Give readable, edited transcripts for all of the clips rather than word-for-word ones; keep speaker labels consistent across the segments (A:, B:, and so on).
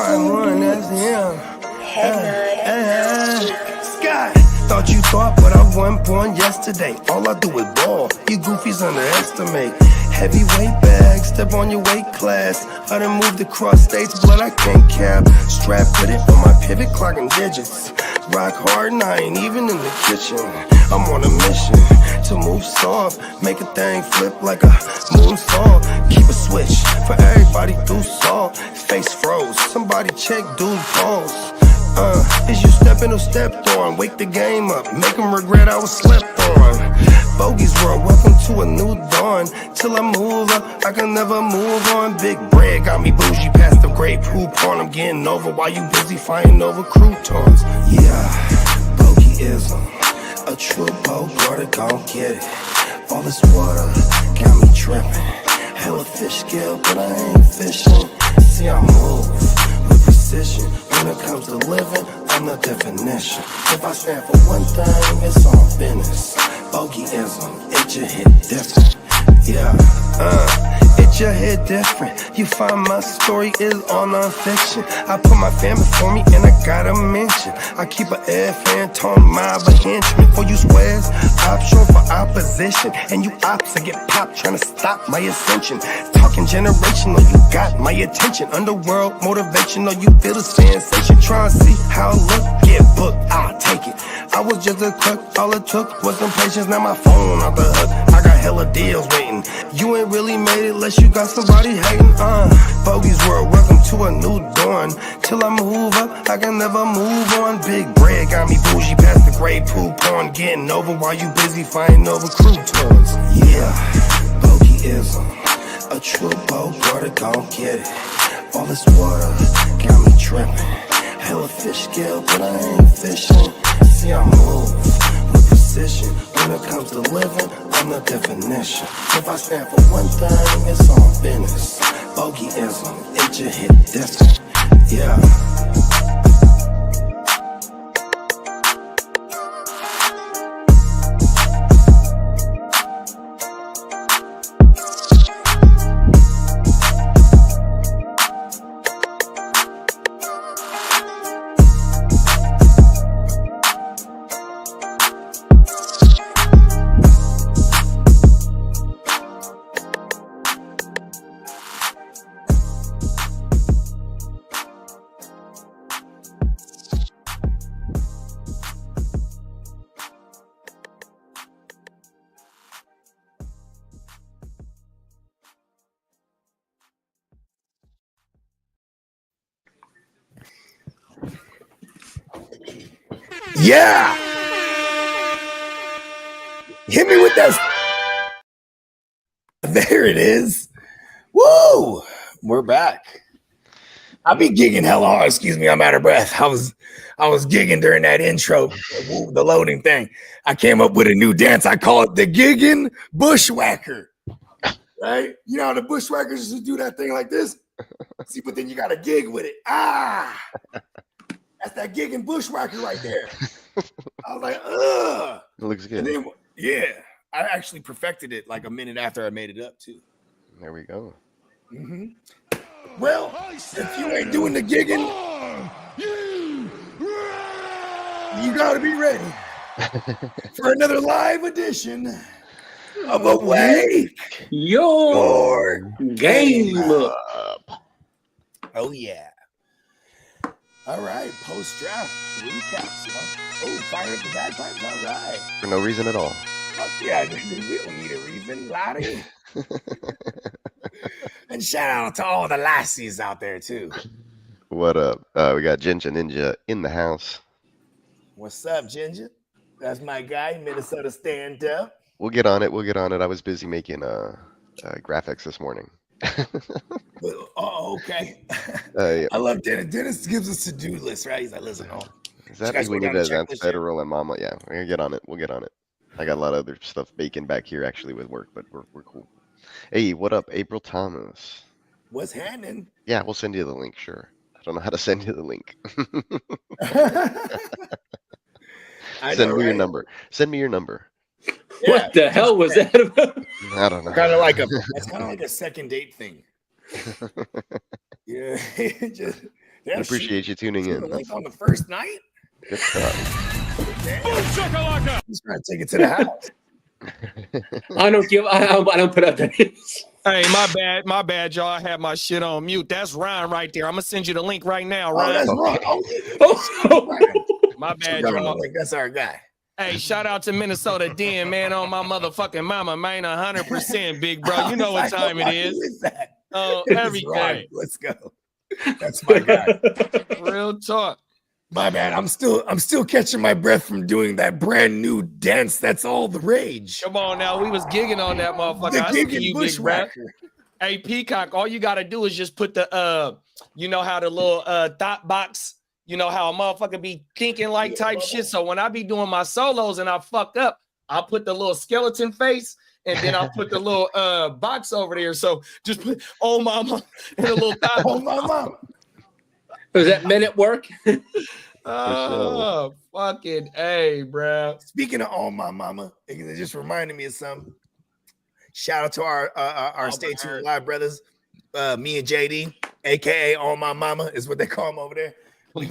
A: find one, that's him. Sky, thought you thought, but I wasn't born yesterday. All I do is ball, you goofies underestimate. Heavyweight bag, step on your weight class. I done moved across states, blood I can't cap. Strap with it on my pivot, clocking digits. Rock hard and I ain't even in the kitchen. I'm on a mission to move soft, make a thing flip like a moonsault. Keep a switch for everybody through salt. Face froze, somebody check dude's pulse. Is you stepping or stepped on? Wake the game up, make them regret I was slept on. Bogey's world, welcome to a new dawn. Till I move up, I can never move on. Big bread got me bougie past the great poop on. I'm getting over while you busy fighting over croutons. Yeah, bogeyism, a true boat, gon' get it. All this water got me tripping. Hella fish scale, but I ain't fishing. See, I move with precision. When it comes to living, I'm the definition. If I stand for one thing, it's all business. Bogeyism, it just hit different. Yeah, it just hit different. You find my story is all non-fiction. I put my fam before me and I gotta mention. I keep an air fan tone mob a henchman. For you squares, option for opposition. And you ops that get popped trying to stop my ascension. Talking generational, you got my attention. Underworld motivational, you feel the sensation. Try to see how I look, get booked, I'll take it. I was just a cook, all it took was some patience. Now my phone out the hook, I got hella deals waiting. You ain't really made it unless you got somebody hating. Bogey's world, welcome to a new dawn. Till I move up, I can never move on. Big bread got me bougie past the great poop on. Getting over while you busy fighting over croutons. Yeah, bogeyism, a true boat, brother, gon' get it. All this water got me tripping. Hella fish scale, but I ain't fishing. See, I move with precision. When it comes to living, I'm the definition. If I stand for one thing, it's all business. Bogeyism, it just hit different. Yeah. Yeah! Hit me with that. There it is. Woo! We're back. I be gigging hella hard. Excuse me, I'm out of breath. I was gigging during that intro, the loading thing. I came up with a new dance. I call it the gigging bushwhacker. Right? You know how the bushwhackers used to do that thing like this? See, but then you got to gig with it. That's that gigging bushwhacker right there. I was like, ugh.
B: It looks good.
A: Then, yeah. I actually perfected it like a minute after I made it up, too.
B: There we go.
A: Mm-hmm. Well, if you ain't doing the gigging, you got to be ready for another live edition of Awake
C: Your Game Up.
A: Oh, yeah. All right, post-draft recaps. Oh, fire up the bagpipes. All right.
B: For no reason at all.
A: Fuck yeah, we don't need a reason, Lottie. And shout out to all the lassies out there, too.
B: What up? We got Ginger Ninja in the house.
A: What's up, Ginger? That's my guy, Minnesota stand-up.
B: We'll get on it. I was busy making graphics this morning.
A: Oh, okay.
B: Yeah.
A: I love Dennis. Dennis gives us to-do list, right? He's like, listen,
B: Is that we need to advance federal and mama? Yeah, we're gonna get on it. We'll get on it. I got a lot of other stuff baking back here actually with work, but we're cool. Hey, what up, April Thomas?
A: What's happening?
B: Yeah, we'll send you the link. Sure. I don't know how to send you the link. Send me your number. Send me your number.
C: Yeah. What the hell was that about?
B: I don't know.
A: That's kind of like a second date thing. Yeah,
B: We appreciate you tuning in.
D: Like on the first night.
B: Good stuff.
D: He's trying to take it to the house.
C: I don't put up that.
E: Hey, my bad, y'all. I had my shit on mute. That's Ryan right there. I'm gonna send you the link right now,
D: Oh,
E: Ryan.
D: that's wrong.
E: My bad, y'all.
D: That's our guy.
E: Hey, shout out to Minnesota Den, man, on my motherfucking mama, man, 100%, big bro. You know what time it is.
D: Who is that?
E: Everything.
D: Let's go. That's my guy.
E: Real talk.
D: My bad. I'm still catching my breath from doing that brand new dance. That's all the rage.
E: Come on now, we was gigging on that motherfucker. I see you, big bro. Hey, Peacock, all you gotta do is just put the you know how the little thought box. You know how a motherfucker be thinking like type shit. So when I be doing my solos and I fuck up, I'll put the little skeleton face and then I'll put the little box over there. So just put oh mama and a little thought.
D: Oh my mama.
C: Does that minute work?
E: Oh, fucking A, bro.
D: Speaking of oh my mama, it just reminded me of something. Shout out to our Stay Tuned Live brothers, me and JD, aka on my mama is what they call them over there. We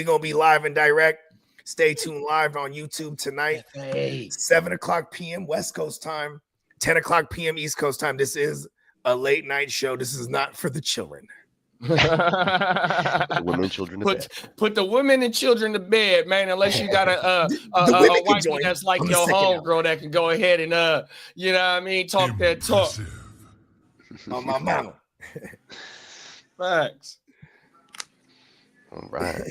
D: gonna be live and direct. Stay tuned live on YouTube tonight. 7:00 p.m. West Coast time, 10:00 p.m. East Coast time. This is a late night show. This is not for the children.
B: The women and children to bed.
E: Put the women and children to bed, man. Unless you got a wife that's like your homegirl that can go ahead and you know what I mean, talk that talk.
D: On my mama.
E: Facts.
B: All right.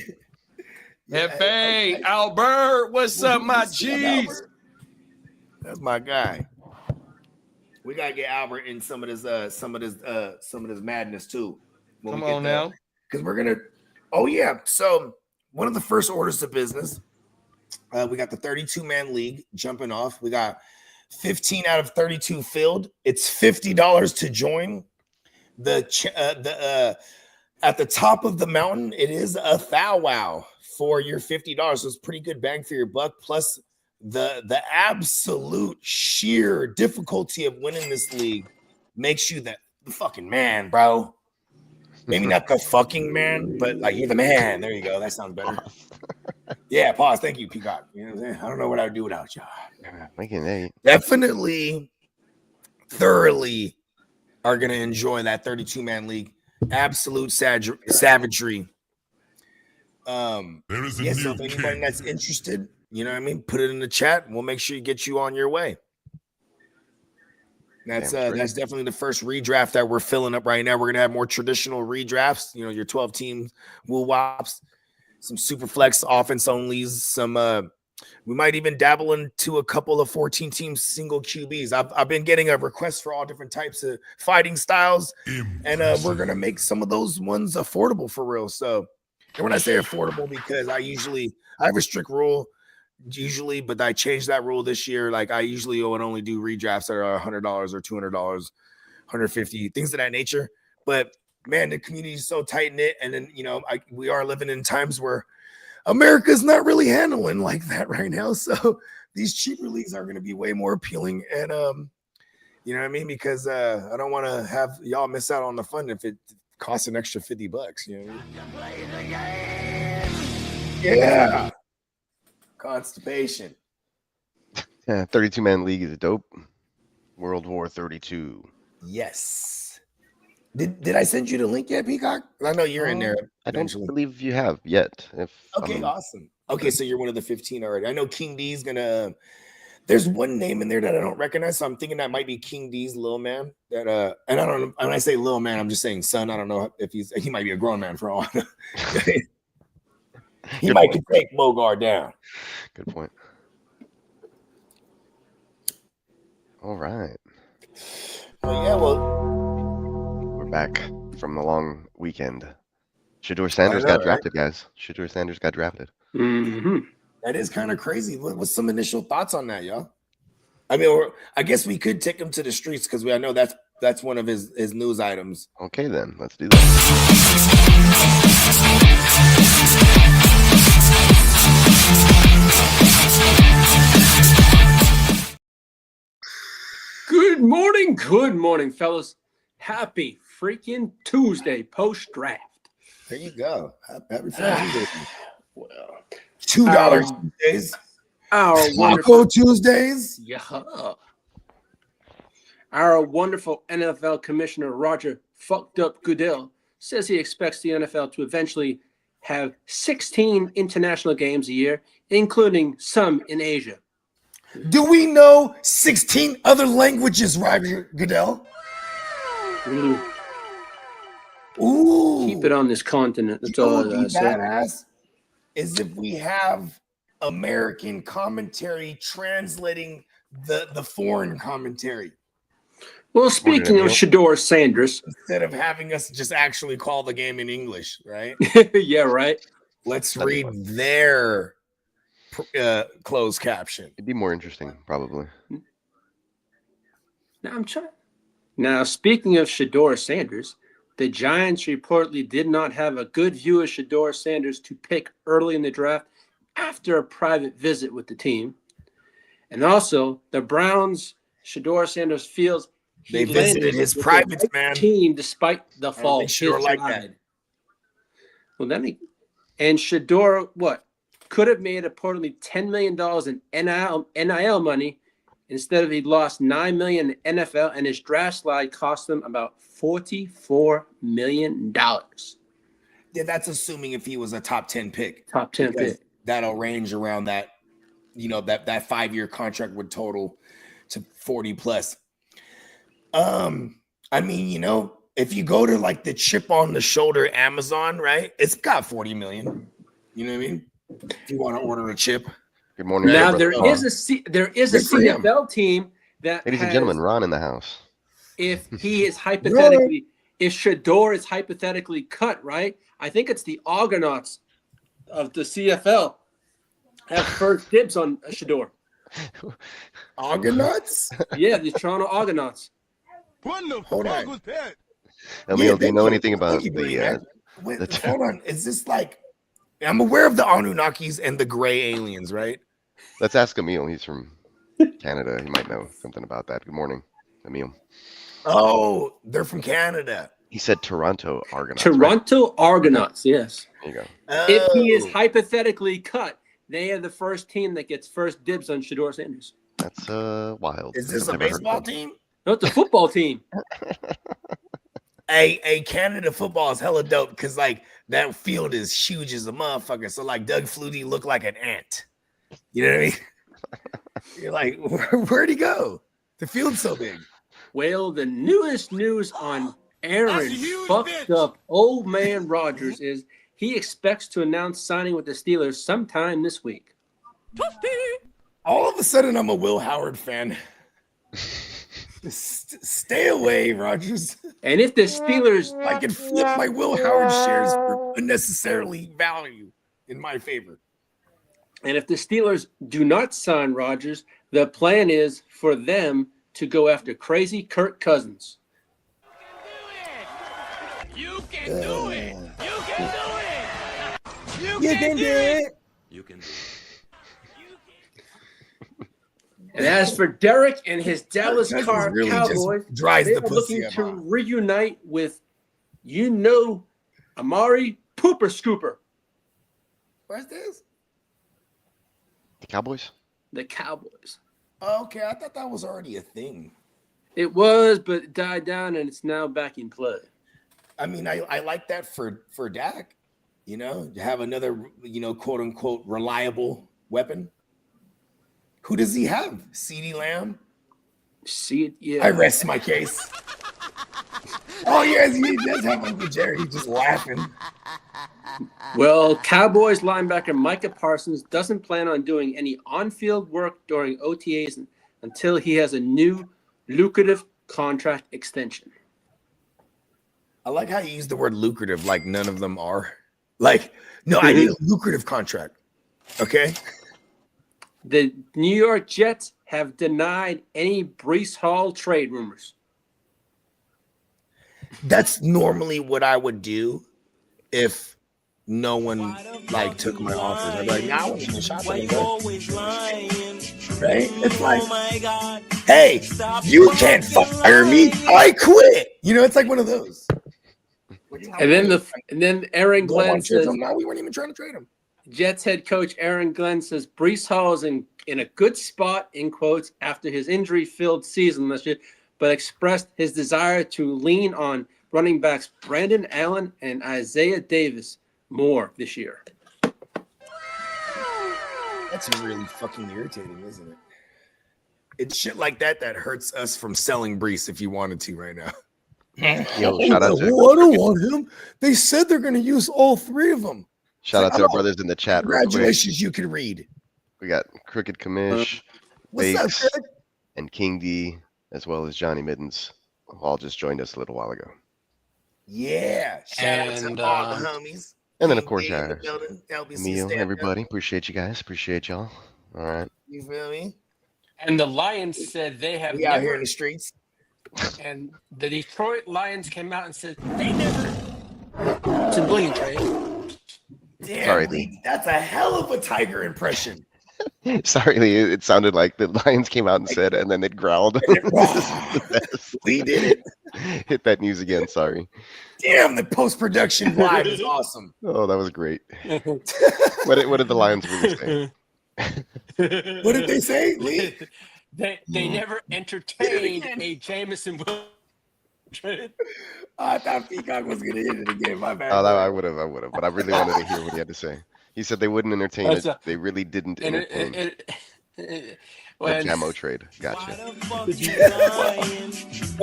E: F.A. Albert, what's up, my G's?
D: That's my guy. We gotta get Albert in some of this madness too.
E: Come on now,
D: because we're gonna. Oh yeah. So one of the first orders of business, we got the 32-man league jumping off. We got 15 out of 32 filled. It's $50 to join. At the top of the mountain, it is a thou wow for your $50. So it's pretty good bang for your buck. Plus the absolute sheer difficulty of winning this league makes you the fucking man, bro. Maybe not the fucking man, but like you're the man. There you go. That sounds better. Yeah, pause. Thank you, Peacock. You know what I'm saying? I don't know what I would do without y'all. Definitely, thoroughly are gonna enjoy that 32-man league. Absolute savagery. So if anybody that's interested, you know what I mean, put it in the chat. We'll make sure you get you on your way. That's definitely the first redraft that we're filling up right now. We're gonna have more traditional redrafts. You know, your 12 team woo wops, some super flex offense onlys, some. We might even dabble into a couple of 14 team single QBs. I've been getting a request for all different types of fighting styles, and we're gonna make some of those ones affordable for real. So, and when I say affordable, because I have a strict rule usually, but I changed that rule this year. Like I usually would only do redrafts that are $100 or $200, $150, things of that nature. But man, the community is so tight knit, and then we are living in times where America's not really handling like that right now. So these cheaper leagues are going to be way more appealing. And, you know what I mean? Because I don't want to have y'all miss out on the fun if it costs an extra $50. You know what I mean? Yeah. Constipation.
B: Yeah, 32-man league is dope. World War 32.
D: Yes. Did I send you the link yet, Peacock? I know you're in there.
B: I don't believe you have yet.
D: Awesome. Okay, so you're one of the 15 already. I know King D's gonna. There's one name in there that I don't recognize, so I'm thinking that might be King D's little man. That and I don't know. When I say little man, I'm just saying son. I don't know if he might be a grown man for all. He might could take Bogart down.
B: Good point. All right. We're back from the long weekend. Shedeur Sanders got drafted, guys. Shedeur Sanders got drafted.
C: Mm-hmm.
D: That is kind of crazy. What's some initial thoughts on that, y'all? I mean, I guess we could take him to the streets because I know that's one of his news items.
B: Okay, then let's do that.
C: Good morning, fellas. Happy freaking Tuesday post-draft.
D: There you go. Happy Father's Day.
C: Well,
D: $2 Tuesdays.
C: our
D: Taco
C: wonderful
D: Tuesdays.
C: Our wonderful NFL commissioner Roger Fucked Up Goodell says he expects the NFL to eventually have 16 international games a year, including some in Asia.
D: Do we know 16 other languages, Roger Goodell? Ooh.
C: Keep it on this continent. That's
D: You know
C: all
D: what
C: I
D: would be
C: say.
D: badass is if we have American commentary translating the foreign commentary
C: Well, speaking of Shador Sanders,
D: instead of having us just actually call the game in English, right?
C: yeah, right.
D: Let's read their closed caption.
B: It'd be more interesting, probably.
C: Now, speaking of Shador Sanders, the Giants reportedly did not have a good view of Shador Sanders to pick early in the draft after a private visit with the team. And also, the Browns, Shador Sanders feels
D: they visited his private
C: team despite the fall.
D: They sure like that.
C: Well, and Shador, could have made reportedly $10 million in NIL money instead of he lost $9 million in NFL, and his draft slide cost them about $44 million.
D: Yeah, that's assuming if he was a top 10 pick.
C: Top 10 pick.
D: That'll range around that, that 5-year contract would total to 40 plus. I mean, if you go to like the chip on the shoulder Amazon, right? It's got 40 million. You know what I mean? If you want to order a chip.
B: Good morning.
C: Now there is a CFL team that
B: ladies and gentlemen, Ron in the house.
C: If he is hypothetically, if Shador is hypothetically cut, right? I think it's the Argonauts of the CFL have first dibs on Shador.
D: Argonauts?
C: Yeah, the Toronto Argonauts.
D: Hold on.
B: Emil, do you know anything about
D: hold on. Is this like I'm aware of the Anunnakis and the gray aliens, right?
B: Let's ask Emil. He's from Canada. He might know something about that. Good morning, Emil.
D: Oh, they're from Canada.
B: He said Toronto Argonauts.
C: Toronto Argonauts, yes.
B: There you go.
C: If he is hypothetically cut, they are the first team that gets first dibs on Shador Sanders.
B: That's wild.
D: Is this a baseball team?
C: No, it's a football team.
D: A Canada football is hella dope because like that field is huge as a motherfucker. So like Doug Flutie looked like an ant. You know what I mean? You're like, where'd he go? The field's so big.
C: Well, the newest news on Aaron fucked up old man Rodgers is he expects to announce signing with the Steelers sometime this week.
D: All of a sudden, I'm a Will Howard fan. Stay away, Rodgers.
C: And if the Steelers,
D: I can flip my Will Howard shares for unnecessarily value in my favor.
C: And if the Steelers do not sign Rodgers, the plan is for them to go after crazy Kirk Cousins.
F: You can do it. You can do it.
D: You can do it.
F: You can do it.
C: And as for Derek and his Dallas Cowboys,
D: dries
C: they
D: the
C: are
D: pussy
C: looking to reunite with, Amari Pooper Scooper.
D: What's this?
B: The Cowboys?
C: The Cowboys.
D: Oh, okay, I thought that was already a thing.
C: It was, but it died down, and it's now back in play.
D: I mean, I like that for Dak, to have another, quote unquote, reliable weapon. Who does he have? CeeDee Lamb?
C: Yeah.
D: I rest my case. Oh, yes, he does have Uncle Jerry. He's just laughing.
C: Well, Cowboys linebacker Micah Parsons doesn't plan on doing any on-field work during OTAs until he has a new lucrative contract extension.
D: I like how you use the word lucrative like none of them are. Like, no, I need a lucrative contract. Okay?
C: The New York Jets have denied any Breece Hall trade rumors.
D: That's normally what I would do if no one took my offers. I'd be like, nah, I want to shop with right? It's like, hey, you can't fire me. I quit. It's like one of those.
C: And then Aaron Glenn says,
D: no, we weren't even trying to trade him.
C: Jets head coach Aaron Glenn says Breece Hall is in a good spot, in quotes, after his injury-filled season last year, but expressed his desire to lean on running backs Brandon Allen and Isaiah Davis more this year.
D: That's really fucking irritating, isn't it? It's shit like that hurts us from selling Breece if you wanted to right now.
B: Yo, shout out to
D: I don't want him. They said they're going to use all three of them.
B: Shout out to our brothers in the chat.
D: Congratulations, you can read.
B: We got Crooked Commish,
D: What's up,
B: Bakes,
D: Craig?
B: and King D, as well as Johnny Middens, who all just joined us a little while ago.
D: Yeah. Shout out to all the homies.
B: And then, of course,
D: LBC
B: everybody. Appreciate you guys. Appreciate y'all. All right.
D: You feel me?
G: And the Lions said they have
D: We out here in the streets.
G: And the Detroit Lions came out and said they never. It's a bullying trade.
D: Damn,
B: Sorry,
D: Lee, that's a hell of a Tiger impression.
B: Sorry, Lee. It sounded like the Lions came out and said, and then it growled.
D: Lee did it.
B: Hit that news again. Sorry.
D: Damn, the post-production live is awesome.
B: Oh, that was great. What did the Lions really say?
D: What did they say, Lee?
G: They never entertained a Jameson trade.
D: I thought Peacock was gonna hit it again. My bad.
B: Oh, I would have, but I really wanted to hear what he had to say. He said they wouldn't entertain it. They really didn't entertain the Jamo trade. Gotcha.
F: Why the fuck you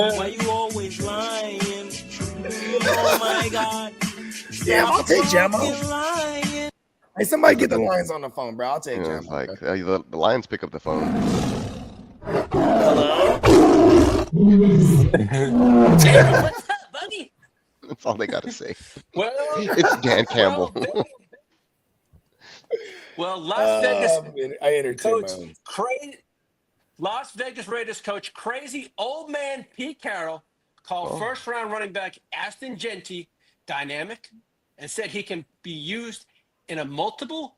F: lying? Why you always lying? Oh my God.
D: Damn, I'll take Jamo.
F: Lying.
D: Hey, somebody get the Lions on the phone, bro. I'll take
B: You know,
D: Jamo.
B: like the Lions pick up the phone.
F: Hello? What's up, buddy?
B: That's all they got to say.
G: Well,
B: It's Dan Campbell.
G: Well, Las Vegas
D: I entertain
G: coach
D: my own.
G: Las Vegas Raiders coach crazy old man Pete Carroll called first-round running back Aston Genty dynamic and said he can be used in a multitude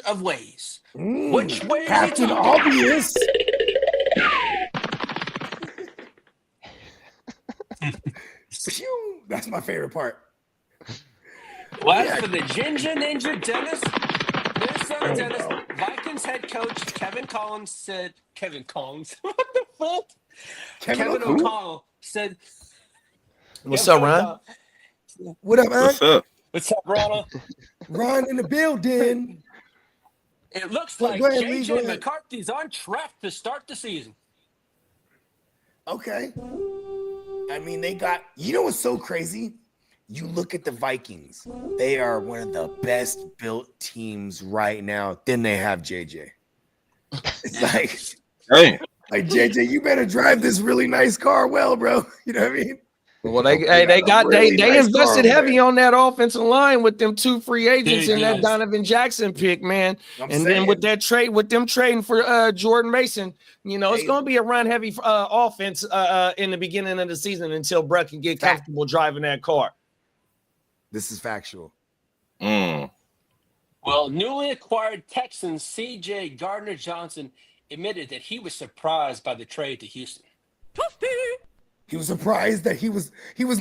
G: of ways. Which way?
D: Captain Obvious. Phew, that's my favorite part.
G: Well, as for the Ginger Ninja Dennis, Minnesota Dennis, Vikings head coach Kevin Collins said, Kevin Collins, what the fuck? Kevin O'Connell said,
E: What's up, Ron?
D: What up, man?
H: What's up?
G: what's up, Ronald?
D: Ron in the building.
G: It looks
D: Go
G: like
D: ahead, Lee, go
G: JJ
D: ahead.
G: McCarthy's on track to start the season.
D: Okay. I mean, they got, you know what's so crazy? You look at the Vikings. They are one of the best built teams right now. Then they have JJ. It's like,
H: Hey,
D: JJ, you better drive this really nice car well, bro. You know what I mean?
E: Well, they invested heavy on that offensive line with them two free agents and that
G: Yes.
E: Donovan Jackson pick, man.
D: I'm
E: And
D: saying.
E: then with that trade, with them trading for Jordan Mason, you know, it's
D: Hey.
E: going to be a run heavy offense in the beginning of the season until Brett can get comfortable driving that car.
D: This is factual.
G: Well, newly acquired Texan C.J. Gardner-Johnson admitted that he was surprised by the trade to Houston.
D: He was surprised that he was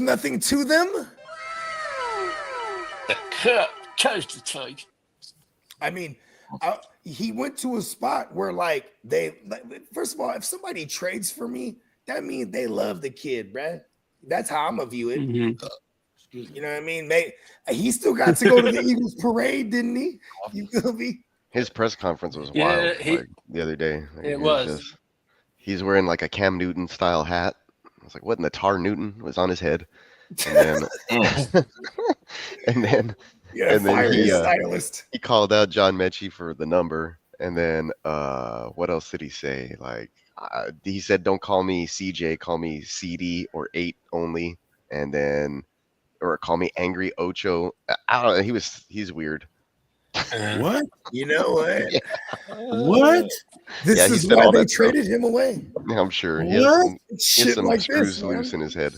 D: nothing to them. I mean, he went to a spot where first of all, if somebody trades for me, that means they love the kid, bruh. That's how I'm gonna view it.
G: Mm-hmm.
D: You know what I mean? He still got to go to the Eagles parade, didn't he? You feel me?
B: His press conference was
G: Yeah,
B: wild the other day. Like,
G: it was.
B: He's wearing like a Cam Newton style hat. I was like, what in the tar Newton was on his head? And then, and then,
D: Yeah,
B: and then
D: fire his
B: he
D: stylist.
B: he called out John Mechie for the number. And then what else did he say? Like he said, don't call me CJ, call me CD or 8 only. And then, or call me Angry Ocho. I don't know. He's weird.
D: What? You know what?
B: Yeah.
D: What? This
B: Yeah, he
D: is
B: said
D: why
B: all
D: they
B: that stuff.
D: traded him away.
B: I'm sure he
D: What?
B: has
D: Shit
B: some
D: like
B: screws
D: this, man.
B: loose in his head.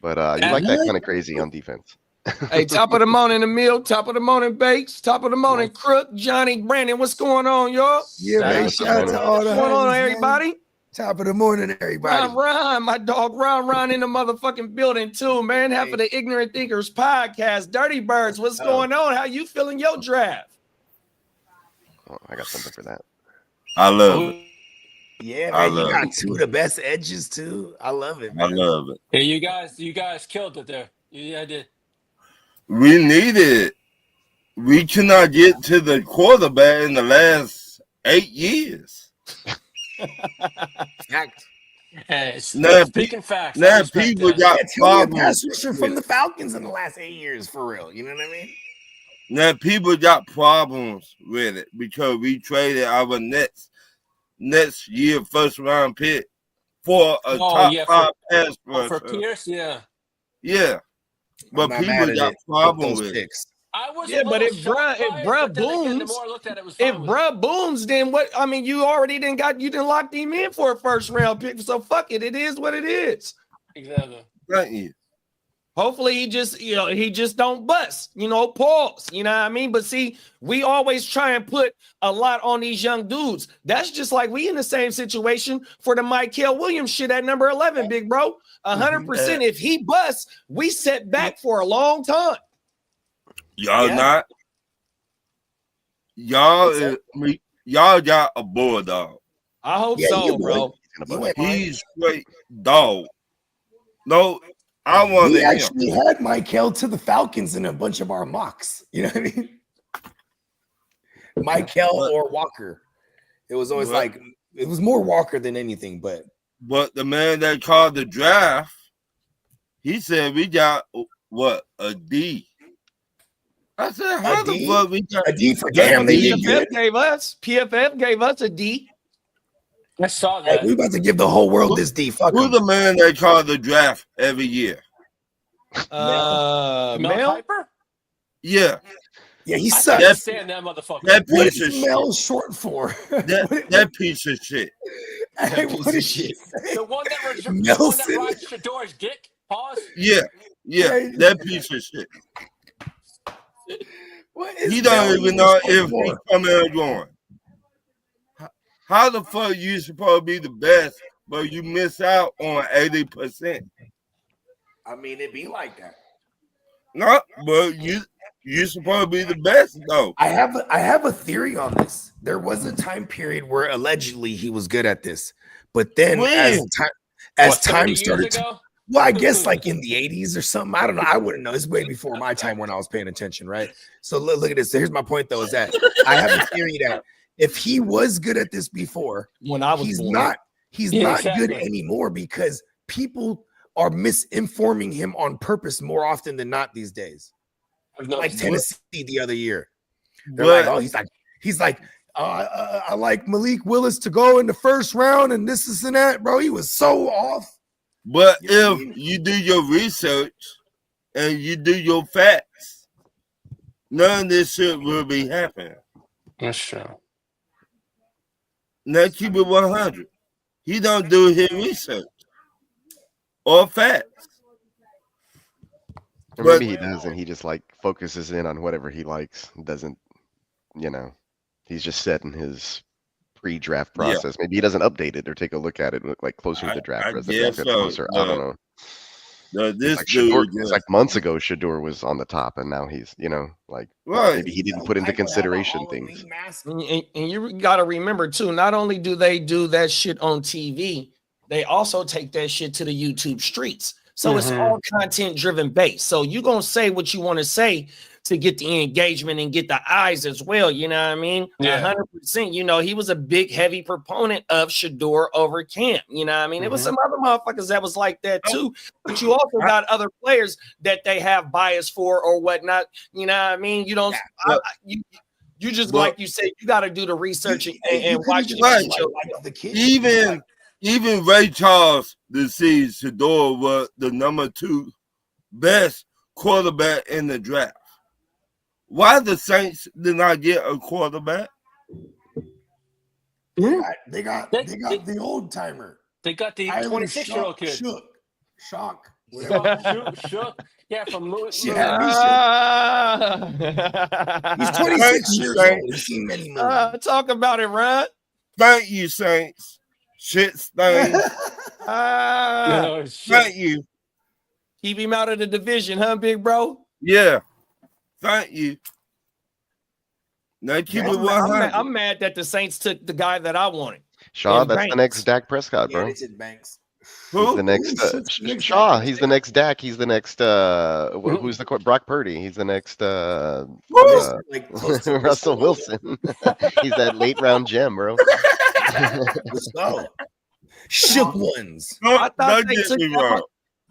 B: But you like that kind of crazy on defense.
E: Hey, top of the morning, Emil. Top of the morning, Bakes. Top of the morning, Crook. Johnny, Brandon. What's going on, y'all?
D: Yeah, man.
B: What's
D: Shout out
B: up,
D: to
B: man?
D: all the
E: What's going on,
D: homies, man.
E: everybody?
D: Top of the morning, everybody.
E: Ron, my dog Ron in the motherfucking building too, man. Half of the Ignorant Thinkers podcast. Dirty Birds, what's going on? How you feeling your draft?
B: Oh, I got something for that.
H: I love it.
D: Yeah,
H: I
D: man, you
H: love
D: got
H: it.
D: two of the best edges too. I love it,
H: I
D: man.
H: love it.
G: Hey, you guys killed it there. Yeah, I did.
H: We need it. We cannot get to the quarterback in the last 8 years.
D: Fact.
G: Hey,
H: Now,
G: speaking facts. I
H: Now
G: respect
H: people
G: that.
H: got
D: Tell me a
H: problems.
D: pass rusher from the Falcons in the last 8 years, for real. You know what I mean?
H: Now people got problems with it because we traded our next year first round pick for a top
G: yeah,
H: 5 pass
G: for
H: rusher.
G: Pierce, yeah.
H: Yeah, but
D: I'm not mad
H: people
D: at
H: got
D: it with
H: problems
D: those
H: with it.
D: picks.
G: I was
E: Yeah,
G: a
E: but
G: little
E: if
G: shocked by it,
E: bruh
G: but then again, the
E: booms,
G: more I looked at it, it was
E: if
G: fine with it.
E: bruh booms, then what? I mean, you already didn't lock him in for a first round pick, so fuck it. It is what it is.
G: Exactly.
H: Thank you.
E: Hopefully he just don't bust, pause. You know what I mean? But see, we always try and put a lot on these young dudes. That's just like we in the same situation for the Michael Williams shit at number 11, big bro. 100%. If he busts, we set back for a long time.
H: Y'all
D: Yeah.
H: not. Y'all got a bulldog.
E: I hope
D: Yeah,
E: so,
D: you
E: bro.
H: He's straight dog. No, I want
D: We
H: him.
D: actually had Michael to the Falcons in a bunch of our mocks. You know what I mean? Michael or Walker. It was always
H: What?
D: like it was more Walker than anything, but
H: But the man that called the draft, he said we got what, a D. I said, how the
D: D?
H: fuck we got
D: a D for
H: That's
D: damn.
H: what
D: They did
E: PFF
D: good.
E: gave us a D.
G: I saw
D: Like,
G: that.
D: we about to give the whole world this D. Fuck
H: who's
D: them.
H: the man that called the draft every year?
G: Mel
E: Mel?
G: Kiper?
H: Yeah,
D: Yeah, he
G: I
D: sucks.
G: can't stand that motherfucker.
H: that
D: What
H: piece
D: is
H: of shit.
D: Mel short for?
H: That piece of shit.
D: Hey,
E: piece
D: what
E: of
D: did
E: shit.
D: she say?
G: The one that
D: Nelson?
G: rides Shador's dick. Pause.
H: Yeah,
D: Hey.
H: that piece of shit.
D: What is
H: He
D: Mel
H: don't even know
D: short
H: if
D: for?
H: he's coming or going. How the fuck you supposed to be the best, but you miss out on 80%?
D: I mean, it be like that.
H: No, but you supposed to be the best though.
D: I have a theory on this. There was a time period where allegedly he was good at this, but then
H: When?
G: What, 30
D: time
G: years
D: started to,
G: ago?
D: well, I guess like in the 80s or something. I don't know. I wouldn't know. It's way before my time when I was paying attention, right? So look at this. Here's my point though, is that I have a theory that if he was good at this before,
E: When I was
D: he's
E: born.
D: not good
G: exactly.
D: anymore because people are misinforming him on purpose more often than not these days.
G: I've
D: Like
G: noticed.
D: Tennessee the other year. They're
H: But
D: like, oh, he's like, I like Malik Willis to go in the first round and this and that, bro. He was so off.
H: But
D: You know what I
H: if
D: mean?
H: you do your research and you do your facts, none of this shit will be happening.
G: That's true.
H: Now keep it 100. He don't do his research or facts.
B: Or
H: But-
B: maybe he doesn't. He just like focuses in on whatever he likes. Doesn't, he's just set in his pre-draft
H: Yeah.
B: process. Maybe he doesn't update it or take a look at it like closer to the draft.
H: I
B: or as the
H: guess
B: draft gets
H: so.
B: closer. I don't know.
H: This
B: Like
H: dude,
B: Shador,
H: just,
B: it's like months ago, Shador was on the top, and now he's, like
H: right?
B: maybe he didn't put into consideration things.
E: And you got to remember too, not only do they do that shit on TV, they also take that shit to the YouTube streets. So it's all content driven base. So you're going to say what you want to say to get the engagement and get the eyes as well. You know what I mean?
G: Yeah.
E: 100%. He was a big, heavy proponent of Shador over Cam. You know what I mean? It was some other motherfuckers that was like that too. But you also got other players that they have bias for or whatnot. You know what I mean? You don't, you just, like you said, you got to do the research and watch
H: the kid. Even Ray Charles deceived Shador was the number 2 best quarterback in the draft. Why the Saints did not get a quarterback?
D: They got the old timer.
G: They got the 26-year-old kid.
D: Shock.
G: Shook. Yeah, from Louis.
D: Shit had me shaking. He's 26 years old. He's seen many movies.
E: Talk about it, Rod.
H: Thank you, Saints. shit stain.
E: Ah,
G: Oh, shit.
H: Thank you.
E: keep him out of the division, huh, big bro?
H: Yeah. Thank you. Now keep it 100.
E: I'm mad that the Saints took the guy that I wanted.
B: Shaw,
E: And
B: that's the
E: Banks.
B: next Dak Prescott,
D: Yeah,
B: bro.
D: they took Banks.
B: He's
H: Who?
B: the next Shaw. He's the next Dak. He's the next who's the Brock Purdy. He's the next
H: Who?
D: Like close to
B: Russell Wilson. He's that late round gem, bro.
D: Let's go. Shook ones.
H: Don't get me wrong.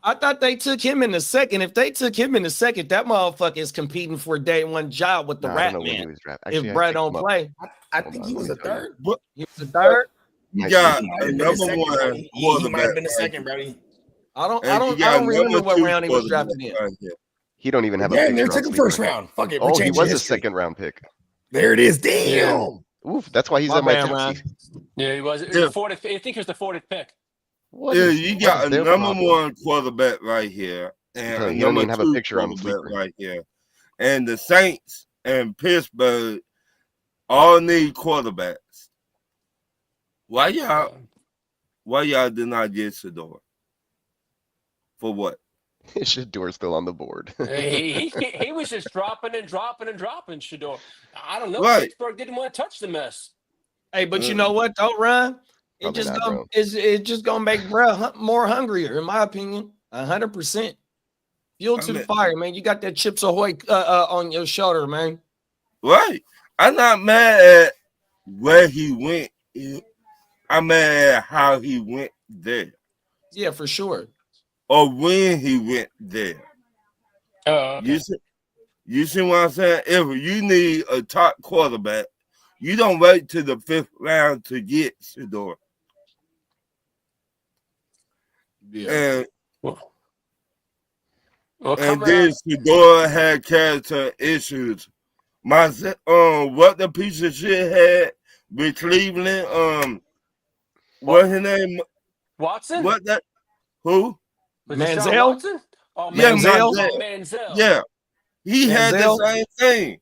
E: I thought they took him in the second. If they took him in the second, that motherfucker is competing for a day one job with the
B: Nah, I don't
E: Rat
B: know when he
E: Man.
B: was drafted.
E: If
B: Actually, I
E: Brad
B: picked
E: don't
B: him up.
E: play,
D: I
B: Hold
D: think
B: on,
D: he was
B: let
D: a
B: me tell you.
D: third.
E: he was the third.
H: You got
D: He might
H: a
D: have been
H: number
D: the second,
H: one
D: Brody. He
H: quarterback.
D: might have been the
H: right
D: second,
H: here.
D: Brody.
E: I don't
H: And you got
E: remember
H: number
E: what
H: two
E: round he was
H: quarterback
E: drafted in.
H: right here.
B: He don't even have a
D: Damn, they
B: picture on
D: took him
B: Sleeper.
D: first round. Fuck it. We're
B: Oh, he
D: changing
B: was a
D: history.
B: second round pick.
D: There it is. Damn.
B: Oof, that's why he's
E: My
B: at my
E: bad,
B: Tennessee.
E: Ryan.
G: Yeah, he was. It was
H: Yeah.
G: the 40th. I think it was the 40th pick.
B: What
H: Yeah,
B: is,
H: you
B: what
H: got
B: is
H: a
B: their
H: number
B: problem?
H: one quarterback right here,
B: I'm
H: and
B: telling
H: a
B: you, he don't
H: number
B: even have a
H: two
B: picture on
H: quarterback
B: Sleeper.
H: right here. And the Saints and Pittsburgh all need quarterbacks. Why y'all did not get Shador? For what?
B: Shador's still on the board.
G: He was just dropping, Shador. I don't know.
H: Right.
G: Pittsburgh didn't want to touch the mess.
E: Hey, but you know what? Don't run.
B: Probably not, bro.
E: It's just gonna make bro more hungrier, in my opinion. 100%. Fuel to the fire, man. You got that Chips Ahoy on your shoulder, man.
H: Right. I'm not mad at where he went. I'm mad at how he went there.
E: Yeah, for sure.
H: Or when he went there.
G: Oh, okay.
H: You see what I'm saying? If you need a top quarterback, you don't wait till the 5th round to get Shador.
E: Yeah.
H: And
G: Well,
H: and then Shador had character issues. What the piece of shit had with Cleveland, what's his name?
G: Watson?
H: What that? Who?
G: Was it Sean
E: Manziel?
G: Watson? Oh,
H: Yeah,
E: Manziel?
G: Manziel.
H: Yeah, he had the
E: Manziel?
H: same thing.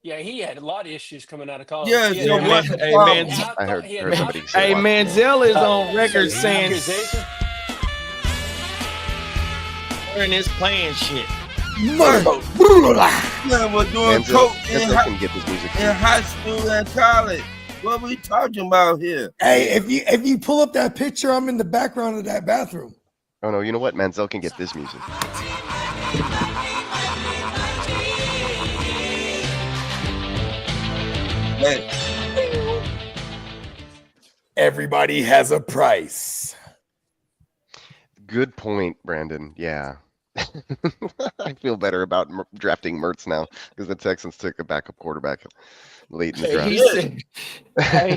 G: Yeah, he had a lot of issues coming out of college.
H: Yeah,
G: He had
H: so
G: an
H: what's
G: out-
H: the
E: Hey,
H: problem?
E: man.
B: I heard
G: he had an
B: somebody say
E: Hey,
B: Watson.
E: Manziel is on record saying
G: accusation.
E: in his playing shit.
H: Man, we're doing coke
B: Manziel can get this music.
H: in high school and college. What we talking about here?
I: Hey, if you pull up that picture, I'm in the background of that bathroom.
B: Oh no, you know what? Manziel can get this music.
H: Man,
D: Everybody has a price.
B: Good point, Brandon. Yeah. I feel better about drafting Mertz now because the Texans took a backup quarterback late in the draft.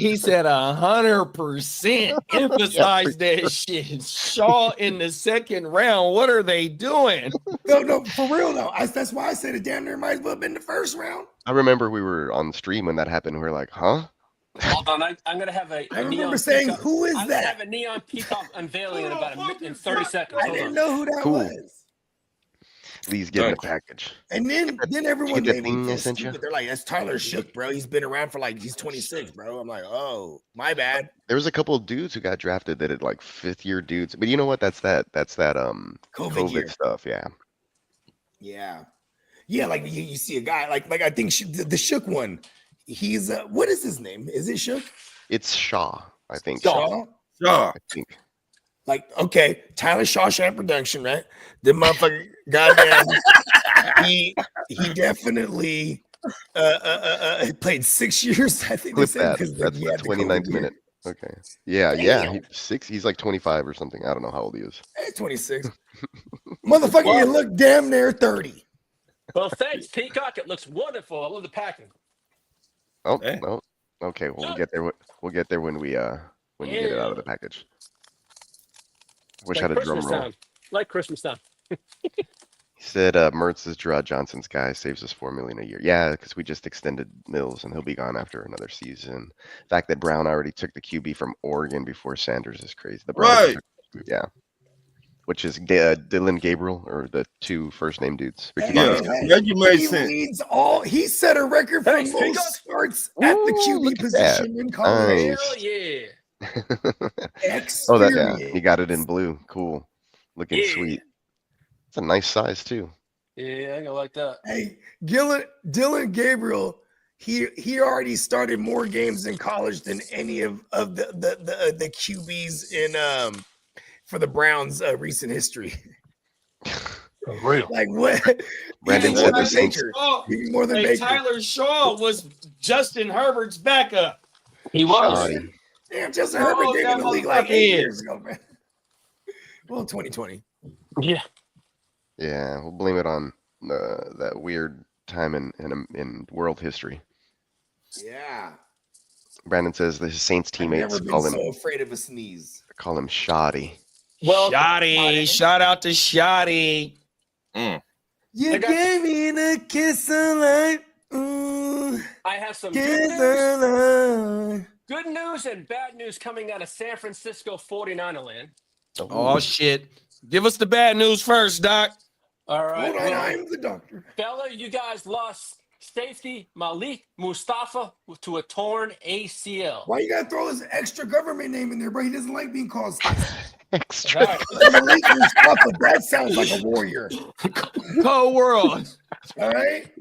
E: He said 100% emphasize that shit. Shaw in the second round. What are they doing?
I: No, for real though. That's why I said it damn near might as well have been the first round.
B: I remember we were on stream when that happened. We were like, huh?
G: Hold on, I'm gonna have a
I: I remember
G: neon
I: saying,
G: peacock.
I: "Who is
G: I'm gonna
I: that?"
G: have a neon peacock unveiling in about in 30 seconds.
I: I
G: Hold
I: didn't
G: on.
I: know who that
B: Cool.
I: was.
B: Lee's getting the package.
I: And then everyone
B: Get that
I: made me
B: thing I
I: feel
B: sent you?
I: stupid.
D: They're like, that's Tyler Shook, bro. He's been around for he's 26, bro. I'm like, oh, my bad.
B: There was a couple of dudes who got drafted that had like 5th-year dudes. But you know what? That's that
D: COVID year.
B: stuff. Yeah.
D: Yeah, like you see a guy like I think the Shook one. He's what is his name? Is it Shook?
B: It's Shaw, I think.
D: Shaw.
H: Shaw.
B: I think.
D: Like, okay, Tyler Shawshank production, right? The motherfucker, goddamn, he definitely played 6 years. I think
B: Clip
D: they said,
B: that.
D: 'cause
B: That's
D: he
B: the
D: had the
B: 29th
D: COVID year.
B: minute. Okay. Yeah, yeah. He's like 25 or something. I don't know how old he is.
D: Hey, 26. Motherfucker, you look damn near 30.
G: Well, thanks, Peacock. It looks wonderful. I love the packing.
B: Oh,
H: Hey.
B: no. Okay, well, we'll get there. We'll get there when we when you get it out of the package. Wish I had a drum roll.
G: Time. Like Christmas time.
B: He said Mertz is Gerard Johnson's guy, saves us $4 million a year. Yeah, because we just extended Mills and he'll be gone after another season. The fact that Brown already took the QB from Oregon before Sanders is crazy. The Browns
H: Right.
B: yeah. Which is Dylan Gabriel or the 2 first name dudes. Ricky
H: Yeah,
B: Bobby's guy.
H: that you made
I: He
H: sense.
I: leads all. He set a record for
G: Thanks,
I: most
G: Peacock.
I: starts at the
B: Ooh,
I: QB
B: look at that.
I: position in college.
B: Nice.
G: Hell yeah.
B: Oh, that yeah.
I: Experience.
B: You got it in blue. Cool. Looking
G: Yeah.
B: sweet. It's a nice size too.
G: Yeah, I go like that.
I: Hey, Dylan Gabriel, he already started more games in college than any of the QBs in for the Browns recent history.
G: Real.
I: Like what?
B: Brandon
I: Even more
B: said the
I: than
B: Saints.
I: Baker. Even more than
E: Hey,
I: Baker.
E: Tyler Shaw was Justin Herbert's backup.
G: He was.
B: Shoddy.
I: Damn, Justin
E: How
I: Herbert
E: old
I: came
E: that
I: in the league like
E: motherfucker
I: 8
E: is?
I: years ago, man. Well, 2020.
G: Yeah.
B: Yeah, we'll blame it on that weird time in world history.
I: Yeah.
B: Brandon says the Saints
I: I've never
B: teammates
I: been
B: call him
I: so afraid of a sneeze.
B: shoddy.
G: Well,
E: Shoddy. Shout out to Shoddy.
I: You
G: I got-
I: gave me the kiss of life.
G: I have some
I: Kiss
G: good
I: of
G: news.
I: life.
G: Good news and bad news coming out of San Francisco 49er land.
E: Oh, shit. Give us the bad news first, Doc.
G: All right.
I: Hold on,
G: Well,
I: I'm the doctor.
G: Bella, you guys lost safety Malik Mustafa to a torn ACL.
I: Why you gotta throw his extra government name in there, bro? He doesn't like being called Stacey.
B: Extra.
G: Right.
I: Malik Mustafa, that sounds like a warrior.
E: Cold world.
I: All right.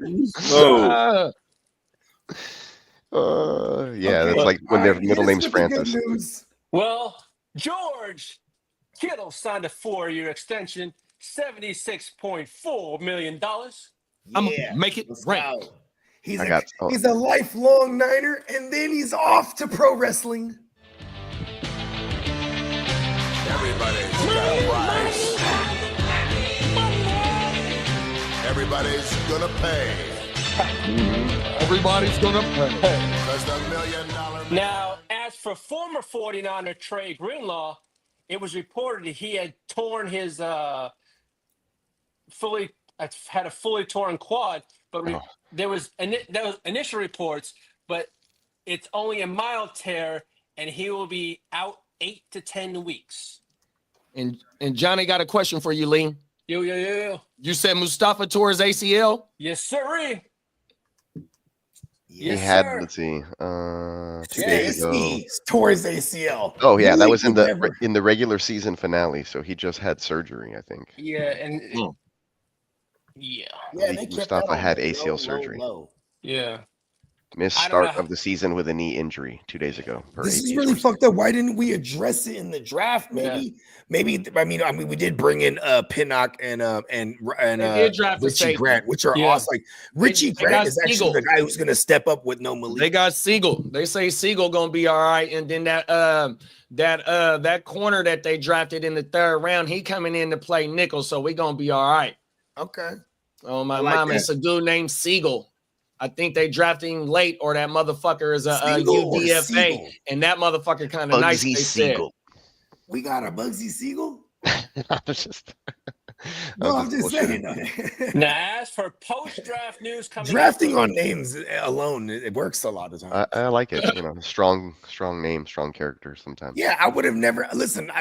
H: Oh,
B: Yeah,
I: Okay.
B: that's like when
I: All
B: their
I: right,
B: middle
I: hit us
B: name's
I: with the good
B: Francis.
I: news.
G: Well, George Kittle signed a 4-year extension, $76.4 million.
E: I'm
I: Yeah,
E: gonna make it
I: let's
E: rain.
I: go. He's
B: I
I: a,
B: got- oh.
I: he's a lifelong Niner, and then he's off to pro wrestling.
J: Everybody's got a price. Everybody's gonna pay.
E: Everybody's gonna play.
J: Because the $1 million man.
G: Now, as for former 49er Trey Greenlaw, it was reported that he had torn his had a fully torn quad, but there was initial reports, but it's only a mild tear, and he will be out 8 to 10 weeks.
E: And Johnny got a question for you, Lee.
G: Yo.
E: You said Mustafa tore his ACL?
G: Yes, sir.
B: He
G: Yes,
B: had,
G: sir.
B: let's see, 2 days ago.
I: Stacey tore his ACL.
B: Oh yeah, that
I: Malik
B: was in
I: would
B: the
I: never-
B: in the regular season finale. So he just had surgery, I think.
G: Yeah, and yeah,
I: Yeah,
B: Malik
I: they kept
B: Mustafa
I: that on
B: had
I: low,
B: ACL
I: low,
B: surgery.
I: low.
G: yeah.
B: Missed
G: I don't
B: start
G: know.
B: of the season with a knee injury 2 days ago. per
I: This is
B: AT
I: really
B: sources.
I: fucked up. Why didn't we address it in the draft? Maybe. I mean, we did bring in Pinnock and
E: They did draft a
I: Richie
E: safety.
I: Grant, which are
G: Yeah.
I: awesome. Like Richie
E: They
I: Grant
E: got
I: is actually
E: Siegel.
I: the guy who's going to step up with no Malik.
E: They got Siegel. They say Siegel gonna be all right. And then that corner that they drafted in the 3rd round, he coming in to play nickel. So we gonna be all right.
I: Okay.
E: Oh my
I: I like
E: mom,
I: that.
E: it's a dude named Siegel. I think they drafted him late, or that motherfucker is a
I: Siegel or
E: UDFA,
I: Siegel?
E: and that motherfucker kind of nice.
B: Bugsy
E: They said.
B: Siegel.
I: We got a Bugsy Siegel?
B: I was just,
I: No, I'm just
B: bullshitting.
I: saying.
G: Now, as for post-draft news coming
I: Drafting
G: out,
I: on names alone, it works a lot of times.
B: I like it. You know, strong name, strong character. Sometimes.
I: Yeah, I would have never listen.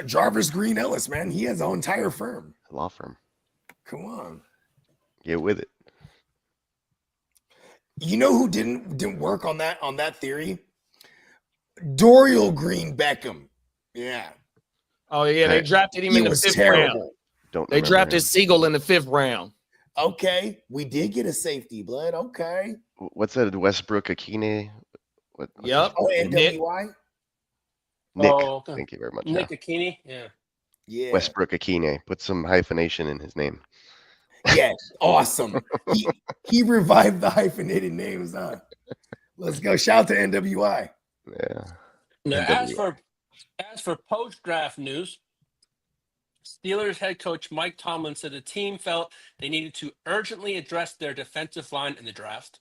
I: Jarvis Green Ellis, man, he has an entire firm.
B: Law firm.
I: Come on.
B: Get with it.
I: You know who didn't work on that theory? Dorial Green Beckham. Yeah,
E: Oh yeah, they
B: Okay.
E: drafted him
I: he
E: in the
I: was
E: 5th
I: terrible.
E: round.
B: Don't.
E: They
B: remember
E: drafted
B: him.
E: Siegel in the 5th round.
I: Okay, we did get a safety, blood. Okay.
B: What's that? Westbrook Akine. What's his
E: Yep.
I: Oh,
B: name?
I: NWI.
B: Nick.
G: Oh, okay.
B: Thank you very much.
G: Nick
B: Yeah.
G: Akini, yeah.
I: Yeah.
B: Westbrook Akine. Put some hyphenation in his name.
I: Yeah. Awesome. he revived the hyphenated names, huh? Let's go. Shout out to NWI.
B: Yeah.
G: Now,
B: NWI.
G: as for post-draft news, Steelers head coach Mike Tomlin said the team felt they needed to urgently address their defensive line in the draft.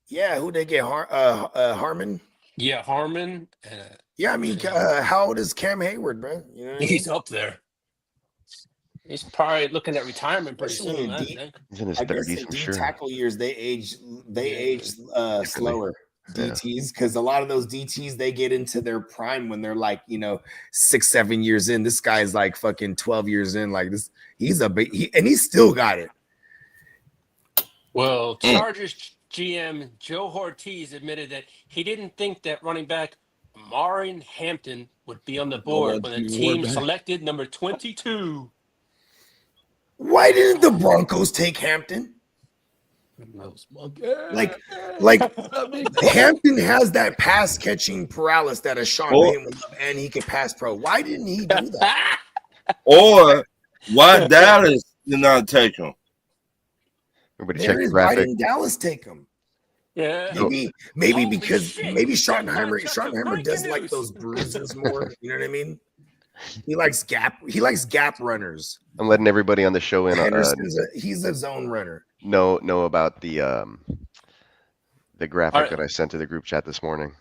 I: Yeah, who they get? Harmon.
G: Yeah, Harmon.
I: Yeah, I mean, how old is Cam Hayward, bro? You know what I mean?
G: He's up there. He's probably looking at retirement pretty
I: Especially
G: soon.
I: in
G: I
I: D-
G: think.
B: He's in his
I: I guess
B: 30s
I: in
B: for
I: D
B: sure.
I: tackle years they age slower.
B: Yeah.
I: DTs, because a lot of those DTs they get into their prime when they're like 6-7 years in. This guy's like fucking 12 years in. Like this, he's a big and he still got it.
G: Well, Chargers GM Joe Ortiz admitted that he didn't think that running back Marin Hampton would be on the board when the team selected number 22.
I: Why didn't the Broncos take Hampton? Like Hampton has that pass catching paralysis that a Sean Payton would love, and he can pass pro. Why didn't he do that?
H: Or why Dallas did not take him?
B: Everybody check the graphic.
I: Why didn't Dallas take him?
G: Yeah.
I: Maybe because Schottenheimer does like those bruises more. You know what I mean? He likes gap runners.
B: I'm letting everybody on the show in.
I: He's a zone runner.
B: Know about the graphic that I sent to the group chat this morning.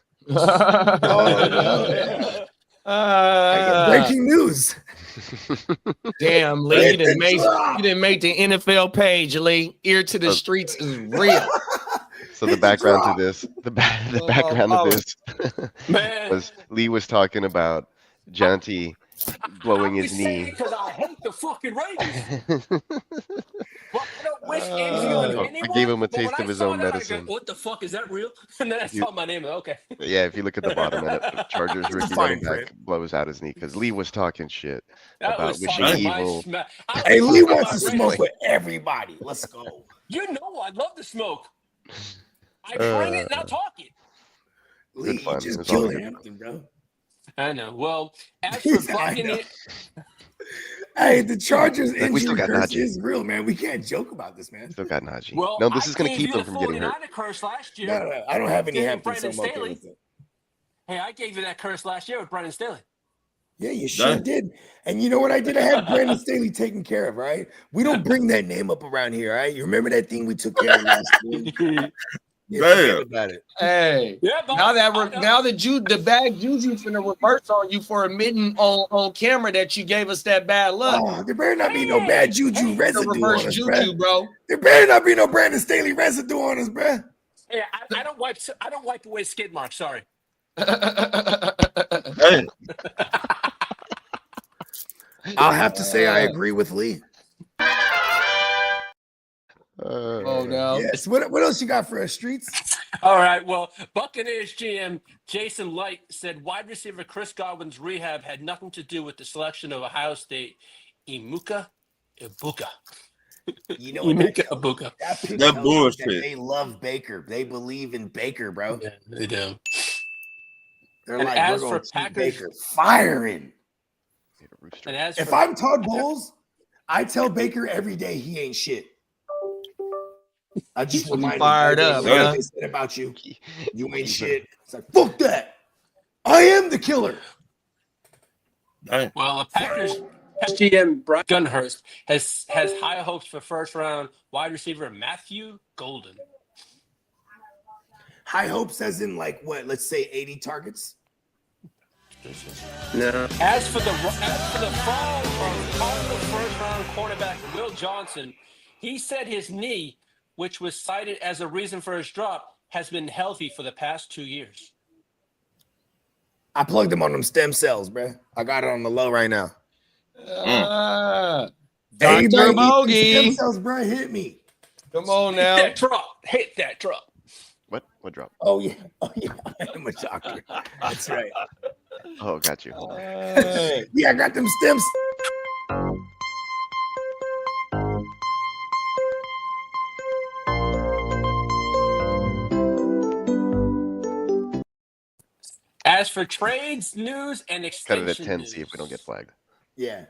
I: Breaking news.
E: Damn, Lee, you didn't make the NFL page, Lee. Ear to the streets is real.
B: So the background to this, the background of this was Lee was talking about Jonty blowing his knee.
G: Because I hate the fucking Raiders. Well, I don't wish injury on anyone.
B: I gave him a taste of his own medicine.
G: What the fuck, is that real? And then I saw my name. Okay.
B: Yeah, if you look at the bottom, and the Chargers rookie running back blows out his knee because Lee was talking shit about wishing evil.
I: Hey, Lee wants to smoke with everybody. Let's go.
G: You know I love to smoke. I bring it and I talk it.
I: Lee, you just killed Hampton, bro.
G: I know. Well, as for fucking it.
I: Hey, the Chargers injury curse is real, man. We can't joke about this, man.
B: Still got Najee.
G: Well,
B: no, this is going to keep them from getting hurt.
G: Curse last year.
I: No, I don't have any Hampton, so
G: I'm okay with it. Hey, I gave you that curse last year with Brandon Staley.
I: Yeah, you sure did. And you know what I did? I had Brandon Staley taken care of, right? We don't bring that name up around here, right? You remember that thing we took care of last year?
H: Yeah,
I: about it.
E: Hey, now that the bag Juju's gonna reverse on you for admitting on camera that you gave us that bad luck.
I: Oh, there better not be no bad Juju residue
E: reverse
I: on us,
E: Juju, bro.
I: There better not be no Brandon Staley residue on us, bro.
G: Yeah, I don't wipe away skid marks. Sorry.
H: Hey.
I: I'll have to say I agree with Lee.
E: Oh no!
I: Yes. What else you got for us, Streets?
G: All right. Well, Buccaneers GM Jason Light said wide receiver Chris Godwin's rehab had nothing to do with the selection of Ohio State Ibuka.
I: You know what
G: Ibuka.
H: That bullshit.
I: That they love Baker. They believe in Baker, bro.
G: Yeah, they do.
I: They're
G: and
I: like,
G: as
I: we're
G: for
I: gonna keep
G: Packers,
I: Baker firing.
G: And as
I: If
G: for,
I: I'm Todd Bowles, I tell Baker every day he ain't shit. I just remind him
E: fired up,
I: what they said about you. You ain't shit. It's like, fuck that. I am the killer.
G: well, the Packers GM Brian Gunhurst has high hopes for first round wide receiver Matthew Golden.
I: High hopes as in like what? Let's say 80 targets.
G: No. As for the fall of first round cornerback Will Johnson, he said his knee, which was cited as a reason for his drop, has been healthy for the past 2 years.
I: I plugged him on them stem cells, bro. I got it on the low right now.
E: Dr. Bogey.
I: Stem cells, bro, hit me.
E: Come on now.
G: Hit that drop.
B: What drop?
I: Oh yeah. I am a doctor. That's right.
B: Oh, got you.
I: Yeah, I got them stems.
G: As for trades, news, and
B: Cut
G: extension
B: it at 10,
G: news.
B: see if we don't get flagged.
I: Yeah.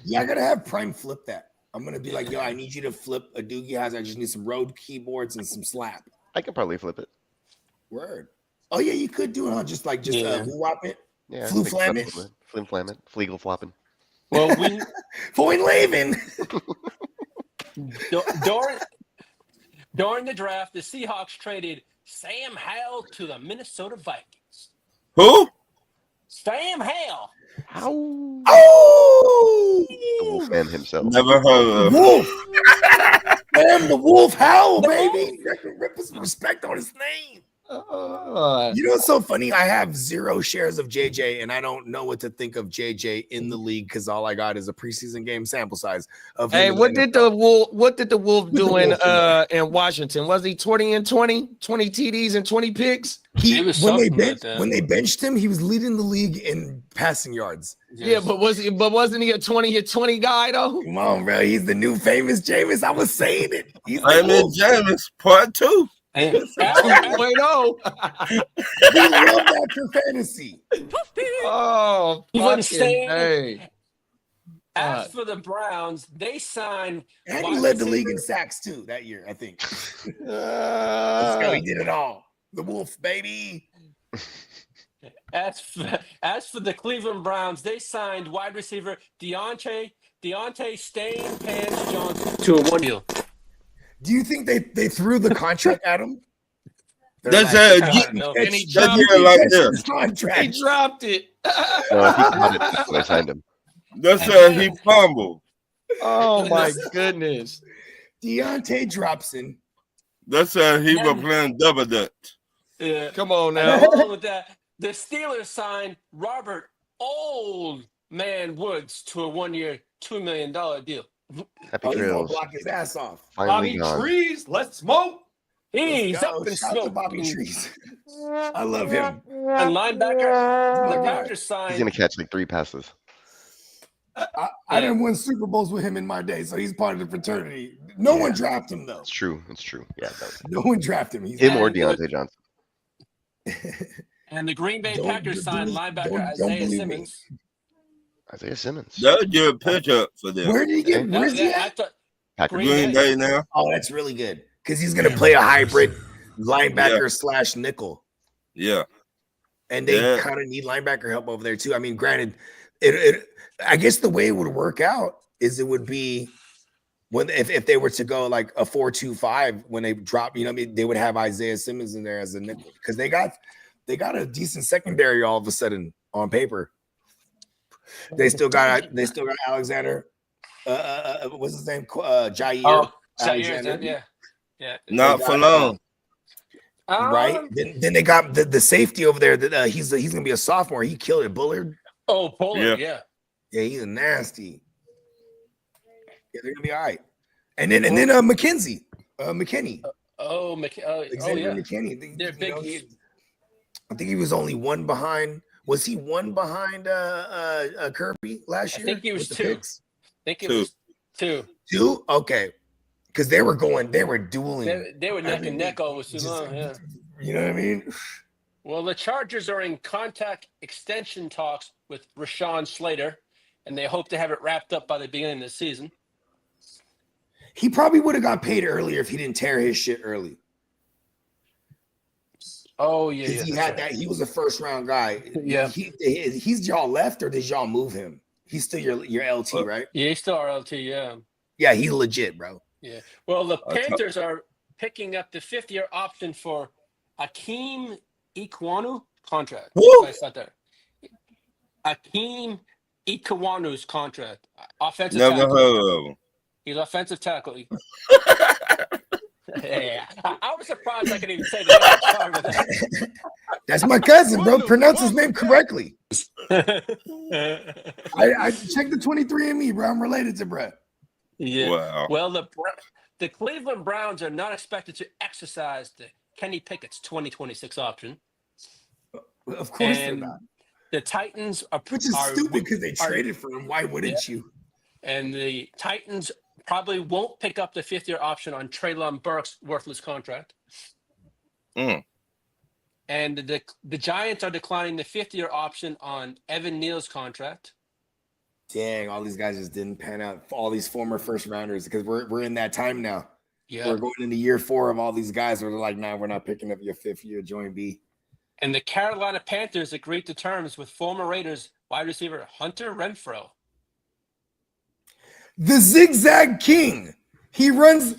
I: Yeah, I gotta have Prime flip that. I'm gonna be like, yo, I need you to flip a Doogie House. I just need some Rode keyboards and some slap.
B: I can probably flip it.
I: Word. Oh yeah, you could do it, huh? Just wop it.
B: Yeah.
I: Flu flam it.
B: Flim flam it. Fleagle flopping.
G: Well, we
I: Foin Lavin.
G: during the draft, the Seahawks traded Sam Howell to the Minnesota Vikings.
H: Who?
G: Sam Howell.
B: How?
I: Oh!
B: The Wolfman himself.
H: Never heard of.
I: Wolf. Sam the Wolf Howl, baby. Rip some respect on his name.
D: You know what's so funny? I have 0 shares of JJ, and I don't know what to think of JJ in the league because all I got is a preseason game sample size of him.
E: Hey,
D: in
E: what did the Wolf? What did the Wolf
D: the
E: do in
D: Wolf
E: in Washington? Was he 20 and 20, 20 TDs and 20 picks?
G: He was
D: when
G: something like that.
D: they benched him, he was leading the league in passing yards.
E: Yeah, but wasn't he a 20 guy though?
D: Come on, bro. He's the new famous Jameis. I was saying it. He's the
H: Famous
D: Wolf.
H: Jameis Part 2.
G: And
E: 2.0.
D: We love that for fantasy.
E: Oh,
G: He wasn't
E: fucking
G: staying.
E: A.
G: as for the Browns, they signed.
D: And he
G: wide
D: led the league in
G: receiver-
D: sacks too that year, I think. Let's go. He did it all. The Wolf, baby.
G: As for the Cleveland Browns, they signed wide receiver Deontay Stain Pants Johnson to a 1 deal.
D: Do you think they threw the contract at him? They're
H: That's
D: like,
H: a
G: I don't know.
E: And he
H: that's
E: dropped
H: it like
D: "Catch
H: this.
D: this contract."
E: He dropped it.
B: No, I think he had it before they signed him.
H: That's he fumbled.
E: Oh my goodness.
D: Deontay drops in.
H: That's he was playing double dutch.
G: Yeah.
E: Come on
G: And
E: now.
G: along with that, the Steelers signed Robert Old Man Woods to a 1 year, $2 million deal.
B: Happy
D: Oh, he's gonna
B: trails.
D: block his ass off.
B: Finally
E: Bobby
B: gone.
E: Trees, let's smoke.
G: He's
D: Let's go.
G: up in
D: Shout out to
G: smoke.
D: Bobby Trees. I love him.
G: And linebacker, the
D: my
G: Packers
B: He's
G: signed.
B: gonna catch like 3 passes.
D: I didn't win Super Bowls with him in my day, so he's part of the fraternity. No one drafted him though.
B: It's true. It's true. Yeah.
D: No one drafted him. He's
B: Him or
G: And the-
B: Deontay Johnson.
G: And the Green Bay
D: Don't-
G: Packers signed
D: don't-
G: linebacker
D: don't
G: Isaiah
D: believe me.
G: Simmons.
B: Isaiah Simmons.
H: That was your pickup for them.
D: Where did he get?
B: Okay.
D: Where's he
G: I
D: at?
G: thought
B: Packers.
H: Green Bay now.
D: Oh, that's really good because he's gonna play a hybrid linebacker slash nickel,
H: Yeah.
D: and they
H: Yeah.
D: kind of need linebacker help over there too. I mean, granted, I guess the way it would work out is it would be when if they were to go like a 4-2-5 when they drop, you know, what I mean, they would have Isaiah Simmons in there as a nickel because they got a decent secondary all of a sudden on paper. They still got Alexander. What's his name? Jair.
G: Oh,
D: Alexander.
G: Zaire, yeah.
H: Not for long.
D: Right. Then they got the safety over there. That he's gonna be a sophomore. He killed it. Bullard.
G: Oh, Pollard,
H: Yeah.
D: Yeah, he's a nasty. Yeah, they're gonna be all right. And then McKenzie, McKinney,
G: Oh,
D: Xavier
G: yeah.
D: McKinney.
G: They're big.
D: I think he was only one behind. Was he one behind Kirby last
G: I
D: year?
G: think he was
D: with the
G: two.
D: picks?
G: I think it
H: Two.
G: was two.
D: 2? Okay, because they were dueling.
G: They were neck
D: every
G: and neck
D: week.
G: all too long. Yeah.
D: You know what I mean?
G: Well, the Chargers are in contact extension talks with Rashawn Slater, and they hope to have it wrapped up by the beginning of the season.
D: He probably would have got paid earlier if he didn't tear his shit early.
G: Oh yeah,
D: Because he
G: that's
D: had
G: right.
D: that. He was a first round guy.
G: Yeah.
D: He's y'all left or did y'all move him? He's still your LT, right?
G: Yeah, he's still RLT. Yeah.
D: Yeah, he's legit, bro.
G: Yeah. Well, the
H: Okay.
G: Panthers are picking up the 5th-year option for Akeem Ikwanu contract.
D: Woo!
G: I said there. Akeem Ikwanu's contract. Offensive
H: Never
G: tackle.
H: heard of him.
G: He's offensive tackle. Yeah. I was surprised I could even say that. Sorry about that.
D: That's my cousin, bro. Pronounce his name correctly. I checked the 23andMe, bro. I'm related to Brett.
G: Yeah.
H: Wow.
G: Well, the Cleveland Browns are not expected to exercise the Kenny Pickett's 2026 option.
D: Of course they're
G: And
D: not.
G: The Titans are
D: Which is
G: are-
D: stupid because they
G: are-
D: traded for him. Why wouldn't you?
G: And the Titans probably won't pick up the 5th-year option on Treylon Burks' worthless contract.
H: Mm.
G: And the Giants are declining the 5th-year option on Evan Neal's contract.
D: Dang, all these guys just didn't pan out. All these former first rounders because we're in that time now.
G: Yeah.
D: We're going into year 4 of all these guys where they're like, nah, we're not picking up your 5th year. Join B.
G: And the Carolina Panthers agreed to terms with former Raiders wide receiver Hunter Renfrow.
D: The zigzag king. He runs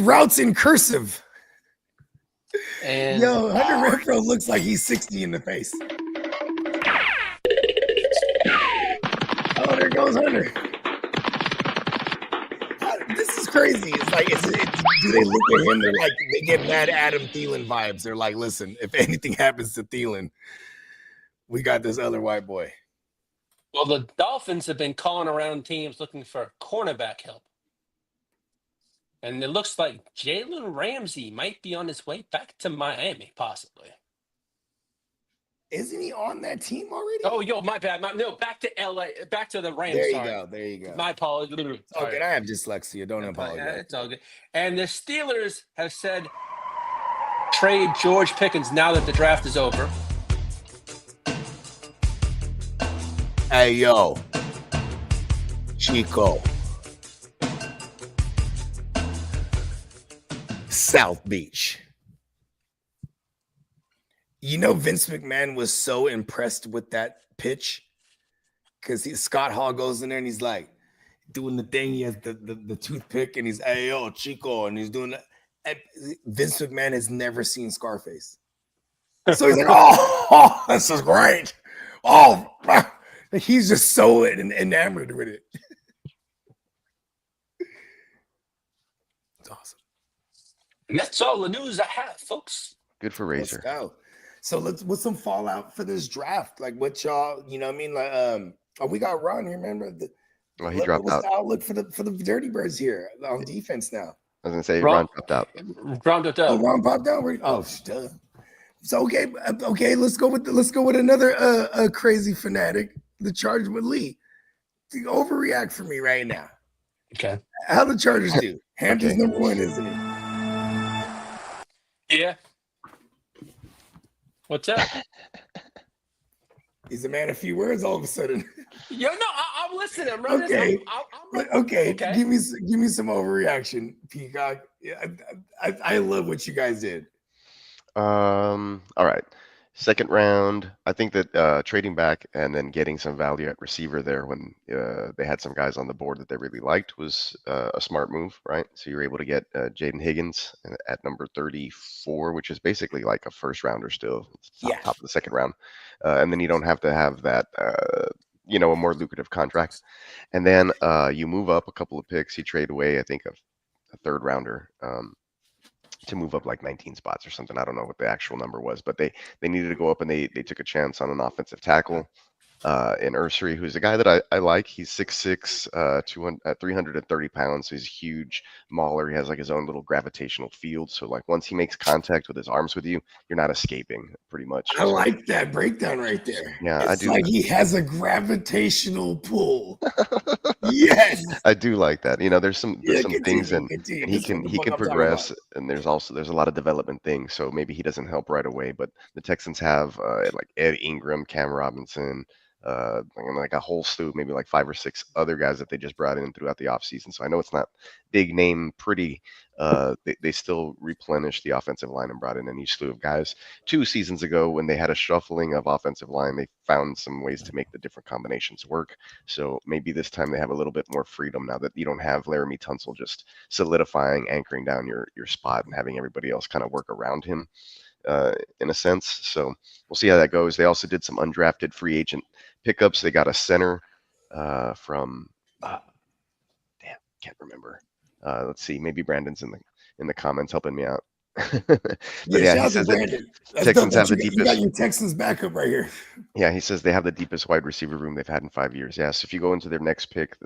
D: routes in cursive.
G: And
D: Yo, Hunter Renfrow looks like he's 60 in the face. Oh, there goes Hunter. This is
I: crazy. It's like, do they look at him? They're like, they get mad Adam Thielen vibes. They're like, listen, if anything happens to Thielen, we got this other white boy.
G: Well, the Dolphins have been calling around teams looking for cornerback help. And it looks like Jalen Ramsey might be on his way back to Miami, possibly.
I: Isn't he on that team already?
G: Oh, yo, my bad. No, back to LA, back to the Rams.
I: There you
G: sorry.
I: go. There you go.
G: My apologies.
I: Okay, I have dyslexia. Don't apologize.
G: It's all good. And the Steelers have said trade George Pickens now that the draft is over.
I: Hey, yo, Chico, South Beach. You know, Vince McMahon was so impressed with that pitch because Scott Hall goes in there and he's like doing the thing. He has the toothpick and he's, hey, yo, Chico, and he's doing that. And Vince McMahon has never seen Scarface. So he's like, oh, this is great. Oh, he's just so enamored with it. It's awesome.
G: And that's all the news I have, folks.
B: Good for
I: Let's
B: Razor.
I: go. So what's some fallout for this draft? Like what y'all, you know what I mean? Like we got Ron, remember?
B: He dropped
I: what's
B: out.
I: the outlook for the Dirty Birds here on defense now?
B: I was gonna say Ron dropped out.
G: Ron dropped out.
I: Oh, Ron popped out. Duh. So okay, let's go with another crazy fanatic, the Chargers with Lee. You overreact for me right now.
G: Okay.
I: How the Chargers do? Hampton's number one, isn't he?
G: Yeah. What's up?
I: He's a man of few words all of a sudden.
G: Yo, no, I'm listening. I'm running.
I: Okay. Okay.
G: Okay.
I: Give me some overreaction, Peacock. Yeah, I love what you guys did.
B: All right. Second round, I think that trading back and then getting some value at receiver there when they had some guys on the board that they really liked was a smart move, right? So you're able to get Jaden Higgins at number 34, which is basically like a first rounder still. It's top of the second round. And then you don't have to have that, a more lucrative contract. And then you move up a couple of picks. You trade away, I think, a third rounder. To move up like 19 spots or something. I don't know what the actual number was, but they needed to go up and they took a chance on an offensive tackle in Ursary, who's a guy that I like. He's 6'6", 330 pounds. So he's a huge mauler. He has like his own little gravitational field. So like once he makes contact with his arms with you, you're not escaping pretty much.
I: I like that breakdown right there.
B: Yeah,
I: it's
B: I do.
I: Like he has a gravitational pull. Yes,
B: I do like that. There's some things, and
I: continue.
B: he can progress, and there's a lot of development things. So maybe he doesn't help right away, but the Texans have like Ed Ingram, Cam Robinson, like a whole slew, maybe like 5 or 6 other guys that they just brought in throughout the offseason. So I know it's not big name pretty. They still replenished the offensive line and brought in a new slew of guys. 2 seasons ago, when they had a shuffling of offensive line, they found some ways to make the different combinations work. So maybe this time they have a little bit more freedom now that you don't have Laramie Tunsil just solidifying, anchoring down your spot and having everybody else kind of work around him in a sense. So we'll see how that goes. They also did some undrafted free agent pickups. They got a center from can't remember. Let's see, maybe Brandon's in the comments helping me out. But yeah, he says that Texans have the deepest.
I: You got your Texans backup right here.
B: Yeah, he says they have the deepest wide receiver room they've had in 5 years. Yeah, so if you go into their next pick,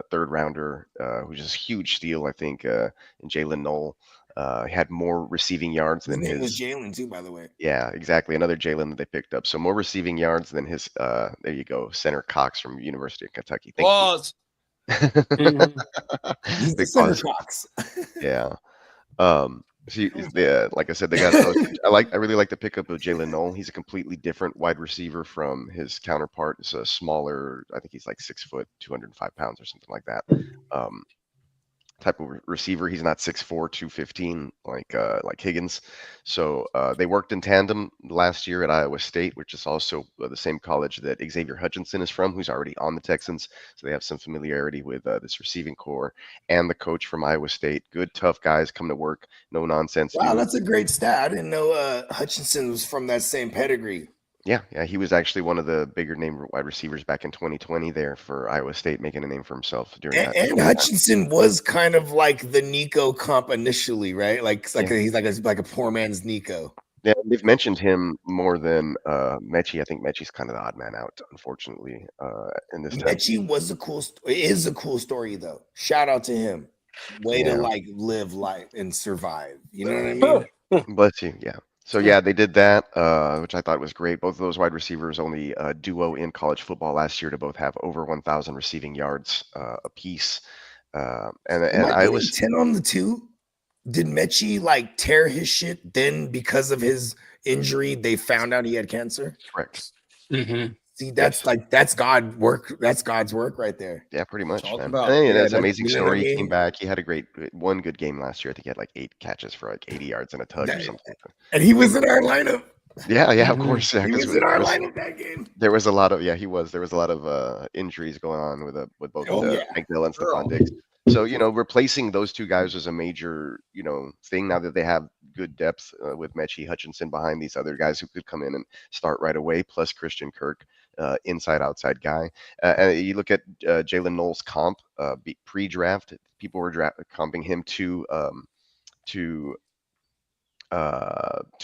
B: third rounder, which is a huge steal, I think, in Jalen Knoll, had more receiving yards than
I: his.
B: Name
I: was Jalen too, by the way.
B: Yeah, exactly. Another Jalen that they picked up. So more receiving yards than his. There you go, center Cox from University of Kentucky. Thank you.
I: He's the center Cox.
B: Yeah. Like I said, they got. I really like the pickup of Jalen Knoll. He's a completely different wide receiver from his counterpart. It's a smaller. I think he's like 6 foot, 205 pounds or something like that. Type of receiver. He's not 6'4", 215 like Higgins. So they worked in tandem last year at Iowa State, which is also the same college that Xavier Hutchinson is from, who's already on the Texans. So they have some familiarity with this receiving core and the coach from Iowa State. Good, tough guys come to work. No nonsense.
I: Wow, that's a great stat. I didn't know Hutchinson was from that same pedigree.
B: Yeah, he was actually one of the bigger name wide receivers back in 2020 there for Iowa State, making a name for himself during that.
I: And Hutchinson was kind of like the Nico comp initially, right? He's like a poor man's Nico.
B: Yeah, they've mentioned him more than Mechie. I think Mechie's kind of the odd man out, unfortunately, in this time.
I: Mechie is a cool story though. Shout out to him. Way to like live life and survive. You know what I mean?
B: Bless you. Yeah. So yeah, they did that, which I thought was great. Both of those wide receivers, only duo in college football last year to both have over 1,000 receiving yards apiece. And
I: Am I
B: I
I: getting
B: was
I: 10 on the 2? Did Mechie like tear his shit? Then because of his injury, they found out he had cancer.
B: correct.
G: Mm-hmm.
I: See, that's God work. That's God's work right there.
B: Yeah, pretty much,
E: Talk
B: man.
E: about-
B: And,
I: Yeah,
B: that's an
I: that's-
B: amazing
I: you know what I
B: story. He came
I: mean?
B: back. He had a great one good game last year. I think he had like 8 catches for like 80 yards and a tug or
I: That-
B: something.
I: And he was in our lineup.
B: Yeah, of course. Yeah,
I: He
B: because
I: was in our lineup that game.
B: there was a lot of there was a lot of injuries going on with both
I: Oh, yeah.
B: Mike Dill and Stephon Diggs. So replacing those two guys was a major thing. Now that they have good depth with Mechie Hutchinson behind these other guys who could come in and start right away, plus Christian Kirk, inside outside guy. And you look at Jalen Knowles' comp pre-draft. People were comping him to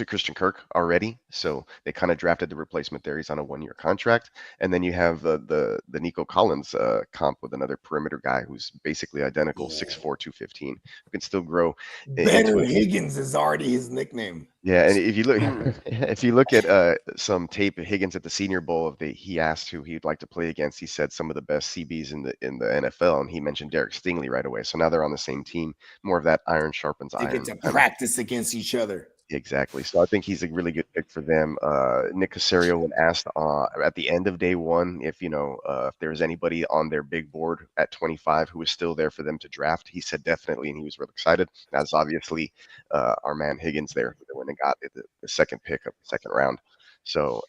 B: Christian Kirk already, so they kind of drafted the replacement there. He's on a 1-year contract, and then you have the Nico Collins comp with another perimeter guy who's basically identical, 6'4", 215, who can still grow.
I: Better Higgins is already his nickname.
B: Yeah, and if you look at some tape of Higgins at the Senior Bowl, he asked who he'd like to play against, he said some of the best CBs in the NFL, and he mentioned Derek Stingley right away. So now they're on the same team. More of that iron sharpens
I: They
B: iron.
I: get to practice against each other.
B: Exactly. So I think he's a really good pick for them. Nick Casario, when asked at the end of day one if there was anybody on their big board at 25 who was still there for them to draft, he said definitely, and he was real excited. That's obviously our man Higgins there, who went and got the second pick of the second round. So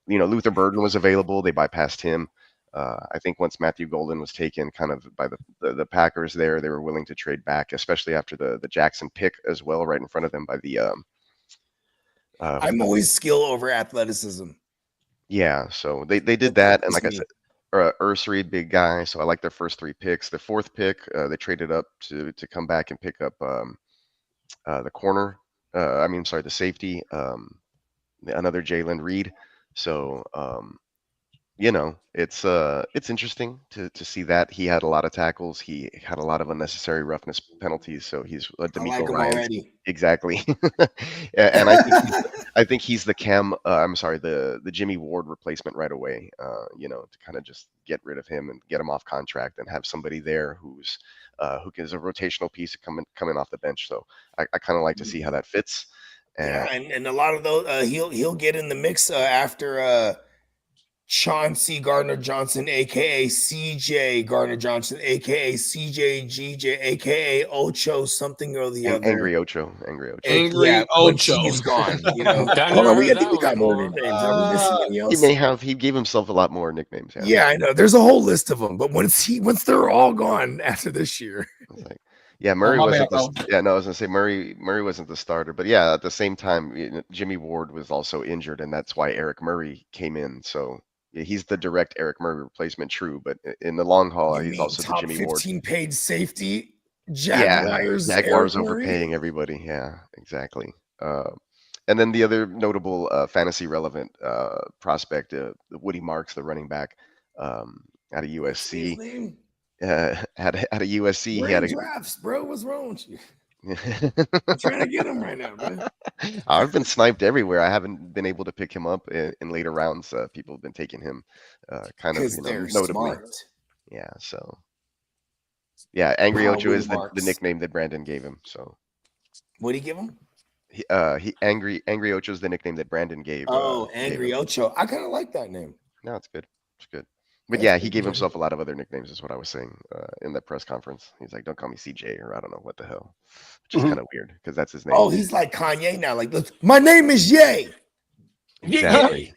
B: Luther Burden was available. They bypassed him. I think once Matthew Golden was taken kind of by the Packers there, they were willing to trade back, especially after the Jackson pick as well, right in front of them by the
I: I'm always skill over athleticism.
B: Yeah, so they did that, and like I said, Ursary, big guy. So I like their first 3 picks. The fourth pick, they traded up to come back and pick up the corner. The safety, another Jalen Reed. So it's interesting to see that he had a lot of tackles. He had a lot of unnecessary roughness penalties. So he's D'Amico Ryans.
I: Already.
B: Exactly. And I think he's the the Jimmy Ward replacement right away. To kind of just get rid of him and get him off contract and have somebody there who is a rotational piece coming off the bench. So I kind of like to see how that fits.
I: And a lot of those he'll get in the mix after Chauncey Gardner Johnson, aka CJ Gardner Johnson, aka CJ GJ, aka Ocho something or the other.
B: Angry Ocho.
E: Ocho.
I: He's gone. Hold on, I think we got more nicknames. Are we missing any else?
B: He gave himself a lot more nicknames.
I: Yeah, I know. There's a whole list of them, but once they're all gone after this year.
B: Murray wasn't. I was gonna say Murray wasn't the starter, but yeah, at the same time, Jimmy Ward was also injured, and that's why Eric Murray came in. So he's the direct Eric Murray replacement, true, but in the long haul, he's also the Jimmy Ward.
I: 15 paid safety. Jaguars
B: overpaying everybody. Yeah, exactly. And then the other notable fantasy relevant prospect, Woody Marks, the running back out of USC. Out of USC, he had
I: drafts, bro. What's wrong with you? I'm trying to get him right now, bro.
B: I've been sniped everywhere. I haven't been able to pick him up in later rounds. People have been taking him kind of notably.
I: Smart.
B: Yeah, so Angry Ocho is the nickname that Brandon gave him. So
I: what did he give him?
B: Angry Ocho is the nickname that Brandon gave.
I: Angry Ocho. I kind of like that name.
B: No, it's good. It's good. But yeah, he gave himself a lot of other nicknames, is what I was saying in that press conference. He's like, don't call me CJ or I don't know what the hell, which is kind of weird because that's his name.
I: Oh, he's like Kanye now. Like, look, my name is Ye.
B: Exactly.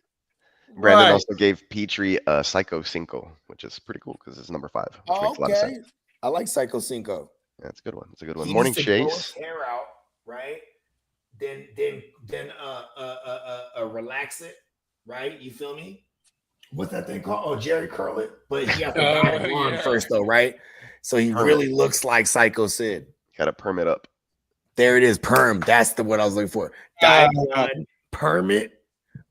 B: Brandon also gave Petrie Psycho Cinco, which is pretty cool because it's number 5, which makes a lot of sense.
I: I like Psycho Cinco.
B: Yeah, it's a good one. It's a good one. Morning Chase.
I: Hair out, right? Then relax it. right? You feel me? What's that thing called? Oh, Jerry Curl it. But he got the dotted line first, though, right? So he really looks like Psycho Sid.
B: Got to perm it up.
I: There it is, perm. That's the what I was looking for. Dotted line, permit,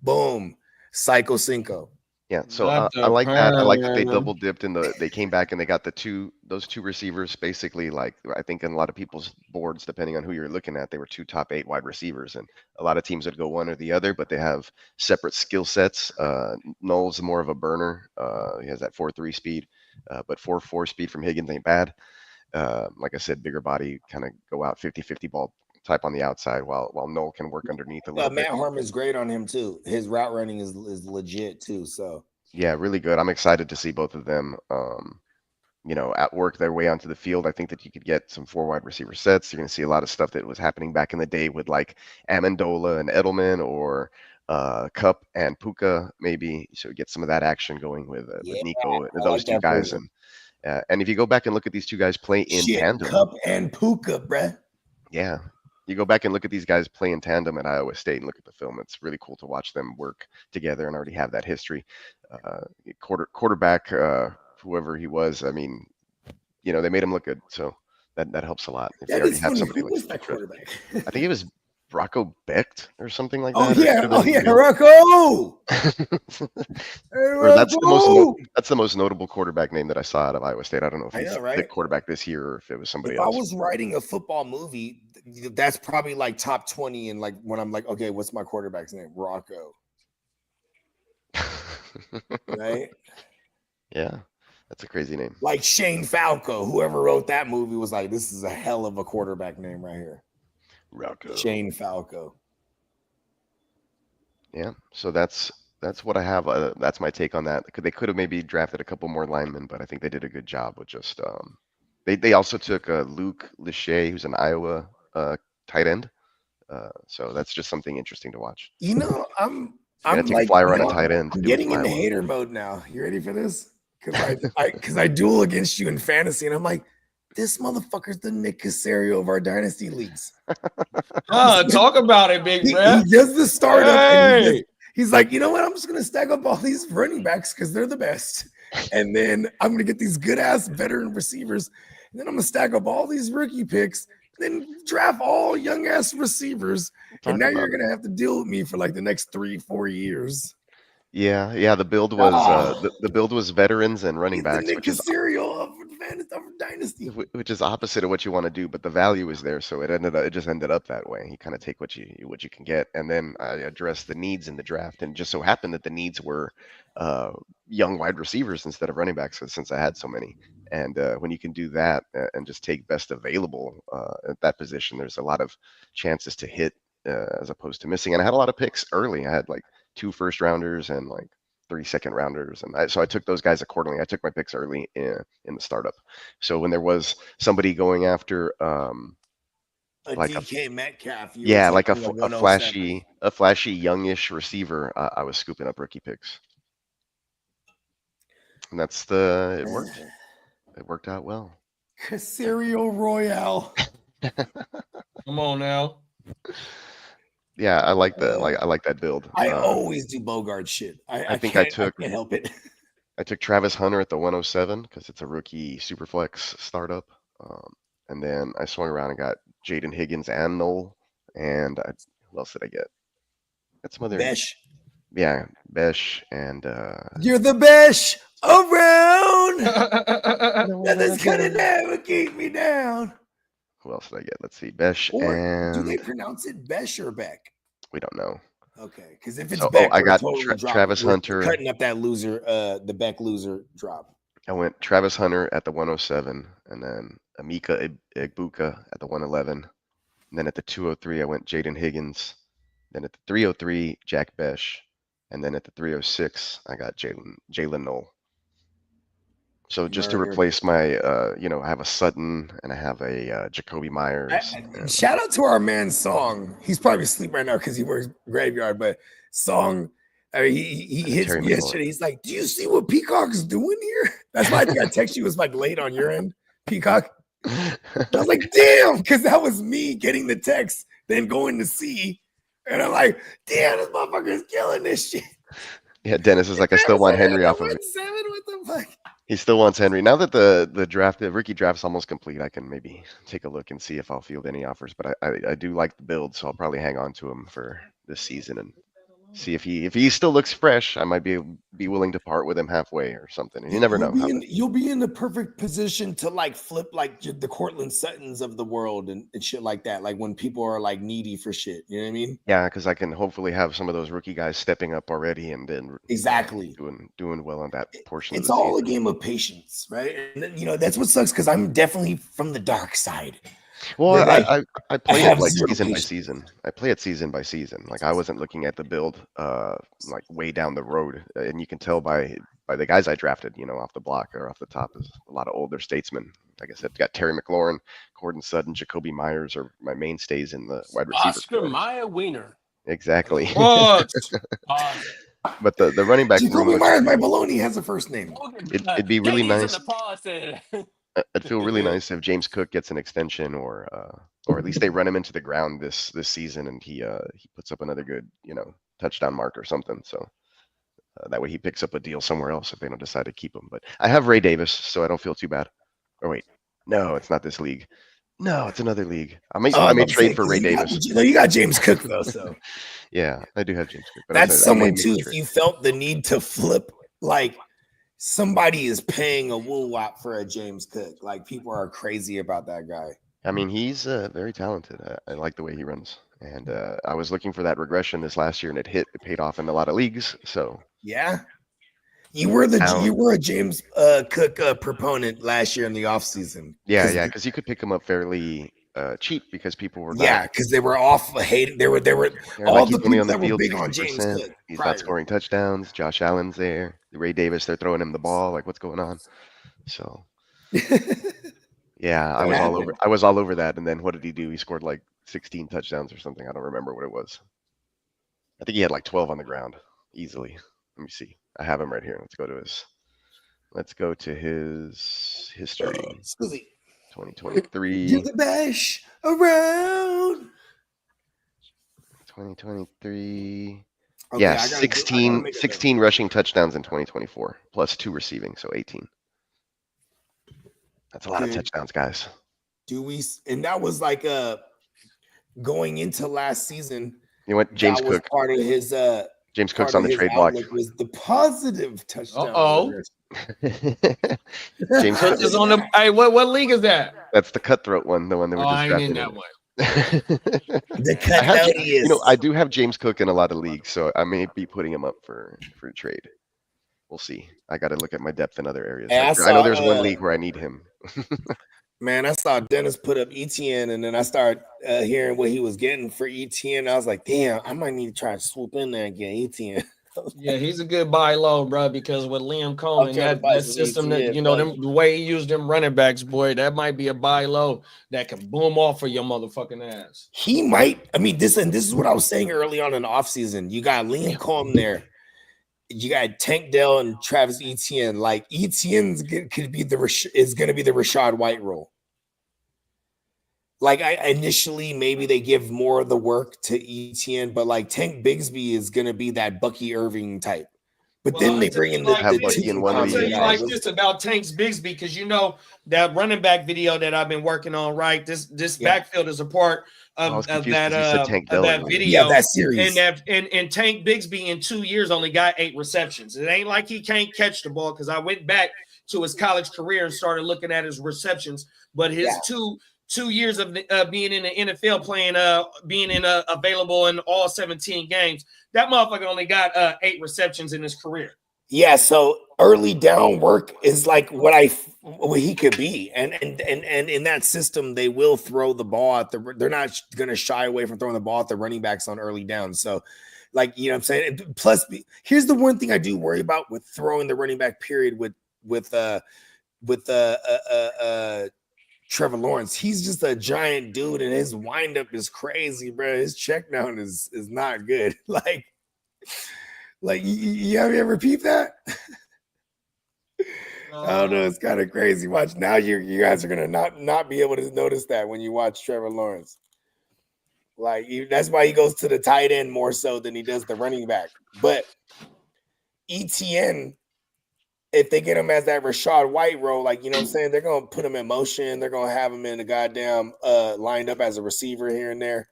I: boom, Psycho Cinco.
B: Yeah, so I like that. I like that they double dipped in they came back and they got those two receivers basically, like I think in a lot of people's boards, depending on who you're looking at, they were 2 top 8 wide receivers, and a lot of teams would go one or the other, but they have separate skill sets. Noel's more of a burner. He has that 4.3 speed, but 4.4 speed from Higgins ain't bad. Like I said, bigger body, kind of go out 50-50 ball type on the outside, while Noel can work underneath a little bit.
I: Matt Harmon's great on him too. His route running is legit too. So
B: yeah, really good. I'm excited to see both of them. At work their way onto the field. I think that you could get some 4 wide receiver sets. You're going to see a lot of stuff that was happening back in the day with like Amendola and Edelman, or Cup and Puka maybe. So get some of that action going with Nico and those two guys. And if you go back and look at these two guys play in tandem,
I: Cup and Puka, bruh.
B: Yeah, you go back and look at these guys play in tandem at Iowa State and look at the film. It's really cool to watch them work together and already have that history. Quarterback, whoever he was, I mean, they made him look good, so that helps a lot. If they already have somebody like that quarterback, I think it was Rocco Becht or something like that.
I: Rocco.
B: Or that's the most notable quarterback name that I saw out of Iowa State. I don't know if he's the quarterback this year or if it was somebody else.
I: If I was writing a football movie, that's probably like top 20. And like when I'm like, okay, what's my quarterback's name? Rocco. Right?
B: Yeah, that's a crazy name.
I: Like Shane Falco. Whoever wrote that movie was like, this is a hell of a quarterback name right here.
B: Rocco.
I: Shane Falco.
B: Yeah, so that's what I have. That's my take on that. They could have maybe drafted a couple more linemen, but I think they did a good job with just. They also took Luke Lachey, who's an Iowa tight end. So that's just something interesting to watch.
I: I'm
B: take like, a flyer on a tight end.
I: I'm getting into hater mode now. You ready for this? Because I duel against you in fantasy, and I'm like, this motherfucker's the Nick Casario of our dynasty leagues.
E: Talk about it, big man.
I: He does the startup. Hey. He's like, you know what? I'm just gonna stack up all these running backs because they're the best, and then I'm gonna get these good ass veteran receivers, and then I'm gonna stack up all these rookie picks, then draft all young ass receivers, and now you're gonna have to deal with me for like the next 3-4 years.
B: Yeah. The build was the build was veterans and running backs,
I: which is dynasty,
B: which is opposite of what you want to do, but the value is there, so it just ended up that way. You kind of take what you can get, and then I addressed the needs in the draft, and it just so happened that the needs were young wide receivers instead of running backs, since I had so many. And when you can do that and just take best available at that position, there's a lot of chances to hit as opposed to missing. And I had a lot of picks early. I had like 2 first rounders and like 3 second rounders, and so I took those guys accordingly. I took my picks early in the startup. So when there was somebody going after
I: like DK Metcalf,
B: like a flashy youngish receiver, I was scooping up rookie picks, and it worked. It worked out well.
I: Casario Royale.
E: Come on now.
B: Yeah, I like that. I like that build.
I: I always do Bogart shit. I can't help it.
B: I took Travis Hunter at the 107 because it's a rookie superflex startup, and then I swung around and got Jaden Higgins and Noel, and who else did I get? Got some other
I: Besh.
B: Yeah, Besh and
I: you're the Besh around. Nothing's gonna navigate me down.
B: Who else did I get? Let's see, Besh and.
I: Do they pronounce it Besh or Beck?
B: We don't know.
I: Okay, because if it's Beck,
B: I got Travis Hunter
I: cutting up that loser, the Beck loser drop.
B: I went Travis Hunter at the 107, and then Emeka Egbuka at the 111, and then at the 203 I went Jaden Higgins, then at the 303 Jack Besh, and then at the 306 I got Jalen Noel. So just to replace my, I have a Sutton and I have a Jacoby Myers.
I: Shout out to our man Song. He's probably asleep right now because he works graveyard. But Song, he hits me yesterday. He's like, "Do you see what Peacock's doing here?" That's why I think I text you was like late on your end, Peacock. I was like, "Damn," because that was me getting the text, then going to see, and I'm like, "Damn, this motherfucker is killing this shit."
B: Yeah, Dennis is like, I still want Henry off of it.
I: 7, what the fuck?
B: He still wants Henry. Now that the rookie draft's almost complete, I can maybe take a look and see if I'll field any offers. But I do like the build, so I'll probably hang on to him for this season and see if he still looks fresh. I might be willing to part with him halfway or something. And you never know.
I: You'll be in the perfect position to like flip like the Cortland Suttons of the world and shit like that. Like when people are like needy for shit. You know what I mean?
B: Yeah, because I can hopefully have some of those rookie guys stepping up already and then
I: Exactly
B: doing well on that portion.
I: It's
B: of the
I: all
B: season.
I: a game of patience, right? And then, that's what sucks because I'm definitely from the dark side.
B: Well,
I: Like,
B: I play it like
I: zero
B: season by
I: patience.
B: season. I play it season by season. Like I wasn't looking at the build like way down the road, and you can tell by the guys I drafted, off the block or off the top is a lot of older statesmen. Like I said, got Terry McLaurin, Gordon Sutton, Jacoby Myers are my mainstays in the wide receiver.
G: Oscar Maya Wiener.
B: Exactly.
E: What?
B: But the running back room
I: Jacoby
B: looks,
I: Myers, my baloney has a first name.
B: it'd be really nice.
G: The
B: I'd feel really nice if James Cook gets an extension, or at least they run him into the ground this season, and he puts up another good touchdown mark or something. So that way he picks up a deal somewhere else if they don't decide to keep him. But I have Ray Davis, so I don't feel too bad. Or wait, no, it's not this league. No, it's another league. I may trade for Ray Davis.
I: You got James Cook though, so
B: yeah, I do have James Cook. But
I: that's someone too.
B: If
I: If you felt the need to flip, like somebody is paying a woo wop for a James Cook. Like people are crazy about that guy.
B: I mean, he's very talented. I like the way he runs, and I was looking for that regression this last year, and it paid off in a lot of leagues. So
I: yeah, you were a James Cook proponent last year in the offseason.
B: Yeah, because you could pick him up fairly cheap because people were
I: because they were off hating. They were all the people that were big on James Cook.
B: He's not scoring touchdowns. Josh Allen's there. Ray Davis, they're throwing him the ball. Like, what's going on? So. Yeah, I was all over that. And then what did he do? He scored like 16 touchdowns or something. I don't remember what it was. I think he had like 12 on the ground easily. Let me see. I have him right here. Let's go to his history. 2023.
I: You're the best around.
B: 2023.
I: Okay,
B: Yeah, 16 rushing touchdowns in 2024, plus 2 receiving, so 18. That's a lot of touchdowns, guys.
I: And that was like going into last season.
B: You went James Cook.
I: Part of his
B: James Cook's on the trade block.
I: Was the positive touchdown?
B: James Cook
E: is on the. Hey, what league is that?
B: That's the cutthroat one, the one that we're just
E: I ain't
B: drafting
E: in that
B: in.
E: one.
I: The cutthroat
B: I do have James Cook in a lot of leagues, so I may be putting him up for trade. We'll see. I got to look at my depth in other areas. I know there's one league where I need him.
I: Man, I saw Dennis put up ETN, and then I started hearing what he was getting for ETN. I was like, damn, I might need to try to swoop in there and get ETN.
E: Yeah, he's a good buy low, bro, because with Liam Coleman, that system that, the way he used them running backs, boy, that might be a buy low that can boom off for your motherfucking ass.
I: He might. I mean, this is what I was saying early on in the offseason. You got Liam Coleman there. You got Tank Dell and Travis Etienne. Like Etienne's is going to be the Rashad White role. Like initially, maybe they give more of the work to Etienne, but like Tank Bigsby is going to be that Bucky Irving type. But then they bring in
E: I'll tell you like this about Tanks Bigsby, because that running back video that I've been working on, right? This backfield is a part of that video.
I: Yeah, that series.
E: And Tank Bigsby in 2 years only got 8 receptions. It ain't like he can't catch the ball, because I went back to his college career and started looking at his receptions. But his two years of being in the NFL, playing, being available in all 17 games, that motherfucker only got 8 receptions in his career.
I: Yeah, so early down work is like what he could be, and in that system they will throw the ball at they're not going to shy away from throwing the ball at the running backs on early down. So, like, you know what I'm saying. Plus, here's the one thing I do worry about with throwing the running back period with Trevor Lawrence. He's just a giant dude, and his windup is crazy, bro. His check down is not good. Like you have you ever peeped that? I don't know. It's kind of crazy. Watch now. You guys are gonna not be able to notice that when you watch Trevor Lawrence. Like that's why he goes to the tight end more so than he does the running back. But ETN, if they get him as that Rashad White role, like, you know what I'm saying, they're gonna put him in motion. They're gonna have him in the goddamn lined up as a receiver here and there.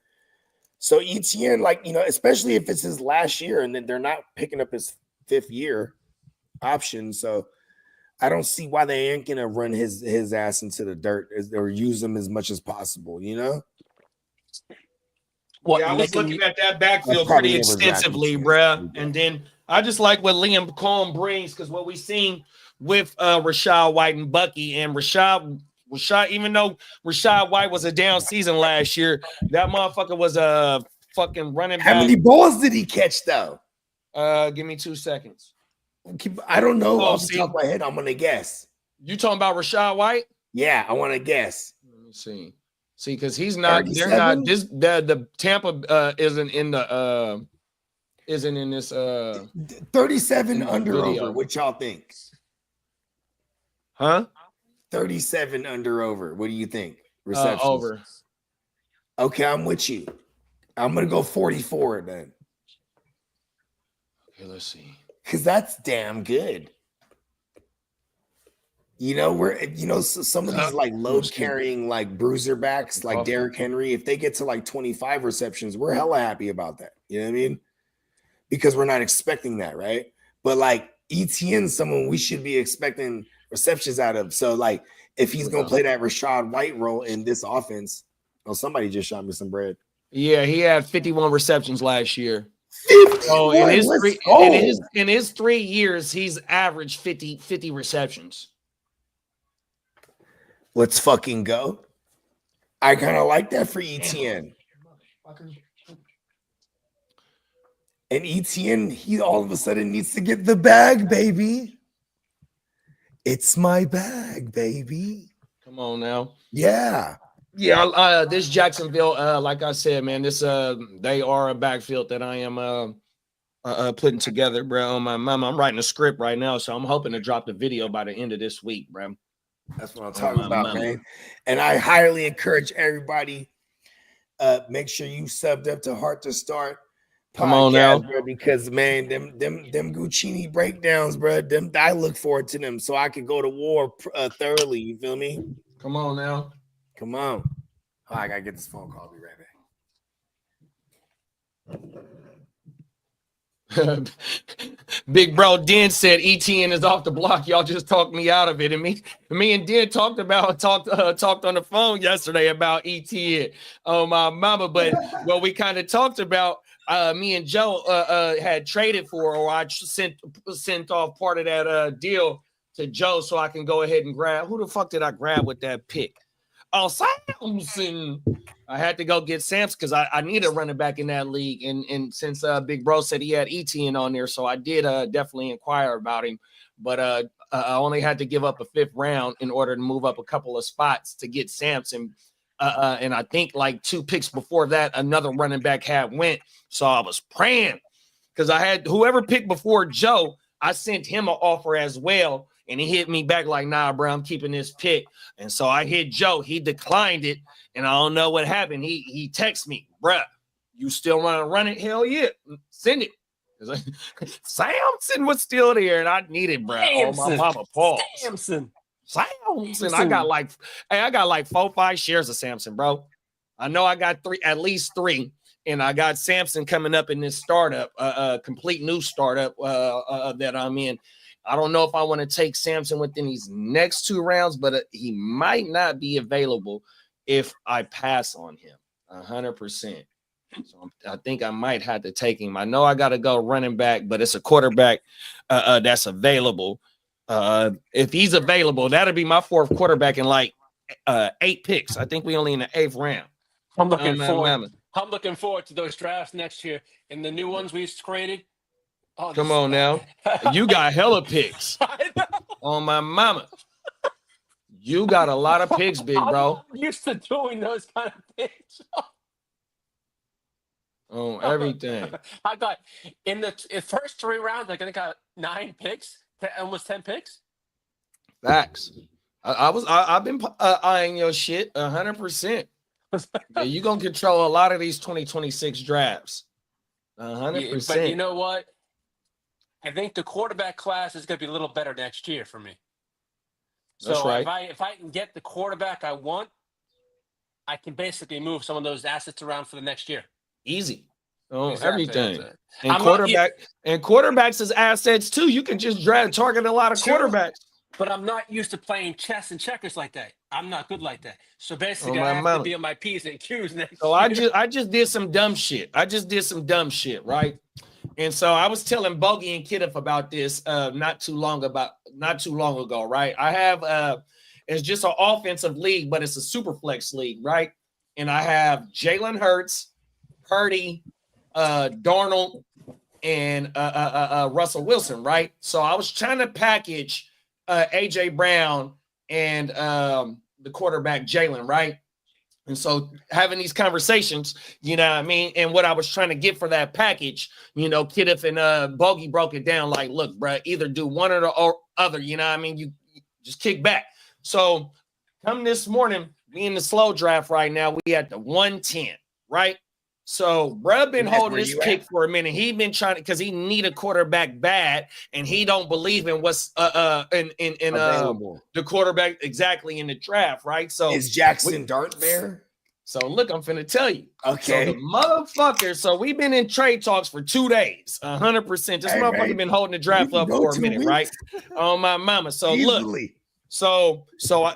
I: So ETN, like, you know, especially if it's his last year and then they're not picking up his 5th year option. So I don't see why they ain't gonna run his ass into the dirt or use him as much as possible, you know?
G: What,
E: Yeah, I was looking at that backfield
I: probably
E: pretty
I: never drafted
E: extensively,
I: Chance.
E: bruh. And then I just like what Liam Cohen brings, because what we seen with Rashad White and Bucky, and Rashad, even though Rashad White was a down season last year, that motherfucker was a fucking running back.
I: How many balls did he catch though?
E: Give me 2 seconds.
I: I don't know.
E: Oh,
I: Off the top of my head, I'm gonna guess.
E: You talking about Rashad White?
I: Yeah, I want to guess.
E: Let me see. See, because he's not.
I: 37?
E: They're not. This the Tampa isn't in the isn't in this
I: 37 under
E: video.
I: over. What y'all think?
E: Huh?
I: 37 under over. What do you think? Receptions.
E: Over.
I: Okay, I'm with you. I'm gonna go 44 then.
E: Okay, let's see.
I: Because that's damn good. You know, some of these like load carrying like bruiser backs like Derrick Henry, if they get to like 25 receptions, we're hella happy about that. You know what I mean? Because we're not expecting that, right? But like ETN, someone we should be expecting receptions out of. So like if he's gonna play that Rashad White role in this offense, oh, somebody just shot me some bread.
E: Yeah, he had 51 receptions last year.
I: 51,
E: so in his 3 years, he's averaged 50 receptions.
I: Let's fucking go. I kind of like that for ETN. And ETN, he all of a sudden needs to get the bag, baby. It's my bag, baby.
E: Come on now.
I: Yeah.
E: Yeah, this Jacksonville, like I said, man, this they are a backfield that I am putting together, bro. On my mama, I'm writing a script right now, so I'm hoping to drop the video by the end of this week, bro.
I: That's what I'm talking about, man. And I highly encourage everybody, make sure you subbed up to Heart to Start podcast,
E: Come on now,
I: bro, because man, them Guccini breakdowns, bro, them I look forward to them so I can go to war thoroughly. You feel me?
E: Come on now.
I: Come on. Oh, I gotta get this phone call. I'll be right back.
E: Big bro Den said ETN is off the block. Y'all just talked me out of it. And me and Den talked on the phone yesterday about ETN. Oh my mama. But what we kind of talked about, me and Joe had traded for, or I sent off part of that deal to Joe so I can go ahead and grab. Who the fuck did I grab with that pick? Oh, Samson. I had to go get Samson because I need a running back in that league. And since Big Bro said he had ETN on there, so I did definitely inquire about him. But I only had to give up a 5th round in order to move up a couple of spots to get Samson. And I think like 2 picks before that, another running back had went. So I was praying because I had whoever picked before Joe, I sent him an offer as well. And he hit me back like, nah, bro, I'm keeping this pick. And so I hit Joe. He declined it. And I don't know what happened. He texted me, bruh, you still want to run it? Hell yeah. Send it. Samson was still there, and I needed, bruh. Oh, my mama, Paul. Samson. I got like 4-5 shares of Samson, bro. I know I got at least 3. And I got Samson coming up in this startup, complete new startup that I'm in. I don't know if I want to take Samson within these next 2 rounds, but he might not be available if I pass on him 100%. So I think I might have to take him. I know I got to go running back, but it's a quarterback that's available. If he's available, that'll be my 4th quarterback in like 8 picks. I think we only in the 8th round.
G: I'm looking forward to those drafts next year and the new ones we created. Oh,
E: come on now. You got hella picks. On my mama. You got a lot of picks, big bro.
G: I'm used to doing those kind of picks.
E: On everything.
G: I got in the first 3 rounds, I think I got 9 picks, almost 10 picks.
E: Facts. I've been eyeing your shit 100%. Yeah, you're gonna control a lot of these 2026 drafts. 100%.
G: But you know what? I think the quarterback class is going to be a little better next year for me.
E: That's
G: So
E: right.
G: if I can get the quarterback I want, I can basically move some of those assets around for the next year.
E: Easy. Oh,
G: Exactly.
E: everything.
G: That's it.
E: And
G: I'm not-
E: quarterbacks is assets too. You can just target a lot of
G: True.
E: quarterbacks.
G: But I'm not used to playing chess and checkers like that. I'm not good like that. So basically,
E: Oh,
G: I
E: my
G: have
E: mama.
G: to be on my P's and Q's next
E: So
G: year.
E: I just did some dumb shit. Right? And so I was telling Bogey and Kiddup about this not too long ago, right? I have it's just an offensive league, but it's a super flex league, right? And I have Jalen Hurts, Purdy, Darnold, and Russell Wilson, right? So I was trying to package AJ Brown and the quarterback Jalen, right? And so having these conversations, you know what I mean? And what I was trying to get for that package, you know, Kiddup and Bogey broke it down like, look, bro, either do one or the other, you know what I mean? You just kick back. So come this morning, we in the slow draft right now, we at the 110, right? So bruh been holding this pick for a minute. He been trying to, because he need a quarterback bad, and he don't believe in what's in the quarterback exactly in the draft, right? So
I: Is Jackson Dart there?
E: So look, I'm finna tell you.
I: Okay.
E: So the motherfucker, so we've been in trade talks for 2 days, 100%. This motherfucker been holding the draft up for a minute, right? On my mama. So
I: Easily.
E: look. So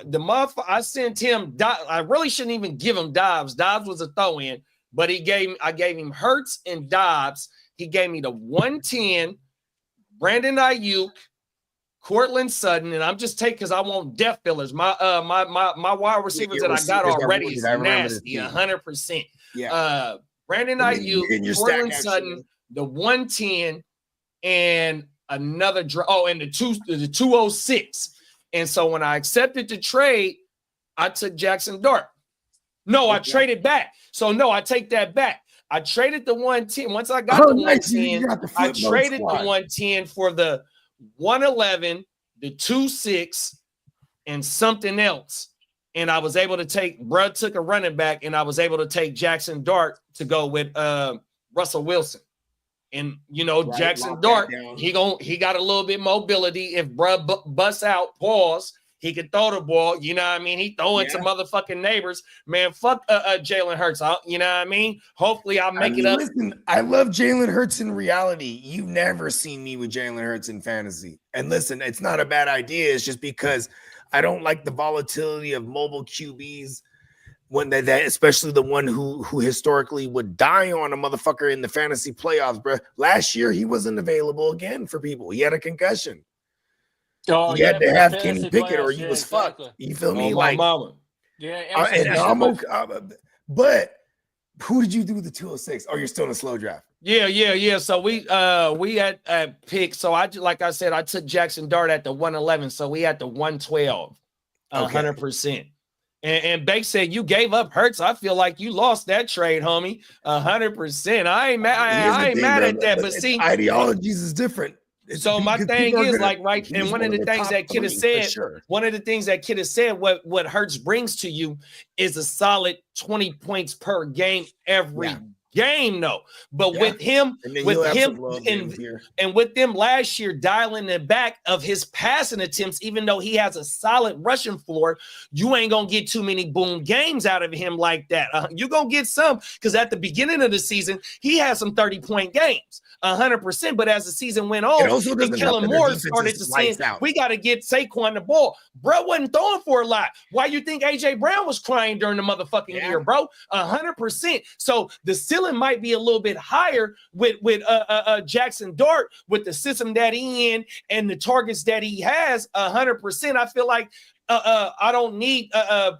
E: the motherfucker, I sent him, I really shouldn't even give him Dobbs. Dobbs was a throw-in, but I gave him Hurts and Dobbs. He gave me the 110, Brandon Ayuk, Cortland Sutton, and I'm just taking because I want death fillers. My wide receivers that I got already is nasty, 100%.
I: Yeah.
E: Brandon Ayuk, Cortland Sutton, the 110, and another and the 206. And so when I accepted the trade, I took Jackson Dart. No, I traded back. So no, I take that back. I traded the 110. Once I got the 110, I traded the 110 for the 111, the 26, and something else. And I was able to took a running back, and I was able to take Jackson Dart to go with Russell Wilson. And you know, Jackson Dart, he got a little bit mobility. If bruh busts out, pause, he could throw the ball. You know what I mean? He throw it to motherfucking neighbors. Man, fuck Jalen Hurts. You know what I mean? Hopefully I'll make it up.
I: Listen, I love Jalen Hurts in reality. You've never seen me with Jalen Hurts in fantasy. And listen, it's not a bad idea. It's just because I don't like the volatility of mobile QBs when that especially the one who historically would die on a motherfucker in the fantasy playoffs, bro. Last year he wasn't available again for people. He had a concussion.
G: Oh,
I: you had to have Kenny Pickett or he was fucked. You feel me?
E: Like, mama.
I: But who did you do with the 206? Oh, you're still in a slow draft.
E: Yeah. So we had pick. So like I said, I took Jackson Dart at the 111. So we had the 112, 100%. And Bake said you gave up Hurts. I feel like you lost that trade, homie. 100%. I ain't mad at that. But see,
I: ideologies is different.
E: So my thing is like, right, and one of the things that Kid has said, what Hurts brings to you is a solid 20 points per game every game, though. But with him, and with them last year dialing the back of his passing attempts, even though he has a solid rushing floor, you ain't gonna get too many boom games out of him like that. You're gonna get some because at the beginning of the season, he had some 30-point games. 100%, but as the season went on, and Kellen Moore started to say, we got to get Saquon the ball. Bro wasn't throwing for a lot. Why you think AJ Brown was crying during the motherfucking year, bro? 100%. So the ceiling might be a little bit higher with Jackson Dart with the system that he in and the targets that he has. 100%. I feel like I don't need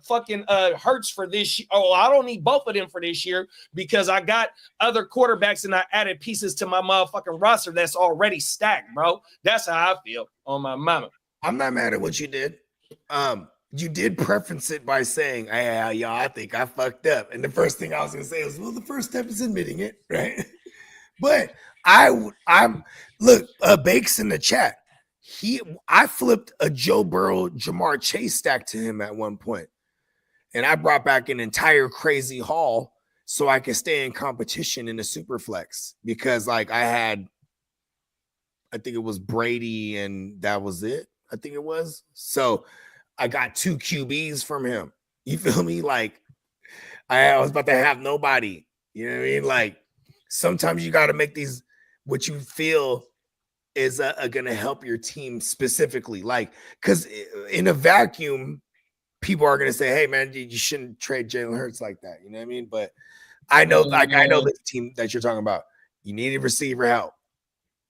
E: fucking Hurts for this year. Oh, I don't need both of them for this year because I got other quarterbacks and I added pieces to my motherfucking roster that's already stacked, bro. That's how I feel on my mama.
I: I'm not mad at what you did. You did preference it by saying, "Hey, y'all, I think I fucked up." And the first thing I was gonna say was, "Well, the first step is admitting it, right?" But I'm look, Bakes in the chat. I flipped a Joe Burrow, Jamar Chase stack to him at one point, and I brought back an entire crazy haul so I could stay in competition in the super flex because, like, I had I think it was Brady, and that was it. I think it was. So I got 2 QBs from him. You feel me? Like I was about to have nobody. You know what I mean? Like sometimes you got to make these what you feel is going to help your team specifically. Like because in a vacuum, people are going to say, "Hey, man, you shouldn't trade Jalen Hurts like that." You know what I mean? But I know, I know this team that you're talking about. You needed receiver help.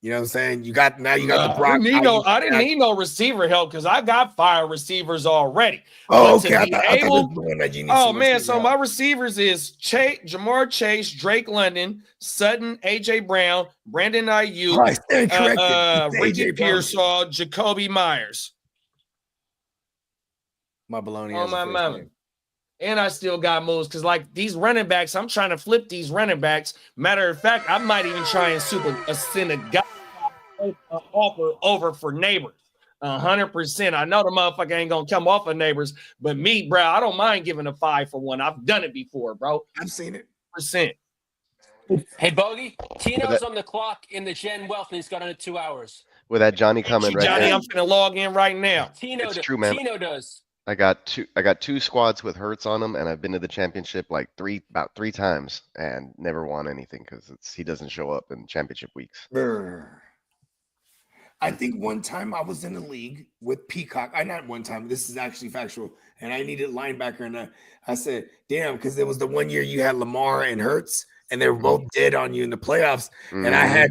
I: You know what I'm saying? You got the Brock.
E: I didn't need no receiver help because I got 5 receivers already.
I: Oh,
E: But
I: okay. I thought this was the one that you need some
E: man,
I: receiver
E: so
I: help.
E: my receivers is Jamar Chase, Drake London, Sutton, AJ Brown, Brandon Ayuk,
I: I stand corrected.
E: Ricky
I: AJ Brown.
E: Pearsall, Jacoby Myers.
I: My baloney.
E: On my mama. And I still got moves because, like, these running backs, I'm trying to flip these running backs. Matter of fact, I might even try and send a guy offer over for Neighbors. 100%. I know the motherfucker ain't gonna come off of Neighbors, but me, bro, I don't mind giving a 5 for 1. I've done it before, bro.
I: I've seen it.
E: Percent.
G: Hey, Bogey, Tino's on the clock in the Gen Wealth, and he's got under 2 hours.
B: With that Johnny comment right
E: Johnny,
B: there,
E: I'm finna log in right now.
B: it's true, man.
G: Tino does.
B: I got two squads with Hurts on them, and I've been to the championship like about three times and never won anything because he doesn't show up in championship weeks.
I: I think one time I was in a league with Peacock. Not one time. This is actually factual. And I needed linebacker, and I said, "Damn," because there was the one year you had Lamar and Hurts, and they were both dead on you in the playoffs.
B: Mm-hmm.
I: And I had,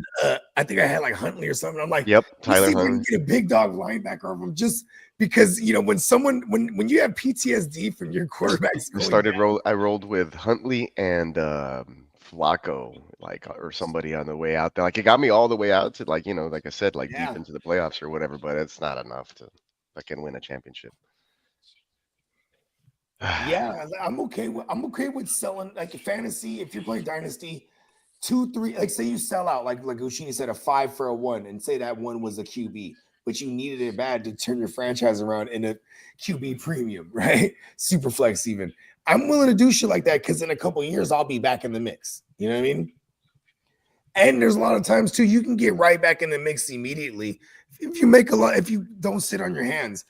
I: I think I had like Huntley or something. I'm like,
B: "Yep, Tyler
I: Huntley." Get a big dog linebacker of him just because when you have PTSD from your quarterbacks.
B: I rolled with Huntley and Flacco, or somebody on the way out there. Like it got me all the way out to like I said, deep into the playoffs or whatever. But it's not enough to fucking win a championship.
I: Yeah, I'm okay with selling like a fantasy. If you're playing dynasty, 2, 3, like say you sell out, like Ushini said, a 5 for a 1, and say that 1 was a QB, but you needed it bad to turn your franchise around in a QB premium, right? Super flex even. I'm willing to do shit like that because in a couple of years I'll be back in the mix. You know what I mean? And there's a lot of times too, you can get right back in the mix immediately if you make if you don't sit on your hands.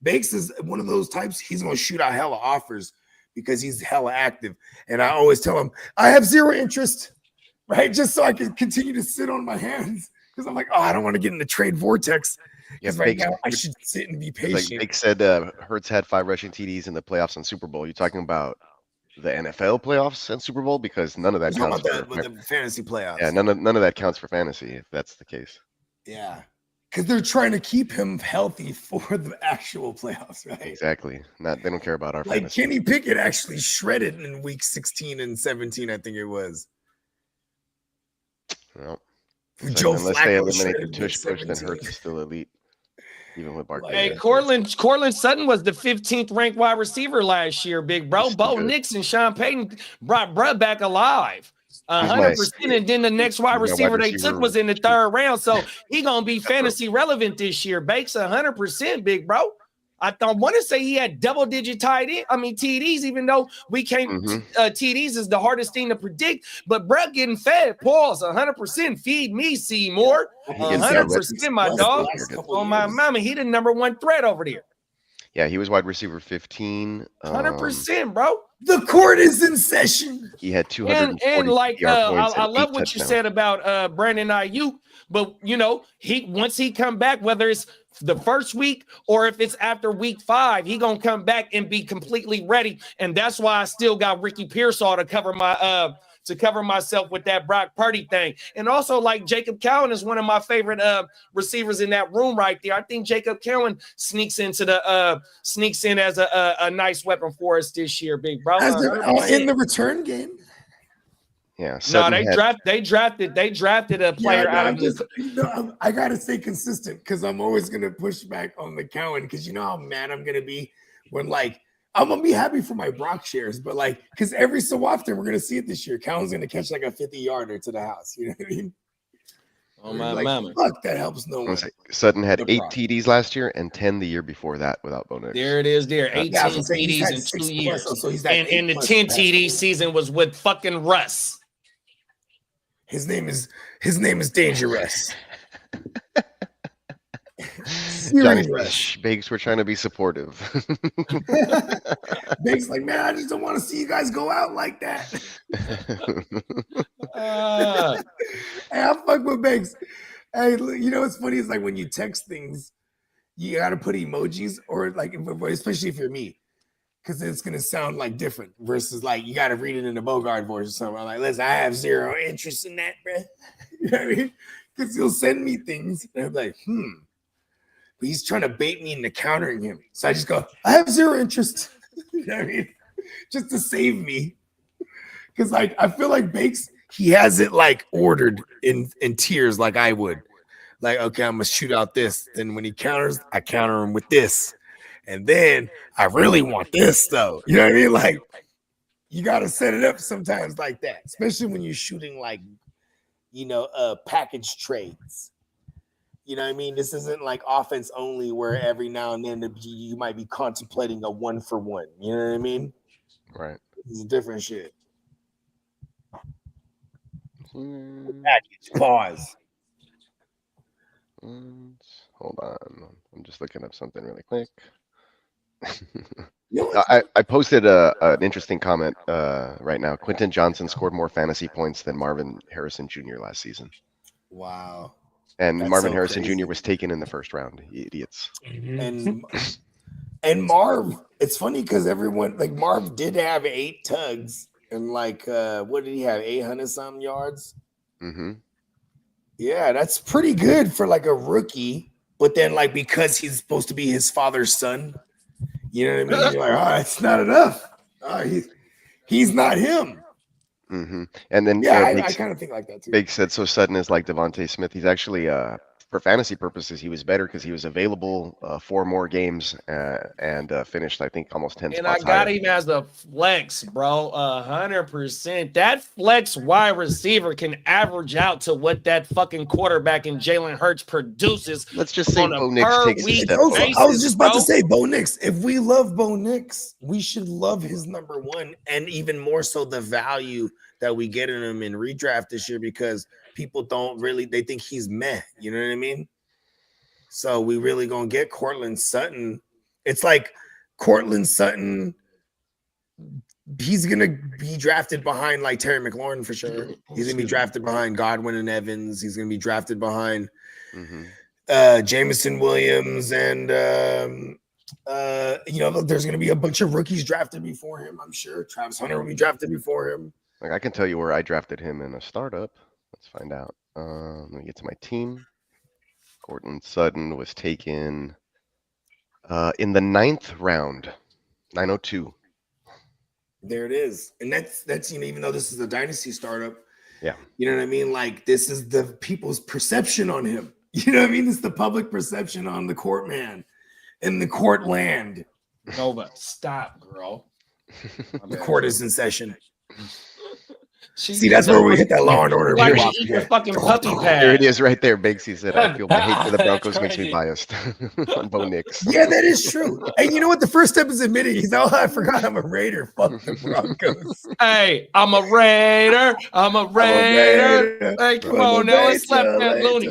I: Bakes is one of those types. He's going to shoot out hella offers because he's hella active. And I always tell him, I have 0 interest, right? Just so I can continue to sit on my hands because I'm like, I don't want to get in the trade vortex. Because right now I should sit and be patient.
B: Like Bake said, Hurts had 5 rushing TDs in the playoffs and Super Bowl. You're talking about the NFL playoffs and Super Bowl because none of that counts for
I: the fantasy playoffs.
B: Yeah, none of that counts for fantasy if that's the case.
I: Yeah. Because they're trying to keep him healthy for the actual playoffs, right?
B: Exactly. They don't care about our fantasy.
I: Kenny Pickett actually shredded in week 16 and 17, I think it was.
B: Well,
I: unless
B: they eliminate the tush push, then Hurts is still elite, even with Barkley.
E: Hey, Cortland Sutton was the 15th ranked wide receiver last year, big bro. Bo Nix and Sean Payton brought bruh back alive. 100%, and then the next wide receiver they took was in the 3rd round, so he gonna be fantasy relevant this year. Bakes 100%, big bro. I don't want to say he had double-digit TDs, even though we can't. TDs is the hardest thing to predict, but bruh getting fed. Pause. 100%. Feed me, Seymour. 100%, my dog. On my mama, he the number 1 threat over there.
B: Yeah, he was wide receiver 15.
E: 100%, bro.
I: The court is in session.
B: He had 240
E: and like I love what
B: touchdowns.
E: you said about Brandon Ayuk, but once he come back, whether it's the first week or if it's after week 5, he gonna come back and be completely ready. And that's why I still got Ricky Pearsall to cover myself with that Brock Purdy thing. And also, like, Jacob Cowan is one of my favorite receivers in that room right there. I think Jacob Cowan sneaks in as a nice weapon for us this year, big bro.
I: In the return game.
B: Yeah.
I: No,
E: they drafted a player out of this.
I: I gotta stay consistent because I'm always gonna push back on the Cowan because you know how mad I'm gonna be when I'm gonna be happy for my Brock shares, but because every so often we're gonna see it this year. Cowan's gonna catch like a 50-yarder to the house. You know what I mean?
E: Oh my mama!
I: Fuck, that helps no one.
B: Sutton had 8 TDs last year and 10 the year before that without Bo Nix.
E: There it is. 18 TDs in 2 years, and the 10 TD season was with fucking Russ.
I: His name is Dangerous. Hearing rush.
B: Shh, Bakes, we're trying to be supportive.
I: Banks like, man, I just don't want to see you guys go out like that. Hey, I fuck with Banks. Hey, you know what's funny is like when you text things, you gotta put emojis or like, especially if you're me, because it's gonna sound like different versus like you gotta read it in the Bogart voice or something. I'm like, listen, I have zero interest in that, bro. You know what I mean? Because he'll send me things and I'm like, but he's trying to bait me into countering him. So I just go, I have zero interest. You know what I mean? Just to save me. Because like I feel like Bakes, he has it like ordered in tiers like I would. Like, okay, I'm gonna shoot out this. Then when he counters, I counter him with this. And then I really want this though. You know what I mean? Like you gotta set it up sometimes like that, especially when you're shooting like package trades. You know what I mean? This isn't like offense only where every now and then you might be contemplating a 1-for-1. You know what I mean?
B: Right.
I: This is different shit. Package. Pause.
B: Hold on. I'm just looking up something really quick.
I: You know
B: I posted an interesting comment right now. Quentin Johnson scored more fantasy points than Marvin Harrison Jr. last season.
I: Wow.
B: And
I: That's
B: Marvin
I: so
B: Harrison
I: crazy.
B: Jr. was taken in the first round. You idiots.
I: And Marv, it's funny because everyone like Marv did have 8 tugs and like what did he have? 800 something yards.
B: Mm-hmm.
I: Yeah, that's pretty good for like a rookie. But then like because he's supposed to be his father's son, you know what I mean? You're like, it's not enough. He's not him.
B: Mm-hmm. And then
I: Yeah, I kind of think like that too.
B: Big said so Sutton is like Devontae Smith. He's actually for fantasy purposes, he was better because he was available 4 more games and finished, I think, almost 10
E: And I
B: spots
E: got
B: higher.
E: him as a flex, bro. 100%. That flex wide receiver can average out to what that fucking quarterback in Jalen Hurts produces.
B: Let's just say
E: on a
B: Bo Nix
E: per
B: takes a
E: week
B: step
I: Also,
B: forward.
I: I was just about to
E: bro.
I: say Bo Nix. If we love Bo Nix, we should love his number 1 and even more so the value that we get in him in redraft this year because people they think he's meh. You know what I mean? So we really gonna get Cortland Sutton. It's like Cortland Sutton. He's gonna be drafted behind like Terry McLaurin for sure. He's gonna be drafted behind Godwin and Evans. He's gonna be drafted behind Jameson Williams and there's gonna be a bunch of rookies drafted before him. I'm sure Travis Hunter will be drafted before him.
B: Like I can tell you where I drafted him in a startup. Let's find out. Let me get to my team. Cortland Sutton was taken in the 9th round, 902.
I: There it is. And that's even though this is a dynasty startup,
B: yeah,
I: you know what I mean? Like this is the people's perception on him. You know what I mean? It's the public perception on the court man and the court land.
E: Nova, stop, girl.
I: The court is in session.
E: She
I: See, that's where we hit that Law and Order.
E: Why you eat your fucking puppy pad?
B: There it is right there. Banksy said, I feel my hate for the Broncos
G: That's
B: makes me
G: crazy.
B: biased on Bo Nix.
I: Yeah, that is true. And you know what? The first step is admitting he's I forgot I'm a Raider. Fuck the Broncos.
E: Hey, I'm a Raider. I'm a Raider. Hey, come on now. Let's slap that loony.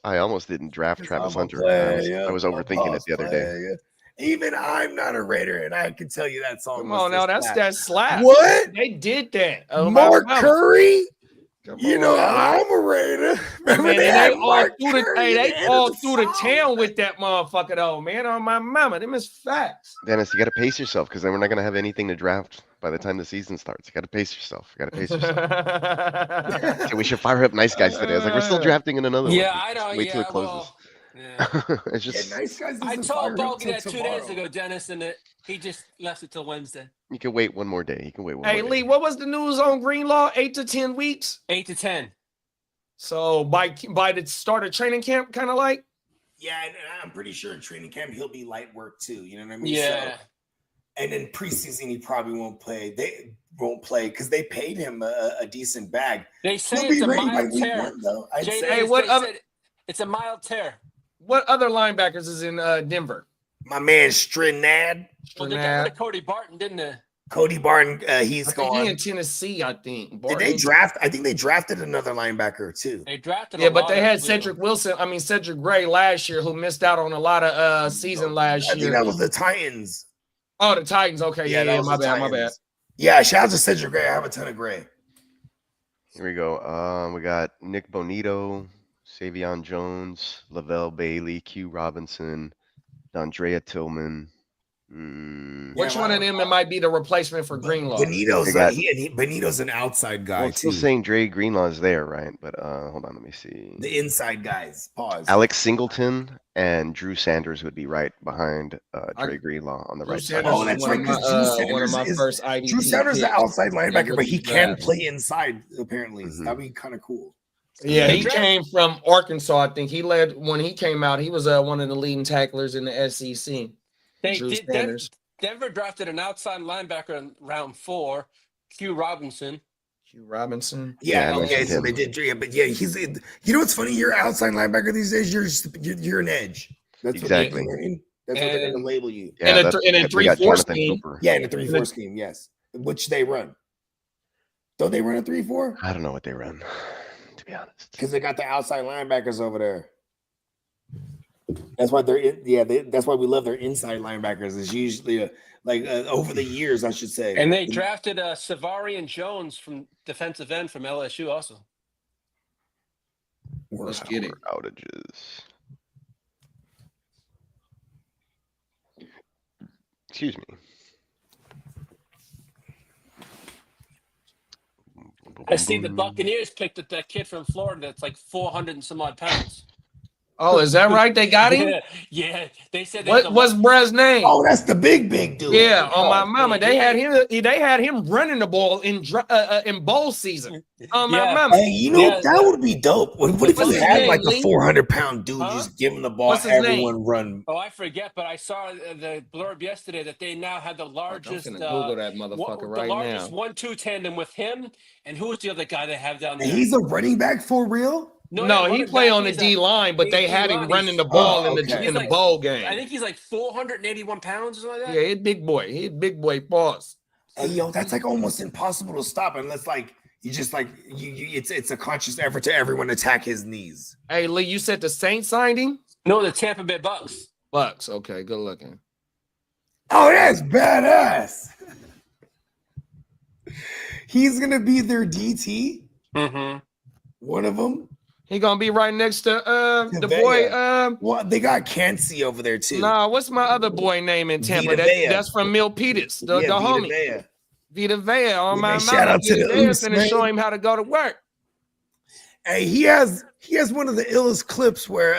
B: I almost didn't draft Travis Hunter. I was overthinking it the other day.
I: Even I'm not a Raider, and I can tell you that song.
E: Come on now, that's that slap.
I: What?
E: They did that. Oh,
I: Mark Curry?
E: Come
I: You
E: on,
I: know,
E: man.
I: I'm a Raider. Remember
E: Man,
I: they
E: and
I: had
E: they all
I: Mark
E: through the
I: Curry
E: they
I: at the end
E: all
I: of the
E: through the
I: song,
E: town
I: man.
E: with that motherfucker though, man. On my mama, them is facts.
B: Dennis, you got to pace yourself because then we're not going to have anything to draft by the time the season starts. You got to pace yourself. You got to pace yourself. Okay, we should fire up nice guys today. I was like, we're still drafting in another
G: Yeah,
B: one.
G: I know.
B: Wait till
G: Yeah,
B: it closes.
G: well, yeah.
B: It's just
I: Nice guys
G: I
I: doesn't
G: told
I: fire up
G: Bogey
I: till
G: that 2
I: tomorrow.
G: days ago, Dennis, and he just left it till Wednesday.
B: you can wait one more day. You can wait one
E: Hey
B: more
E: Lee,
B: day.
E: what was the news on Greenlaw? 8 to 10 weeks.
G: 8 to 10.
E: So by the start of training camp, kind of like.
I: Yeah, and I'm pretty sure in training camp he'll be light work too. You know what I mean?
G: Yeah.
I: So, and in preseason he probably won't play. They won't play because they paid him a decent bag.
G: They say
I: He'll
G: it's
I: be
G: a
I: ready by
G: mild
I: week
G: tear.
I: 1, though. I'd
G: Jay
I: say.
E: Hey, what
G: they
E: other-
G: said it's a mild tear.
E: What other linebackers is in Denver?
I: My man Strinad.
G: Well, they got rid of Cody Barton, didn't they?
I: Cody Barton, he's
E: I think he
I: gone.
E: in Tennessee. I think.
I: Did
E: Barton
I: they
E: in-
I: draft? I think they drafted another linebacker too.
G: They drafted.
E: Yeah,
G: a
E: but
G: lot
E: they
G: of
E: had
G: people.
E: Cedric Gray last year, who missed out on a lot of season last
I: I think
E: year.
I: that was the Titans.
E: Oh, the Titans. Okay,
I: that
E: yeah,
I: was
E: my
I: the
E: bad, my bad.
I: Titans. Yeah, shout out to Cedric Gray. I have a ton of Gray.
B: Here we go. We got Nick Bonito, Savion Jones, Lavelle Bailey, Q Robinson, D'Andrea Tillman.
E: Which one of them might be the replacement for Greenlaw?
I: Benito's
B: They got-
I: Benito's an outside guy
B: Well, it's still
I: too.
B: saying Dre Greenlaw's there, right? But hold on, let me see.
I: The inside guys. Pause.
B: Alex Singleton and Drew Sanders would be right behind Dre Greenlaw on the
E: Drew
B: right side.
E: Sanders
I: Oh,
E: is
I: that's
E: one
I: right.
E: of my,
I: Because Drew Sanders
E: one of my
I: is
E: first IDP
I: Drew Sanders is the
E: picks.
I: outside linebacker, but he can
E: draft.
I: play inside. Apparently, so that'd be kind of cool.
E: Yeah, he
G: draft-
E: came from Arkansas. I think he led when he came out. He was one of the leading tacklers in the SEC.
G: They
E: Drew
G: did.
E: Sanders.
G: Denver drafted an outside linebacker in round 4, Q Robinson.
E: Q Robinson.
I: Yeah,
B: I
I: okay,
B: mentioned
I: so
B: him.
I: they did. Yeah, but yeah, he's. You know what's funny? You're outside linebacker these days. You're an edge. That's
B: Exactly.
I: What That's what they're going to
G: And-
I: label you.
B: Yeah,
E: And a
B: that's-
E: th- and a
B: we got
E: 3-4
B: Jonathan
E: scheme.
B: Cooper.
I: Yeah, in a 3-4 scheme. Yes, which they run. Don't they run a 3-4?
B: I don't know what they run, to be honest.
I: Because they got the outside linebackers over there. That's why that's why we love their inside linebackers. It's usually over the years, I should say.
G: And they drafted Savarian Jones from defensive end from LSU also.
E: Let's get it.
B: Power outages. Excuse me.
G: I see the Buccaneers picked up that kid from Florida that's like 400 and some odd pounds.
E: Oh, is that right? They got him.
G: Yeah. They said
E: What's Brad's name?
I: Oh, that's the big dude.
E: Yeah, on my mama, they had him running the ball in bowl season. On my mama.
I: Hey, you know that would be dope. What if
E: What's
I: we
E: his
I: had
E: name,
I: like a
E: Lee?
I: 400-pound dude just give him the ball,
E: What's his name?
I: everyone run.
G: Oh, I forget, but I saw the blurb yesterday that they now had the largest.
E: I'm finna Google that motherfucker
G: the
E: right
G: largest
E: now.
G: 1-2 tandem with him, and who's the other guy they have down there?
I: And he's a running back for real.
E: No, he
G: running
E: play
G: back,
E: on the
G: he's
E: D line, but they had him
G: D-line.
E: running the ball in
I: okay.
E: the
G: He's like-
E: bowl game.
G: I think he's like 481 pounds or something like that.
E: Yeah, he's big boy. He's big boy boss.
I: Hey, yo, that's like almost impossible to stop unless you just it's a conscious effort to everyone attack his knees.
E: Hey, Lee, you said the Saints signed him?
G: No, the Tampa Bay Bucks.
E: Bucks. Okay, good looking.
I: Oh, that's badass. He's gonna be their DT.
G: Mm-hmm.
I: One of them.
E: He gonna be right next to the boy.
I: Well, they got Cansey over there too.
E: Nah, what's my other boy name in Tampa?
I: Vita Vea.
E: That's from Milpitas, the
I: Vita
E: homie.
I: Vea.
E: Vita Vea on my
I: man, shout out to
E: Vita
I: the
E: Vea
I: Oos,
E: finna
I: man.
E: show him how to go to work.
I: Hey, he has one of the illest clips where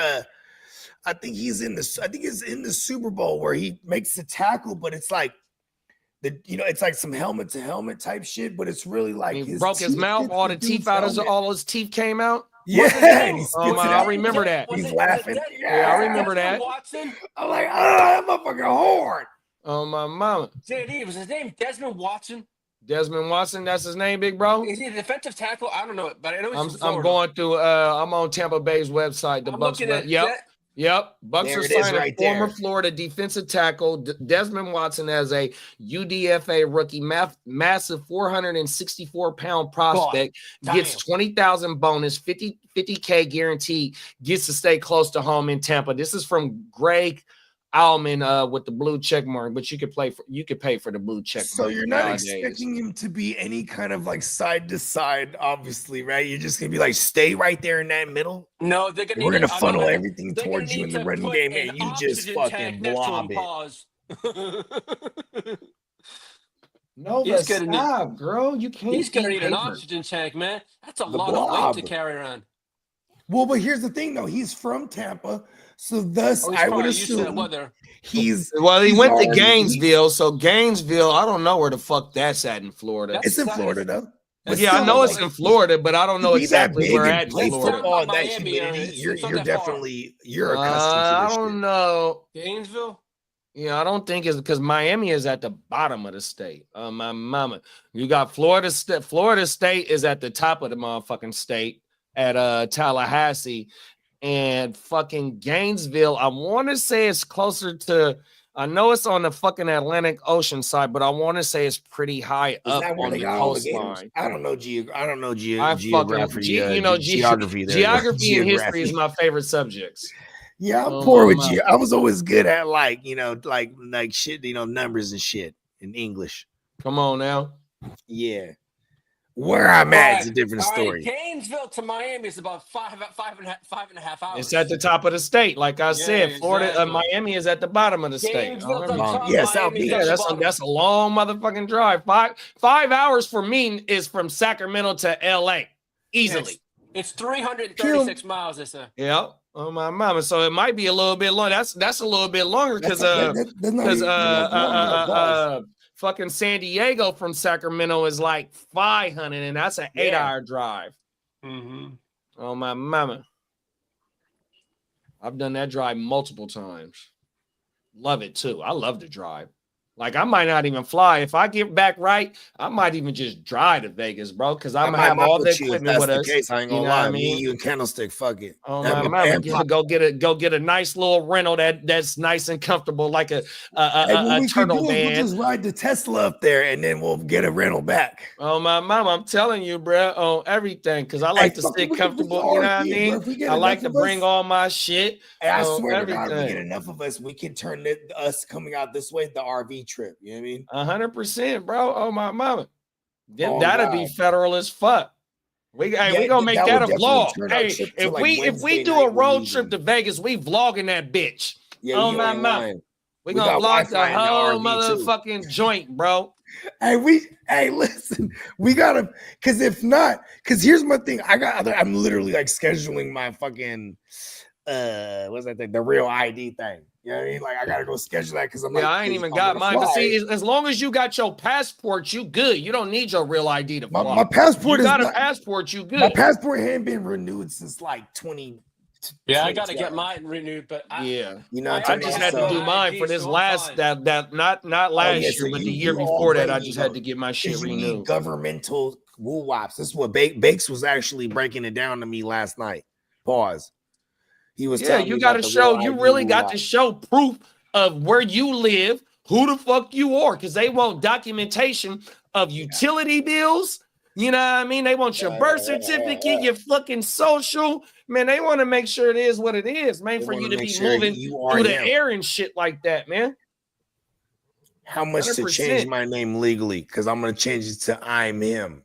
I: I think it's in the Super Bowl where he makes the tackle, but it's like it's like some helmet to helmet type shit, but it's really like
E: He broke his
I: teeth
E: mouth,
I: hit
E: all the
I: dude's
E: teeth out of
I: helmet.
E: all his teeth came out.
I: Yeah, and he spits
E: Oh
I: it
E: my,
I: out.
E: I remember that.
I: He's laughing.
E: Yeah, I remember that.
G: Watson.
I: I'm like, that motherfucker hard.
E: Oh my mama.
G: JD, was his name Desmond Watson?
E: Desmond Watson, that's his name, big bro.
G: Is he a defensive tackle? I don't know, but I know he's from
E: I'm
G: Florida.
E: going through I'm on Tampa Bay's website. The
G: I'm
E: Bucks.
G: looking at
E: Yep.
G: that.
E: Yep. Bucks
I: There
E: are
I: it is
E: signing
I: right
E: former
I: there.
E: Florida defensive tackle Desmond Watson as a UDFA rookie, massive 464-pound prospect, gets
G: damn.
E: 20,000 bonus, 50K guaranteed, gets to stay close to home in Tampa. This is from Greg Allman with the blue check mark, but you could pay for the blue check mark.
I: So you're not
E: nowadays.
I: expecting him to be any kind of like side to side, obviously, right? You're just gonna be like, stay right there in that middle.
G: No, they're gonna.
I: We're
G: need
I: gonna
G: to- I
I: funnel
G: know that-
I: everything
G: they're gonna
I: towards you
G: need
I: in the
G: to
I: running
G: put
I: game,
G: an
I: and you just
G: oxygen
I: fucking
G: tank next to
I: blob
G: him,
I: it.
G: pause.
E: No,
G: He's
E: but
G: gonna need-
E: stop, girl. You can't.
G: He's gonna
E: eat
G: need an
E: paper.
G: oxygen tank, man. That's a
I: The
G: lot of weight
I: blob.
G: to carry around.
I: Well, but here's the thing, though. He's from Tampa, so thus
G: Oh, he's
I: I would
G: probably used to that
I: assume
G: weather.
I: he's.
E: Well, he
I: he's
E: went to
I: already-
E: Gainesville, so Gainesville, I don't know where the fuck that's at in Florida.
G: That's-
I: It's in Florida, though. But
E: Yeah, I
I: still,
E: know it's
I: like,
E: in Florida, but I don't know
I: to be that
E: exactly
I: big
E: where
I: and
E: at in
I: play
E: Florida.
I: football in that
G: Miami area,
I: humidity,
G: it's not
I: you're
G: that far.
I: definitely accustomed
E: I
I: to this
E: don't
I: shit.
E: know.
G: Gainesville.
E: Yeah, I don't think it's because Miami is at the bottom of the state. My mama, you got Florida State. Florida State is at the top of the motherfucking state at Tallahassee, and fucking Gainesville. I want to say it's closer to I know it's on the fucking Atlantic Ocean side, but I want to say it's pretty high
I: Is
E: up
I: that where
E: on
I: they
E: the
I: got all the gators?
E: coastline.
I: I don't know
E: I fucking geography and history is my favorite subjects.
I: Yeah, I'm
E: Oh,
I: poor
E: my
I: with
E: mama.
I: you. I was always good at like shit, numbers and shit in English.
E: Come on now.
I: Yeah. Where I'm at is a different
G: All right,
I: story.
G: Gainesville to Miami is about five and a half hours.
E: It's at the top of the state. Like I said, Florida,
G: exactly.
E: Miami is at the bottom of the state.
G: Gainesville's up
I: Long-
G: top,
I: yeah, South
G: Miami's
I: Beach.
G: at
E: Yeah,
G: the
E: that's
G: bottom.
E: a long motherfucking drive. 5 hours for me is from Sacramento to LA. Easily.
G: It's 336 miles. It's a
E: Yeah. Oh my mama. So it might be a little bit long. That's a little bit longer because fucking San Diego from Sacramento is like 500, and that's an 8-hour drive. Oh my mama. I've done that drive multiple times. Love it too. I love to drive. Like I might not even fly. If I get back right, I might even just drive to Vegas, bro. Because I'm gonna have all the equipment with us.
I: Case, I ain't gonna lie. Me, you, and Candlestick, fuck it.
E: Oh my mama, go get a nice little rental that's nice and comfortable, like a turtle van.
I: We'll just ride the Tesla up there, and then we'll get a rental back.
E: Oh my mama, I'm telling you, bro, on everything, because I like to sit comfortable. You know what I mean? I like to bring all my shit.
I: Hey, I swear to God, if we get enough of us, we can turn us coming out this way the RV trip. You know what I mean?
E: 100%, bro. Oh my mama, that'd be federal as fuck. We gonna make that a vlog. Hey, if we do a road trip to Vegas, we vlogging that bitch.
I: Yeah,
E: oh my mama, we gonna vlog the whole motherfucking joint, bro.
I: Hey, listen, we gotta, because here's my thing. I'm literally like scheduling my fucking what's that thing? The real ID thing. You know what I mean? Like I gotta go schedule that because
E: I ain't even got mine. But see, as long as you got your passport, you good. You don't need your real ID to fly.
I: My passport
E: got a passport, you good.
I: My passport hadn't been renewed since like 20.
G: Yeah, I gotta get mine renewed, but
E: I
G: just
E: had to do mine for this last not last year, but the year before that. I just had to get my shit renewed.
I: Governmental woo wops. This is what Bakes was actually breaking it down to me last night. Pause. He was telling me
E: you got to show. You really got to show proof of where you live, who the fuck you are, because they want documentation of utility bills. You know what I mean? They want your birth certificate, your fucking social. Man, they want to make sure it is what it is, man, for you to be moving through the air and shit like that, man.
I: How much 100%. To change my name legally? Because I'm going to change it to I'm him.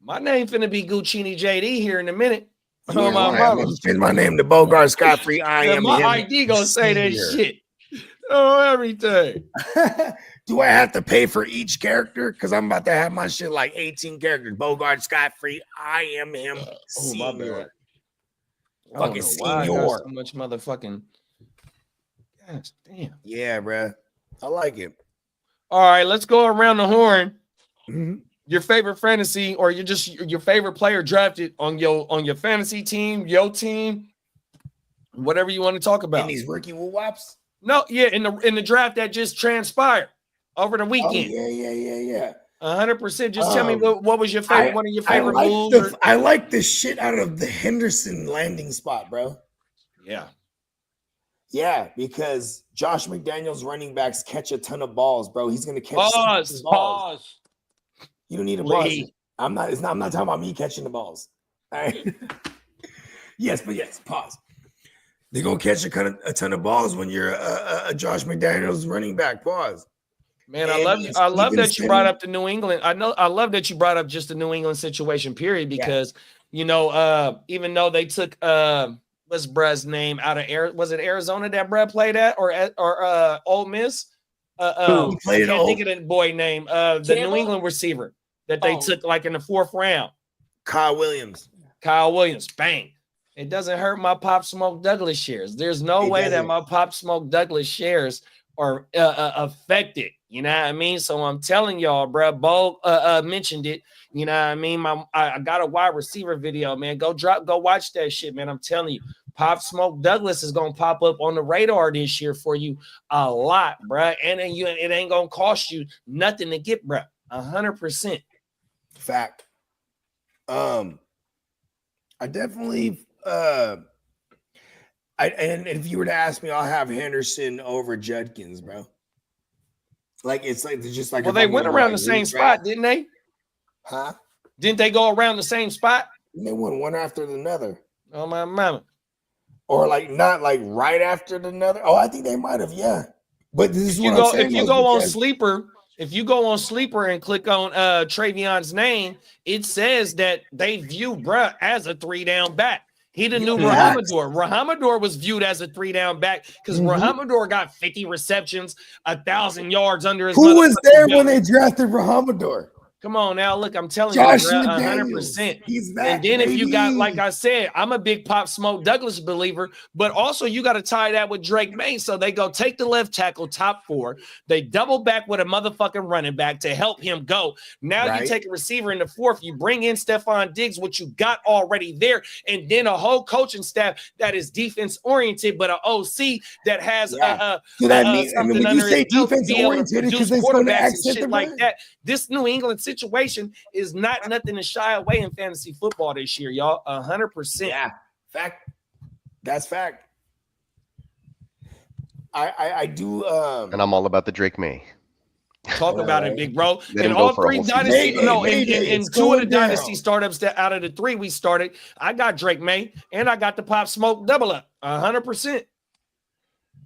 E: My name finna be Guccini JD here in a minute.
I: I'm going to change my name to Bogart Scott-Free. I am
E: my
I: him.
E: ID going to say that shit. Oh, everything.
I: Do I have to pay for each character? Because I'm about to have my shit like 18 characters. Bogart Scott-Free. I am him.
E: Oh, my bad.
I: Fucking senior.
E: So much motherfucking. Gosh damn.
I: Yeah, bro. I like it.
E: All right, let's go around the horn. Mm-hmm. Your favorite fantasy, or your favorite player drafted on your fantasy team, your team, whatever you want to talk about.
I: In these rookie woo-wops?
E: No, yeah, in the draft that just transpired over the weekend.
I: Oh, yeah.
E: 100%. Just tell me what was your favorite, one of your favorite moves.
I: I like the shit out of the Henderson landing spot, bro.
E: Yeah.
I: Yeah, because Josh McDaniels running backs catch a ton of balls, bro. He's gonna catch
G: balls.
I: You don't need a buzz. I'm not talking about me catching the balls. All right. Yes, pause. They're gonna catch a ton of balls when you're a Josh McDaniels running back. Pause.
E: Man, I love that you brought up the New England. I love that you brought up just the New England situation, period, because even though they took what's Bruh's name out of was it Arizona that Bruh played at or Ole Miss?
I: Who played
E: I can't think of the boy name. The New England receiver that they took like in the 4th round.
I: Kyle Williams.
E: Bang. It doesn't hurt my Pop Smoke Douglas shares. There's no way that my Pop Smoke Douglas shares are affected. You know what I mean? So I'm telling y'all, bro. Bo mentioned it. You know what I mean? I got a wide receiver video, man. Go watch that shit, man. I'm telling you, Pop Smoke Douglas is gonna pop up on the radar this year for you a lot, bro. And then it ain't gonna cost you nothing to get, bro. 100%.
I: Fact. I definitely. And if you were to ask me, I'll have Henderson over Judkins, bro. Like it's just like
E: Well,
I: if
E: they
I: I'm
E: went
I: gonna,
E: around
I: like,
E: the same
I: redraft-
E: spot, didn't they?
I: Huh?
E: Didn't they go around the same spot?
I: They went one after another.
E: Oh my mama.
I: Or like not like right after another. Oh, I think they might have, yeah. But this is
E: If you
I: what
E: go
I: I'm saying.
E: if you
I: though,
E: go on
I: because-
E: Sleeper, if you go on Sleeper and click on Travion's name, it says that they view bruh as a 3-down back. He the new
I: Yeah.
E: Rahamador. Rahamador was viewed as a 3-down back because
I: Mhm.
E: Rahamador got 50 receptions, 1,000 yards under his
I: Who was
E: motherfucking
I: there
E: belt.
I: when they drafted Rahamador?
E: Come on now, look, I'm telling
I: Josh
E: you, bro,
I: McDaniels.
E: 100%.
I: He's back.
E: And then if you got,
I: baby.
E: like I said, I'm a big Pop Smoke Douglas believer, but also you got to tie that with Drake May. So they go take the left tackle, top 4. They double back with a motherfucking running back to help him go. Now you
I: Right.
E: take a receiver in the 4th. You bring in Stephon Diggs, what you got already there, and then a whole coaching staff that is defense oriented, but an OC that has
I: Yeah. So that means, and
E: something
I: when you
E: under
I: say
E: his belt to
I: defense
E: be able to
I: oriented,
E: produce
I: because it's going to
E: quarterbacks and
I: accent
E: shit
I: the
E: like
I: run.
E: that. This New England situation is not nothing to shy away in fantasy football this year, y'all. 100%.
I: Yeah, fact. That's fact. I do.
B: And I'm all about the Drake May.
E: Talk about it, big bro.
B: Let
E: And
B: him go
E: all
B: for a
E: 3
B: whole season.
E: dynasty,
I: Mayday,
E: in
I: it's
E: 2 of the
I: going down.
E: dynasty startups that out of the 3 we started, I got Drake May and I got the Pop Smoke double up. 100%.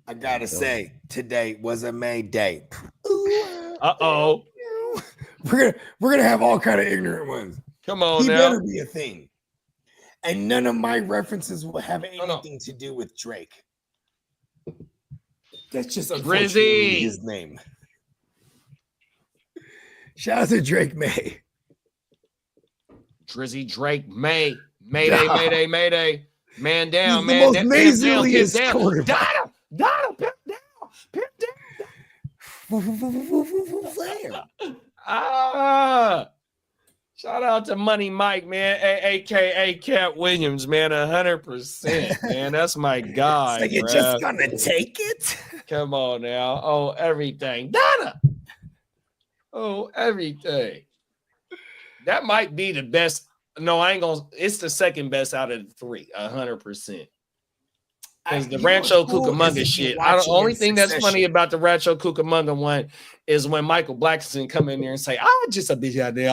I: I gotta say, today was a May day.
E: Uh-oh.
I: We're gonna have all kind of ignorant ones.
E: Come on
I: He
E: now.
I: better be a thing. And none of my references will have
E: No, no.
I: anything to do with Drake. That's just
E: Drizzy.
I: unfortunately his name. Shout out to Drake May.
E: Drizzy Drake May. Mayday,
I: Nah.
E: mayday, mayday. Man down,
I: He's
E: man
I: the most
E: down. Pimp down, pimp
I: nasaliest
E: down.
I: quarterback.
E: Donald, pimp down, pimp down.
I: Flair.
E: Ah, shout out to Money Mike, man, aka Cat Williams, man, 100%, man. That's my guy.
I: Like, you're
E: bruh.
I: just gonna take it?
E: Come on now. Oh, everything, Donna. Oh, everything. That might be the best. No, I ain't gonna. It's the second best out of the 3, 100%. Because the Rancho Cucamonga shit. The only thing that's funny about the Rancho Cucamonga one is when Michael Blackson come in there and say, just a bitch out there.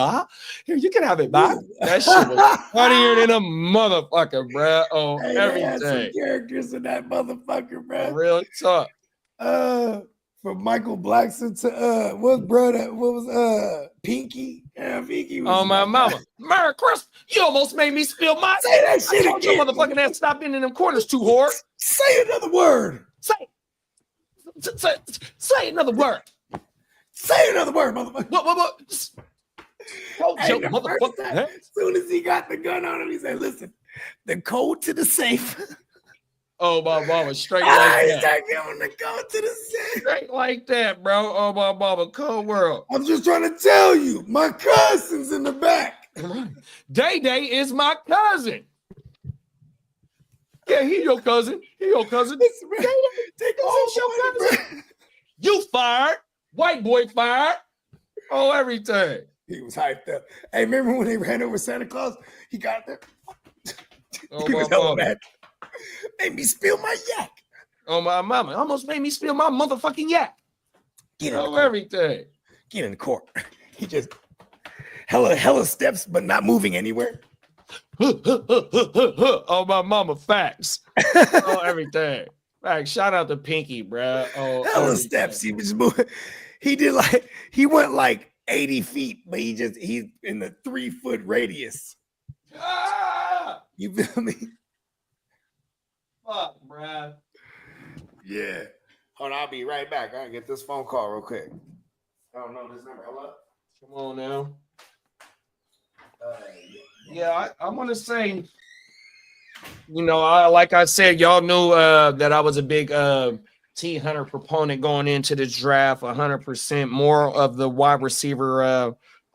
E: Here, you can have it back. That shit was funnier than a motherfucker, bro. Oh,
I: Hey, they had some
E: everything.
I: characters in that motherfucker, bro.
E: Real talk.
I: From Michael Blackson to what was Pinky? Yeah, Pinky was
E: Oh my mama. Merry Christmas. You almost made me spill my
I: Say that shit
E: I told your
I: again.
E: motherfucking ass stop being in them corners too hard.
I: Say another word.
E: Say another word.
I: Say another word, motherfucker.
E: What? Told
I: Hey,
E: your
I: the first
E: motherfucking
I: time,
E: ass.
I: as soon as he got the gun on him, he said, "Listen, the code to the safe."
E: Oh my mama, straight
I: I
E: like that.
I: start giving the code to the safe.
E: Straight like that, bro. Oh my mama, cold world.
I: I'm just trying to tell you, my cousin's in the back.
E: Day Day is my cousin. Yeah, he your cousin. He your cousin.
I: Listen, man,
E: Day-Day,
I: take
E: this
I: all
E: is your
I: money,
E: cousin.
I: bro.
E: You fired. White boy fired. Oh, everything.
I: He was hyped up. Hey, remember when they ran over Santa Claus? He got there.
E: Oh
I: He
E: my
I: was hella
E: mama.
I: mad. Made me spill my yak.
E: Oh my mama. Almost made me spill my motherfucking yak.
I: Get in the
E: Oh,
I: court.
E: everything.
I: Get in the court. He just hella steps, but not moving anywhere.
E: Oh my mama, facts. Oh, everything. Facts. Shout out to Pinky, bro. Oh,
I: Hella
E: everything.
I: steps. He was moving. He went like 80 feet, but he's in the 3-foot radius.
E: Ah!
I: You feel me?
E: Fuck, bro.
I: Yeah. Hold on, I'll be right back. I'll get this phone call real quick. I don't know this number. Hello?
E: Come on now. Yeah, I want to say, like I said, y'all knew that I was a big T Hunter proponent going into this draft. 100% more of the wide receiver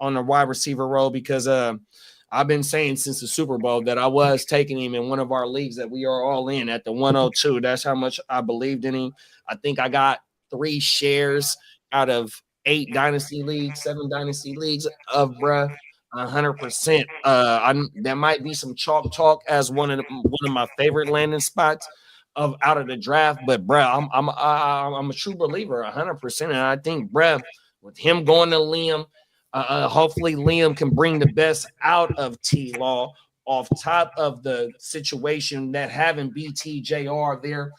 E: on the wide receiver role because I've been saying since the Super Bowl that I was taking him in one of our leagues that we are all in at the 102. That's how much I believed in him. I think I got 3 shares out of 8 dynasty leagues, 7 dynasty leagues of bruh. 100%. That might be some chalk talk as one of my favorite landing spots. of out of the draft. But bro, I'm a true believer, 100%. And I think, bro, with him going to Liam, hopefully Liam can bring the best out of T-Law off top of the situation that having BTJR there.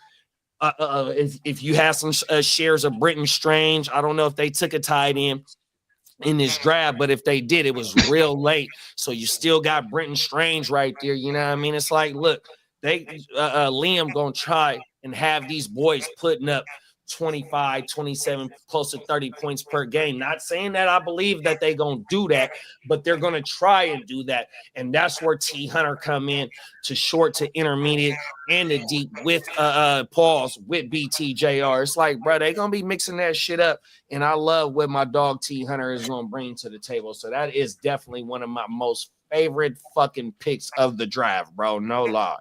E: If you have some shares of Britton Strange, I don't know if they took a tight end in this draft, but if they did, it was real late. So you still got Britton Strange right there. You know what I mean? It's like, look, they Liam gonna try and have these boys putting up 25, 27, close to 30 points per game. Not saying that I believe that they're going to do that, but they're going to try and do that. And that's where T. Hunter come in to short to intermediate and the deep with pause with BTJR. It's like, bro, they're going to be mixing that shit up. And I love what my dog T. Hunter is going to bring to the table. So that is definitely one of my most favorite fucking picks of the draft, bro. No lie.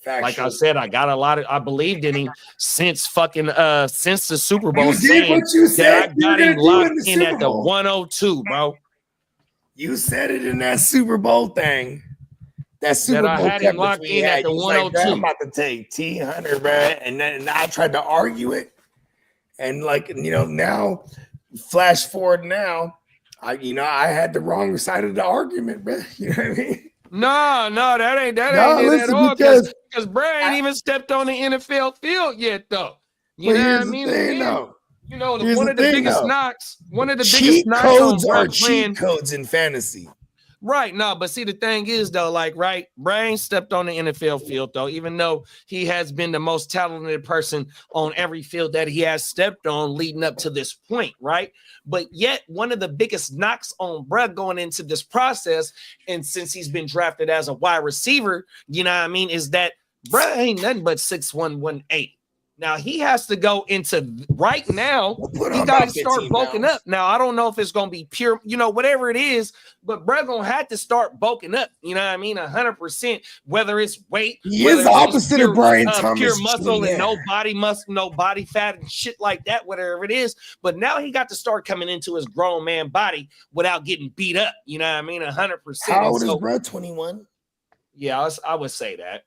E: Like I said, I believed in him since the Super Bowl.
I: You did what you said.
E: I got him locked in at the 102, bro.
I: You said it in that Super Bowl thing. That Super Bowl
E: I had him locked in at the 102.
I: Like, I'm about to take T. Hunter, bro. And then I tried to argue it. And now, flash forward now, I had the wrong side of the argument, bro. You know what I mean?
E: No, that ain't it at all. Because Brad ain't even stepped on the NFL field yet, though. You know what I mean? One of the biggest knocks on Brad
I: cheat codes in fantasy.
E: Right. No, but see, the thing is, though, Brain stepped on the NFL field, though, even though he has been the most talented person on every field that he has stepped on leading up to this point, right? But yet, one of the biggest knocks on Brad going into this process, and since he's been drafted as a wide receiver, you know what I mean, is that Brad ain't nothing but 6'1", 180. Now he has to go into right now. He got to start bulking up. Now I don't know if it's gonna be pure, whatever it is, but Brad gonna have to start bulking up. You know what I mean? 100%. Whether it's weight,
I: he is the opposite of Brian Thomas,
E: pure muscle and no body muscle, no body fat and shit like that. Whatever it is, but now he got to start coming into his grown man body without getting beat up. You know what I mean? 100%.
I: How old is Brad? 21.
E: Yeah, I would say that.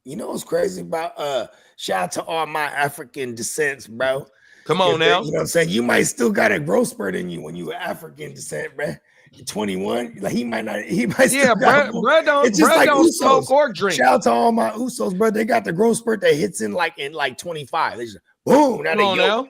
I: You know what's crazy about shout out to all my African descents, bro.
E: Come on now.
I: You know what I'm saying? You might still got a growth spurt in you when you African descent, bro. You're 21. Like he might still
E: bro don't smoke or drink.
I: Shout out to all my Usos, bro. They got the growth spurt that hits in like 25. They just boom.
E: Come on now.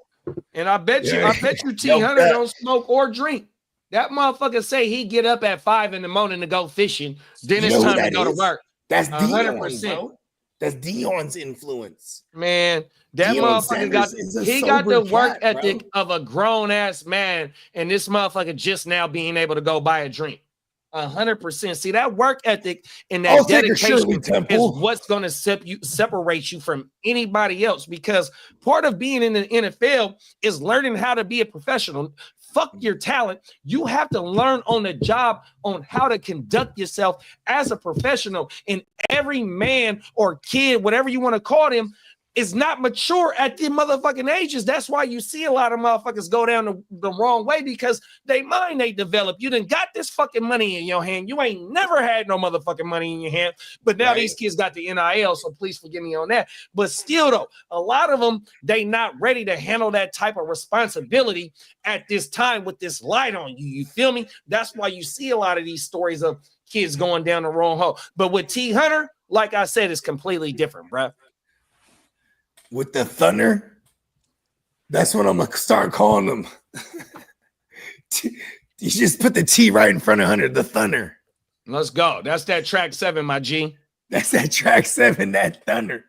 E: And I bet you T. Hunter don't smoke or drink. That motherfucker say he get up at 5 a.m. to go fishing. Then it's time to go to work.
I: That's 100%. That's Dion's influence.
E: Man, that motherfucker got the work ethic of a grown ass man, and this motherfucker just now being able to go buy a drink. 100%. See, that work ethic and that dedication is what's going to separate you from anybody else, because part of being in the NFL is learning how to be a professional. Fuck your talent. You have to learn on the job on how to conduct yourself as a professional. And every man or kid, whatever you want to call them, is not mature at the motherfucking ages. That's why you see a lot of motherfuckers go down the wrong way, because they mind they develop. You done got this fucking money in your hand. You ain't never had no motherfucking money in your hand. But now these kids got the NIL, so please forgive me on that. But still, though, a lot of them, they not ready to handle that type of responsibility at this time with this light on you. You feel me? That's why you see a lot of these stories of kids going down the wrong hole. But with T. Hunter, like I said, it's completely different, bro.
I: With the Thunder, that's what I'm gonna start calling them. You just put the T right in front of Hunter, the Thunder.
E: Let's go. That's that track 7, my G.
I: That's that track 7, that Thunder.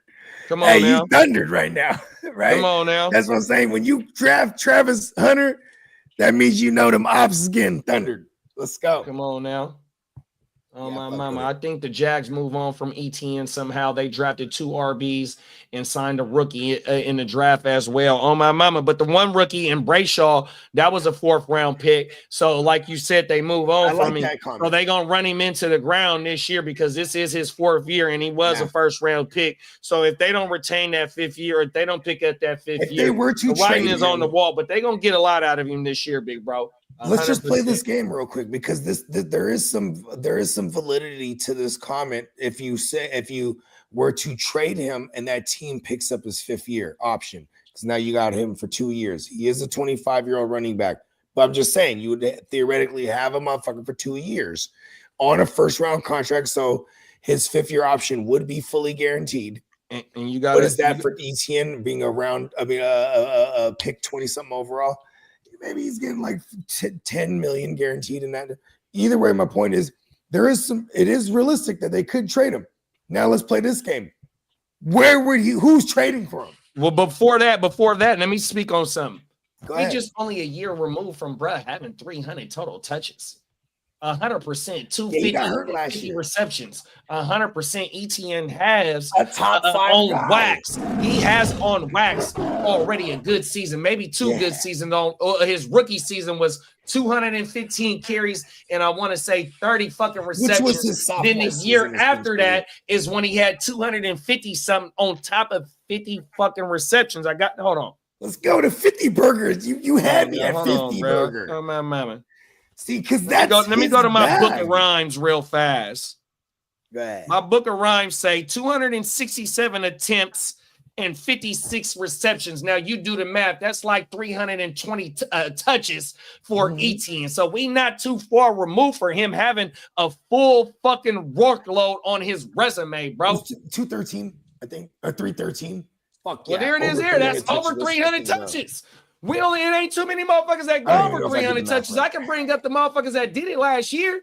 E: Come on now.
I: You thundered right now, right?
E: Come on now.
I: That's what I'm saying. When you draft Travis Hunter, that means you know them ops is getting thundered. Let's go.
E: Come on now. Oh, my mama. I think the Jags move on from ETN somehow. They drafted 2 RBs and signed a rookie in the draft as well. Oh, my mama. But the one rookie in Brayshaw, that was a 4th-round pick. So, like you said, they move on from him. So, they're going to run him into the ground this year, because this is his 4th year, and he was a 1st-round pick. So, if they don't retain that 5th year, or if they don't pick up that 5th year, the writing is on the wall. But they're going to get a lot out of him this year, big bro. 100%.
I: Let's just play this game real quick, because there is some validity to this comment. If you were to trade him and that team picks up his 5th-year option, because now you got him for 2 years. He is a 25-year-old running back. But I'm just saying, you would theoretically have a motherfucker for 2 years on a first-round contract. So his 5th-year option would be fully guaranteed.
E: And you got
I: what is that for ETN being around? I mean, a pick 20-something overall. Maybe he's getting like 10 million guaranteed in that. Either way, my point is it is realistic that they could trade him. Now let's play this game. Where would who's trading for him?
E: Well, before that, let me speak on something.
I: Go ahead.
E: Just only a year removed from bruh having 300 total touches. 100%, 250 receptions, 100% ETN has
I: a top 5
E: on
I: guy.
E: wax. He has on wax already a good season, maybe 2 good seasons. His rookie season was 215 carries, and I want to say 30 fucking receptions. Then the year after that is when he had 250 something on top of 50 fucking receptions. Hold on.
I: Let's go to 50 burgers. You had me at 50 burger.
E: Oh my mama.
I: See, because let
E: me go to my book of rhymes real fast.
I: Go ahead.
E: My book of rhymes say 267 attempts and 56 receptions. Now you do the math. That's like 320 touches for ETN. So we not too far removed for him having a full fucking workload on his resume, bro.
I: 213, I think, or 313. Fuck yeah.
E: Well, there it is. There, that's over 300 touches. It ain't too many motherfuckers that go over 300 touches. I can bring up the motherfuckers that did it last year.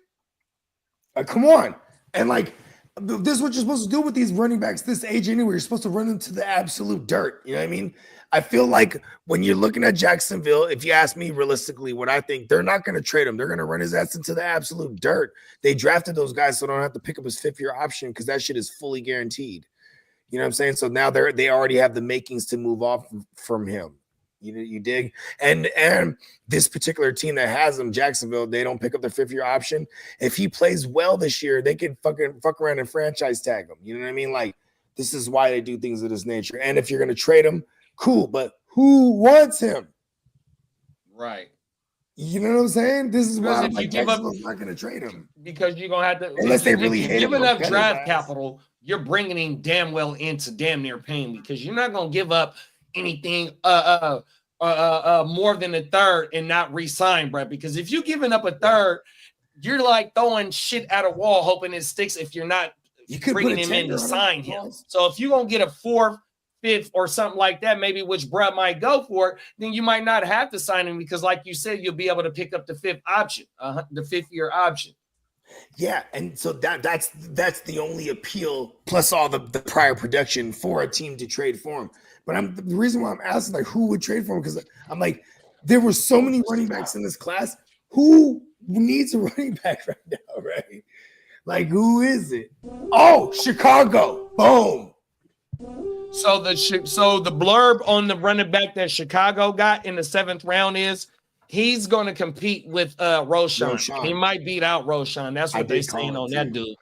I: Come on. And like, this is what you're supposed to do with these running backs this age anyway. You're supposed to run them to the absolute dirt. You know what I mean? I feel like when you're looking at Jacksonville, if you ask me realistically what I think, they're not going to trade him. They're going to run his ass into the absolute dirt. They drafted those guys so they don't have to pick up his 5th-year option because that shit is fully guaranteed. You know what I'm saying? So now they already have the makings to move off from him. You dig? And this particular team that has him, Jacksonville, they don't pick up their 5th-year option. If he plays well this year, they can fuck around and franchise tag him. You know what I mean? Like, this is why they do things of this nature. And if you're going to trade him, cool. But who wants him?
E: Right.
I: You know what I'm saying? This is why I'm like, Jacksonville's not going to trade him.
E: Because you're going to have to.
I: Unless they really hate him.
E: Giving up draft capital, you're bringing him damn well into damn near pain because you're not going to give up anything more than a third and not re-sign, bro. Because if you're giving up a third, you're like throwing shit at a wall hoping it sticks if you're not bringing him in to sign him. So if you're going to get a 4th, 5th, or something like that, maybe which Brett might go for it, then you might not have to sign him because like you said, you'll be able to pick up the 5th option, the 5th-year option.
I: Yeah, and so that's the only appeal, plus all the prior production for a team to trade for him. But the reason why I'm asking, like, who would trade for him? Because I'm like, there were so many running backs in this class. Who needs a running back right now, right? Like, who is it? Oh, Chicago. Boom.
E: So the blurb on the running back that Chicago got in the 7th round is he's going to compete with Roshan. He might beat out Roshan. That's what they're saying on that dude.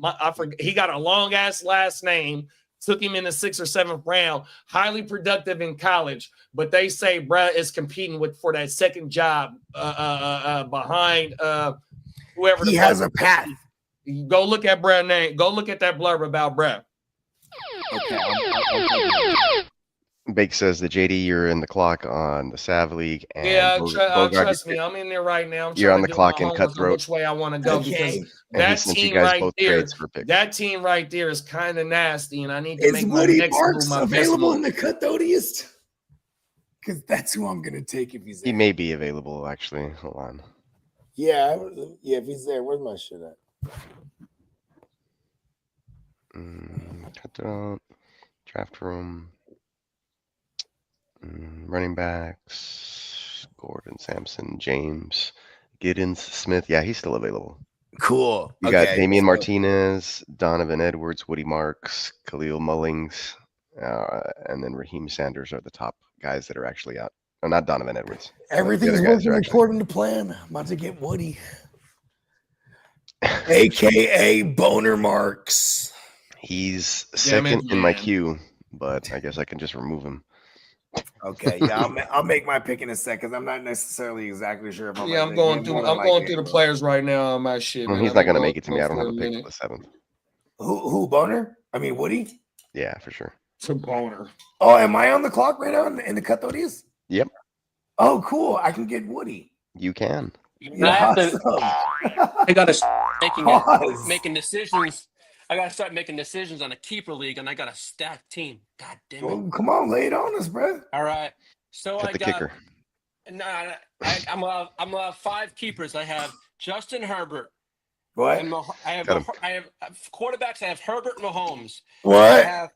E: I forget. He got a long ass last name. Took him in the 6th or 7th round. Highly productive in college, but they say bruh is competing for that second job behind whoever.
I: He has a path.
E: Go look at bruh name. Go look at that blurb about bruh.
I: Okay.
B: Bake says the JD, you're in the clock on the Sav League. And
E: yeah, trust me, I'm in there right now.
B: You're on the clock in Cutthroat.
E: Which way I want to go because that team right there is kind of nasty, and I need to make my next move my
I: available in the Cutthroatiest? Because that's who I'm gonna take if he's there.
B: He may be available actually. Hold on.
I: Yeah, if he's there, where's my shit at?
B: Cutthroat, draft room. Running backs, Gordon, Sampson, James, Giddens, Smith. Yeah, he's still available.
I: Cool.
B: You got Damian Martinez, Donovan Edwards, Woody Marks, Khalil Mullings, and then Raheem Sanders are the top guys that are actually out. Oh, not Donovan Edwards.
I: Everything's working according to plan. I'm about to get Woody. AKA Boner Marks.
B: He's second in my queue, but I guess I can just remove him.
I: Okay, yeah, I'll make my pick in a sec because I'm not necessarily exactly sure if
E: I'm going through the players right now on my shit.
B: Well, he's not going to make it to me. I don't have a pick for the 7th.
I: Who Boner? I mean Woody.
B: Yeah, for sure.
E: It's a boner.
I: Oh, am I on the clock right now in the Cuthodies?
B: Yep,
I: Oh, cool. I can get Woody.
B: you can.
G: I have to.
I: Awesome.
G: I gotta start
I: Pause.
G: making decisions. I gotta start making decisions on a keeper league, and I got a stacked team. God damn it!
I: Well, come on, lay it on us, bro.
G: All right, so
B: Cut
G: I
B: the
G: got.
B: kicker.
G: No, I'm gonna have 5 keepers. I have Justin Herbert.
I: What?
G: And
B: Cut him.
G: I have quarterbacks. I have Herbert Mahomes. I
I: What?
G: have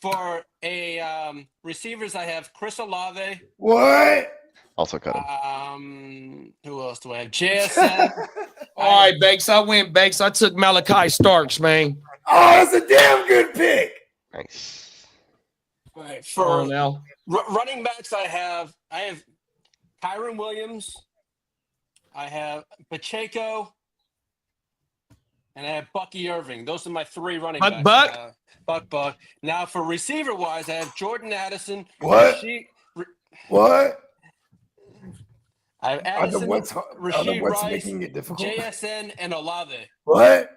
G: for a receivers. I have Chris Olave.
I: What?
B: Also cut him.
G: Who else do I have? JSN.
E: All right, Banks. I went Banks. I took Malachi Starks, man.
I: Oh, that's a damn good pick.
B: Nice.
G: All right,
E: Come
G: for
E: on now.
G: running backs, I have Kyron Williams. I have Pacheco. And I have Bucky Irving. Those are my 3 running backs. Buck. Now for receiver wise, I have Jordan Addison.
I: What? What?
G: I have Addison,
I: what's
G: Rasheed
I: what's
G: Rice,
I: making it difficult?
G: JSN, and Olave.
I: What?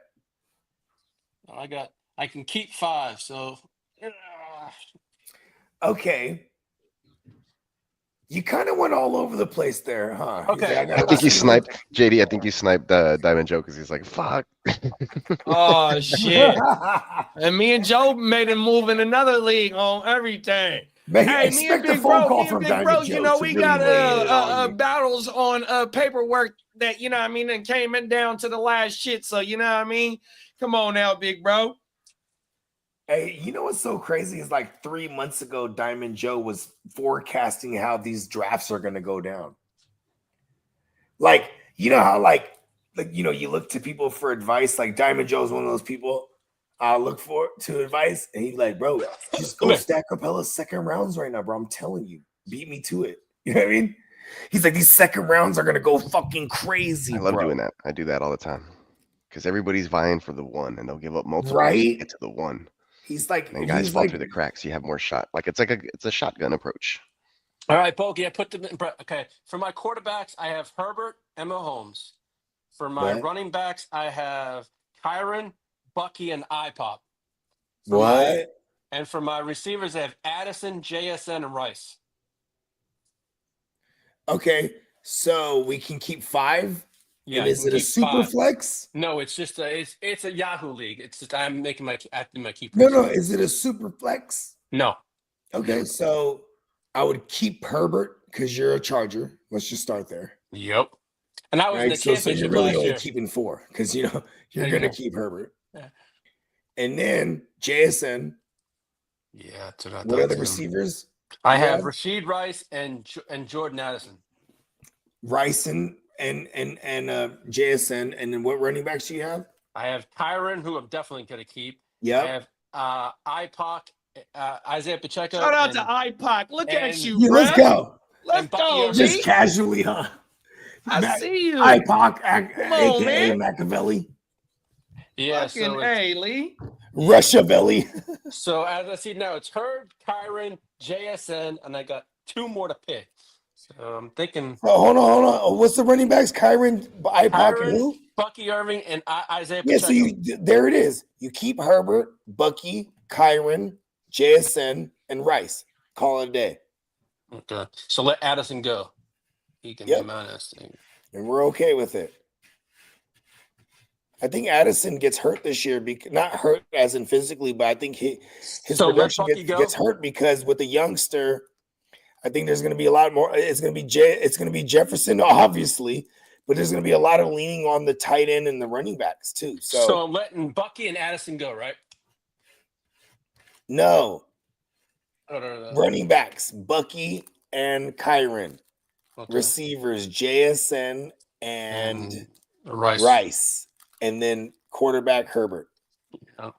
G: I can keep 5. So
I: Okay. You kind of went all over the place there, huh?
G: Okay.
B: I think you sniped JD. I think you sniped Diamond Joe because he's like, "Fuck."
E: Oh shit! And me and Joe made a move in another league on everything.
I: Man,
E: Hey, me and
I: expect a
E: Big
I: phone
E: Bro,
I: call
E: me
I: from
E: and Big
I: Diamond
E: Bro,
I: Joe
E: you know,
I: to
E: we
I: really
E: got
I: lay it on you.
E: battles on paperwork that, you know what I mean, and came in down to the last shit. So, you know what I mean? Come on now, Big Bro.
I: Hey, you know what's so crazy is like 3 months ago, Diamond Joe was forecasting how these drafts are going to go down. Like, you know how like you know, you look to people for advice. Like Diamond Joe's one of those people I look for to advice, and he's like, "Bro, just go stack Capella's second rounds right now, bro. I'm telling you, beat me to it." You know what I mean? He's like, "These second rounds are gonna go fucking crazy."
B: I love
I: bro.
B: doing that. I do that all the time because everybody's vying for the 1, and they'll give up multiples
I: Right?
B: to get to the 1.
I: He's like,
B: And guys
I: he's
B: fall
I: like,
B: through the cracks. You have more shot. Like it's a shotgun approach.
G: all right, Bogey, I put them in. Okay, for my quarterbacks, I have Herbert and Mahomes. For my
I: What?
G: running backs, I have Kyron, Bucky, and IPOP.
I: what?
G: And for my receivers, I have Addison, JSN, and Rice.
I: Okay, so we can keep 5.
G: Yeah,
I: And
G: you
I: is
G: can
I: it a
G: keep
I: super
G: 5.
I: flex?
G: No, it's just it's a Yahoo league. It's just I'm making my keepers.
I: No. Is it a super flex?
G: No.
I: Okay, so I would keep Herbert because you're a Charger. Let's just start there.
G: Yep. And I was in
I: Right,
G: the
I: so you're
G: championship
I: really
G: last
I: only
G: year.
I: keeping 4 because you know you're
G: There you
I: gonna
G: go.
I: keep Herbert.
G: Yeah.
I: And then JSN.
G: Yeah, that's what I
I: What
G: thought
I: other
G: too.
I: receivers?
G: I
I: you
G: have Rasheed Rice and Jordan Addison.
I: Rice and JSN, and then what running backs do you have?
G: I have Kyron, who I'm definitely going to keep.
I: Yep.
G: I have IPOC, Isaiah Pacheco.
E: Shout out
G: and,
E: to IPOC. Look at
G: and-
E: you,
I: Yeah, let's
E: bruh.
I: go.
E: Let's
G: Bucky
E: go,
G: Irving.
I: Just
E: Lee.
I: casually, huh?
E: I see you.
I: IPOC,
E: Come on,
I: aka
E: man.
I: Machiavelli,
G: Yeah,
E: Fucking
G: so
E: A, Lee.
I: Rushavelli.
G: so as I see now, it's Herb, Kyron, JSN, and I got 2 more to pick. So I'm thinking
I: Oh, hold on. What's the running backs? Kyron, IPOC, and
G: Kyron,
I: who?
G: Bucky Irving, and Isaiah
I: Yeah,
G: Pacheco.
I: so there it is. You keep Herbert, Bucky, Kyron, JSN, and Rice. Call it a day.
G: Okay. So let Addison go. He can
I: Yep.
G: be my next thing.
I: And we're okay with it. I think Addison gets hurt this year, not hurt as in physically, but I think his
G: So let
I: production
G: Bucky go?
I: gets hurt because with the youngster, I think there's going to be a lot more. It's going to be Jefferson, obviously, but there's going to be a lot of leaning on the tight end and the running backs too.
G: So I'm letting Bucky and Addison go, right?
I: No,
G: No.
I: running backs, Bucky and Kyron.
G: Okay.
I: Receivers, JSN and
G: Rice.
I: And then quarterback Herbert.
G: Yeah.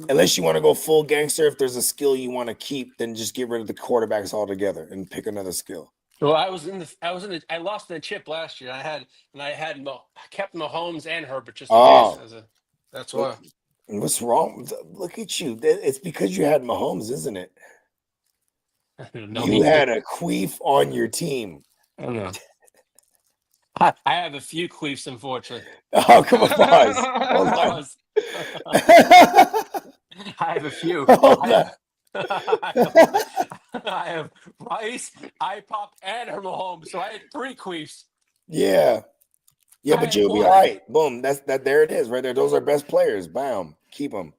I: Unless you want to go full gangster, if there's a skill you want to keep, then just get rid of the quarterbacks altogether and pick another skill.
G: Well, I lost in the chip last year. I kept Mahomes and Herbert just in case. That's why.
I: What's wrong? Look at you. It's because you had Mahomes, isn't it?
G: No,
I: You had a queef on your team.
G: I don't know. I have a few queefs, unfortunately.
I: Oh, come on, pause. Hold on.
G: Pause. I have a few.
I: Hold on.
G: I have Rice, IPOP, and Mahomes. So I had 3 queefs.
I: Yeah. Yeah,
G: I
I: but
G: had
I: you'll be
G: 4.
I: all right. Boom. That's that. There it is, right there. Those are best players. Bam. Keep them.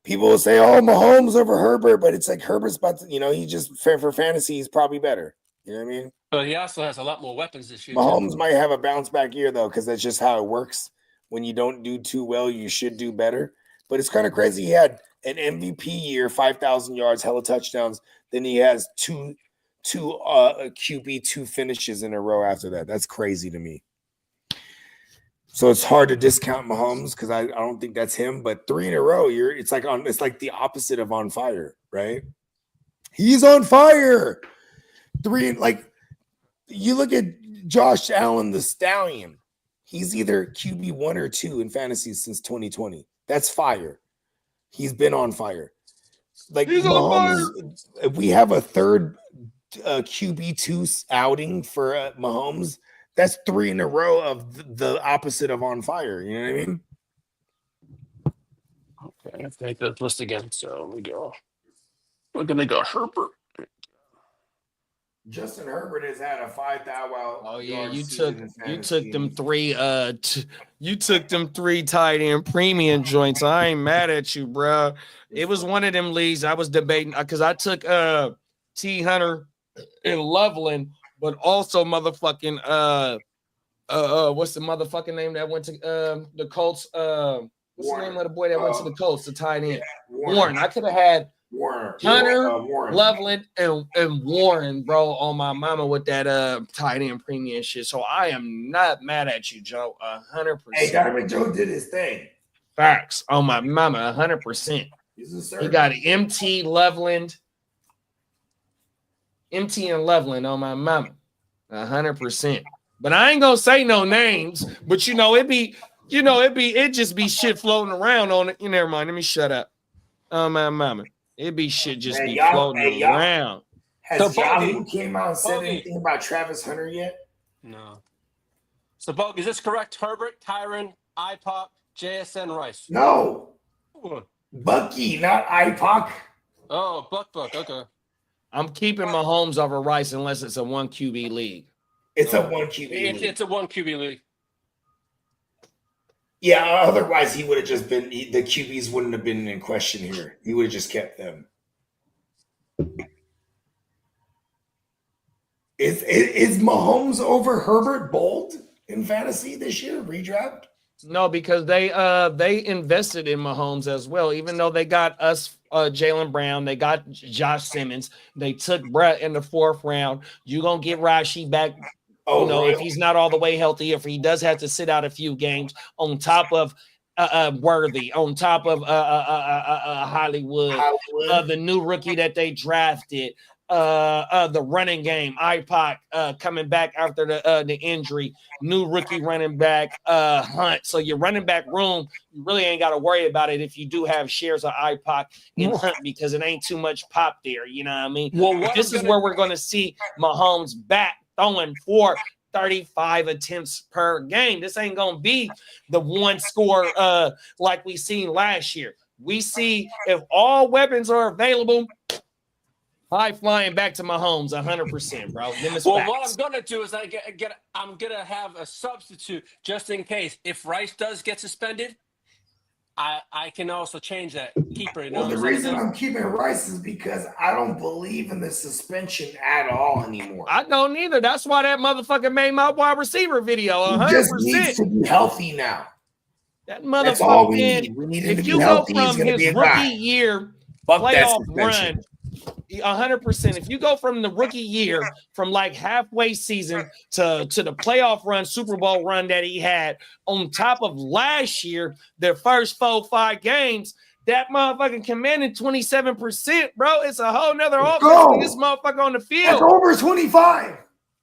I: People will say, "Oh, Mahomes over Herbert," but it's like Herbert's about to, he just for fantasy, he's probably better. You know what I mean?
G: But he also has a lot more weapons this year, too.
I: Mahomes might have a bounce back year though, because that's just how it works. When you don't do too well, you should do better. But it's kind of crazy. He had an MVP year, 5,000 yards, hella touchdowns. Then he has two QB2 finishes in a row after that. That's crazy to me. So it's hard to discount Mahomes because I don't think that's him. But 3 in a row, it's like the opposite of on fire, right? He's on fire. 3, like you look at Josh Allen, the Stallion. He's either QB1 or 2 in fantasy since 2020. That's fire. He's been on fire. Like
E: He's
I: Mahomes, if we have a third QB2 outing for Mahomes, that's 3 in a row of the opposite of on fire. You know what I mean?
G: Okay, I have to make this list again. So we go. We're gonna go Herbert.
I: Justin Herbert has had a 5,000.
E: Oh yeah, you took them 3 you took them 3 tight end premium joints. I ain't mad at you, bro. It was one of them leagues I was debating because I took T Hunter and Loveland, but also motherfucking what's the motherfucking name that went to the Colts? What's the name of the boy that went to the Colts, the tight end? Warren. I could have had Hunter, Loveland, and Warren, bro, on my mama with that tight end premium shit. So I am not mad at you, Joe. 100%.
I: Hey, Diamond Joe did his thing.
E: Facts on my mama, 100%. He got MT Loveland, MT and Loveland on my mama, 100%. But I ain't gonna say no names. But it just be shit floating around on it. Never mind. Let me shut up. On my mama. It be shit just be floating around.
I: Has Yahoo came out and said anything about Travis Hunter yet?
G: No. So, Bog, is this correct? Herbert, Tyron, IPOP, JSN, Rice.
I: No. Bucky, not IPOC.
G: Oh, Buck. Okay.
E: I'm keeping Mahomes over Rice unless it's a 1 QB league.
I: It's a 1 QB league.
G: It's a 1 QB league.
I: Yeah, otherwise he would have just been the QBs wouldn't have been in question here. He would have just kept them. Is Mahomes over Herbert bold in fantasy this year? Redraft?
E: No, because they invested in Mahomes as well. Even though they got us Jaylen Brown, they got Josh Simmons, they took Brett in the 4th round. You gonna get Rashi back. If he's not all the way healthy, if he does have to sit out a few games, on top of Worthy, on top of Hollywood, the new rookie that they drafted, the running game, IPOC coming back after the injury, new rookie running back, Hunt. So your running back room, you really ain't got to worry about it if you do have shares of IPOC in Hunt because it ain't too much pop there. You know what I mean?
G: Well,
E: this is where we're going to see Mahomes back throwing for 35 attempts per game. This ain't gonna be the 1 score like we seen last year. We see if all weapons are available, high flying back to Mahomes 100%, bro.
G: Well, what I'm gonna do is I'm gonna have a substitute just in case if Rice does get suspended. I can also change that keeper.
I: Well, the reason I'm keeping Rice is because I don't believe in the suspension at all anymore.
E: I don't either. That's why that motherfucker made my wide receiver video. 100%.
I: He just needs to be healthy now.
E: That motherfucker.
I: That's all we need. We need him to be healthy. He's going to be a guy.
E: Rookie year playoff run. 100%. If you go from the rookie year, from like halfway season to the playoff run, Super Bowl run that he had, on top of last year, their first 4-5 games, that motherfucking commanded 27%, bro. It's a whole nother offense with this motherfucker on the field.
I: That's over 25.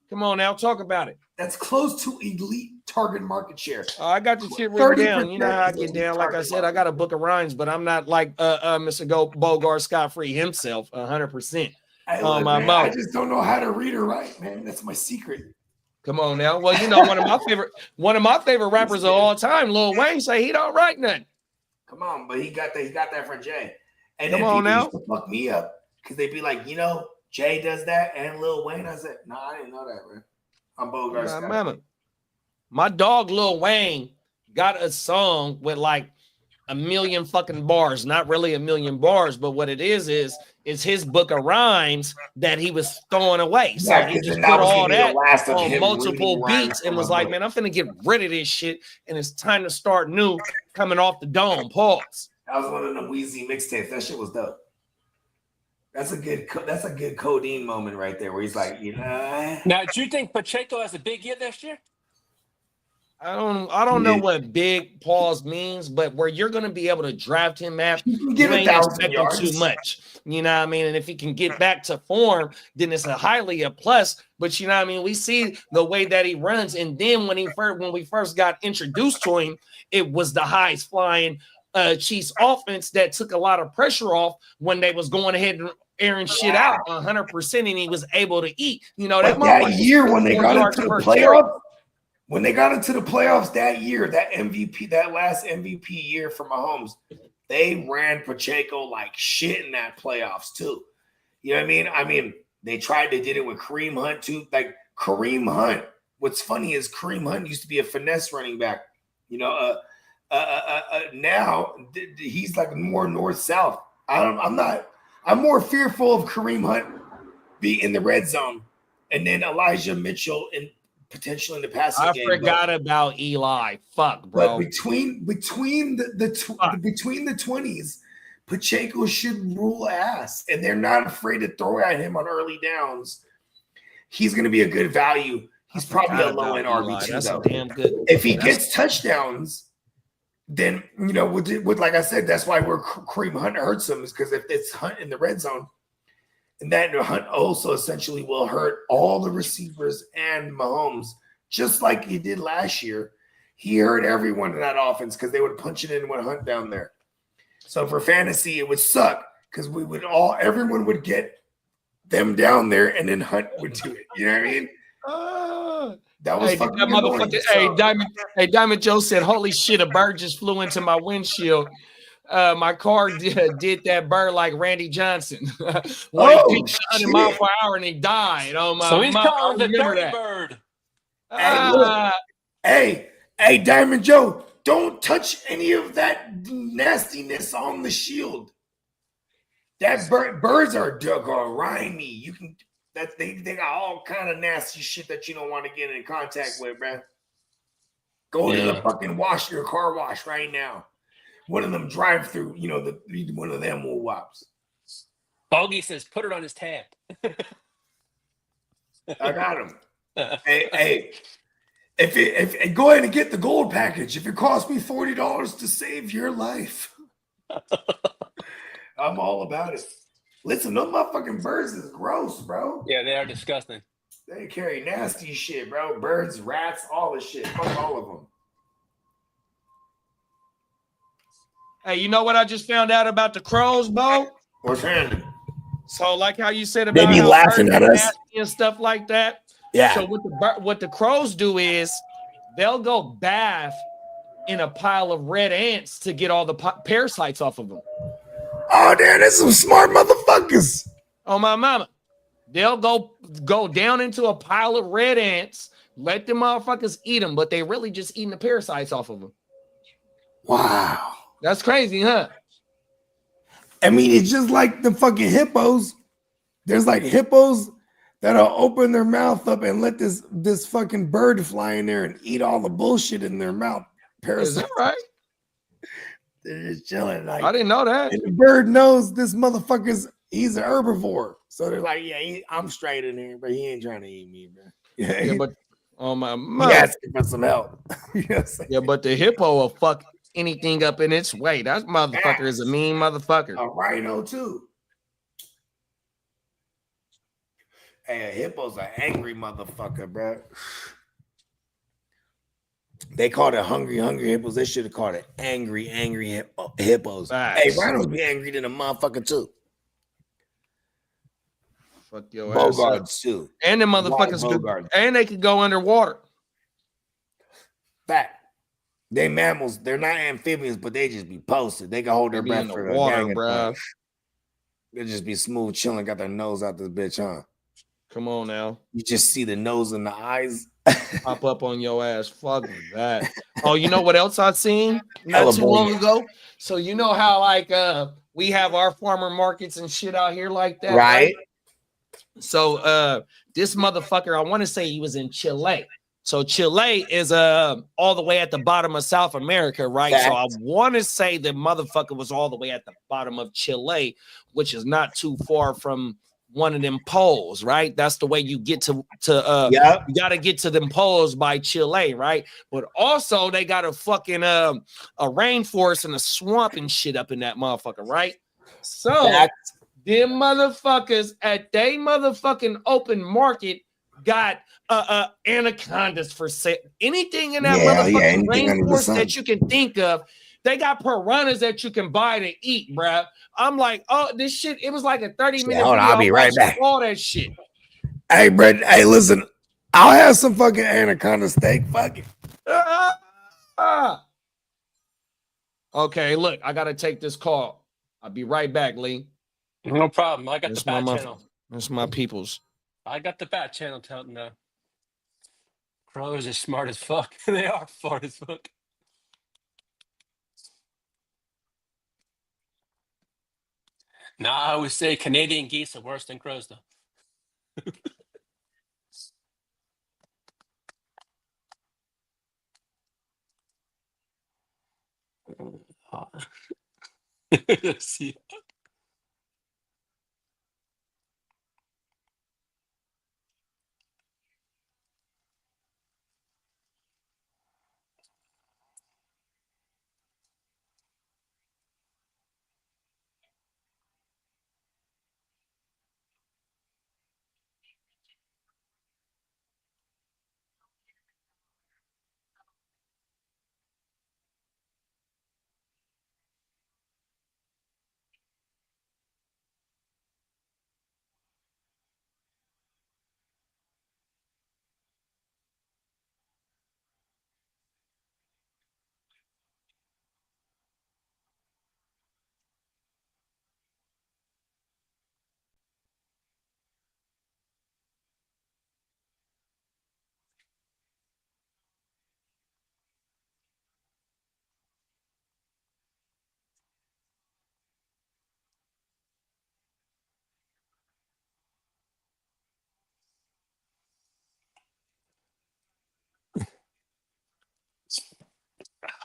E: Come on now, talk about it.
I: That's close to elite target market share.
E: I got the shit written down. You know how I get down. Like I said, I got a book of rhymes, but I'm not like Mr. Bogart Scott-Free himself, 100%.
I: I just don't know how to read or write, man. That's my secret.
E: Come on now. Well, you know, one of my favorite rappers of all time, Lil Wayne, say he don't write nothing.
I: Come on, but he got that from Jay. And
E: Come
I: then
E: on
I: people
E: now.
I: used to fuck me up because they'd be like, you know, Jay does that and Lil Wayne. I said, no, I didn't know that, bro. I'm Bogart's guy.
E: Mama. My dog Lil Wayne got a song with like a million fucking bars. Not really a million bars, but what it is his book of rhymes that he was throwing away. So
I: Yeah,
E: he
I: 'cause
E: just
I: then that
E: put
I: was
E: all
I: gonna be the
E: that
I: last of
E: on
I: him
E: multiple
I: reading rhymes
E: beats and
I: from
E: was
I: a
E: like,
I: book.
E: man, I'm finna get rid of this shit and it's time to start new coming off the dome. Pause.
I: That was one of the Wheezy mixtapes. That shit was dope. That's a good codeine moment right there where he's like, you know.
G: Now, do you think Pacheco has a big year next year?
E: I don't know what big pause means, but where you're going to be able to draft him at, you
I: get
E: ain't
I: 1,000
E: expecting
I: yards.
E: too much. You know what I mean? And if he can get back to form, then it's a plus. But you know what I mean? We see the way that he runs, and then when we first got introduced to him, it was the highest flying Chiefs offense that took a lot of pressure off when they was going ahead and airing shit out 100%, and he was able to eat. You know that,
I: that year when they got into the playoffs. When they got into the playoffs that year, that last MVP year for Mahomes, they ran Pacheco like shit in that playoffs too. You know what I mean? I mean, they did it with Kareem Hunt too. Like Kareem Hunt, what's funny is Kareem Hunt used to be a finesse running back. You know, now he's like more north-south. I'm more fearful of Kareem Hunt being in the red zone and then Elijah Mitchell potentially in the passing game.
E: I forgot about Eli. Fuck, bro.
I: But between the 20s, Pacheco should rule ass, and they're not afraid to throw at him on early downs. He's going to be a good value. He's probably a low end RB2
E: That's
I: though.
E: damn good.
I: If he gets touchdowns, then you know, with like I said, that's why Kareem Hunt hurts him is because if it's Hunt in the red zone. And that Hunt also essentially will hurt all the receivers and Mahomes, just like he did last year. He hurt everyone in that offense because they would punch it in with Hunt down there. So for fantasy, it would suck because everyone would get them down there, and then Hunt would do it. You know what I mean? That was fucking
E: motherfucker. Diamond Joe said, "Holy shit! A bird just flew into my windshield." My car did that bird like Randy Johnson. He picked 100 miles per hour and he died.
G: So he's calling the dirty bird.
I: Hey, Diamond Joe, don't touch any of that nastiness on the shield. That birds are grimy. You can they got all kind of nasty shit that you don't want to get in contact with, man. Go to the fucking car wash right now. One of them drive through, you know, one of them will wops.
G: Bogey says, put it on his tab.
I: I got him. hey, if go ahead and get the gold package. If it costs me $40 to save your life, I'm all about it. Listen, those motherfucking birds is gross, bro.
G: Yeah, they are disgusting.
I: They carry nasty shit, bro. Birds, rats, all this shit. Fuck all of them.
E: Hey, you know what I just found out about the crows, Bo?
I: What's happening?
E: So, like how you said about
I: they be laughing at us
E: and stuff like that.
I: Yeah.
E: So what the crows do is they'll go bath in a pile of red ants to get all the parasites off of them.
I: Oh, damn, that's some smart motherfuckers.
E: Oh, my mama. They'll go down into a pile of red ants, let them motherfuckers eat them, but they really just eating the parasites off of them.
I: Wow.
E: That's crazy, huh?
I: I mean, it's just like the fucking hippos. There's like hippos that'll open their mouth up and let this fucking bird fly in there and eat all the bullshit in their mouth. Parasites.
E: Is that right?
I: They're just chilling. Like,
E: I didn't know that.
I: And the bird knows this he's an herbivore. So they're like, yeah, I'm straight in here, but he ain't trying to eat me, bro.
E: Yeah, but oh my
I: He asking for some help.
E: Yeah, but the hippo will fuck anything up in its way. That motherfucker is a mean motherfucker.
I: A rhino too. Hey, a hippo's an angry motherfucker, bro. They called it hungry hippos. They should have called it angry hippos.
E: Facts.
I: Hey, rhinos be angry than a motherfucker too.
E: Fuck your ass up.
D: Bogarts too.
E: And the
D: Why
E: motherfuckers could,
D: Bogarts?
E: and they could go underwater.
D: Fact. They mammals. They're not amphibians, but they just be posted. They can hold
E: They
D: their
E: be in
D: breath
E: the
D: for
E: water,
D: a gang
E: bruh.
D: of things. They just be smooth chilling, got their nose out this bitch, huh?
E: Come on now.
D: You just see the nose and the eyes.
E: Pop up on your ass. Fuck that. Oh, you know what else I seen
D: Hella
E: not too long
D: boy.
E: ago? So you know how like we have our farmer markets and shit out here like that,
D: Right.
E: So this motherfucker, I want to say he was in Chile. So Chile is all the way at the bottom of South America, right? So I want to say the motherfucker was all the way at the bottom of Chile, which is not too far from one of them poles, right? That's the way you get to you got to get to them poles by Chile, right? But also they got a fucking a rainforest and a swamp and shit up in that motherfucker, right? So them motherfuckers at they motherfucking open market got anacondas for sale. Anything in that motherfucking rainforest that you can think of. They got piranhas that you can buy to eat, bruh. I'm like, oh, this shit, it was like a 30-minute
D: Hold on,
E: video.
D: I'll be right back.
E: All that shit.
I: Hey, bro. Hey, listen. I'll have some fucking anaconda steak. Fuck it.
E: Okay, look, I gotta take this call. I'll be right back, Lee.
G: No problem. I got the bat channel.
E: That's my peoples.
G: I got the bat channel telling the crows are smart as fuck. They are smart as fuck. Nah, I would say Canadian geese are worse than crows, though. See.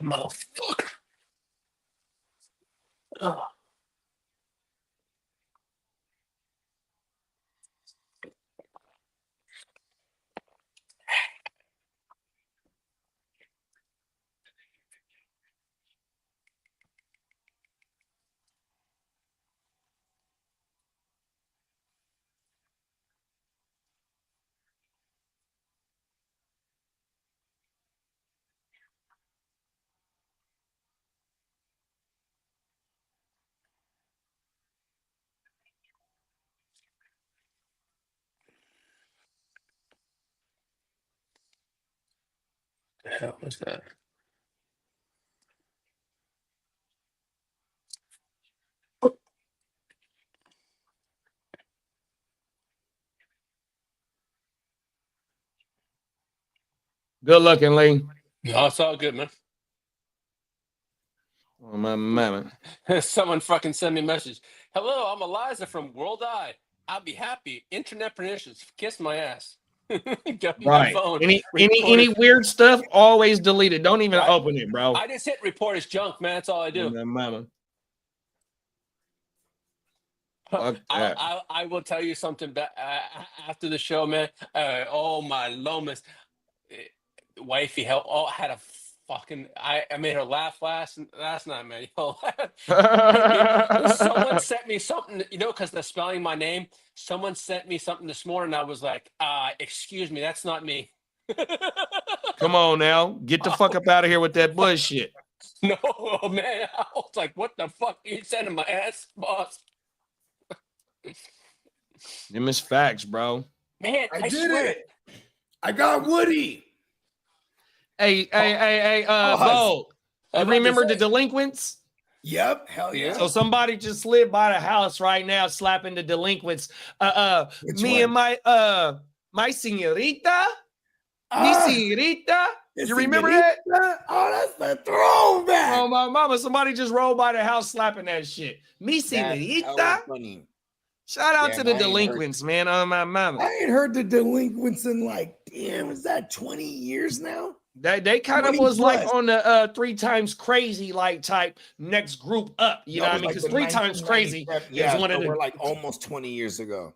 G: Motherfucker. Oh. The hell was that?
E: Good looking, Lee.
G: No, it's all good, man.
E: Oh, my mama.
G: Someone fucking send me a message. Hello, I'm Eliza from World Eye. I'll be happy. Internet pernicious. Kiss my ass. Got my
E: Right.
G: phone.
E: Any weird stuff, always delete it. Don't even open it, bro.
G: I just hit report as junk, man. That's all I do.
E: My mama.
G: I will tell you something after the show, man. Oh my lomas, wifey had a fucking. I made her laugh last night, man. Someone sent me something, because they're spelling my name. Someone sent me something this morning. I was like, excuse me, that's not me.
E: Come on now, get the fuck up out of here with that bullshit.
G: No, man. I was like, what the fuck are you sending my ass, boss?
E: Them is facts, bro.
G: Man,
I: I
G: I
I: did
G: swear.
I: it. I got Woody.
E: Hey,
I: Pause.
E: Bo,
G: I'm
E: you
G: about to
E: remember the
G: say.
E: delinquents?
I: Yep. Hell yeah.
E: So somebody just slid by the house right now, slapping the delinquents.
I: Which
E: Me
I: one?
E: and my señorita, mi
I: Ah,
E: señorita.
I: the
E: You remember that?
I: señorita? Oh, that's the throwback.
E: Oh my mama! Somebody just rolled by the house slapping that shit. Mi
D: That's
E: señorita.
D: hella funny.
E: Shout out
D: Yeah,
E: to
D: no,
E: the
D: I ain't heard-
E: delinquents, man. Oh my mama.
I: I ain't heard the delinquents in like, damn, is that 20 years now?
E: They kind of
I: 20
E: was like
I: plus.
E: on the 3 times crazy like type next group up. You know what I mean?
I: That was
E: Because
I: like
E: 3 times crazy
I: 1997.
E: is
I: Yeah,
E: one of
D: So
E: the
D: we're like almost 20 years ago.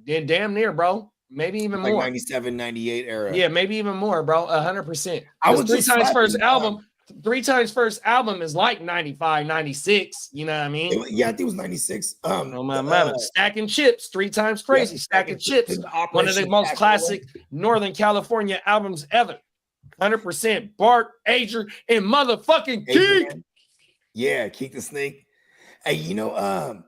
E: damn near, bro. Maybe even
D: Like
E: more.
D: 97, 98 era.
E: Yeah, maybe even more, bro. 100%.
I: I was
E: 3
I: just
E: times first
I: slapping,
E: album. 3 times first album is like 95, 96. You know what I mean?
I: yeah, I think it was 96.
E: Oh my mama. Stacking chips, 3 times crazy. Stacking chips. One of the
I: Operation
E: most
I: Tackle
E: classic Northern California albums ever. 100%. Bart, Ager, and motherfucking Keith.
I: Adrian. Yeah, Keith the Snake. Hey, you know,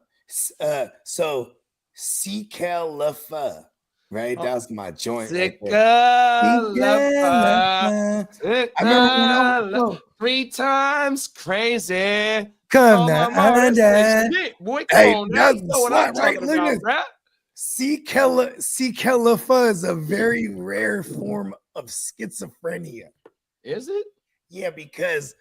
I: so C-Cal Lafa, right?
E: Oh,
I: That's my joint.
E: Sick
I: Right there.
E: I
I: remember when I was
E: 3 times crazy.
I: come
E: Oh, my
I: down,
E: mama, that's that
I: down.
E: shit, boy. Come
I: Hey,
E: on now.
I: that's
E: You know what I'm
I: slap, right?
E: talking
I: Look at
E: about,
I: this.
E: bro.
I: C-Cal Lafa is a very rare form of schizophrenia.
E: Is it?
I: Yeah, because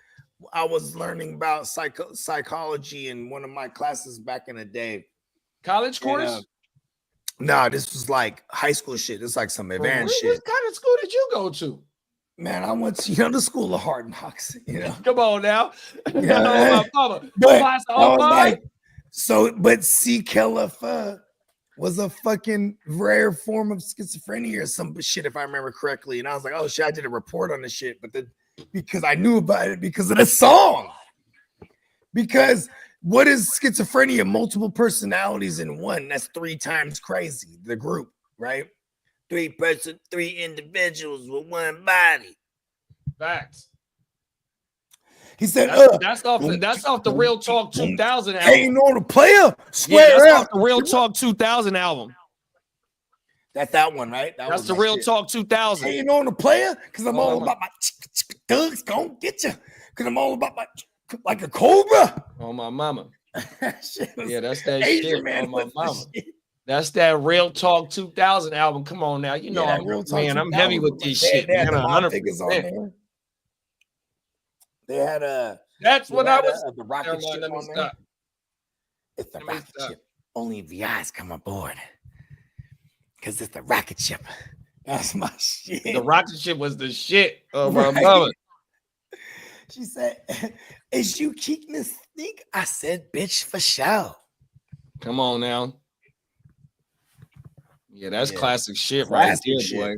I: I was learning about psychology in one of my classes back in the day.
E: College course?
I: And, nah, this was like high school shit. This is like some advanced shit.
E: What kind of school did you go to?
I: Man, I went to the school of hard knocks.
E: Come on now.
I: Yeah.
E: Oh, my mama.
I: But
E: Class of
I: I was
E: 05?
I: like, but C-Califa was a fucking rare form of schizophrenia or some shit, if I remember correctly. And I was like, oh shit, I did a report on this shit, but then because I knew about it because of the song. Because what is schizophrenia? Multiple personalities in one. That's 3 times crazy. The group, right? 3 individuals with one body.
E: Facts.
I: He said,
E: That's off the Real Talk 2000 album.
I: Ain't on the player.
E: Yeah,
I: Square
E: that's
I: up.
E: off the Real Talk 2000 album.
I: That's that one, right?
E: That's the Real Talk 2000.
I: Ain't on the player because I'm all
E: my-
I: about my thugs gonna get you. Because I'm all about my like a cobra.
E: Oh my mama.
I: Shit was-
E: Yeah, that's that
I: Asian
E: shit.
I: man
E: Oh my
I: was the
E: mama.
I: shit.
E: That's that Real Talk 2000 album. Come on now. You know,
I: Yeah, that Real Talk
E: man, I'm
I: 2000
E: heavy with
I: was
E: this
I: like-
E: shit.
I: They had
E: Man,
I: the mob figures on
E: 100%.
I: there. They had
E: That's what I was.
I: the rocket
E: Never mind,
I: ship
E: let me
I: on there.
E: stop.
I: It's the
E: Let me
I: rocket
E: stop.
I: ship. Only if the eyes come aboard. Because it's the rocket ship. That's my shit.
E: The rocket ship was the shit. Oh my
I: Right.
E: mama.
I: She said, is you keeping this sneak? I said, bitch, for sure.
E: Come on now. Yeah, that's
I: Yeah.
E: classic shit
I: Classic
E: right there,
I: shit.
E: boy.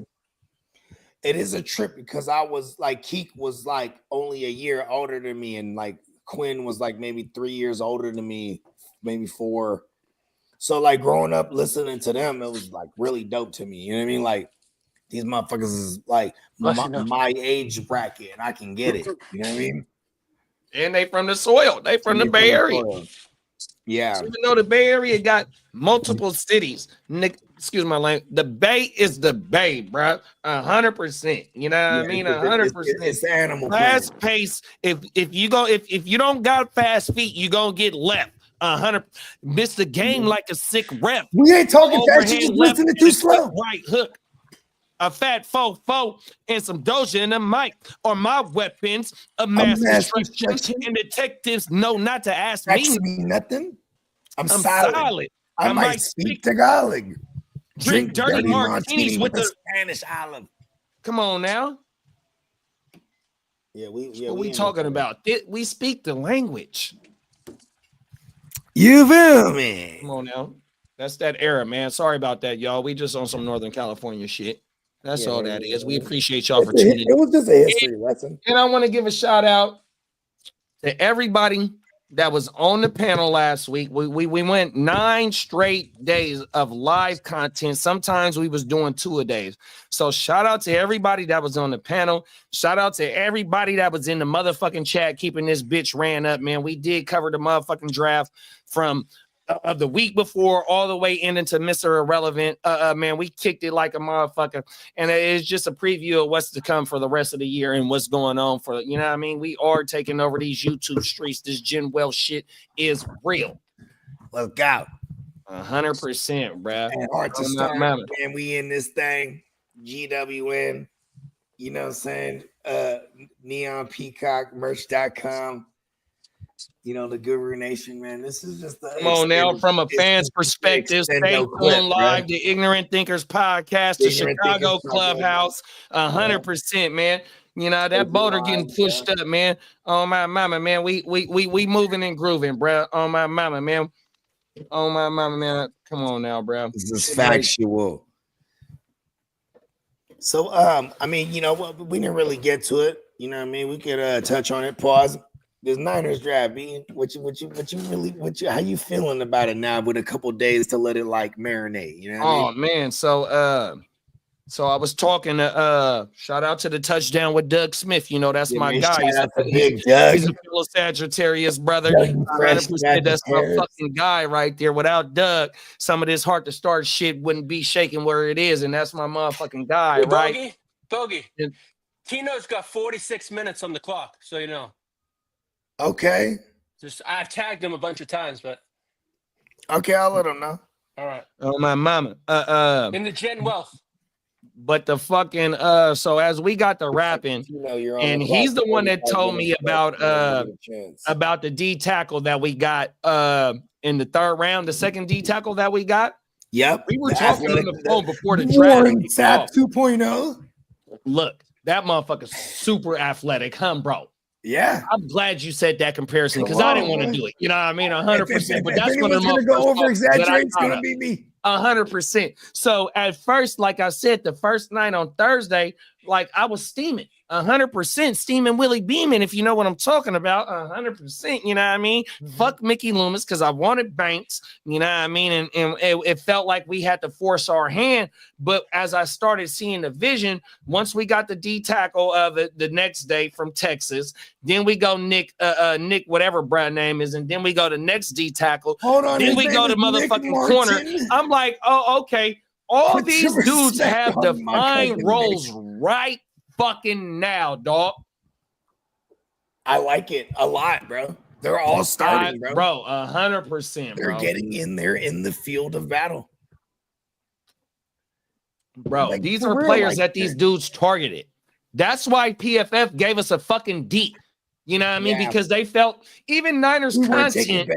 I: It is a trip because I was like, Keek was like only a year older than me, and like Quinn was like maybe 3 years older than me, maybe 4. So like growing up listening to them, it was like really dope to me. You know what I mean? Like these motherfuckers is like my age bracket, and I can get it. You know what I mean?
E: And they from the soil. They from the Bay Area.
I: Yeah.
E: So even though the Bay Area got multiple cities, excuse my language, the Bay is the Bay, bro. 100%. You know what I mean? 100%.
I: It's animal
E: Fast pace. If you don't got fast feet, you gonna get left. 100. Miss the game like a sick rep.
I: We ain't talking fast. You
E: Overhand
I: just
E: left
I: listening
E: and
I: too
E: a quick
I: slow.
E: right hook. A fat fofo and some doja in the mic are my weapons of mass destruction. And detectives know not to ask me.
I: Ask me nothing. I'm
E: solid.
I: solid. I might speak Tagalog.
E: Drink dirty martinis with the
I: Spanish olive.
E: Come on now.
I: Yeah, we
E: What we talking about? We speak the language.
I: You feel me?
E: Come on now. That's that era, man. Sorry about that, y'all. We just on some Northern California shit. That's all that is. We appreciate y'all for tuning in.
I: It was just a history lesson.
E: And I want to give a shout out to everybody that was on the panel last week. We went 9 straight days of live content. Sometimes we was doing 2 a day. So shout out to everybody that was on the panel. Shout out to everybody that was in the motherfucking chat keeping this bitch ran up, man. We did cover the motherfucking draft from of the week before all the way into Mr. Irrelevant. Man, we kicked it like a motherfucker. And it's just a preview of what's to come for the rest of the year and what's going on for, you know what I mean? We are taking over these YouTube streets. This Gen Wells shit is real.
I: Look out.
E: 100%, bruh.
I: And hard to start, man. We in this thing. GWN. You know what I'm saying? Neon Peacock, merch.com. You know, the Guru Nation, man. This is just
E: come on now, from a fan's perspective. Stay tuned live, the Ignorant Thinkers podcast, the Chicago Clubhouse, 100%, man. You know, that boulder getting pushed up, man. Oh my mama, man. We moving and grooving, bro. Oh my mama, man. Oh my mama, man. Come on now, bro.
I: This is factual. So, I mean, you know, we didn't really get to it. You know what I mean? We could touch on it. Pause. This Niners draft, B. How you feeling about it now with a couple days to let it like marinate? You know what I mean?
E: Man. So I was talking to shout out to the touchdown with Doug Smith. You know, that's my guy. He's a fellow Sagittarius brother. 100%, that's my fucking guy right there. Without Doug, some of this heart to start shit wouldn't be shaking where it is, and that's my motherfucking guy, right?
G: Bogey. Tino's got 46 minutes on the clock, so you know.
I: Okay.
G: Just I've tagged him a bunch of times, but
I: okay, I'll let him know.
G: All right.
E: Oh my mama.
G: In the Gen Wealth.
E: But the fucking so as we got the rapping, and he's the one that told me about the D tackle that we got in the third round, the second D tackle that we got.
I: Yep.
E: We were talking on the phone before the draft.
I: Sap 2.0.
E: Look, that motherfucker's super athletic, huh, bro?
I: Yeah.
E: I'm glad you said that comparison because I didn't want to do it. You know what I mean? 100%. But that's what I'm
I: going to go over exaggerate. It's going to be me.
E: 100%. So at first, like I said, the first night on Thursday, like I was steaming 100%, steaming Willie Beeman, if you know what I'm talking about. 100%. You know what I mean? Fuck Mickey Loomis because I wanted Banks. You know what I mean? And it felt like we had to force our hand. But as I started seeing the vision, once we got the D tackle of it the next day from Texas, then we go Nick, whatever brand name is, and then we go to next D tackle.
I: Hold on,
E: then we go to motherfucking corner. I'm like, oh, okay. All these dudes have defined roles right fucking now, dog.
I: I like it a lot, bro. They're all starting, bro.
E: 100%.
I: They're getting in there in the field of battle.
E: Bro, like, these are players that these dudes targeted. That's why PFF gave us a fucking D. You know what I mean? Yeah. Because they felt even Niners content,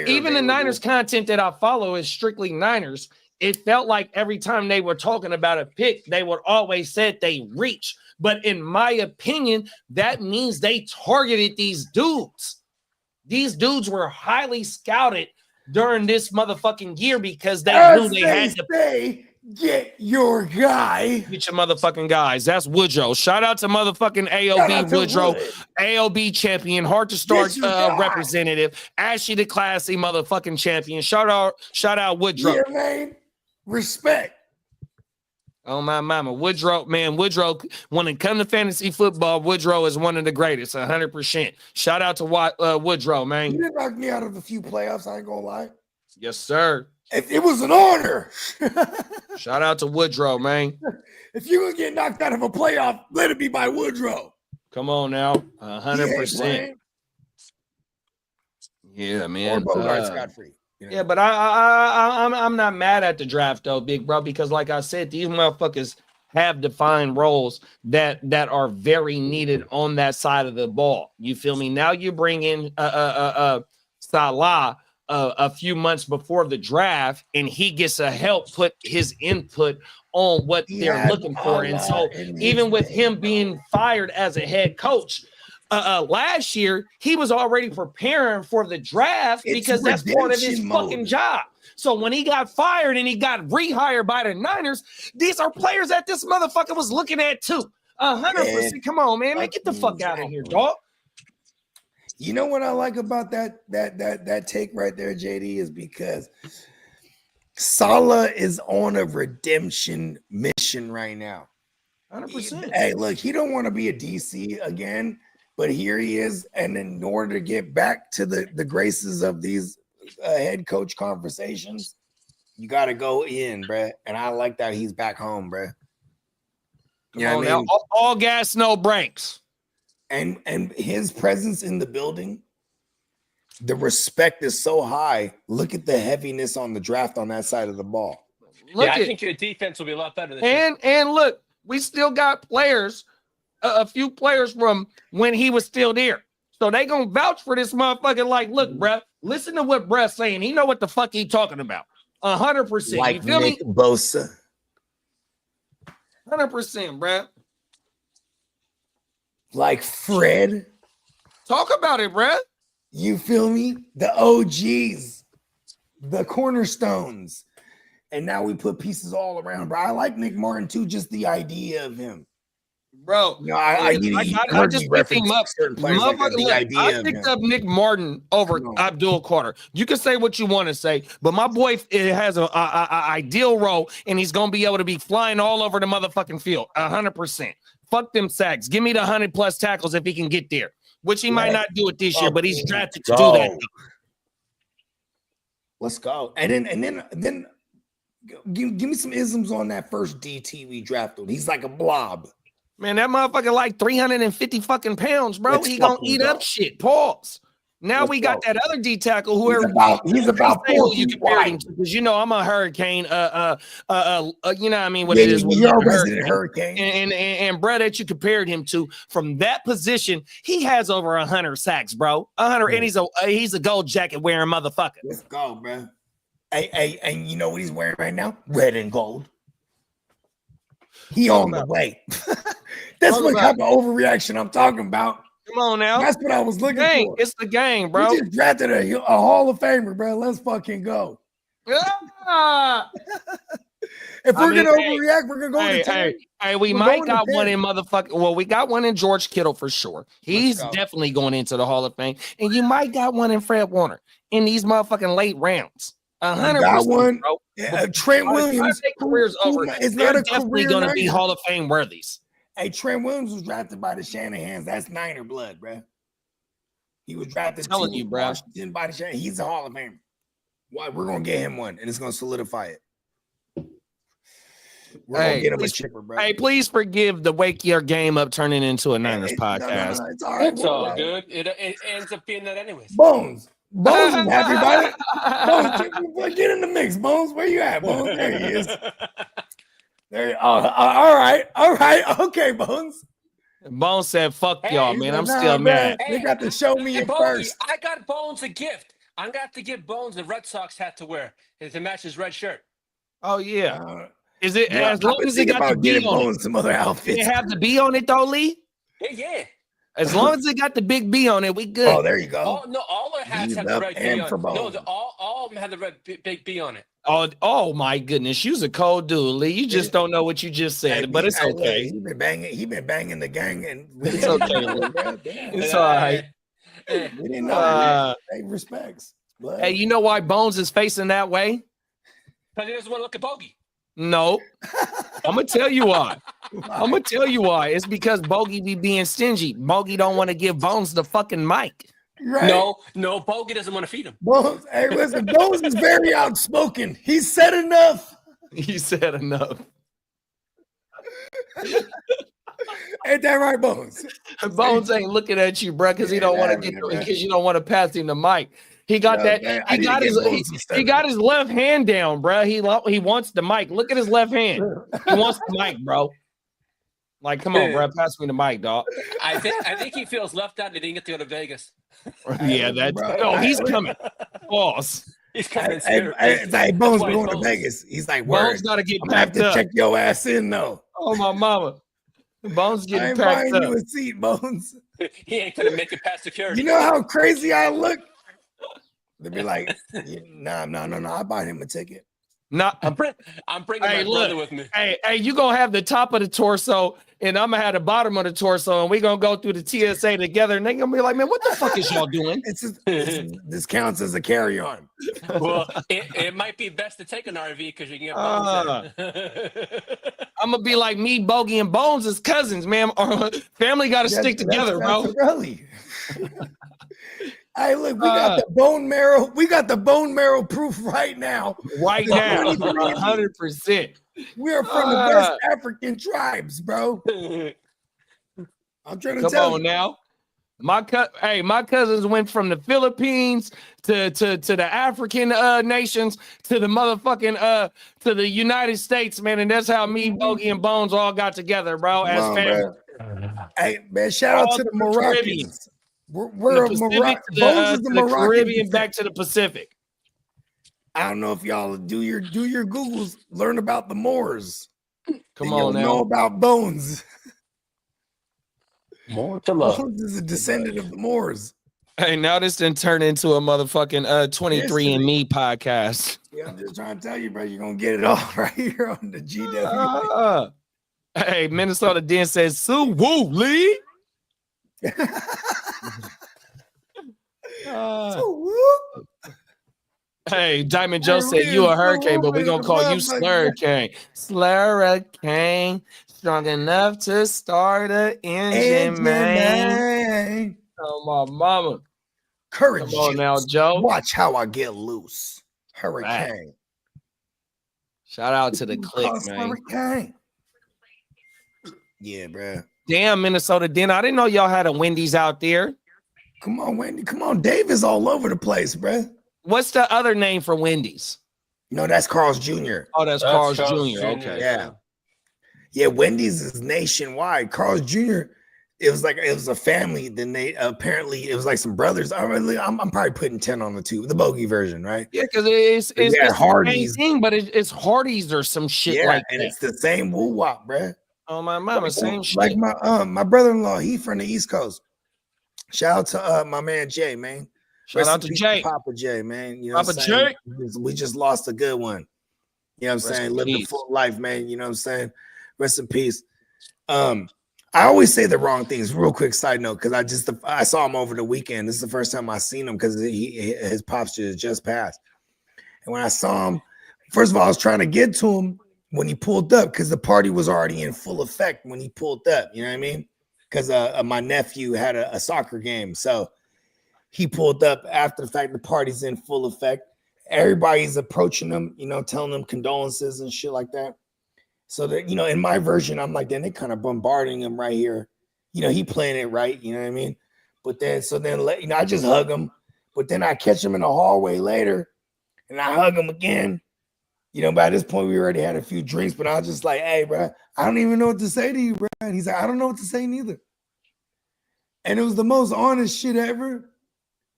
E: even the Niners content that I follow is strictly Niners. It felt like every time they were talking about a pick, they would always said they reach. But in my opinion, that means they targeted these dudes. These dudes were highly scouted during this motherfucking year because they knew they had to
I: say, get your guy.
E: Get your motherfucking guys. That's Woodrow. Shout out to motherfucking AOB Woodrow, AOB champion, hard to start representative, Ashley the classy motherfucking champion. Shout out Woodrow.
I: Yeah, man. Respect.
E: Oh my mama, Woodrow, man, Woodrow. When it comes to fantasy football, Woodrow is one of the greatest, 100%. Shout out to Woodrow, man.
I: You did knock me out of a few playoffs. I ain't gonna lie.
E: Yes, sir.
I: It was an honor.
E: Shout out to Woodrow, man.
I: If you gonna get knocked out of a playoff, let it be by Woodrow.
E: Come on now, 100%. Yeah, man.
I: Scott-free.
E: Yeah, but I'm not mad at the draft though, big bro, because like I said, these motherfuckers have defined roles that are very needed on that side of the ball. You feel me? Now you bring in Salah a few months before the draft, and he gets to help put his input on what they're looking for. And so even with him being fired as a head coach, last year, he was already preparing for the draft because that's part of his fucking job. So when he got fired and he got rehired by the Niners, these are players that this motherfucker was looking at too. 100%. Come on, man. Get the fuck out of here, dog.
I: You know what I like about that take right there, JD, is because Salah is on a redemption mission right now.
E: 100%.
I: Hey, look, he don't want to be a DC again. But here he is, and in order to get back to the graces of these head coach conversations, you got to go in, bruh. And I like that he's back home, bruh.
E: Come on now, all gas, no brakes.
I: And his presence in the building, the respect is so high. Look at the heaviness on the draft on that side of the ball.
G: I think your defense will be a lot better this year.
E: And look, we still got players, a few players from when he was still there. So they gonna vouch for this motherfucker. Like, look, bruh, listen to what bruh's saying. He know what the fuck he talking about. 100%.
I: Like
E: you feel
I: Nick
E: me?
I: Bosa.
E: 100%, bruh.
I: Like Fred.
E: Talk about it, bruh.
I: You feel me? The OGs, the cornerstones. And now we put pieces all around, bro. I like Nick Martin too, just the idea of him.
E: Bro,
I: no, I
E: just picked him up. I picked up Nick Martin over Abdul Carter. You can say what you want to say, but my boy has a ideal role, and he's gonna be able to be flying all over the motherfucking field. 100%. Fuck them sacks. Give me the 100+ tackles if he can get there, which he might not do it this year, but he's drafted to do that.
I: Let's go. And then give me some isms on that first DT we drafted. He's like a blob.
E: Man, that motherfucker like 350 fucking pounds, bro. He gonna eat up shit. Pause. Now we got that other D tackle. He's about 4 feet wide. Because you know I'm a hurricane. You know what I mean? What it is?
I: You're a resident hurricane.
E: And bro, that you compared him to from that position, he has over 100 sacks, bro. 100, and he's a gold jacket wearing motherfucker.
I: Let's go, bro. Hey, and you know what he's wearing right now? Red and gold. He on the way. That's what type of overreaction I'm talking about.
E: Come on now.
I: That's what I was looking for.
E: It's the game, bro.
I: We just drafted a Hall of Famer, bro. Let's fucking go. If we're gonna overreact, we're gonna go to 10.
E: Hey, we might got one in motherfucking. Well, we got one in George Kittle for sure. He's definitely going into the Hall of Fame, and you might got one in Fred Warner in these motherfucking late rounds. 100%.
I: Got one.
E: Bro.
I: Trent Williams.
E: Career's over.
I: It's not a
E: definitely going to be Hall of Fame worthies.
I: Hey, Trent Williams was drafted by the Shanahans. That's Niner blood, bro. He was drafted.
E: I'm telling you, bro.
I: Washington by the Shanahan. He's a Hall of Famer. Why? We're gonna get him one, and it's gonna solidify it. We're gonna get him a chipper, bro.
E: Hey, please forgive the wake your game up turning into a Niners podcast.
I: No, it's all right.
G: It's all good. It ends up being that anyways.
I: Bones is happy about it. Bones, get in the mix. Bones, where you at? Bones, there he is. There. All right. Okay, Bones.
E: Bones said, "Fuck y'all, man. I'm still mad."
I: They got to show me it first.
G: I got Bones a gift. I'm gonna have to give Bones the Red Sox hat to wear to match his red shirt.
E: Oh yeah. Is it as long as it got the B on it?
I: Some other outfits.
E: It have the B on it though, Lee?
G: Yeah.
E: As long as it got the big B on it, we good.
I: Oh, there you go.
G: All our hats have the red B on it. No, all of them have the red big B on it.
E: Oh my goodness, you's a cold dude, Lee. You just don't know what you just said, but it's okay.
I: He been banging the gang, and
E: it's okay. It's all right.
I: We didn't know. Hey, respects. But
E: hey, you know why Bones is facing that way?
G: Because he doesn't want to look at Bogey.
E: No, I'm gonna tell you why. I'm gonna tell you why. It's because Bogey be being stingy. Bogey don't want to give Bones the fucking mic.
I: Right.
G: No, Bogey doesn't want to feed him.
I: Bones, hey, listen, Bones is very outspoken. He said enough.
E: He said enough.
I: Ain't that right, Bones?
E: Bones ain't looking at you, bro, because he don't want to because you don't want to pass him the mic. He got he got his left hand down, bro. He wants the mic. Look at his left hand. He wants the mic, bro. Like, come on, bro. Pass me the mic, dog.
G: I think he feels left out. He didn't get to go to Vegas.
E: Yeah, that's. Oh, he's coming. Boss.
G: He's coming.
I: It's like Bones going to Vegas. He's like,
E: Bones got to get packed up.
I: Check your ass in, though.
E: Oh my mama. Bones getting packed up.
I: I ain't buying you a seat, Bones.
G: He ain't gonna make it past security.
I: You know how crazy I look? They'd be like, no. I bought him a ticket.
E: No,
G: I'm bringing my brother with me.
E: Hey, you gonna have the top of the torso, and I'm gonna have the bottom of the torso, and we gonna go through the TSA together, and they gonna be like, man, what the fuck is y'all doing?
I: This counts as a carry-on.
G: Well, it might be best to take an RV because you can get Bones.
E: I'm gonna be like me, Bogey, and Bones as cousins, man. Our family got to stick together, bro.
I: Really. Hey, look, we got the bone marrow. We got the bone marrow proof right now.
E: Right now, 100%.
I: We are from the best African tribes, bro. I'm trying to tell you.
E: Come on now. My cousins went from the Philippines to the African nations to the motherfucking to the United States, man, and that's how me, Bogey, and Bones all got together, bro. As family.
I: Hey, man, shout out to the Moroccans. We're
E: from the
I: a
E: Pacific
I: Bones is
E: to
I: the
E: the
I: Moroccan
E: Caribbean
I: descent.
E: back to the Pacific.
I: I don't know if y'all do your Googles, learn about the Moors.
E: Come
I: then
E: on
I: you'll
E: now.
I: know about Bones.
G: More to love.
I: Bones is a descendant of the Moors.
E: Hey, now this didn't turn into a motherfucking 23andMe podcast.
I: Yeah, I'm just trying to tell you, bro. You're gonna get it all right here on the GW.
E: Hey, Minnesota Den says Sue Woo Lee. Hey, Diamond Joe said you a hurricane, but we're gonna call you Slurricane. Slurricane, strong enough to start an engine, man. Oh my mama.
I: Courage.
E: Come on now, Joe.
I: Watch how I get loose. Hurricane.
E: Right. Shout out to the click, man.
I: Hurricane. Yeah, bro.
E: Damn, Minnesota Den. I didn't know y'all had a Wendy's out there.
I: Come on, Wendy. Come on. Dave is all over the place, bro.
E: What's the other name for Wendy's?
I: No, that's Carl's Jr.
E: Oh, that's Carl's Jr. Okay.
I: Yeah. Yeah, Wendy's is nationwide. Carl's Jr. It was a family. Then they apparently it was like some brothers. I'm probably putting 10 on the 2, the bogey version, right?
E: Yeah, because it's
I: Hardee's.
E: the same thing, but it's Hardee's or some shit like
I: and
E: that.
I: it's the same woo wop, bro.
E: Oh my mama, same shit.
I: Like my brother-in-law, he from the East Coast. Shout out to my man Jay, man.
E: Shout out to Jay.
I: Papa Jay, man. You know
E: Papa Jay.
I: We just lost a good one. You know what I'm saying? Lived a full life, man. You know what I'm saying? Rest in peace. I always say the wrong things. Real quick side note, because I saw him over the weekend. This is the first time I seen him because his pops just passed. And when I saw him, first of all, I was trying to get to him when he pulled up because the party was already in full effect when he pulled up. You know what I mean? Because my nephew had a soccer game, so he pulled up after the fact. The party's in full effect. Everybody's approaching him, you know, telling them condolences and shit like that. So that, you know, in my version, I'm like, then they kind of bombarding him right here. You know, he playing it right. You know what I mean? But then, you know, I just hug him. But then I catch him in the hallway later, and I hug him again. You know, by this point, we already had a few drinks, but I was just like, hey, bro, I don't even know what to say to you, bro. And he's like, I don't know what to say neither. And it was the most honest shit ever.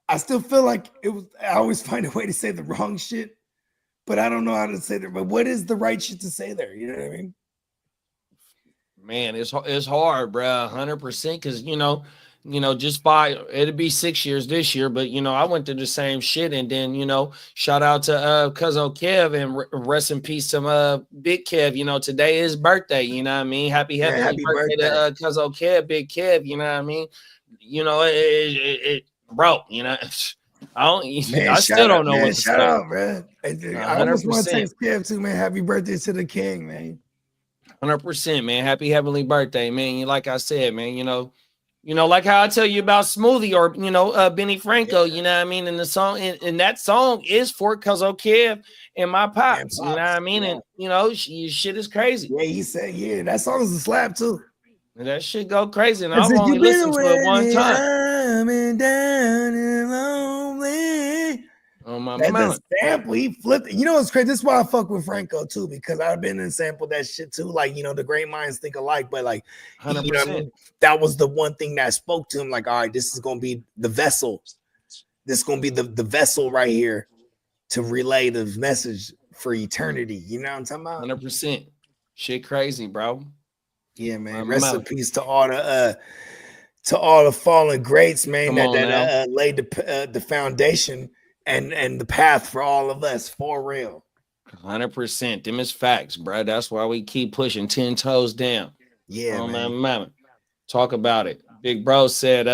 I: I still feel like it was, I always find a way to say the wrong shit, but I don't know how to say that. But what is the right shit to say there? You know what I mean?
E: Man, it's hard, bro. 100%. Because, you know, just it'll be 6 years this year, but, you know, I went through the same shit. And then, you know, shout out to cousin Kev and rest in peace to Big Kev. You know, today is birthday. You know what I mean? Happy birthday to cousin Kev, Big Kev. You know what I mean? You know, it bro, you know, I still don't know what to say.
I: Shout out, bro. I almost want to text Kev too, man. Happy birthday to the king, man.
E: 100%, man. Happy heavenly birthday, man. Like I said, man, you know, like how I tell you about Smoothie or, you know, Benny Franco, you know what I mean? And the song, and that song is for Cuzzo Kev and my pops, you know what I mean? And, you know, shit is crazy.
I: Yeah, he said, yeah, that song is a slap too.
E: And that shit go crazy. And I've only listened to it one time.
I: Down and lonely.
E: Oh my
I: That's
E: mama.
I: a sample. He flipped it. You know what's crazy? This is why I fuck with Franco too, because I've been in sample that shit too. Like, you know, the great minds think alike, but like,
E: 100%.
I: You know what I mean? That was the one thing that spoke to him. Like, all right, this is gonna be the vessel. This is gonna be the vessel right here to relay the message for eternity. You know what I'm talking about?
E: 100%. Shit crazy, bro.
I: Yeah, man. Rest in peace to all the fallen greats, man. That laid the foundation and the path for all of us, for real.
E: 100%. Them is facts, bro. That's why we keep pushing 10 toes down.
I: Yeah, man.
E: Mama. Talk about it. Big bro said,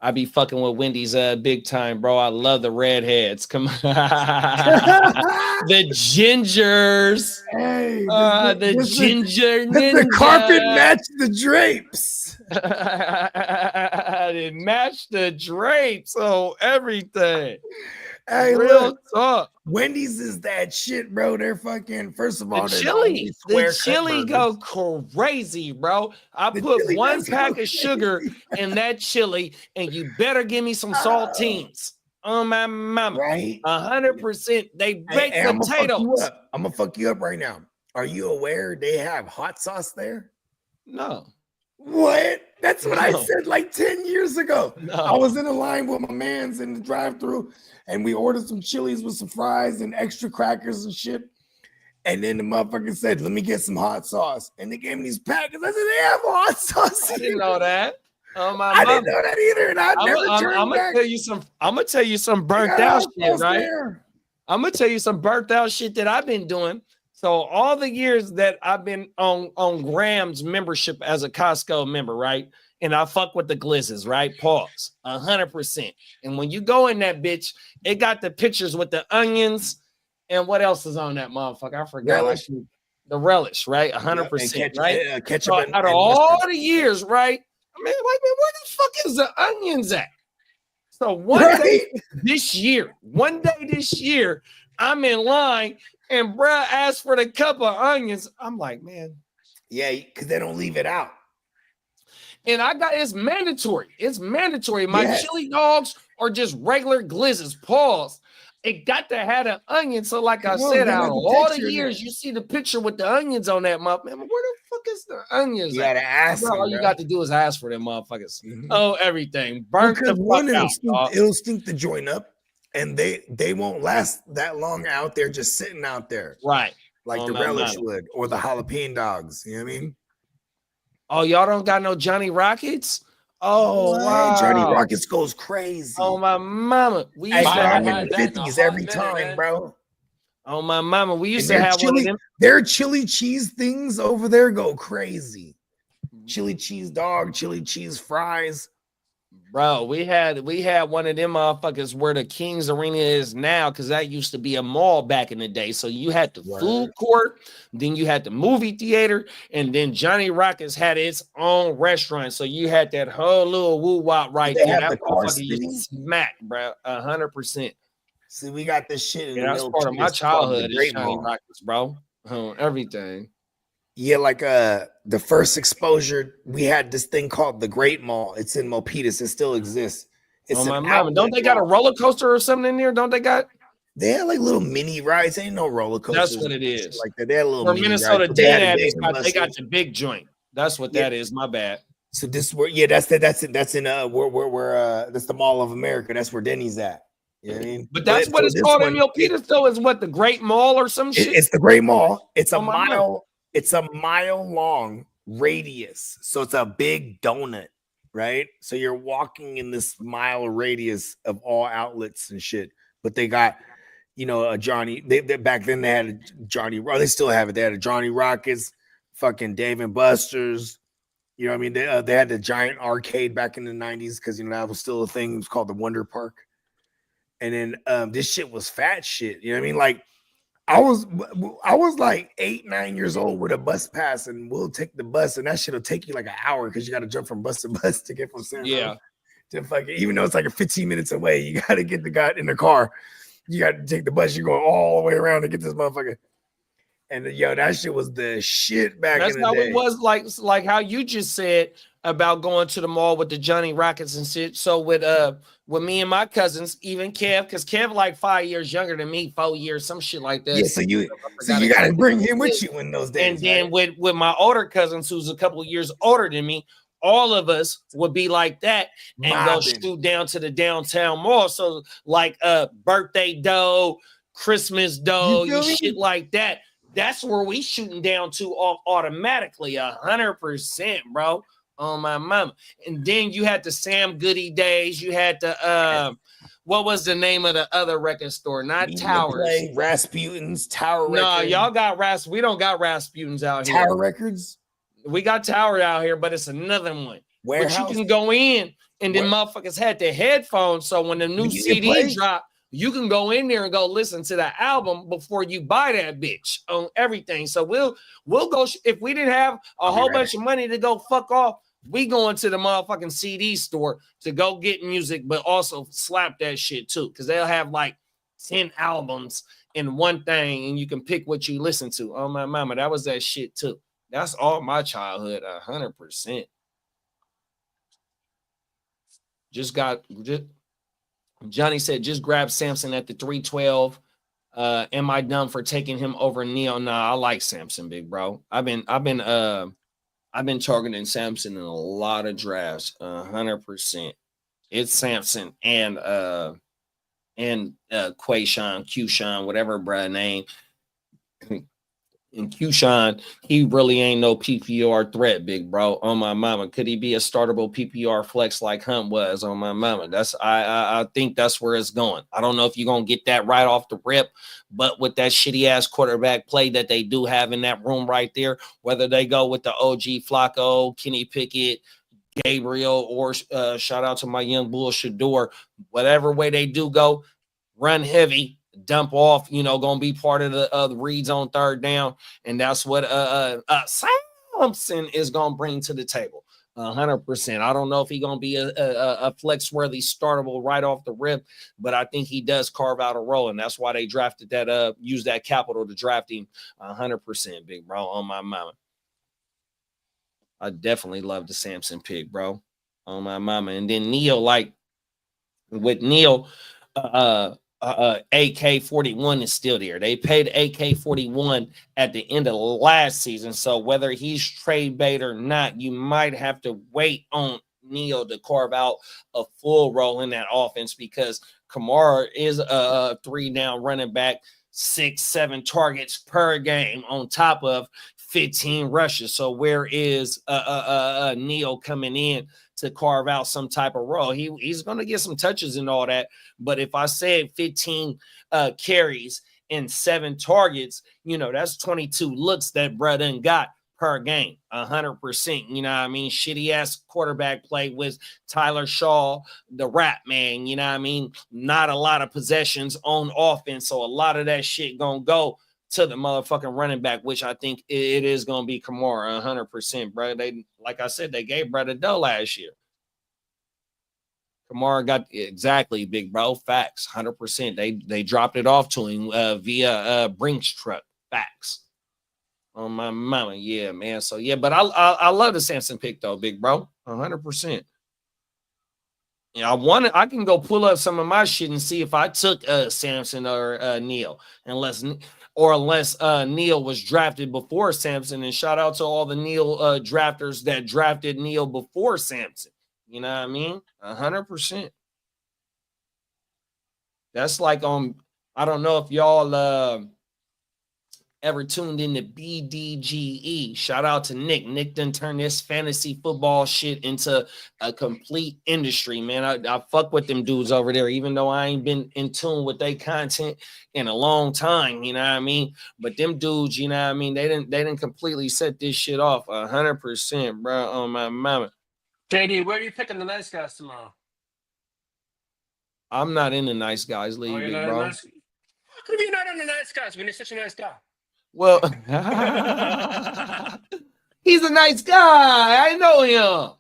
E: I be fucking with Wendy's big time, bro. I love the redheads. Come on. The gingers.
I: Hey,
E: the ginger ninja.
I: The carpet match the drapes.
E: it matched the drapes. Oh, everything.
I: Hey,
E: Real
I: look,
E: talk.
I: Wendy's is that shit, bro. They're fucking. First of all,
E: The
I: they're the only
E: chili
I: square cut
E: go
I: burgers.
E: crazy, bro. I
I: The
E: put
I: chili
E: one
I: does go
E: pack of sugar
I: crazy.
E: in that chili, and you better give me some
I: Oh,
E: saltines. On my mama,
I: right?
E: 100%. They bake
I: Hey, I'm gonna fuck you
E: potatoes.
I: up. I'm gonna fuck you up right now. Are you aware they have hot sauce there?
E: No,
I: What? That's what I
E: No.
I: said like 10 years ago. I
E: no.
I: was in a line with my mans in the drive-through, and we ordered some chilies with some fries and extra crackers and shit. And then the motherfucker said, "Let me get some hot sauce." And they gave me these packets. I said, "They have hot sauce."
E: I didn't know that. On my
I: I
E: mama.
I: didn't know that either, and I never turned
E: I'm gonna
I: back.
E: tell you some. I'm gonna tell you some
I: They
E: burnt
I: got
E: out
I: hot
E: shit,
I: sauce
E: right?
I: there.
E: I'm gonna tell you some burnt out shit that I've been doing. So all the years that I've been on Graham's membership as a Costco member, right? And I fuck with the glizzes, right? Pause. 100%. And when you go in that bitch, it got the pictures with the onions and what else is on that motherfucker? I forgot.
I: Relish.
E: The relish, right?
I: Yep,
E: 100%,
I: and
E: right?
I: ketchup
E: So
I: and
E: out of all
I: mustard.
E: the years, right? I mean, wait a minute, where the fuck is the onions at? So one day this year, I'm in line and bruh asked for the cup of onions. I'm like, man.
I: Yeah, because they don't leave it out.
E: And I got it's mandatory. It's mandatory. My
I: Yes.
E: chili dogs are just regular glizzes. Pause. It got to have an onion. So, like I
I: Come on,
E: said,
I: they
E: out
I: got
E: of
I: the
E: all the
I: texture in
E: years,
I: it.
E: you see the picture with the onions on that motherfucker. Man, where the fuck is the onions?
I: You
E: at?
I: gotta ask
E: Bro, all
I: them,
E: you
I: bro.
E: got to do is ask for them motherfuckers.
I: Mhm.
E: Oh, everything.
I: Well,
E: Burnt the
I: 'cause
E: fuck
I: one,
E: out, dog.
I: it'll stink the joint up, and they won't last that long out there, just sitting out there,
E: Right.
I: like
E: On
I: the
E: my
I: relish
E: mama.
I: would, or the jalapeno dogs. You know what I mean?
E: Oh, y'all don't got no Johnny Rockets? Oh,
I: What?
E: wow.
I: Johnny Rockets goes crazy.
E: Oh, my mama. We
I: Hey,
E: used
I: bro,
E: to
I: I'm
E: have
I: in the
G: that in a
I: 50s
G: hot
I: every
G: minute,
I: time,
G: man.
I: bro.
E: Oh, my mama. We used
I: And
E: to have one of them.
I: their chili cheese things over there go crazy. Chili cheese dog, chili cheese fries.
E: Bro, we had one of them motherfuckers where the Kings Arena is now, because that used to be a mall back in the day. So you had the food court, then you had the movie theater, and then Johnny Rockets had its own restaurant. So you had that whole little woo wop right
I: They
E: there.
I: have
E: That
I: the car
E: motherfucker used to
I: spinning.
E: smack, bro. 100%.
I: See, we got this shit in
E: Yeah,
I: the
E: that's
I: middle.
E: part of my
I: It's called the
E: childhood. Is
I: Great
E: Johnny
I: Mall.
E: Rockets, bro. Everything.
I: Yeah, like the first exposure, we had this thing called the Great Mall. It's in Milpitas. It still exists. It's
E: Oh, my
I: an
E: mama. Don't
I: outlet
E: they got a
I: mall.
E: roller coaster or something in there? Don't they got?
I: They had like little mini rides. Ain't no roller coasters.
E: That's what it
I: and shit
E: is.
I: like that. They had little
E: Where
I: mini
E: Minnesota
I: rides. But they had
E: Dane
I: a
E: at
I: Dave
E: is
I: and
E: got, they got
I: Buster's.
E: the big joint. That's what
I: Yeah.
E: that is. My bad.
I: So this where that's in where that's the Mall of America. That's where Denny's at. You know what I mean?
E: But that's what
I: so
E: it's
I: this
E: called
I: one,
E: in Milpitas, though, is what, the Great Mall or some shit?
I: it's the Great Mall. It's a
E: Oh, my mama.
I: mile. It's a mile long radius. So it's a big donut, right? So you're walking in this mile radius of all outlets and shit. But they got, a Johnny. They back then they had a Johnny. Oh, they still have it. They had a Johnny Rockets, fucking Dave and Buster's. You know what I mean? They had the giant arcade back in the 90s because that was still a thing. It was called the Wonder Park. And then this shit was fat shit. You know what I mean? Like I was like 8, 9 years old with a bus pass, and we'll take the bus, and that shit'll take you like an hour because you got to jump from bus to bus to get from San
E: Yeah.
I: to fucking, even though it's like 15 minutes away, you got to get the guy in the car. You got to take the bus. You're going all the way around to get this motherfucker. And that shit was the shit back
E: That's
I: in the
E: how
I: day.
E: it was, like how you just said about going to the mall with the Johnny Rockets and shit. So with me and my cousins, even Kev, because Kev like 5 years younger than me, 4 years, some shit like that.
I: Yeah, so you got to bring him with you in those days.
E: And then with my older cousins, who's a couple of years older than me, all of us would be like that and go shoot down to the downtown mall. So like birthday dough, Christmas dough,
I: You feel me?
E: shit like that. That's where we shooting down to automatically, 100%, bro. On my mama. And then you had the Sam Goody days. You had the what was the name of the other record store? Not
I: Media
E: Towers.
I: Play, Rasputin's, Tower
E: No,
I: Records.
E: y'all got we don't got Rasputin's out here.
I: Tower Records.
E: We got Tower out here, but it's another one.
I: Warehouse.
E: But you can go in, and then motherfuckers had their headphones. So when the new
I: Media
E: CD
I: Play?
E: drop, you can go in there and go listen to the album before you buy that bitch on everything. So we'll go if we didn't have a whole bunch of money to go fuck off We going to the motherfucking CD store to go get music, but also slap that shit too, because they'll have like 10 albums in one thing, and you can pick what you listen to. Oh my mama, that was that shit too. That's all my childhood, 100%. Johnny said, just grab Samson at the 312. Am I dumb for taking him over Neil? Nah, I like Samson, big bro. I've been targeting Samson in a lot of drafts, 100%. It's Samson and Quayshawn, Qshawn, whatever bruh name. And Qshawn, he really ain't no PPR threat, big bro. On my mama, could he be a startable PPR flex like Hunt was? On my mama, I think that's where it's going. I don't know if you're gonna get that right off the rip, but with that shitty ass quarterback play that they do have in that room right there, whether they go with the OG Flacco, Kenny Pickett, Gabriel, or shout out to my young bull Shador, whatever way they do go, run heavy, dump off, gonna be part of the reads on third down, and that's what Samson is gonna bring to the table. 100%. I don't know if he's gonna be a flex worthy startable right off the rip, but I think he does carve out a role, and that's why they drafted that use that capital to draft him. 100%, big bro, on my mama. I definitely love the Samson pick, bro, on my mama. And then Neil, like with Neil, AK-41 is still there. They paid AK-41 at the end of last season. So whether he's trade bait or not, you might have to wait on Neil to carve out a full role in that offense, because Kamara is a 3-down running back, 6-7 targets per game on top of 15 rushes. So where is Neil coming in to carve out some type of role? He's going to get some touches and all that. But if I said 15 carries and 7 targets, that's 22 looks that bruh done got per game, 100%. You know what I mean? Shitty ass quarterback play with Tyler Shaw, the rap man. You know what I mean? Not a lot of possessions on offense. So a lot of that shit going to go to the motherfucking running back, which I think it is going to be Kamara, 100%, bro. They, like I said, they gave Brother Doe last year. Kamara got exactly, big bro. Facts, 100%. They dropped it off to him via Brinks truck. Facts. On my mama, yeah, man. So yeah, but I love the Samson pick though, big bro, 100%. I can go pull up some of my shit and see if I took Samson or Neil, unless Neil was drafted before Samson. And shout out to all the Neil drafters that drafted Neil before Samson. You know what I mean? 100%. That's like I don't know if y'all ever tuned into BDGE. Shout out to Nick. Nick done turned this fantasy football shit into a complete industry, man. I fuck with them dudes over there, even though I ain't been in tune with their content in a long time, you know what I mean? But them dudes, you know what I mean, they didn't completely set this shit off 100%, bro, on my mama.
G: JD, where are you picking the nice guys tomorrow?
E: I'm not in the nice guys league, big bro.
G: How come you're not in the nice guys when you're such a nice guy?
E: Well, he's a nice guy. I know him.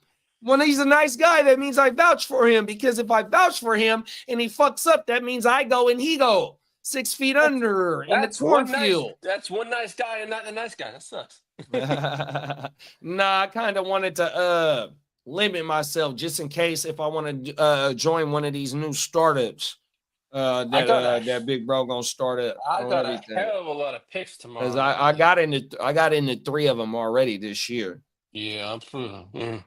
E: When he's a nice guy, that means I vouch for him, because if I vouch for him and he fucks up, that means I go and he go 6 feet under in the cornfield.
G: That's one nice guy and not the nice guy. That sucks.
E: Nah, I kind of wanted to limit myself just in case if I want to join one of these new startups. That big bro gonna start it.
G: I got a hell of a lot of picks tomorrow.
E: Because I got into 3 of them already this year.
G: Yeah,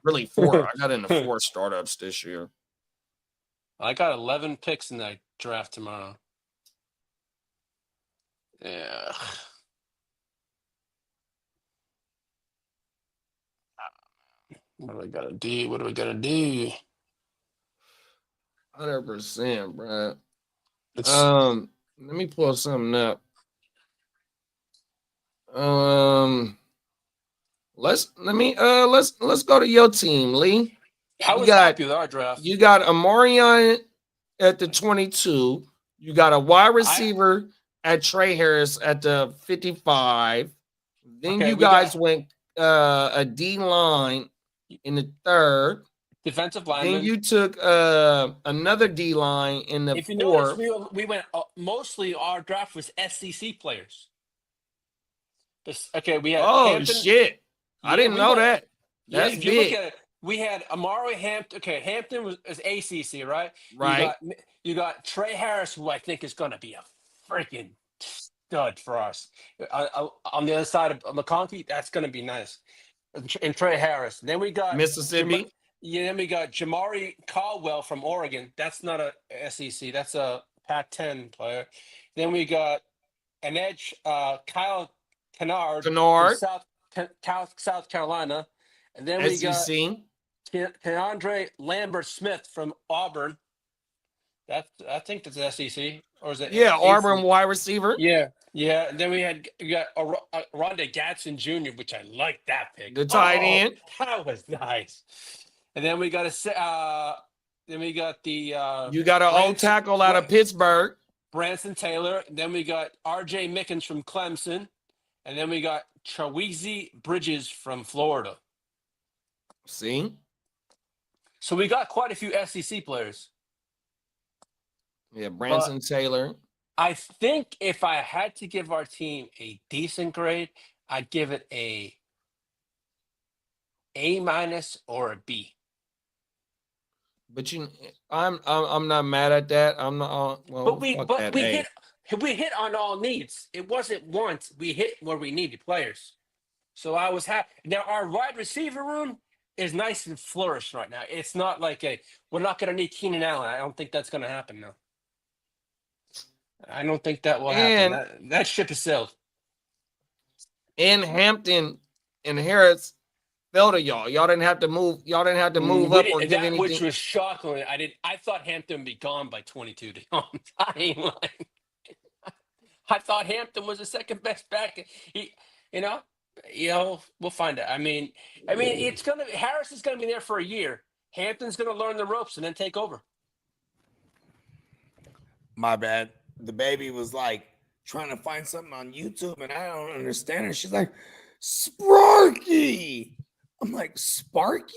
E: Really 4. I got into 4 startups this year.
G: I got 11 picks in that draft tomorrow. Yeah. What do we gotta do?
E: 100%, bro. Let me pull something up. Let's go to your team, Lee.
G: How was happy with our draft?
E: You got Amarion at the 22. You got a wide receiver at Trey Harris at the 55. Then you guys went a D line in the third.
G: Defensive
E: Then
G: lineman.
E: you took another D line in the
G: If you notice,
E: fourth.
G: we went mostly our draft was SEC players. Okay, we had
E: Oh
G: Hampton.
E: shit! I
G: Yeah,
E: didn't
G: we
E: know
G: went-
E: that.
G: Yeah,
E: That's
G: if you look
E: big,
G: at it, we had Amari Hampton. Okay, Hampton was ACC, right?
E: right?
G: You got Trey Harris, who I think is going to be a freaking stud for us. On the other side of McConkey, that's going to be nice. And Trey Harris. Then we got
E: Mississippi.
G: Then we got Jamari Caldwell from Oregon. That's not a SEC. That's a Pac-10 player. Then we got an edge, Kyle Kennard from South Carolina. And then we got
E: SEC.
G: Keandre Lambert Smith from Auburn. I think that's SEC, or is it?
E: Yeah,
G: ACC?
E: Auburn wide receiver.
G: Yeah. And then we got Rondé Gatson Jr., which I like that pick.
E: The tight end.
G: That was nice. And then we got the
E: You got an old tackle out of Pittsburgh.
G: Branson Taylor. And then we got R.J. Mickens from Clemson. And then we got Chaweezy Bridges from Florida.
E: See?
G: So we got quite a few SEC players.
E: Yeah, Branson Taylor.
G: I think if I had to give our team a decent grade, I'd give it A- or a B.
E: But I'm not mad at that. I'm not. Well,
G: But we hit on all needs. It wasn't once we hit where we needed players. So I was happy. Now our wide receiver room is nice and flourished right now. It's not like we're not going to need Keenan Allen. I don't think that's going to happen now. I don't think that will happen. That ship is sailed.
E: And Hampton and Harris fell to y'all. Y'all didn't have to move. Y'all didn't have to move up or give anything.
G: Which was shocking. I thought Hampton would be gone by 22. I ain't lying. I thought Hampton was the second best back. We'll find out. I mean, Harris is gonna be there for a year. Hampton's gonna learn the ropes and then take over.
I: My bad. The baby was like trying to find something on YouTube, and I don't understand it. She's like, Sparky. I'm like, Sparky?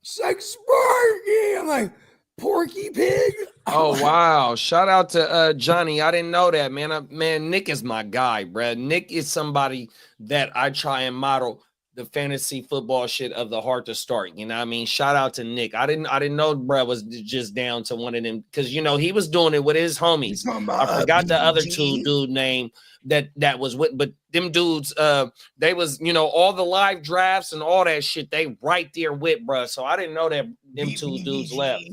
I: She's like, Sparky. I'm like, Porky Pig.
E: Oh wow! Shout out to Johnny. I didn't know that, man. Man, Nick is my guy, bro. Nick is somebody that I try and model the fantasy football shit of the heart to start. You know what I mean? Shout out to Nick. I didn't know bro was just down to one of them because he was doing it with his homies. I forgot the other two dude name that was with, but them dudes, they was all the live drafts and all that shit. They right there with bro. So I didn't know that them two dudes left.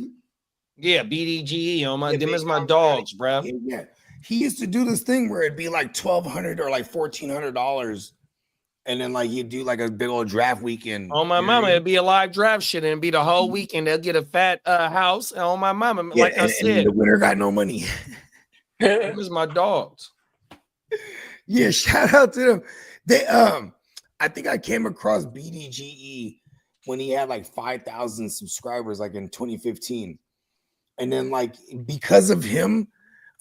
E: Yeah, BDGE them is my dogs, bro.
I: Yeah, he used to do this thing where it'd be like $1,200 or like $1,400. And then like you do like a big old draft weekend.
E: On my mama, it'd be a live draft shit and it'd be the whole weekend. They'll get a fat house. And on my mama, like I said,
I: the winner got no money.
E: Them is my dogs.
I: Yeah, shout out to them. They I think I came across BDGE when he had like 5,000 subscribers, like in 2015. And then like because of him,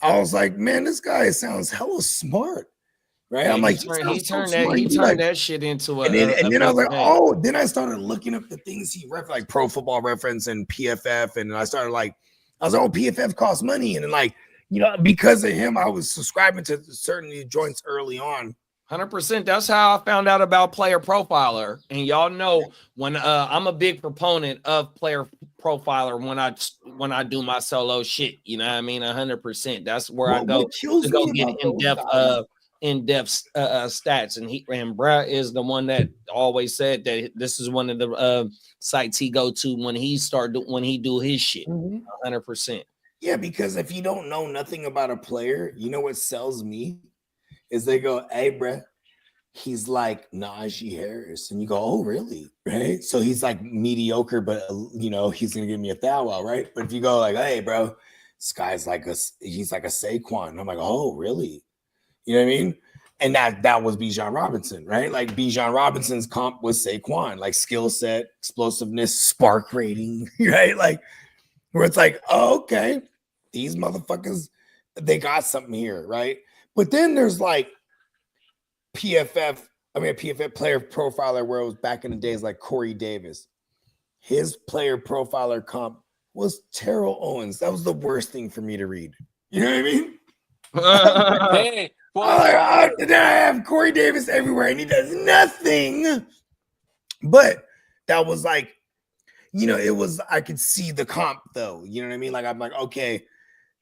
I: I was like, man, this guy sounds hella smart. Right. I'm like,
E: he turned that shit into a.
I: And then I was like, oh, then I started looking up the things he like Pro Football Reference and PFF. And I was like, oh, PFF costs money. And then like, because of him, I was subscribing to certain joints early on.
E: 100%. That's how I found out about Player Profiler. And y'all know when I'm a big proponent of Player Profiler when I do my solo shit. You know what I mean? 100%. That's where I go to go get in-depth stats. And bruh is the one that always said that this is one of the sites he go to when he do his shit. 100%.
I: Yeah, because if you don't know nothing about a player, what sells me is they go, hey, bruh, he's like Najee Harris. And you go, oh, really? Right? So he's like mediocre, but, he's going to give me a thou-wow, right? But if you go like, hey, bro, this guy's he's like a Saquon. And I'm like, oh, really? You know what I mean? And that was Bijan Robinson, right? Like Bijan Robinson's comp was Saquon, like skill set, explosiveness, spark rating, right? Like where it's like, oh, okay, these motherfuckers, they got something here, right? But then there's like PFF I mean, a PFF player profiler where it was back in the days like Corey Davis. His player profiler comp was Terrell Owens. That was the worst thing for me to read. You know what I mean?
G: Hey, well,
I: Then I have Corey Davis everywhere and he does nothing. But that was like, you know, it was, I could see the comp though. You know what I mean? Like, I'm like, okay,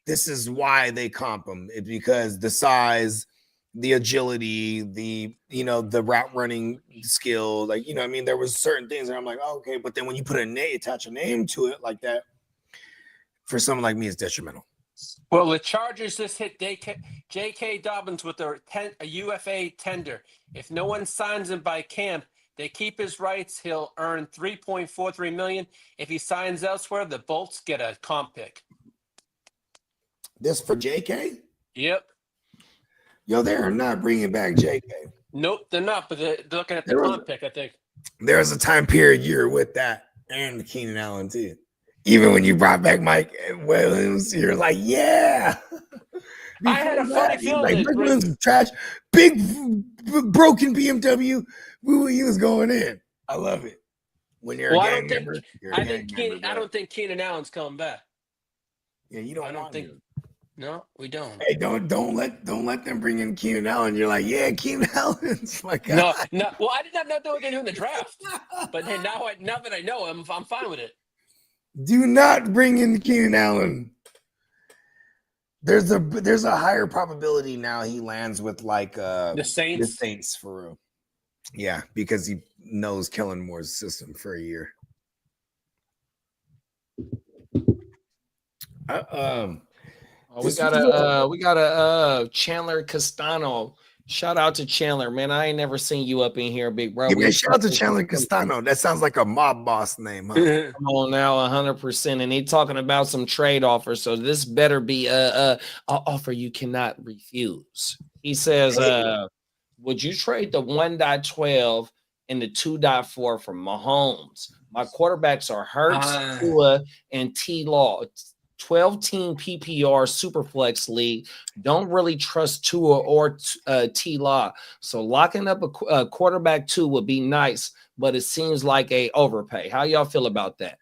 I: this is why they comp him. It's because the size, the agility, the, you know, the route running skill, like, you know what I mean? There was certain things that I'm like, oh, okay. But then when you put attach a name to it like that, for someone like me, it's detrimental.
G: well, the Chargers just hit J.K. Dobbins with a UFA tender. If no one signs him by camp, they keep his rights. He'll earn $3.43 million. If he signs elsewhere, the Bolts get a comp pick.
I: This for JK?
G: Yep.
I: Yo, they are not bringing back JK.
G: Nope, they're not. But they're looking at the comp pick, I think.
I: There was a time period you were with that and Keenan Allen too. Even when you brought back Mike Williams, you're like, yeah.
G: I had a funny feeling.
I: Like, Mike Williams is trash. Big broken BMW. He was going in. I love it. When you're a gang member,
G: I don't think Keenan Allen's coming back.
I: Yeah, you don't.
G: I don't think. No, we don't.
I: Hey, don't let them bring in Keenan Allen. You're like, yeah, Keenan Allen's my guy.
G: No. Well, I did not know they were going to do in the draft, but then now that I know him, I'm fine with it.
I: Do not bring in Keenan Allen. There's a higher probability now he lands with like
G: the Saints.
I: The Saints for real. Yeah, because he knows Kellen Moore's system for a year.
E: We got a Chandler Castano. Shout out to Chandler, man. I ain't never seen you up in here, big bro.
I: Yeah, man, shout out to Chandler Castano. That sounds like a mob boss name, huh?
E: Come on now, 100%. And he talking about some trade offers. So this better be a offer you cannot refuse. He says, would you trade the 1.12 and the 2.4 for Mahomes? My quarterbacks are Hurts, Tua, and T-Law. 12-team PPR Superflex league. Don't really trust Tua or T-Law. So locking up a quarterback 2 would be nice, but it seems like a overpay. How y'all feel about that?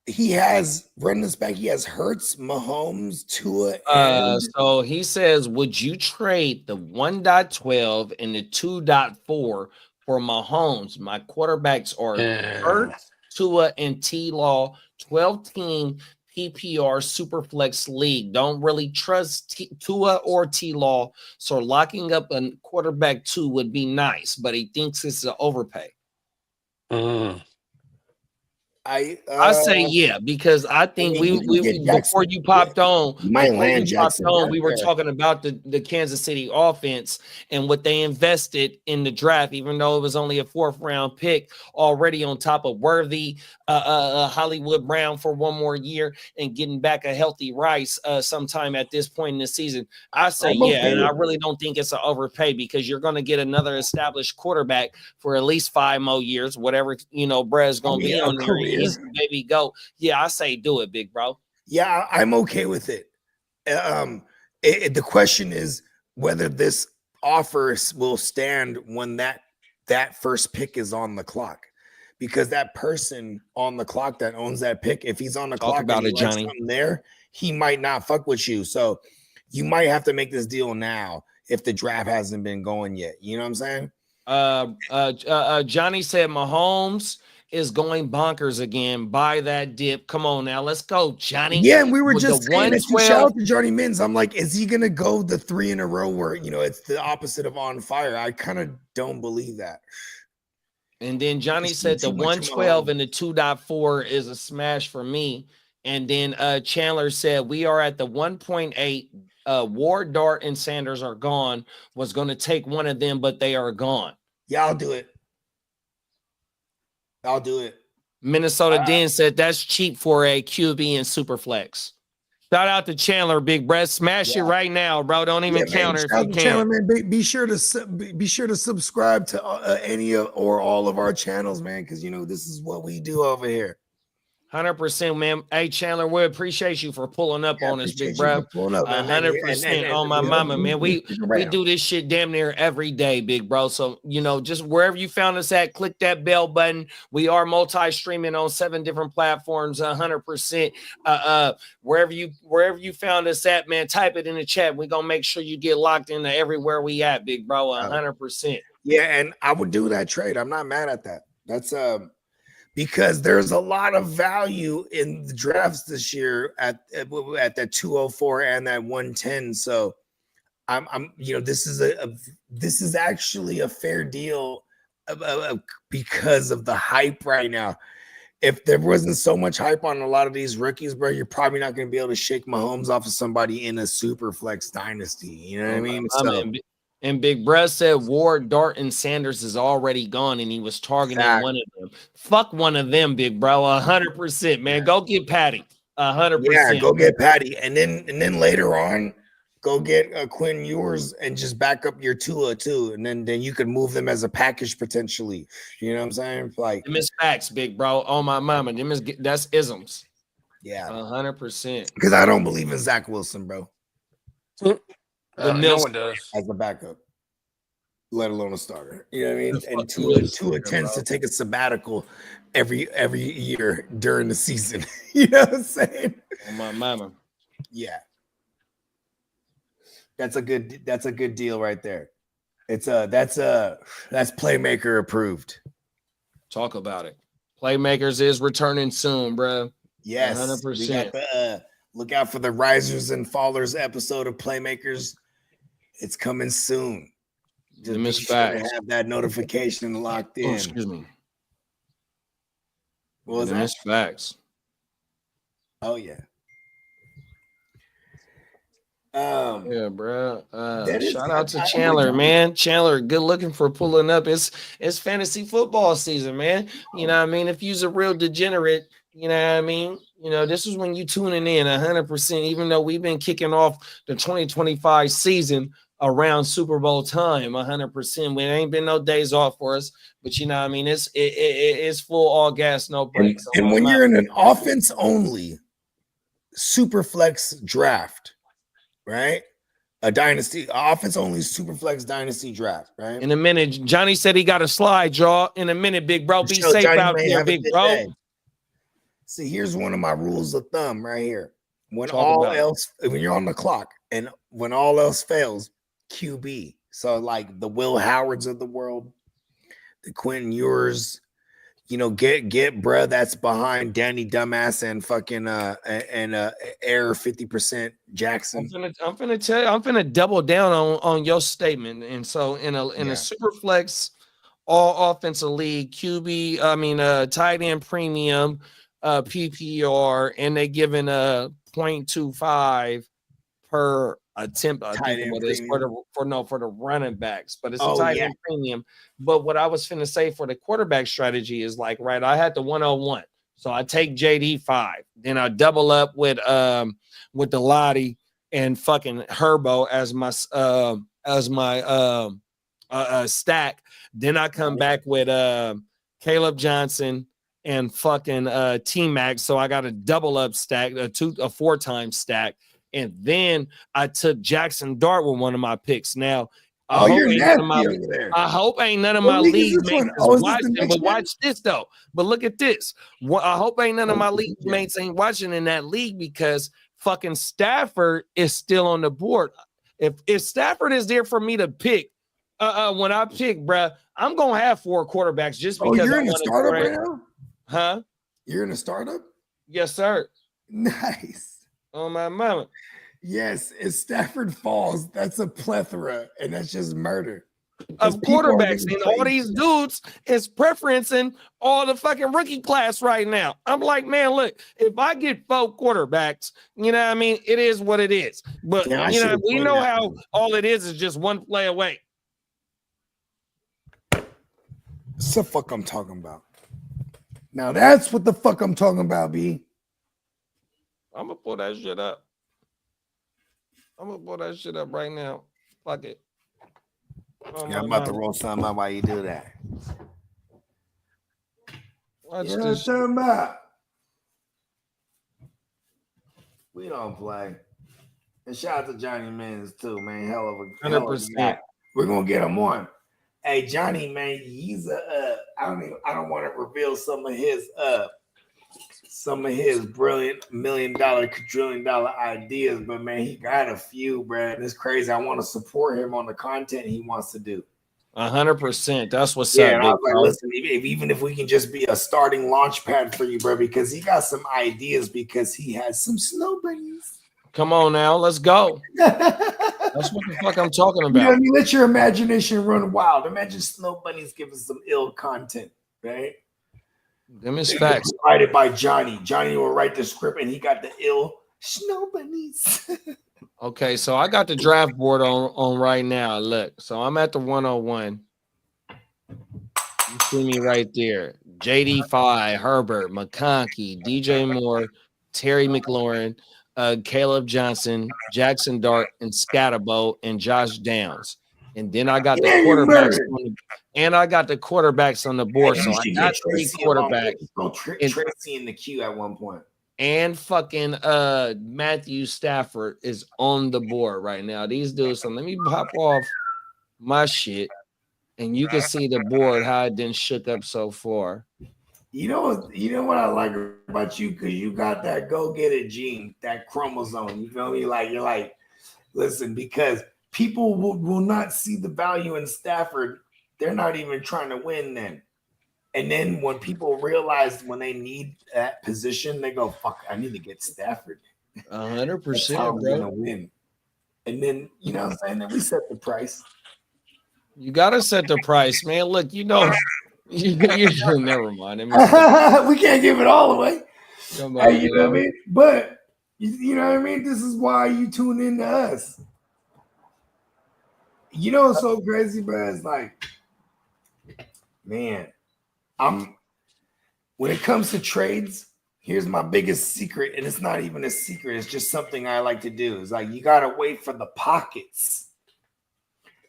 I: He has running this back. He has Hurts, Mahomes, Tua. And
E: So he says, would you trade the 1.12 and the 2.4 for Mahomes? My quarterbacks are Hurts, Tua, and T-Law. 12-team PPR Superflex league. Don't really trust Tua or T-Law. So locking up a quarterback 2 would be nice, but he thinks it's an overpay.
I: I
E: say yeah, because I think we before you popped on, we were talking about the Kansas City offense and what they invested in the draft, even though it was only a 4th round pick already on top of Worthy, Hollywood Brown for one more year and getting back a healthy Rice sometime at this point in the season. I say and I really don't think it's an overpay because you're going to get another established quarterback for at least 5 more years, whatever Brad's going to be on there. Maybe go. Yeah, I say do it, big bro.
I: Yeah, I'm okay with it. The question is whether this offer will stand when that first pick is on the clock, because that person on the clock that owns that pick, if he's on the clock
E: about it, Johnny,
I: there, he might not fuck with you. So you might have to make this deal now if the draft hasn't been going yet. You know what I'm saying?
E: Johnny said Mahomes is going bonkers again. Buy that dip. Come on now, let's go, Johnny.
I: Yeah, and we were just saying that. Shout out to Johnny Mins. I'm like, is he gonna go the 3 in a row where it's the opposite of on fire? I kind of don't believe that.
E: And then Johnny said the 112 and the 2.4 is a smash for me. And then Chandler said we are at the 1.8. Ward, Dart, and Sanders are gone. Was going to take one of them, but they are gone.
I: Yeah, I'll do it.
E: Minnesota Den said that's cheap for a QB and Superflex. Shout out to Chandler, big Brett. Smash it right now, bro. Don't even counter if you can. Chandler,
I: man, be sure to subscribe to any or all of our channels, man, because this is what we do over here.
E: 100%, man. Hey, Chandler, we appreciate you for pulling up on us, big bro.
I: Pulling up, man.
E: 100% on my mama, man. We do this shit damn near every day, big bro. So, just wherever you found us at, click that bell button. We are multi-streaming on 7 different platforms, 100%. Wherever you found us at, man, type it in the chat. We're gonna make sure you get locked into everywhere we at, big bro. 100%.
I: Yeah, and I would do that trade. I'm not mad at that. That's because there's a lot of value in the drafts this year at that 204 and that 110. So I'm this is actually a fair deal because of the hype right now. If there wasn't so much hype on a lot of these rookies, bro, you're probably not going to be able to shake Mahomes off of somebody in a super flex dynasty. You know what I mean?
E: And Big Bruh said Ward, Dart, and Sanders is already gone, and he was targeting one of them. Fuck one of them, Big Bro. 100%, man. Go get Patty. 100%.
I: Yeah, go get Patty, and then later on, go get Quinn Ewers and just back up your Tua too, and then you could move them as a package potentially. You know what I'm saying? Like,
E: them is facts, Big Bro. Oh my mama, that's isms.
I: Yeah,
E: 100%.
I: Because I don't believe in Zach Wilson, bro.
G: No one does.
I: As a backup, let alone a starter. You know what I mean? And Tua tends to take a sabbatical every year during the season. You know what I'm saying?
E: Oh my mama.
I: Yeah. That's a good deal right there. That's Playmaker approved.
E: Talk about it. Playmakers is returning soon, bro.
I: Yes.
E: 100%.
I: We got the look out for the Risers and Fallers episode of Playmakers. It's coming soon. Just be sure to have that notification locked in.
E: Oh, excuse me.
I: What was that?
E: Facts.
I: Oh yeah.
E: Yeah, bro. Shout out to Chandler, man. Chandler, good looking for pulling up. It's fantasy football season, man. You know what I mean? If you's a real degenerate, you know what I mean? This is when you tuning in 100%, even though we've been kicking off the 2025 season around Super Bowl time, 100%. We ain't been no days off for us, but you know what I mean? It's full all gas, no brakes.
I: And when you're in an offense only super flex draft, right? A dynasty, offense only super flex dynasty draft, right?
E: In a minute, Johnny said he got a slide, y'all. In a minute, big bro. Be safe
I: Johnny
E: out there, big bro.
I: Day. See, here's one of my rules of thumb right here. When you're on the clock and when all else fails, QB. So like the Will Howards of the world, the Quentin Ewers, get bruh that's behind Danny Dumbass and fucking Air 50% Jackson.
E: I'm gonna tell you, I'm gonna double down on your statement. And so in a super flex all offensive league, QB, tight end premium, PPR, and they giving a 0.25 per attempt. I think what it is for the running backs, but it's a tight end premium. But what I was finna say for the quarterback strategy is like, right, I had the 101. So I take JD 5, then I double up with the Lottie and fucking Herbo as my stack. Then I come back with Caleb Johnson and fucking T-Mac. So I got a double up stack, a 4-time stack. And then I took Jackson Dart with one of my picks. Now, I hope ain't none of my league mates watching, but watch this though. But look at this. I hope ain't none of my league mates ain't watching in that league because fucking Stafford is still on the board. If Stafford is there for me to pick, when I pick, bruh, I'm gonna have 4 quarterbacks just because.
I: You're in a startup right now?
E: Huh?
I: You're in a startup?
E: Yes, sir.
I: Nice.
E: Oh my mama.
I: Yes, if Stafford falls, that's a plethora, and that's just murder.
E: Of quarterbacks, and all these dudes is preferencing all the fucking rookie class right now. I'm like, man, look, if I get 4 quarterbacks, you know what I mean? It is what it is. But we know how all it is just one play away.
I: That's the fuck I'm talking about. Now that's what the fuck I'm talking about, B.
E: I'm gonna pull that shit up. Right now. Fuck it.
I: I'm about to roll something up while you do that.
E: Watch
I: this. About? We don't play. And shout out to Johnny Mans too, man. Hell of a
E: 100%.
I: guy. We're gonna get him on. Hey, Johnny, man, he's I don't want to reveal some of his brilliant $1 million, quadrillion dollar ideas, but man, he got a few, bro. It's crazy. I want to support him on the content he wants to do.
E: 100%. That's what's
I: Yeah,
E: up,
I: and I
E: big
I: was like,
E: bro.
I: listen, even if we can just be a starting launch pad for you, bro, because he got some ideas because he has some snow bunnies.
E: Come on now, let's go. That's what the fuck I'm talking about.
I: You let your imagination run wild. Imagine snow bunnies giving some ill content, right?
E: Them is facts.
I: Provided by Johnny. Johnny will write the script, and he got the ill snow bunnies.
E: Okay, so I got the draft board on right now. Look, so I'm at the 101. You see me right there. JD5, Herbert, McConkey, DJ Moore, Terry McLaurin, Caleb Johnson, Jackson Dart, and Scatterbo, and Josh Downs. And then I got the quarterbacks on the board. So I got 3 quarterbacks.
I: Tracy in the queue at one point.
E: And fucking Matthew Stafford is on the board right now. These dudes. So let me pop off my shit, and you can see the board how it didn't shook up so far.
I: You know what I like about you, because you got that go get it gene, that chromosome. You feel me? Like you're like, listen, because people will not see the value in Stafford. They're not even trying to win then. And then when people realize when they need that position, they go, fuck, I need to get Stafford.
E: 100%,
I: bro.
E: bro.
I: Win. And then, you know what I'm saying? Then we set the price.
E: You got to set the price, man. Look, you never mind.
I: We can't give it all away.
E: Come on,
I: you know what I mean? But, you know what I mean? This is why you tune in to us. You know what's so crazy, bro? It's like, man, when it comes to trades, here's my biggest secret, and it's not even a secret, it's just something I like to do. It's like you gotta wait for the pockets.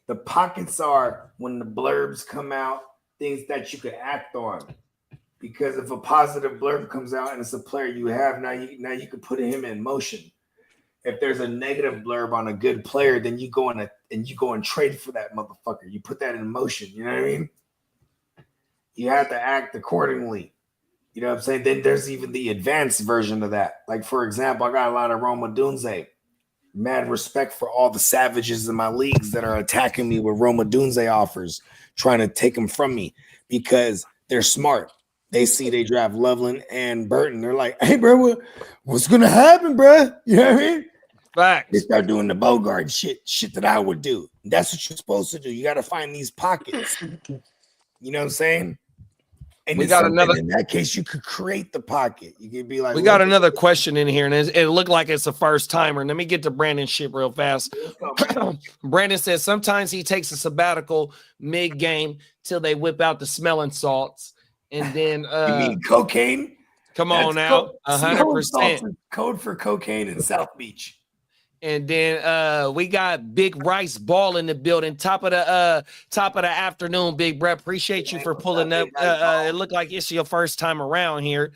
I: The pockets are when the blurbs come out, things that you could act on. Because if a positive blurb comes out and it's a player you have, now you can put him in motion. If there's a negative blurb on a good player, then you go and trade for that motherfucker. You put that in motion. You know what I mean? You have to act accordingly. You know what I'm saying? Then there's even the advanced version of that. Like, for example, I got a lot of Roma Dunze. Mad respect for all the savages in my leagues that are attacking me with Roma Dunze offers, trying to take them from me because they're smart. They see they draft Loveland and Burton. They're like, hey, bro, what's going to happen, bro? You know what I mean?
E: Facts.
I: They start doing the Bogart shit that I would do. That's what you're supposed to do. You got to find these pockets. You know what I'm saying? And
E: we got another.
I: In that case, you could create the pocket. You could be like,
E: we got another question in here, and it looked like it's a first timer. Let me get to Brandon shit real fast. Brandon says sometimes he takes a sabbatical mid game till they whip out the smelling salts, and then
I: you mean cocaine?
E: Come on now, 100%
I: code for cocaine in South Beach.
E: And then we got Big Rice Ball in the building. Top of the afternoon, Big Brett. Appreciate you for pulling up. It looked like it's your first time around here.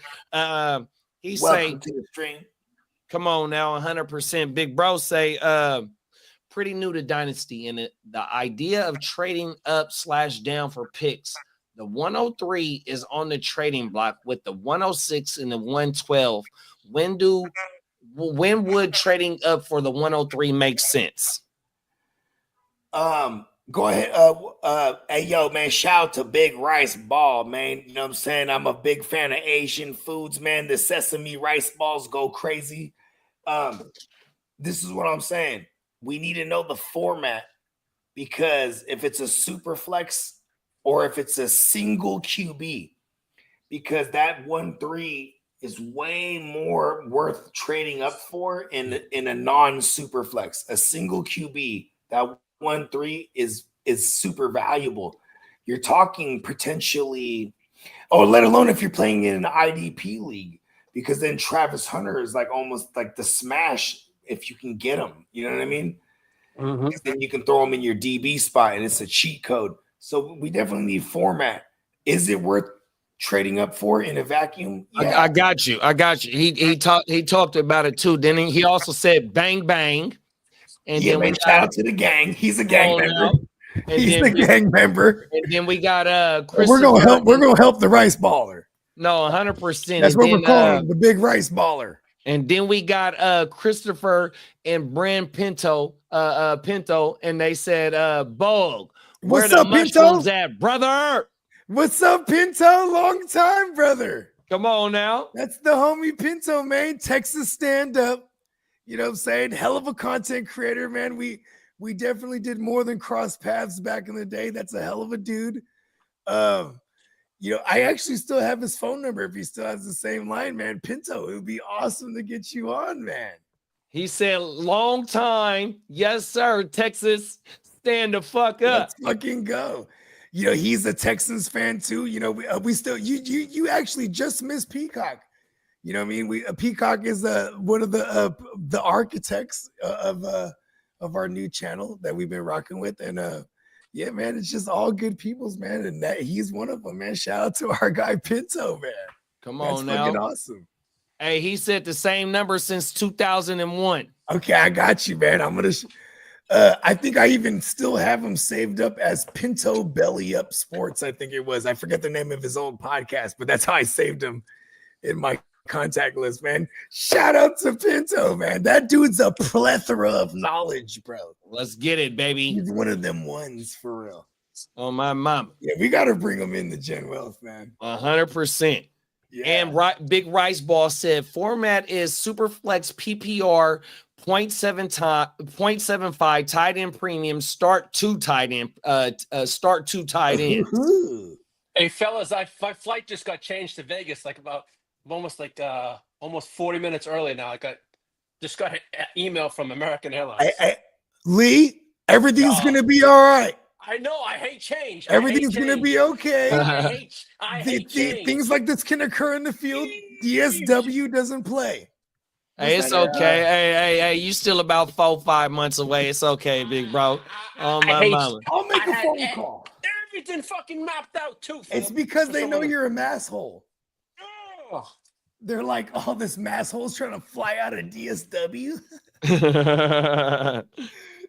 E: He say,
I: to the stream.
E: Come on now, 100%. Big Bro say, pretty new to Dynasty, and the idea of trading up / down for picks. The 103 is on the trading block with the 106 and the 112. When would trading up for the 103 make sense?
I: Go ahead. Hey, yo, man, shout out to Big Rice Ball, man. You know what I'm saying? I'm a big fan of Asian foods, man. The sesame rice balls go crazy. This is what I'm saying. We need to know the format, because if it's a super flex or if it's a single QB, because that 1-3 is way more worth trading up for in a non-super flex. A single QB, that 1-3 is super valuable. You're talking potentially, let alone if you're playing in an IDP league, because then Travis Hunter is like almost like the smash if you can get him. You know what I mean? Mm-hmm. Then you can throw him in your DB spot and it's a cheat code. So we definitely need format. Is it worth trading up for in a vacuum.
E: Yeah. I got you. He talked about it too. Then he also said bang bang. And
I: yeah,
E: then
I: man, shout out to the gang. He's a gang member. He's a gang member.
E: And then we got
I: we're gonna help the rice baller.
E: No, 100%.
I: That's what we're calling him, the big rice baller.
E: And then we got Christopher and Bran Pinto, and they said, Bog, where the mushrooms at, brother?
I: What's up, Pinto? Long time, brother.
E: Come on now.
I: That's the homie Pinto, man. Texas stand up. You know what I'm saying? Hell of a content creator, man. We definitely did more than cross paths back in the day. That's a hell of a dude. You know, I actually still have his phone number if he still has the same line, man. Pinto, it would be awesome to get you on, man.
E: He said, long time. Yes, sir. Texas, stand the fuck up.
I: Let's fucking go. You know, he's a Texans fan too. You know, we still, you actually just missed Peacock. You know what I mean? Peacock is one of the architects of our new channel that we've been rocking with. And yeah, man, it's just all good peoples, man. And that he's one of them, man. Shout out to our guy Pinto, man.
E: Come on now.
I: Fucking awesome.
E: Hey, he said the same number since 2001.
I: Okay, I got you, man. I'm gonna I think I even still have him saved up as Pinto Belly Up Sports. I think it was. I forget the name of his old podcast, but that's how I saved him in my contact list, man. Shout out to Pinto, man. That dude's a plethora of knowledge, bro.
E: Let's get it, baby.
I: He's one of them ones for real.
E: Oh, my mama.
I: Yeah, we got to bring him in the Gen Wealth, man.
E: 100%.
I: Yeah.
E: And Big Rice Ball said format is Superflex PPR 0.75 tight end premium, start two tight end.
G: Hey, fellas, my flight just got changed to Vegas almost 40 minutes earlier now. I just got an email from American Airlines.
I: Lee, everything's gonna be all right.
G: I know. I hate change.
I: Everything's gonna be okay.
G: I hate change.
I: Things like this can occur in the field. DSW doesn't play.
E: Hey, it's okay. Hey, you still about 4-5 months away. It's okay, big bro. Oh my mama.
I: I'll make a phone call.
G: Everything fucking mapped out too.
I: It's because they know you're a masshole.
G: Oh.
I: They're like, oh, this masshole's trying to fly out of DSW.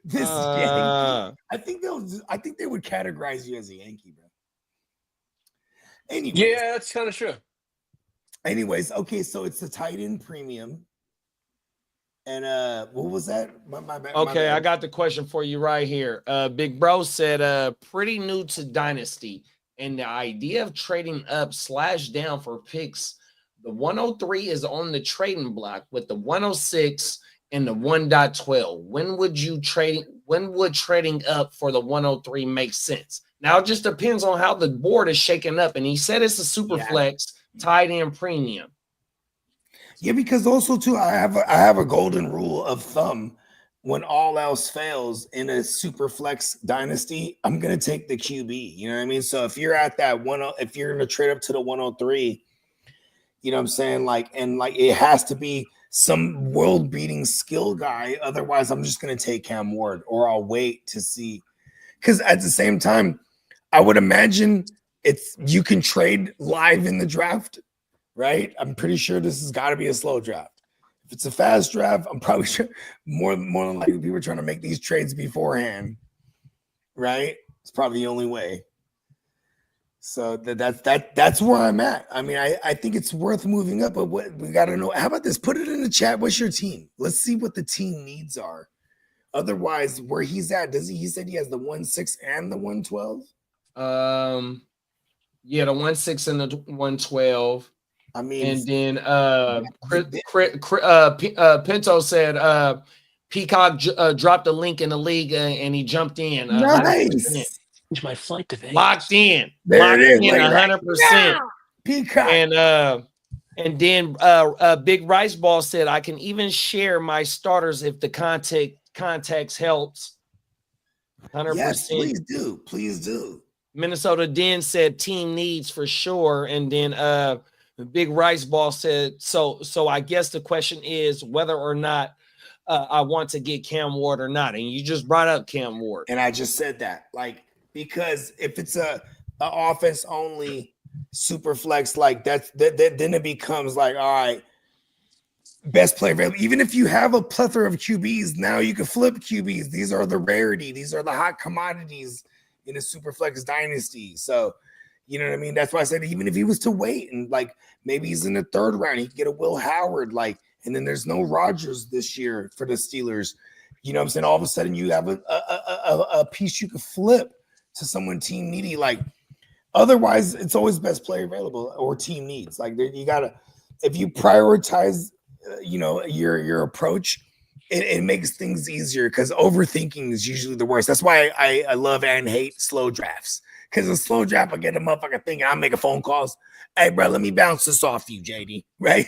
I: This Yankee. I think they would categorize you as a Yankee, bro. Anyways,
G: yeah, that's kind of true.
I: Anyways, okay, so it's the tight end premium. And what was that? My bad.
E: Okay, I got the question for you right here. Big Bro said, pretty new to Dynasty, and the idea of trading up / down for picks. The 103 is on the trading block with the 106 and the 1.12. When would trading up for the 103 make sense? Now it just depends on how the board is shaking up. And he said it's a super flex tight end premium.
I: Yeah, because also too, I have a golden rule of thumb. When all else fails in a super flex dynasty, I'm gonna take the QB. You know what I mean? So if you're at that if you're gonna trade up to the 103, you know what I'm saying? Like it has to be some world-beating skill guy. Otherwise, I'm just gonna take Cam Ward, or I'll wait to see. Because at the same time, I would imagine you can trade live in the draft, right? I'm pretty sure this has got to be a slow draft. If it's a fast draft, I'm probably sure more than likely people are trying to make these trades beforehand, right? It's probably the only way. So that's where I'm at. I mean, I think it's worth moving up, but what we got to know. How about this? Put it in the chat. What's your team? Let's see what the team needs are. Otherwise, where he's at, he said he has the 1-6 and the 112?
E: Yeah, the 1-6 and the 112.
I: I mean,
E: and then Pinto said Peacock dropped a link in the league and he jumped in.
I: Nice.
G: My flight to Vegas.
E: Locked in.
I: There
E: Locked
I: it is.
E: in 100%.
I: Peacock.
E: And then Big Rice Ball said, I can even share my starters if the context helps. 100%.
I: Yes, please do. Please do.
E: Minnesota Den said team needs for sure. And then Big Rice Ball said, so I guess the question is whether or not I want to get Cam Ward or not. And you just brought up Cam Ward.
I: And I just said that, like, because if it's a offense only super flex, like then it becomes like, all right, best player available. Even if you have a plethora of QBs, now you can flip QBs. These are the rarity. These are the hot commodities in a super flex dynasty. So, you know what I mean? That's why I said even if he was to wait and like maybe he's in the third round, he could get a Will Howard, like, and then there's no Rodgers this year for the Steelers. You know what I'm saying? All of a sudden you have a piece you could flip to someone team needy. Like otherwise, it's always best player available or team needs. Like you gotta, if you prioritize, you know, your approach, it makes things easier because overthinking is usually the worst. That's why I love and hate slow drafts. Because a slow draft, I get a motherfucker thinking I'm making phone calls. Hey, bro, let me bounce this off you, JD. Right?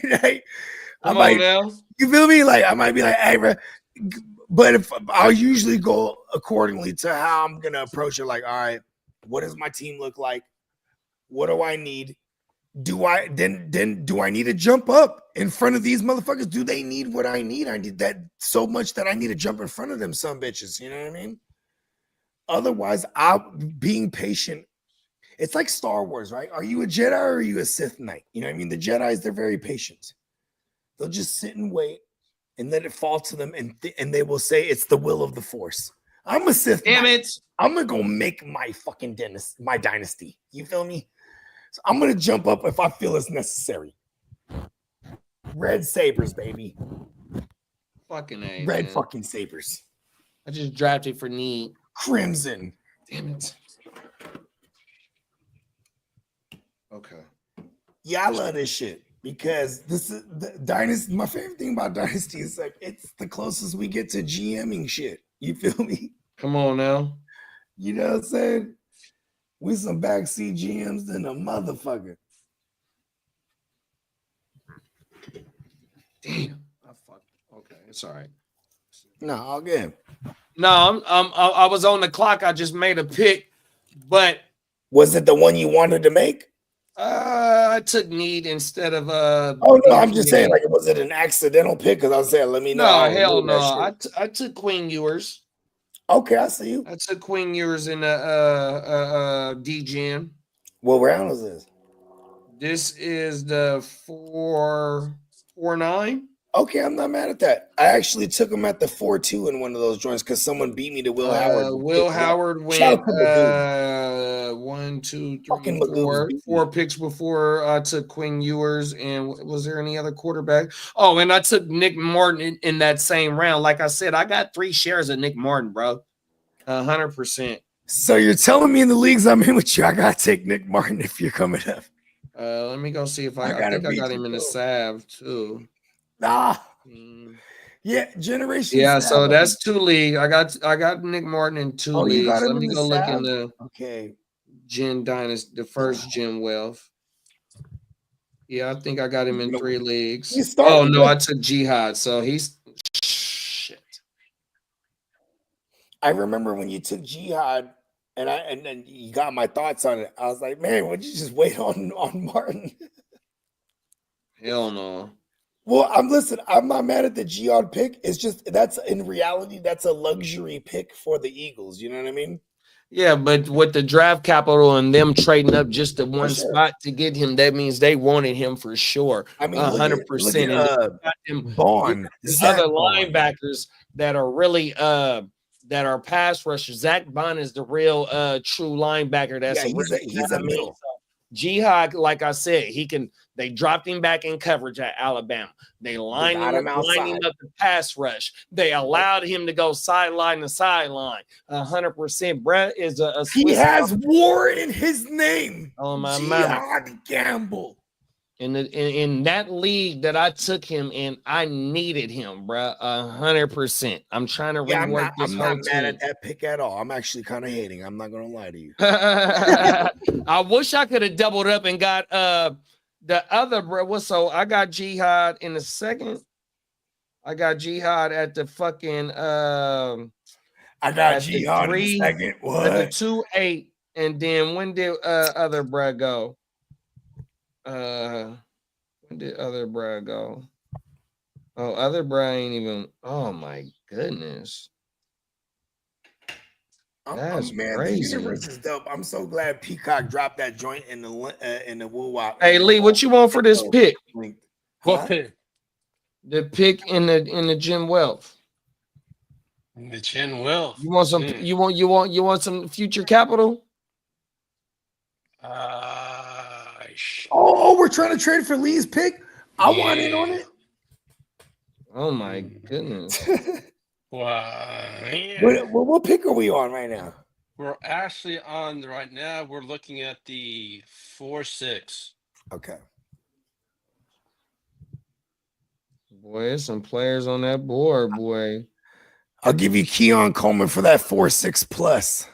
E: Come on now.
I: You feel me? Like I might be like, hey, bro. But if I'll usually go accordingly to how I'm gonna approach it. Like, all right, what does my team look like? What do I need? Do I need to jump up in front of these motherfuckers? Do they need what I need? I need that so much that I need to jump in front of them, some bitches. You know what I mean? Otherwise, I'm being patient. It's like Star Wars, right? Are you a Jedi or are you a Sith Knight? You know what I mean? The Jedis, they're very patient. They'll just sit and wait and let it fall to them, and they will say it's the will of the Force. I'm a Sith
E: Damn
I: Knight.
E: it.
I: I'm gonna go make my fucking my dynasty. You feel me? So I'm gonna jump up if I feel it's necessary. Red sabers, baby.
E: Fucking A,
I: Red
E: man.
I: fucking sabers.
E: I just drafted for need.
I: Crimson.
E: Damn it. Okay.
I: Yeah, I love this shit because this is the dynasty. My favorite thing about dynasty is like it's the closest we get to GMing shit. You feel me?
E: Come on now.
I: You know what I'm saying? We some backseat GMs than a motherfucker.
E: Damn. I fucked. Okay, it's all right.
I: No, all good.
E: No, I was on the clock. I just made a pick, but
I: Was it the one you wanted to make?
E: I took need instead of
I: Oh no, I'm just saying, like, was it an accidental pick? Because I was saying, let me know.
E: No, hell no. I took Queen Ewers.
I: Okay, I see you.
E: I took Queen Ewers in the D-Gen.
I: What round is this?
E: This is the 4-9.
I: Okay, I'm not mad at that. I actually took him at the 4-2 in one of those joints because someone beat me to Will Howard.
E: Will Howard went 1, 2, 3, 4 picks before I took Quinn Ewers. And was there any other quarterback? Oh, and I took Nick Martin in that same round. Like I said, I got 3 shares of Nick Martin, bro. 100%.
I: So you're telling me in the leagues I'm in with you, I gotta take Nick Martin if you're coming up.
E: Let me go see if I think I got him in the salve too.
I: Yeah, generation.
E: Yeah, so that's 2 leagues. I got Nick Martin in 2 leagues. Let me go look in the Gen Dynasty, the first Gen Wealth. Yeah, I think I got him in 3 leagues. Oh no, I took Jihad, so he's shit.
I: I remember when you took Jihad, and then you got my thoughts on it. I was like, man, would you just wait on Martin?
E: Hell no.
I: Well, I'm not mad at the Jihad pick. It's just that's in reality, that's a luxury pick for the Eagles. You know what I mean?
E: Yeah, but with the draft capital and them trading up just to one spot to get him, that means they wanted him for sure.
I: I mean,
E: 100%.
I: And Bond,
E: other linebackers that are really that are pass rushers. Zach Bond is the real true linebacker. That's
I: he's a middle.
E: Jihad, like I said, they dropped him back in coverage at Alabama. They lined him up the pass rush. They allowed him to go sideline to sideline. 100%. Brett is a
I: he has war in his name.
E: Oh my
I: Jihad Gamble.
E: In that league that I took him in, I needed him, bro. 100%. I'm trying to rework this whole team.
I: Mad at that pick at all. I'm actually kind of hating. I'm not gonna lie to you.
E: I wish I could have doubled up and got the other bro. So I got Jihad in the second. I got Jihad at the fucking
I: I got Jihad in the second. What?
E: At the 2-8. And then when did other bro go? When did other bro go? Oh, other bro ain't even. Oh my goodness. That's
I: man,
E: crazy.
I: the universe is dope. I'm so glad Peacock dropped that joint in the Woo Wop.
E: Hey Lee, what you want for this pick?
G: What pick?
E: The pick in the Jim Wealth.
G: The Chin Wealth.
E: You want some? You want some future capital?
I: Oh, we're trying to trade for Lee's pick. I want in on it.
E: Oh my goodness!
G: Wow.
I: What pick are we on right now?
G: We're actually on right now. We're looking at the 4-6.
I: Okay.
E: Boy, there's some players on that board, boy.
I: I'll give you Keon Coleman for that 4-6 plus.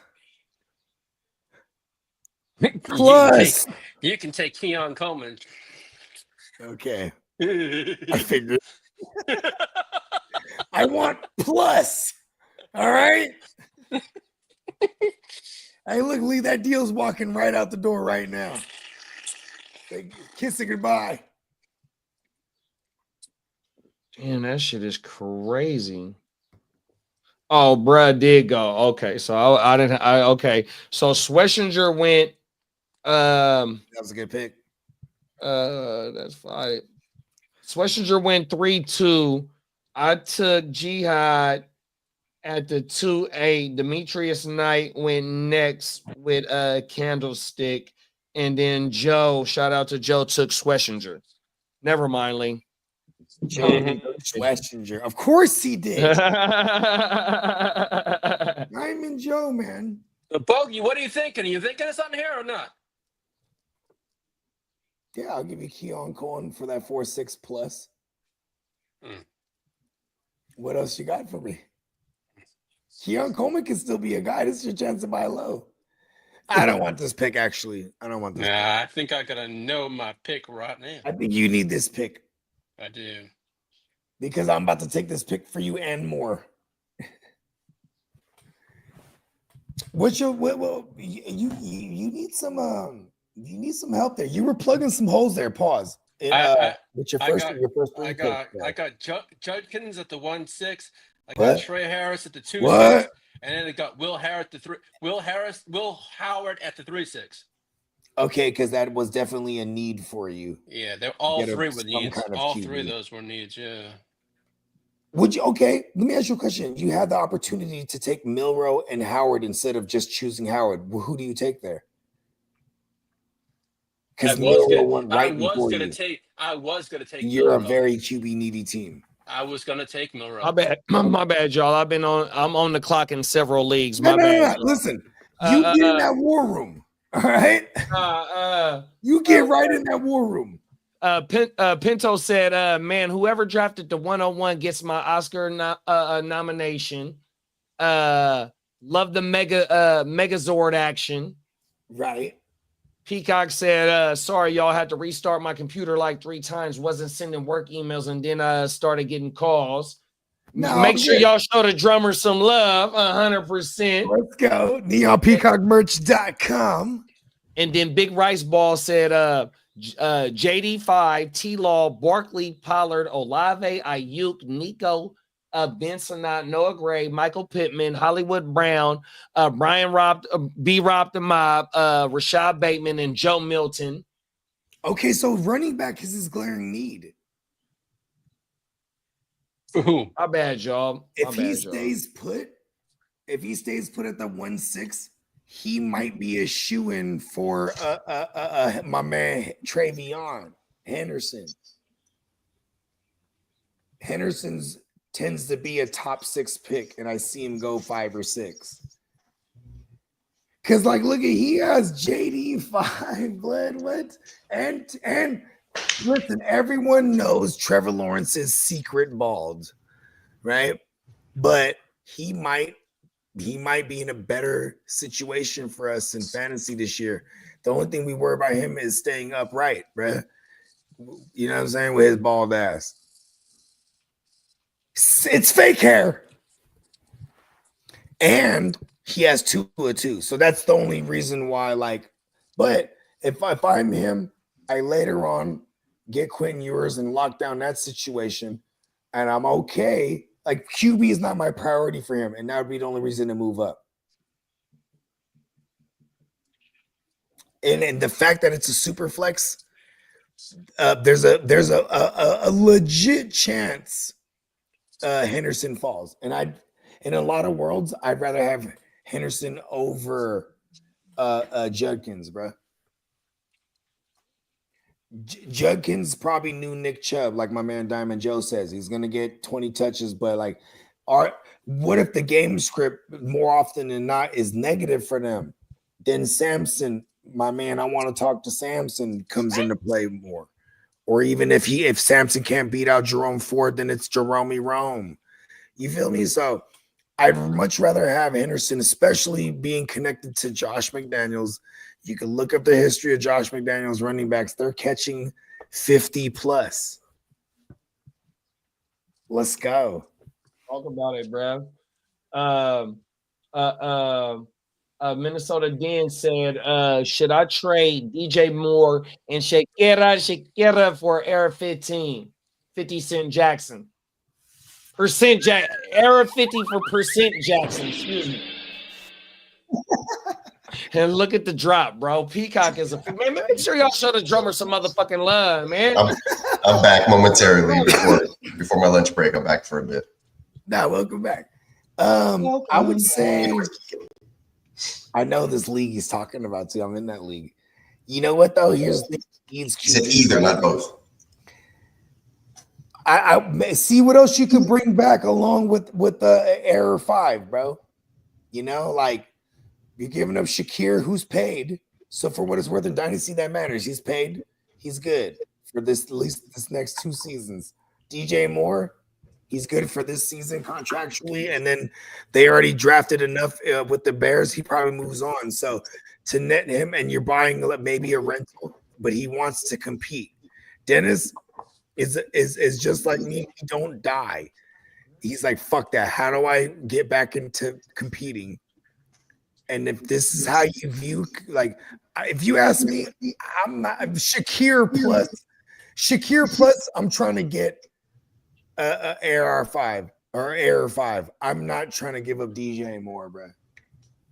I: Plus.
G: You can take Keon Coleman.
I: Okay. I figured. I want plus. All right. Hey, look, Lee, that deal's walking right out the door right now. Kissing goodbye.
E: Damn, that shit is crazy. Oh, bruh, did go. Okay, so I didn't. Okay, so Schlesinger went.
I: That was a good pick.
E: That's fine. Schlesinger went 3-2. I took Jihad at the 2-8. Demetrius Knight went next with Candlestick, and then Joe. Shout out to Joe. Took Schlesinger. Never mind, Lee.
I: Schlesinger. Of course he did. Diamond Joe, man.
G: Bogey, what are you thinking? Are you thinking of something here or not?
I: Yeah, I'll give you Keon Coleman for that 4-6 plus. What else you got for me? Keon Coleman can still be a guy. This is your chance to buy low. I don't want this pick, actually. I don't want this pick.
G: I think I gotta know my pick right now.
I: I think you need this pick.
G: I do.
I: Because I'm about to take this pick for you and more. What's your you need some help there. You were plugging some holes there. Pause. With your first three picks.
G: I got Judkins at the 1-6. I got Trey Harris at the 2-6.
I: What?
G: And then I got Will Howard at the 3-6.
I: Okay, because that was definitely a need for you.
G: Yeah, they're all three with needs. All three of those were needs, yeah.
I: Would you let me ask you a question. You had the opportunity to take Milroe and Howard instead of just choosing Howard. Who do you take there? Because Milroe went right before you.
G: I was gonna take
I: You're
G: Milroe.
I: a very QB needy team.
G: I was gonna take Milroe.
E: My bad, y'all. I'm on the clock in several leagues.
I: No.
E: Bad.
I: Listen, you get in that war room. All right. You get right in that war room.
E: Pinto said, man, whoever drafted the 101 gets my Oscar nomination. Love the Megazord action.
I: Right.
E: Peacock said, sorry, y'all had to restart my computer like 3 times. Wasn't sending work emails, and then I started getting calls. No, make sure y'all show the drummer some love, 100%.
I: Let's go. NeonPeacockMerch.com.
E: And then Big Rice Ball said, JD5, T-Law, Barkley, Pollard, Olave, Ayuk, Nico, Benson, Noah Gray, Michael Pittman, Hollywood Brown, Brian Rob the Mob, Rashad Bateman, and Joe Milton.
I: Okay, so running back is his glaring need.
E: My bad, y'all.
I: If he stays put at the 1-6, he might be a shoo-in for my man Travion Henderson. Henderson's tends to be a top 6 pick, and I see him go 5 or 6. Cause look at he has JD5, blood, what? And listen, everyone knows Trevor Lawrence is secret bald, right? But he might be in a better situation for us in fantasy this year. The only thing we worry about him is staying upright, bruh. You know what I'm saying? With his bald ass. It's fake hair. And he has 2-2. So that's the only reason why, but if I'm him, I later on get Quentin Ewers and lock down that situation, and I'm okay. QB is not my priority for him, and that would be the only reason to move up. and the fact that it's a super flex, there's a legit chance Henderson falls. And in a lot of worlds, I'd rather have Henderson over Judkins, bro. Judkins probably knew Nick Chubb, like my man Diamond Joe says. He's gonna get 20 touches, but like, what if the game script more often than not is negative for them? Then Samson, my man, I want to talk to Samson, comes into play more. Or even if Samson can't beat out Jerome Ford, then it's Jerome Rome. You feel me? So I'd much rather have Henderson, especially being connected to Josh McDaniels. You can look up the history of Josh McDaniels running backs. They're catching 50 plus. Let's go.
E: Talk about it, bro. Minnesota Dan said, should I trade DJ Moore and Shakira for Era 50 Cent Jackson? Era 50 for percent Jackson, excuse me. And look at the drop, bro. Peacock is a man. Make sure y'all show the drummer some motherfucking love, man.
K: I'm back momentarily before my lunch break. I'm back for a bit.
I: Nah, welcome back. I would say I know this league he's talking about too. I'm in that league. You know what though? Here's the thing.
K: He said either, not both.
I: I see what else you can bring back along with the Error 5, bro. You know, like you're giving up Shakir, who's paid. So for what it's worth in Dynasty, that matters. He's paid. He's good for this, at least this next 2 seasons. DJ Moore, he's good for this season contractually. And then they already drafted enough with the Bears. He probably moves on. So to net him, and you're buying maybe a rental, but he wants to compete. Dennis is just like me. He don't die. He's like, fuck that. How do I get back into competing? And if this is how you view, like, if you ask me, I'm not Shakir plus. I'm trying to get a AR5 or Air 5. I'm not trying to give up DJ Moore, bro.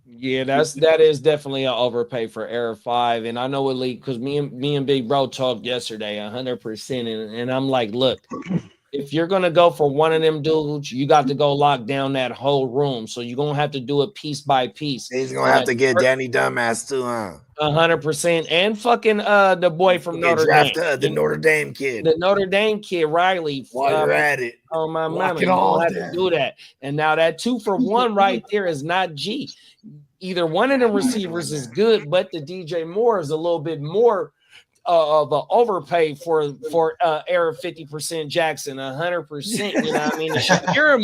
E: Yeah, that is definitely an overpay for Era 5. And I know what league, because me and Big Bro talked yesterday 100%. And I'm like, look, if you're gonna go for one of them dudes, you got to go lock down that whole room. So you're gonna have to do it piece by piece.
I: He's gonna have to get Danny Dumbass too, huh?
E: 100%, and fucking the boy from Notre Dame,
I: the Notre Dame kid,
E: Riley.
I: While you're at it,
E: oh my
I: lock
E: mama,
I: it all
E: have to do that. And now that 2-for-1 right there is not G. Either one of them receivers is good, but the DJ Moore is a little bit more of an overpay for Era 50% Jackson, 100%. You know what I mean? The Shakira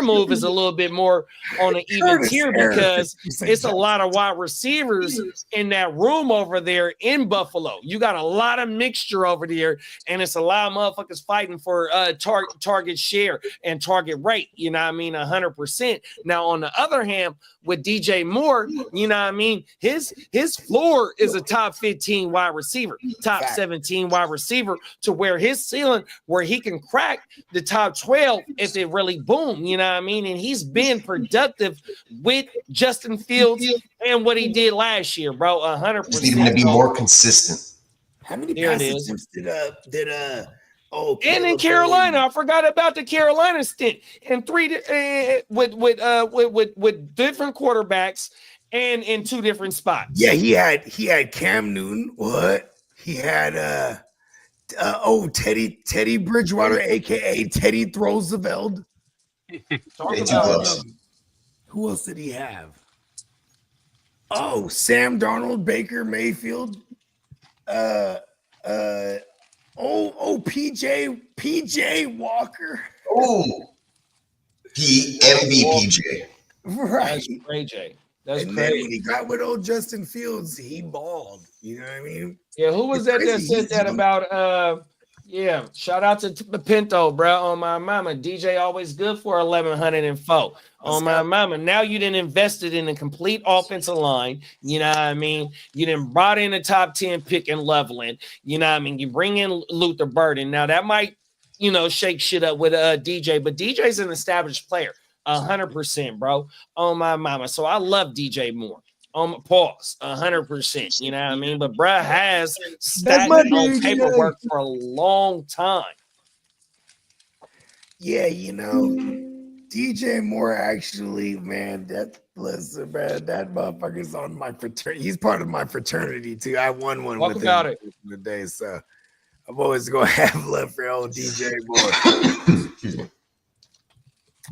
E: move is a little bit more on an even tier because it's a lot of wide receivers in that room over there in Buffalo. You got a lot of mixture over there, and it's a lot of motherfuckers fighting for target share and target rate. You know what I mean? 100%. Now, on the other hand, with DJ Moore, you know what I mean? His floor is a top 15 wide receiver, top 17 wide receiver, to where his ceiling, where he can crack the top 12 if it really boom, you know what I mean? And he's been productive with Justin Fields and what he did last year, bro. 100%.
K: Just need him to be more consistent.
I: How many passes did
E: and in Carolina, I forgot about the Carolina stint, and with different quarterbacks and in 2 different spots.
I: Yeah, he had Cam Newton. What? He had Teddy Bridgewater, aka Teddy Roosevelt. Who else did he have? Oh, Sam Darnold, Baker Mayfield. PJ Walker.
K: Oh, PJ.
I: Right.
E: That's crazy. That's
I: and
E: crazy.
I: then when he got with old Justin Fields, he balled. You know what I mean?
E: Yeah, who was that said that about yeah, shout out to Pinto, bro. On my mama. DJ always good for 1104. On my mama. Now you didn't invested in a complete offensive line. You know what I mean? You didn't brought in a top 10 pick and Loveland. You know what I mean? You bring in Luther Burden. Now that might, shake shit up with DJ, but DJ's an established player. 100%, bro. On my mama. So I love DJ Moore. Pause, 100%. You know what I mean? But bruh has
I: That's
E: stats
I: my
E: on
I: DJ.
E: paperwork for a long time.
I: Yeah, you know, DJ Moore actually, man, listen, man, that motherfucker's on my fraternity. He's part of my fraternity too. I won one
E: Talk
I: with
E: about
I: him
E: it.
I: today, so I'm always gonna have love for old DJ Moore.
K: Excuse me.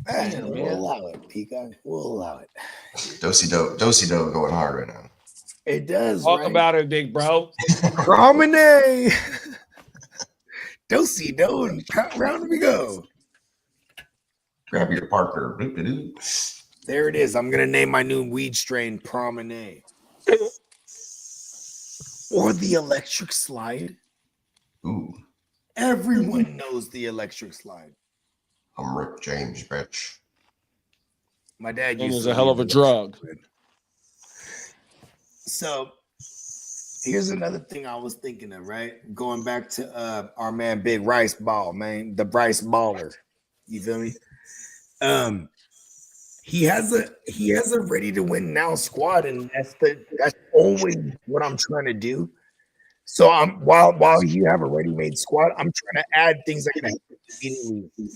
E: Damn,
I: We'll
E: man.
I: allow it, Peacock. We'll allow it.
K: Dosey-do going hard right now.
I: It does,
E: Talk
I: right?
E: about it, big bro.
I: Promenade. Dosey do and round we go.
K: Grab your partner. Boop-a-doo.
I: There it is. I'm gonna name my new weed strain Promenade. Or the electric slide.
K: Ooh,
I: Everyone knows the electric slide.
K: I'm Rick James, bitch.
I: My dad
E: It
I: used
E: was
I: to
E: a hell of a
I: use
E: drug.
I: it. So here's another thing I was thinking of, right? Going back to our man Big Rice Ball, man, the Rice Baller. You feel me? He has a ready to win now squad, and that's always what I'm trying to do. So I'm while you have a ready-made squad, I'm trying to add things that can help immediately.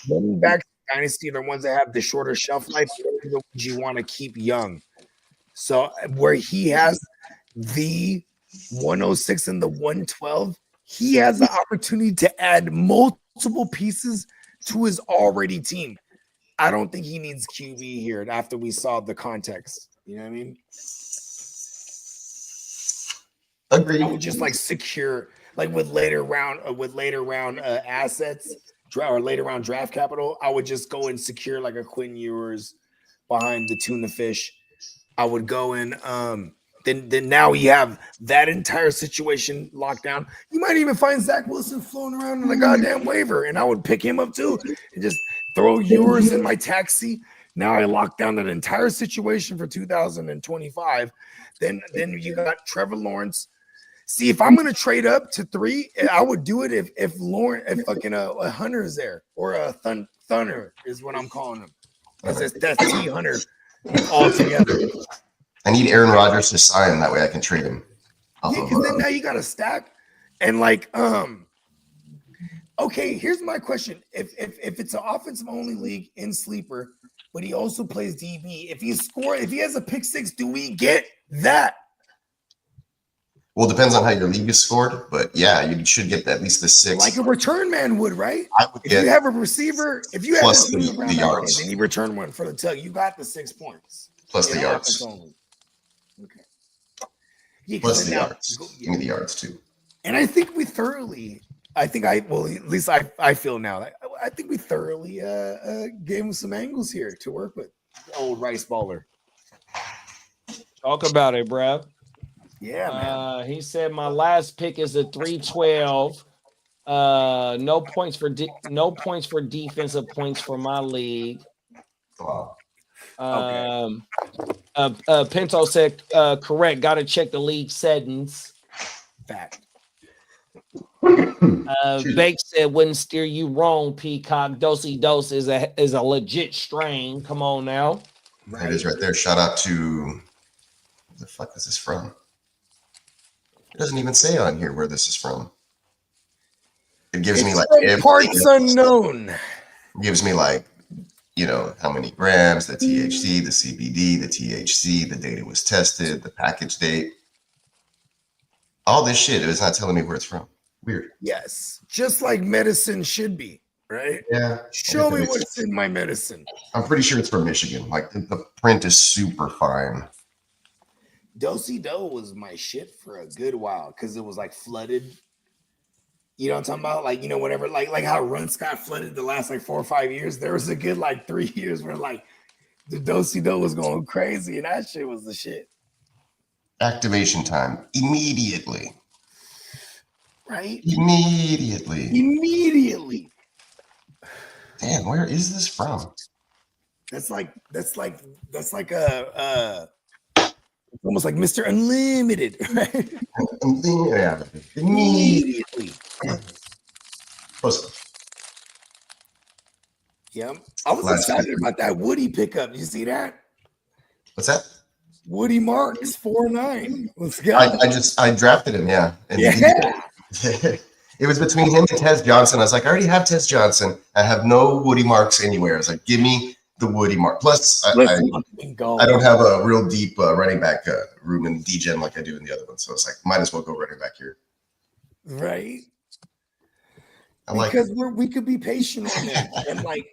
I: Running back dynasty, the ones that have the shorter shelf life, those are the ones you want to keep young. So where he has the 106 and the 112, he has the opportunity to add multiple pieces to his already team. I don't think he needs QB here after we saw the context. You know what I mean?
K: Agreed.
I: I would just like secure, like with later round assets or later round draft capital. I would just go and secure like a Quinn Ewers behind the tuna fish. I would go in. Then now you have that entire situation locked down. You might even find Zach Wilson floating around in a goddamn waiver, and I would pick him up too and just throw Ewers in my taxi. Now I locked down that entire situation for 2025. Then you got Trevor Lawrence. See, if I'm gonna trade up to 3, I would do it if fucking a Hunter is there, or a Thunder is what I'm calling him, because that's T Hunter all together.
K: I need Aaron Rodgers to sign. That way I can trade him.
I: Yeah, because then now you got a stack, and like okay, here's my question: if it's an offensive only league in sleeper, but he also plays DB, if he has a pick 6, do we get that?
K: Well, it depends on how your league is scored, but yeah, you should get at least the 6.
I: Like a return man would, right?
K: I would
I: If
K: get
I: you have a receiver, if you have
K: plus
I: a
K: the yards.
I: and you return one for the tug, you got the 6 points.
K: Plus the yards.
I: Only. Okay. Yeah,
K: Plus the
I: now,
K: yards. Give me the yards too.
I: And I think we thoroughly, at least I feel now, I think we thoroughly gave him some angles here to work with. Old Rice Baller.
E: Talk about it, bruh.
I: Yeah, man.
E: He said my last pick is a 312. No points for defensive points for my league.
K: Wow.
E: Pinto said correct. Got to check the league settings.
I: Fact.
E: Bake said wouldn't steer you wrong. Peacock Dosey Dose is a legit strain. Come on now.
K: There it is right there. Shout out to where the fuck is this from? It doesn't even say on here where this is from. It gives me like
I: parts unknown.
K: It gives me like, how many grams, the THC, the CBD, the THC, the date it was tested, the package date. All this shit, it's not telling me where it's from. Weird.
I: Yes. Just like medicine should be, right?
K: Yeah.
I: Show me what's in my medicine.
K: I'm pretty sure it's from Michigan. Like the print is super fine.
I: Dosey Do was my shit for a good while because it was like flooded. You know what I'm talking about? Like, whenever like how Runts got flooded the last like 4 or 5 years, there was a good like 3 years where like the Dosey Do was going crazy and that shit was the shit.
K: Activation time immediately.
I: Right?
K: Immediately. Damn, where is this from?
I: That's like a it's almost like Mr. Unlimited, right?
K: Yeah. Immediately.
I: Yeah. I was excited about that Woody pickup. You see that?
K: What's that?
I: Woody Marks 4-9. Let's go.
K: I drafted him, yeah. And
I: Yeah.
K: it was between him and Tez Johnson. I was like, I already have Tez Johnson. I have no Woody Marks anywhere. I was like, give me the Woody Mark. Plus, I don't have a real deep running back room in D-Gen like I do in the other one. So it's like, might as well go running back here.
I: Right.
K: Like
I: because we could be patient on him. And like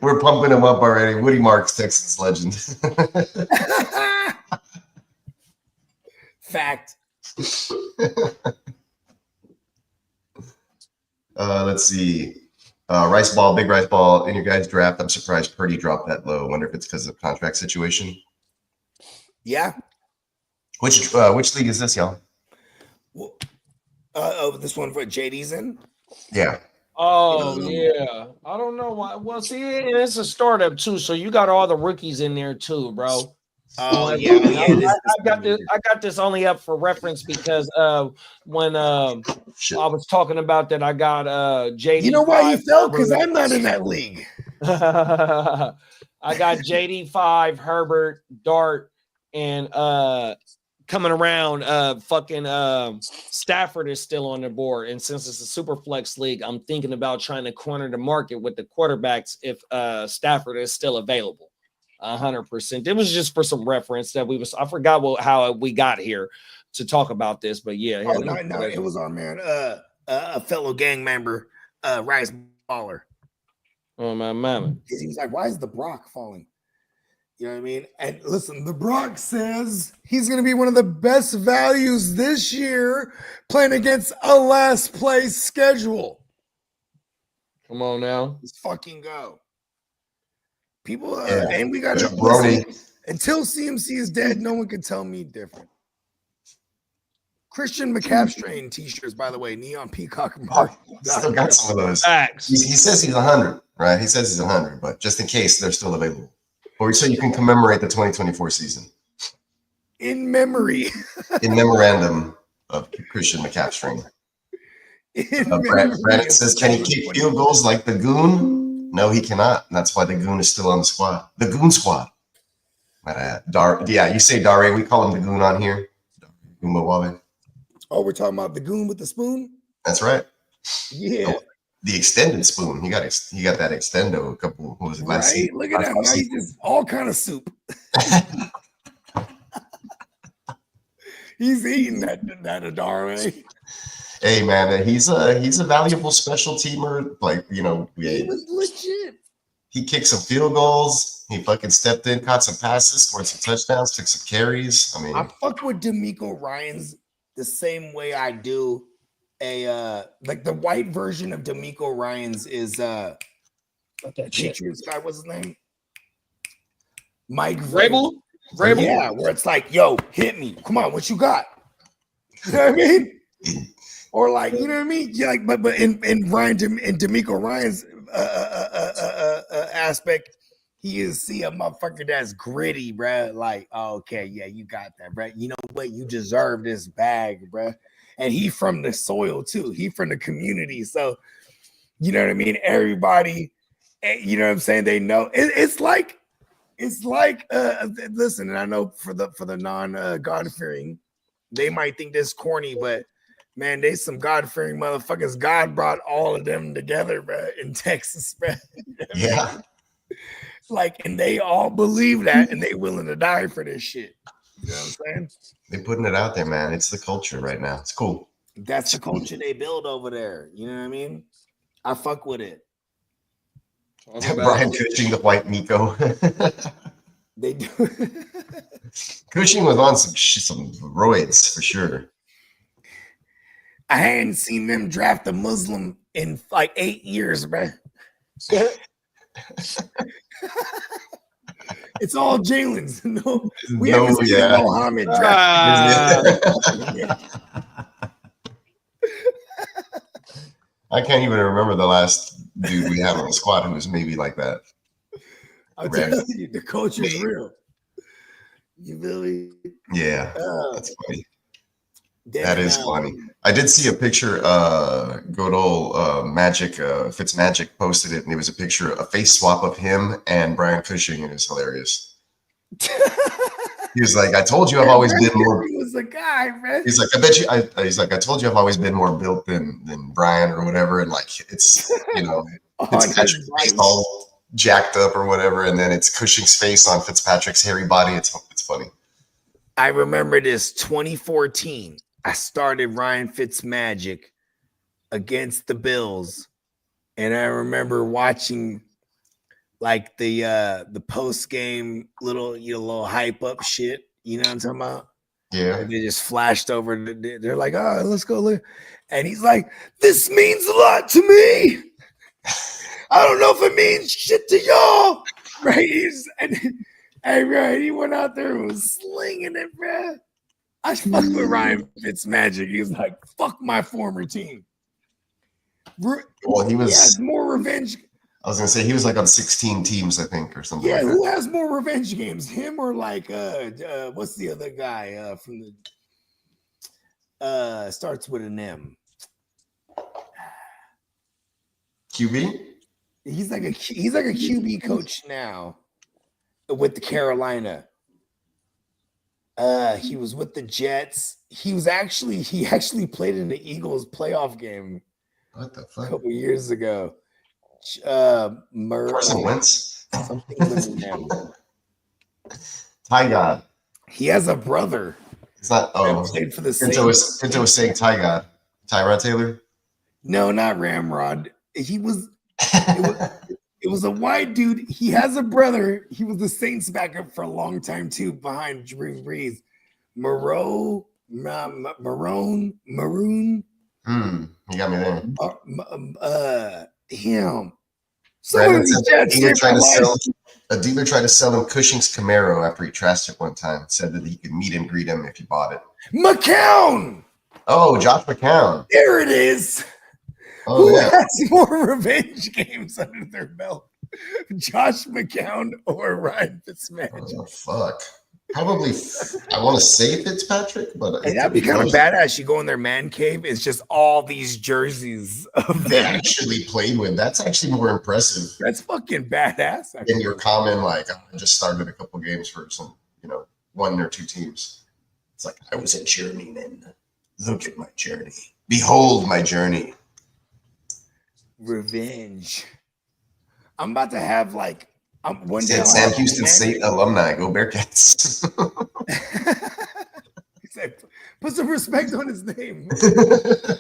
K: we're pumping him up already. Woody Marks, Texas legend.
I: Fact.
K: Let's see. Rice ball, big rice ball in your guys' draft. I'm surprised Purdy dropped that low. I wonder if it's because of contract situation.
I: Yeah.
K: Which league is this, y'all?
I: This one for JD's in?
K: Yeah.
E: Oh yeah, I don't know why. Well, see, it's a startup too, so you got all the rookies in there too, bro.
I: Oh yeah,
E: I got this only up for reference because when I was talking about that, I got JD.
I: You know why you fell? Because I'm not in that league.
E: I got JD5, Herbert, Dart, and coming around, Stafford is still on the board. And since it's a super flex league, I'm thinking about trying to corner the market with the quarterbacks if Stafford is still available. 100%. It was just for some reference that I forgot how we got here to talk about this, but yeah.
I: Oh, no, it was our man, a fellow gang member, Rice Baller.
E: Oh, my mama.
I: He was like, why is the Brock falling? You know what I mean? And listen, the Brock says he's going to be one of the best values this year playing against a last place schedule.
E: Come on now.
I: Let's fucking go. People, and we got to until CMC is dead, no one can tell me different. Christian McCaffrey t-shirts, by the way, Neon Peacock.
K: Still got some of those. He says he's 100, right? He says he's 100, but just in case they're still available. Or so you can commemorate the 2024 season.
I: In memory.
K: In memorandum of Christian McCaffrey. Brandon says, can he kick field goals like the Goon? No, he cannot. And that's why the Goon is still on the squad. The Goon squad. Yeah, you say Dare. We call him the Goon on here. Goon.
I: Oh, we're talking about the Goon with the spoon?
K: That's right.
I: Yeah.
K: The extended spoon. He got that extendo a couple. What was it last season?
I: Look at that. Now he's just all kind of soup. He's eating that Adare.
K: Hey man, he's a valuable special teamer. Like, you know,
I: he was legit.
K: He kicked some field goals. He fucking stepped in, caught some passes, scored some touchdowns, took some carries. I mean,
I: I fuck with D'Amico Ryans the same way I do like the white version of D'Amico Ryans is Patriots guy. What's his name? Mike
E: Vrabel.
I: Yeah, where it's like, yo, hit me. Come on, what you got? You know what I mean? Or like, you know what I mean? Yeah, like, but in D'Amico Ryans aspect, he is a motherfucker that's gritty, bro. Like, oh, okay, yeah, you got that, bro. You know what? You deserve this bag, bro. And he from the soil too. He from the community. So, you know what I mean? Everybody, you know what I'm saying? They know. It's like, listen, and I know for the non God-fearing, they might think this corny, but man, they some God-fearing motherfuckers. God brought all of them together, bro, in Texas, bro.
K: Yeah.
I: Like, and they all believe that, and they willing to die for this shit. You know what I'm saying?
K: They're putting it out there, man. It's the culture right now. It's cool.
I: That's the culture they build over there. You know what I mean? I fuck with it.
K: Brian Cushing, the white Miko.
I: They do.
K: Cushing was on some roids for sure.
I: I hadn't seen them draft a Muslim in like 8 years, bro. It's all Jalen's. No, we haven't seen Mohammed draft.
K: I can't even remember the last dude we had on the squad who was maybe like that.
I: I'll tell you, the culture is real. You feel me?
K: Yeah, that's funny. That is funny. I did see a picture. Good old Magic Fitzmagic posted it, and it was a picture, a face swap of him and Brian Cushing, and it was hilarious. He was like, I told you I've always been more.
I: He was a guy, man.
K: He's like, I bet you. He's like, I told you I've always been more built than Brian or whatever, and like it's Fitzpatrick's face all jacked up or whatever, and then it's Cushing's face on Fitzpatrick's hairy body. It's funny.
D: I remember this 2014. I started Ryan Fitzmagic against the Bills, and I remember watching like the post game little hype up shit. You know what I'm talking about?
K: Yeah.
D: And they just flashed over. They're like, oh, let's go look. And he's like, this means a lot to me. I don't know if it means shit to y'all. Right? Right, he went out there and was slinging it, bro. I fuck with Ryan Fitzmagic. He was like, fuck my former team.
K: Well, he was
I: more revenge.
K: I was gonna say he was like on 16 teams, I think, or something.
I: Yeah,
K: like
I: who has more revenge games, him or like what's the other guy from the starts with an M?
K: QB?
I: He's like a QB coach now with the Carolina. He was with the Jets. He actually played in the Eagles playoff game.
K: What the fuck?
I: A couple years ago.
K: Carson Wentz.
I: Something with his name.
K: Ty God.
I: He has a brother.
K: It's not. Oh,
I: played for the
K: Pinto was saying Ty God. Tyrod Taylor.
I: No, not Ramrod. It was a white dude. He has a brother. He was the Saints backup for a long time too, behind Drew Brees. Maroon.
K: You got me there.
I: Him.
K: A dealer tried to sell him Cushing's Camaro after he trashed it one time. Said that he could meet and greet him if he bought it.
I: McCown.
K: Oh, Josh McCown.
I: There it is.
K: Oh,
I: Who
K: yeah.
I: has more revenge games under their belt? Josh McCown or Ryan Fitzmagic?
K: Oh, fuck. Probably, I want to say Fitzpatrick, but
D: hey, that'd be kind of badass. You go in their man cave, it's just all these jerseys of
K: they actually played with. That's actually more impressive.
I: That's fucking badass.
K: Than your common, like, I just started a couple games for some, one or two teams. It's like, I was a journeyman. Look at my journey. Behold my journey.
I: Revenge. I'm about to have like one day.
K: Sam Houston State alumni. Go Bearcats.
I: Put some respect on his name.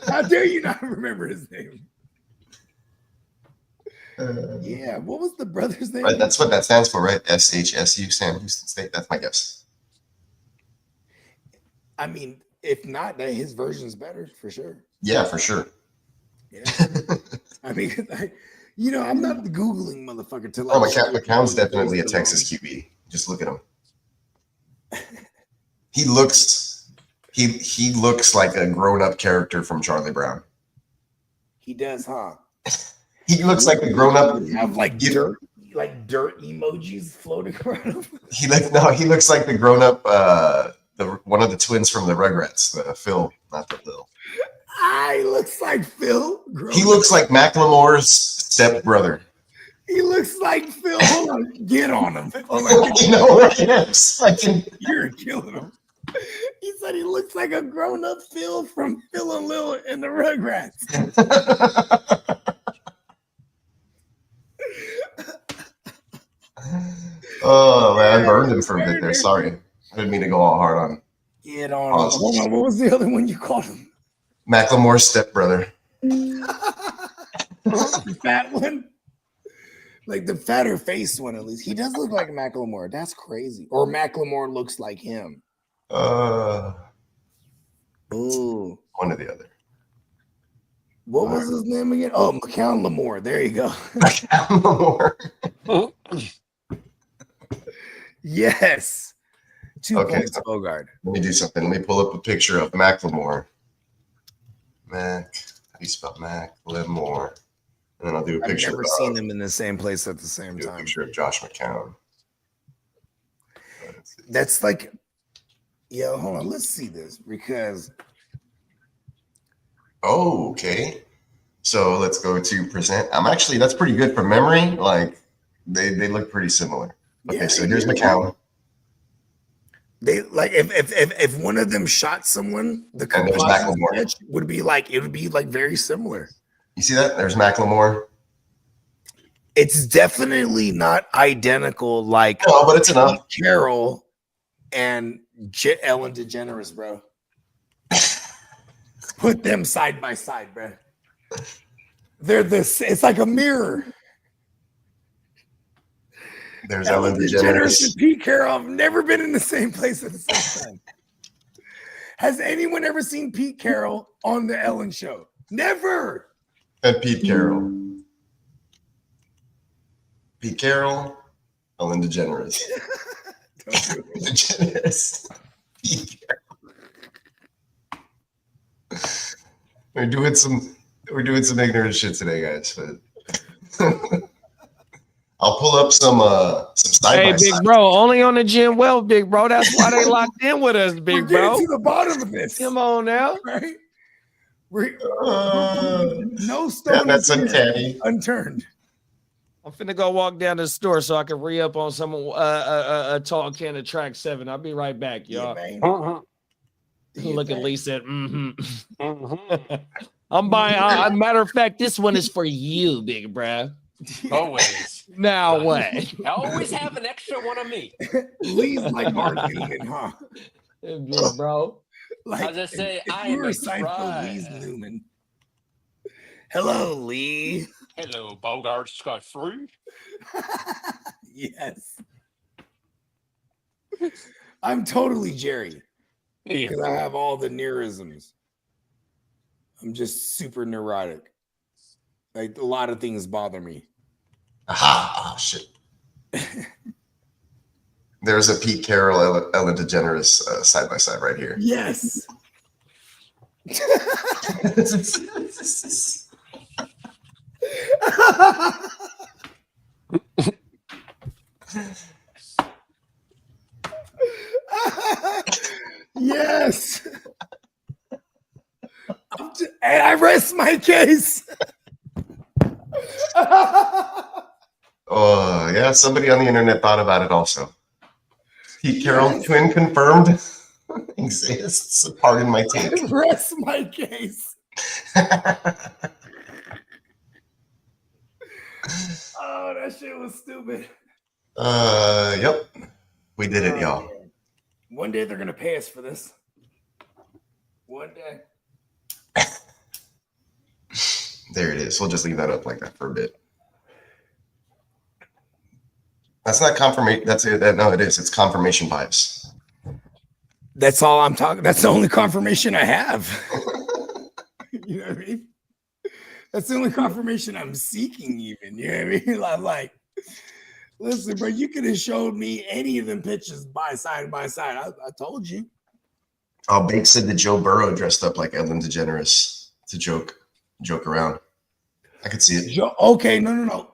I: How dare you not remember his name? Yeah, what was the brother's name?
K: Right, that's what that stands for, right? SHSU, Sam Houston State. That's my guess.
I: I mean, if not, then his version's better for sure.
K: Yeah, for sure.
I: Yeah. I mean, I'm not the Googling motherfucker to
K: like. Oh, McCown's definitely a Texas QB. Just look at him. He looks like a grown-up character from Charlie Brown.
I: He does, huh?
K: He looks like a grown-up.
I: Have dirt emojis floating around him.
K: He looks like the grown-up one of the twins from the Rugrats, Phil, not the Lil.
I: He looks like Phil.
K: He looks like Macklemore's stepbrother.
I: He looks like Phil. Hold on, get on him. You're killing him. He said he looks like a grown-up Phil from Phil and Lil and the Rugrats.
K: Oh man, I burned him for a bit there. Sorry, I didn't mean to go all hard on.
I: Get on. Hold on. What was the other one you called him?
K: Macklemore's stepbrother.
I: The fat one? Like the fatter face one, at least. He does look like Macklemore. That's crazy. Or Macklemore looks like him.
K: Ooh. One or the other.
I: What was his name again? Oh, McCown Lamore. There you go.
K: McCown Lamore.
I: Yes. 2 points,
K: so
I: Bogard.
K: Let me do something. Let me pull up a picture of Macklemore. How do you spell Macklemore? And then I'll do a picture.
D: I've never seen them in the same place at the same time.
K: A picture of Josh McCown.
I: That's like, hold on. Let's see this because.
K: Oh, okay. So let's go to present. That's pretty good from memory. Like they look pretty similar. Okay, so here's McCown.
I: They like if one of them shot someone, the
K: And there's
I: composite
K: Macklemore.
I: sketch would be like very similar.
K: You see that? There's Macklemore.
I: It's definitely not identical like
K: No, but it's enough.
I: Carol and Ellen DeGeneres, bro. Put them side by side, bro. They're this. It's like a mirror.
K: There's Ellen DeGeneres.
I: and Pete Carroll have never been in the same place at the same time. Has anyone ever seen Pete Carroll on the Ellen Show? Never.
K: And Pete Carroll. Pete Carroll, Ellen DeGeneres. DeGeneres. Pete Carroll. We're doing some ignorant shit today, guys. But I'll pull up some side
E: Hey,
K: by
E: big
K: side.
E: bro, only on the gym well, big bro. That's why they locked in with us, big
I: We're getting
E: bro.
I: to the bottom of this.
E: Come on now.
I: Right? No stone
K: Yeah, that's
I: is
K: uncanny.
I: unturned.
E: I'm finna go walk down to the store so I can re-up on some a tall can of Track 7. I'll be right back, y'all. Look at Lisa. I'm buying. Matter of fact, this one is for you, big bro.
G: Always.
E: Now what?
G: I always have an extra one of me.
I: Lee's like Mark Newman, huh?
E: Big bro.
I: Like,
G: As I say,
I: if
G: I
I: you
G: am
I: were
G: a
I: signed for
G: try.
I: Lee's Newman. Hello, Lee.
G: Hello, Bogart Scott Free.
I: Yes. I'm totally Jerry. Because I have all the nearisms. I'm just super neurotic. Like a lot of things bother me.
K: Aha! Oh shit. There's a Pete Carroll, Ellen DeGeneres side by side right here.
I: Yes. Yes. And I rest my case.
K: Oh yeah, somebody on the internet thought about it also. Pete Carroll twin confirmed exists. Pardon my take.
I: Rest my case. Oh, that shit was stupid.
K: Yep. We did it, y'all.
I: Man. One day they're gonna pay us for this. One day.
K: There it is. We'll just leave that up like that for a bit. That's not confirmation. That's it. No, it is. It's confirmation bias.
I: That's all I'm talking. That's the only confirmation I have. You know what I mean? That's the only confirmation I'm seeking, even. You know what I mean? I'm like, listen, bro, you could have showed me any of them pictures by side by side. I told you.
K: Oh, Bake said that Joe Burrow dressed up like Ellen DeGeneres to joke around. I could see it.
I: Okay, no.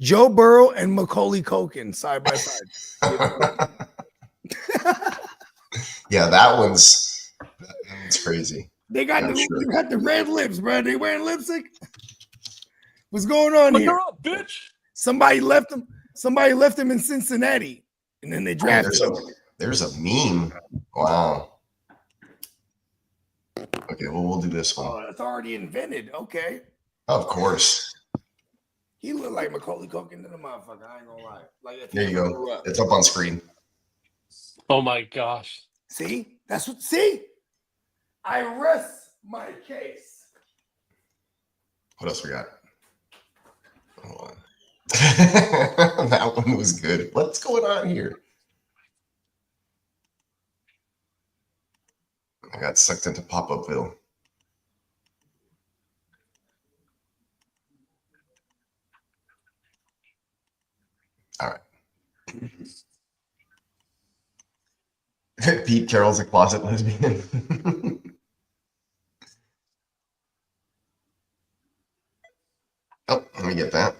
I: Joe Burrow and Macaulay Culkin side by side.
K: Yeah, that one's crazy.
I: They got the red lips, bro. They wearing lipstick. What's going on here?
G: Up, bitch.
I: Somebody left them in Cincinnati, and then they drafted him.
K: There's a meme. Wow. Okay, well, we'll do this one.
I: Oh, that's already invented. Okay.
K: Of course.
I: He looked like Macaulay Culkin to the motherfucker. I ain't gonna lie. Like,
K: There you go. It's up on screen.
G: Oh my gosh.
I: See? See? I rest my case.
K: What else we got? Hold on. That one was good. What's going on here? I got sucked into Pop-Upville. All right. Pete Carroll's a closet lesbian. Oh, let me get that.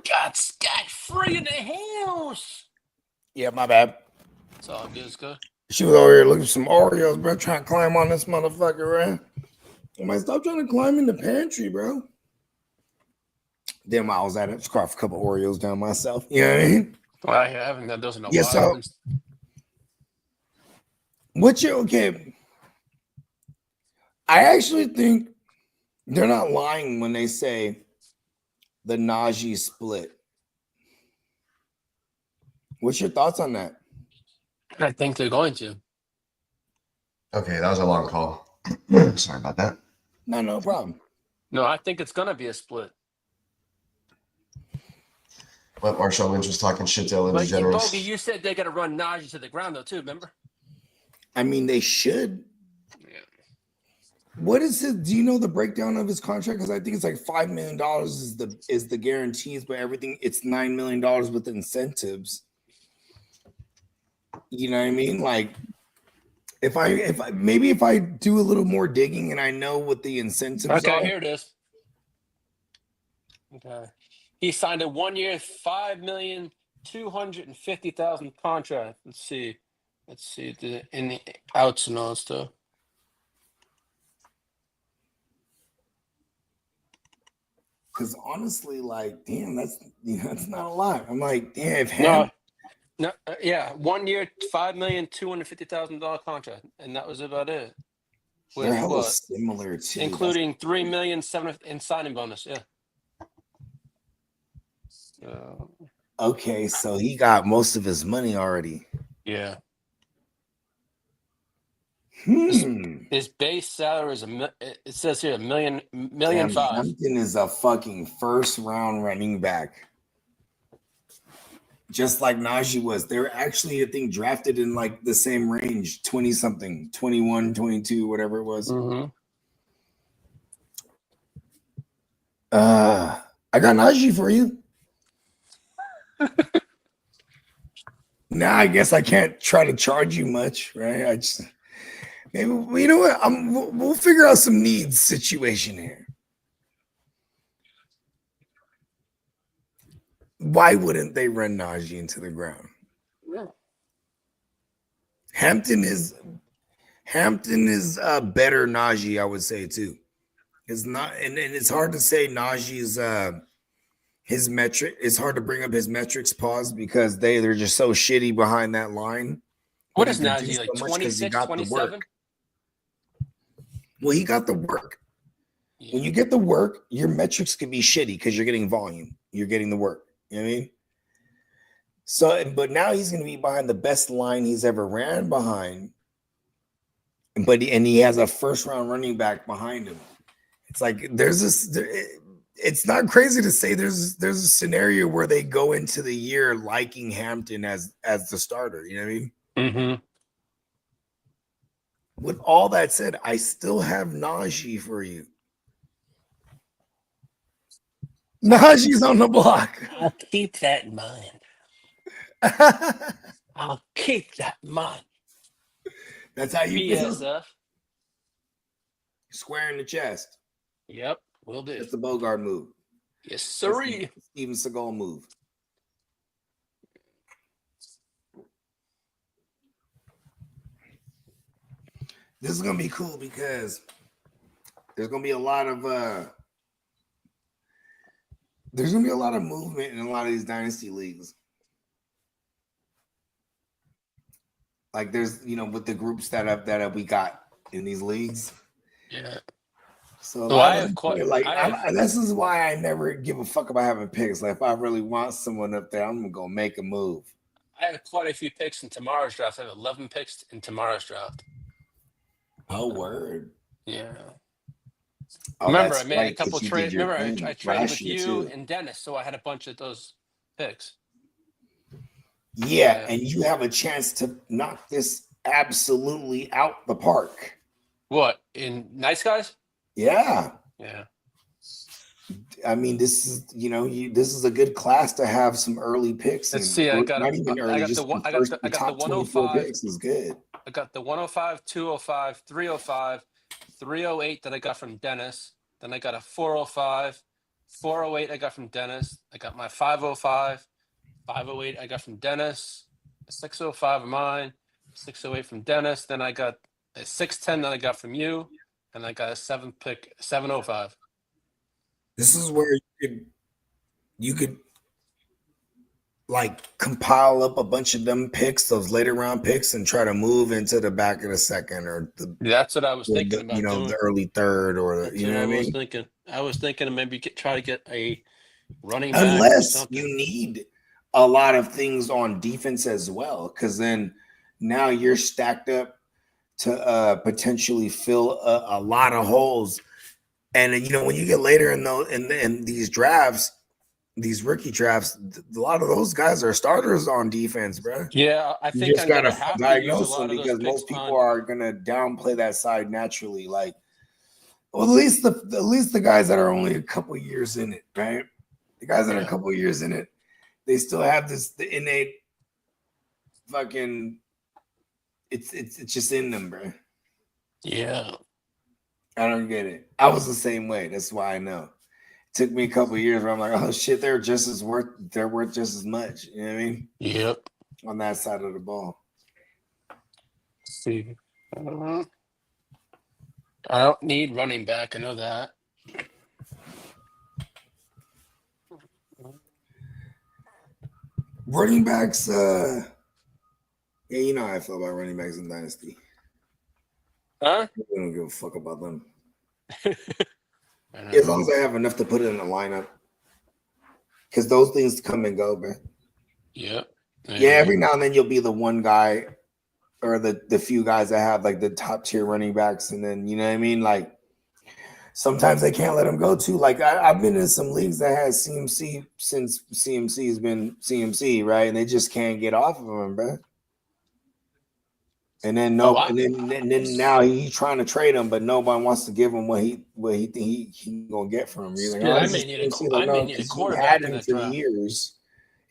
G: Got scot-free in the house.
I: Yeah, my bad.
G: It's all good, Scott.
I: She was over here looking for some Oreos, bro. Trying to climb on this motherfucker, right? I'm like, stop trying to climb in the pantry, bro. Then I was at it, scarf a couple Oreos down myself. You know what I mean?
G: Well, I haven't had those in a
I: Yes,
G: while.
I: so what's your okay? I actually think they're not lying when they say the Najee split. What's your thoughts on that?
G: I think they're going to.
K: Okay, that was a long call. Sorry about that.
I: No problem.
G: No, I think it's going to be a split.
K: But Marshawn Lynch was talking shit to Ellen
G: But
K: DeGeneres.
G: Bogey, you said they're going to run Najee to the ground, though, too, remember?
I: I mean, they should.
G: Yeah.
I: What is his? Do you know the breakdown of his contract? Because I think it's like $5 million is the guarantees, but everything it's $9 million with incentives. You know what I mean? Like, if I do a little more digging and I know what the incentives
G: Okay,
I: are.
G: here it is. Okay, he signed a 1 year, $5,250,000 contract. Let's see in the outs and all that stuff.
I: Because honestly, like, damn, that's not a lot. I'm like, damn, if
G: No, yeah, 1 year, $5,250,000 contract, and that was about it.
I: they're
G: With
I: hella
G: what?
I: similar too,
G: Including $3,700,000 in signing bonus. Yeah.
I: Okay, so he got most of his money already.
G: Yeah.
I: Hmm.
G: His base salary is it says here $1.5 million.
I: Hampton is a fucking first round running back. Just like Najee was. They were actually, I think, drafted in like the same range, 20 something, 21, 22, whatever it was.
G: Mm-hmm.
I: I got Najee for you. Now I guess I can't try to charge you much, right? I just maybe you know what? We'll figure out some needs situation here. Why wouldn't they run Najee into the ground?
G: Yeah.
I: Hampton is better Najee, I would say too. It's not, and it's hard to say Najee's his metric. It's hard to bring up his metrics pause because they're just so shitty behind that line.
G: What
I: But
G: is
I: he can do
G: Najee, like
I: so much 'cause he
G: 26,
I: got the
G: 27?
I: work. Well, he got the work. When you get the work, your metrics can be shitty because you're getting volume. You're getting the work. You know what I mean? So, but now he's going to be behind the best line he's ever ran behind. But he has a first round running back behind him. It's like there's this. It's not crazy to say there's a scenario where they go into the year liking Hampton as the starter. You know what I mean?
G: Mm-hmm.
I: With all that said, I still have Najee for you. Najee's on the block.
G: I'll keep that in mind. I'll keep that in mind.
I: That's how you feel.
G: BSF.
I: Square in the chest.
G: Yep, will do.
I: That's the Bogart move.
G: Yes,
I: That's
G: sirree.
I: the Steven Seagal move. This is gonna be cool because there's gonna be a lot of movement in a lot of these dynasty leagues. Like there's with the groups that we got in these leagues.
G: Yeah.
I: So
G: Well, I have
I: this is why I never give a fuck about having picks. Like if I really want someone up there, I'm gonna go make a move.
G: I have quite a few picks in tomorrow's draft. I have 11 picks in tomorrow's draft.
I: Oh, word.
G: Yeah.
I: Oh,
G: Remember,
I: that's
G: I made
I: right,
G: a couple
I: 'cause you
G: trades.
I: did your
G: Remember,
I: thing
G: I traded
I: last
G: with
I: year,
G: you
I: too.
G: and Dennis, so I had a bunch of those picks.
I: Yeah, and you have a chance to knock this absolutely out the park.
G: What, in Nice Guys?
I: Yeah.
G: Yeah.
I: I mean, this is this is a good class to have some early picks.
G: Let's see. I got
I: not even early.
G: I got
I: Just
G: the
I: the first,
G: I got the
I: top 24
G: 105.
I: picks is good.
G: I got the 105, 205, 305, 308 that I got from Dennis. Then I got a 405, 408 I got from Dennis. I got my 505, 508 I got from Dennis, a 605 of mine, 608 from Dennis. Then I got a 610 that I got from you, and I got a 705.
I: This is where you could like compile up a bunch of them picks, those later round picks, and try to move into the back of the second or
G: That's what I was thinking about doing.
I: the early third or the,
G: That's
I: you know what I mean?
G: thinking. I was thinking of maybe try to get a running back or
I: Unless
G: something.
I: you need a lot of things on defense as well, because then now you're stacked up to potentially fill a lot of holes. And when you get later in these drafts, these rookie drafts, a lot of those guys are starters on defense, bro.
G: Yeah, I
I: You
G: think
I: just
G: I'm
I: gotta
G: gonna have to use a
I: diagnose
G: lot
I: them
G: of those
I: because
G: picks
I: most people
G: on.
I: are gonna downplay that side naturally. Like, well, at least the guys that are only a couple years in it, right? The guys that are a couple years in it, they still have the innate fucking. It's just in them, bro.
G: Yeah.
I: I don't get it. I was the same way. That's why I know. It took me a couple of years where I'm like, oh shit, they're worth just as much. You know what I mean?
G: Yep.
I: On that side of the ball.
G: Let's see. I don't need running back. I know that.
I: Running backs, yeah, you know how I feel about running backs in Dynasty.
G: Huh?
I: I don't give a fuck about them. As long as I have enough to put in a lineup. Because those things come and go, man.
G: Yep.
I: Yeah, every now and then you'll be the one guy or the few guys that have like the top tier running backs. And then, you know what I mean? Like sometimes they can't let them go too. Like I've been in some leagues that has CMC since CMC has been CMC, right? And they just can't get off of him, bro. And then and then now he's trying to trade him, but nobody wants to give him what he think he gonna get from him. You're like,
G: I may need a quarterback in that
I: for
G: draft.
I: years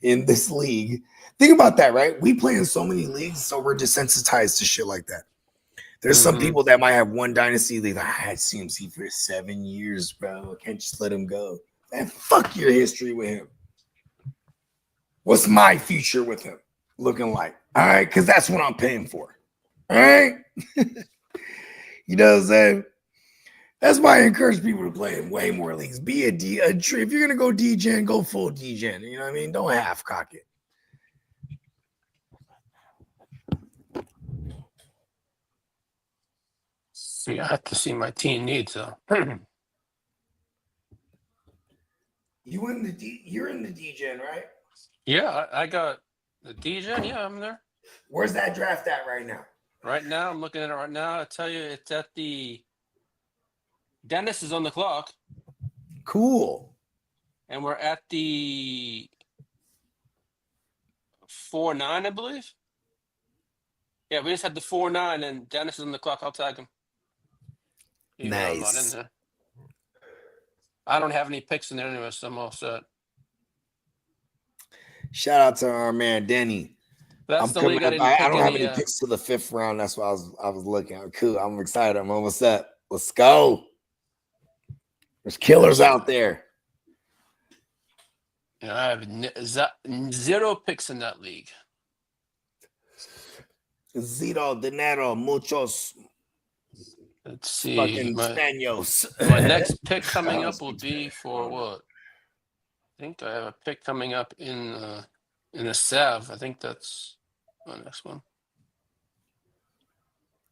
I: in this league. Think about that, right? We play in so many leagues, so we're desensitized to shit like that. There's some people that might have one dynasty league. I had CMC for 7 years, bro. I can't just let him go. And fuck your history with him. What's my future with him looking like? All right, because that's what I'm paying for. All right. You know what I'm saying? That's why I encourage people to play in way more leagues. Be a if you're gonna go DGen, go full DGen. You know what I mean? Don't half cock it.
G: See, I have to see my team needs though.
I: You're in the DGen, right?
G: Yeah, I got the DJ. Yeah, I'm there.
I: Where's that draft at right now?
G: Right now, I'm looking at it right now. I tell you, it's at the. Dennis is on the clock,
I: Cool.
G: and we're at the 4-9, I believe. Yeah, we just had the 4-9, and Dennis is on the clock. I'll tag him. Even though I'm not in
I: Nice.
G: there. I don't have any picks in there anyway, so I'm all set.
I: Shout out to our man Denny.
G: That's the league I didn't
I: I
G: pick
I: don't have
G: any.
I: any picks to the 5th round. That's why I was looking. Cool. I'm excited. I'm almost up. Let's go. There's killers out there.
G: Yeah, I have 0 picks in that league.
I: Zero dinero, muchos
G: Let's see.
I: fucking Spanios.
G: My next pick coming up will be for what? I think I have a pick coming up in a Sav. I think that's my next one.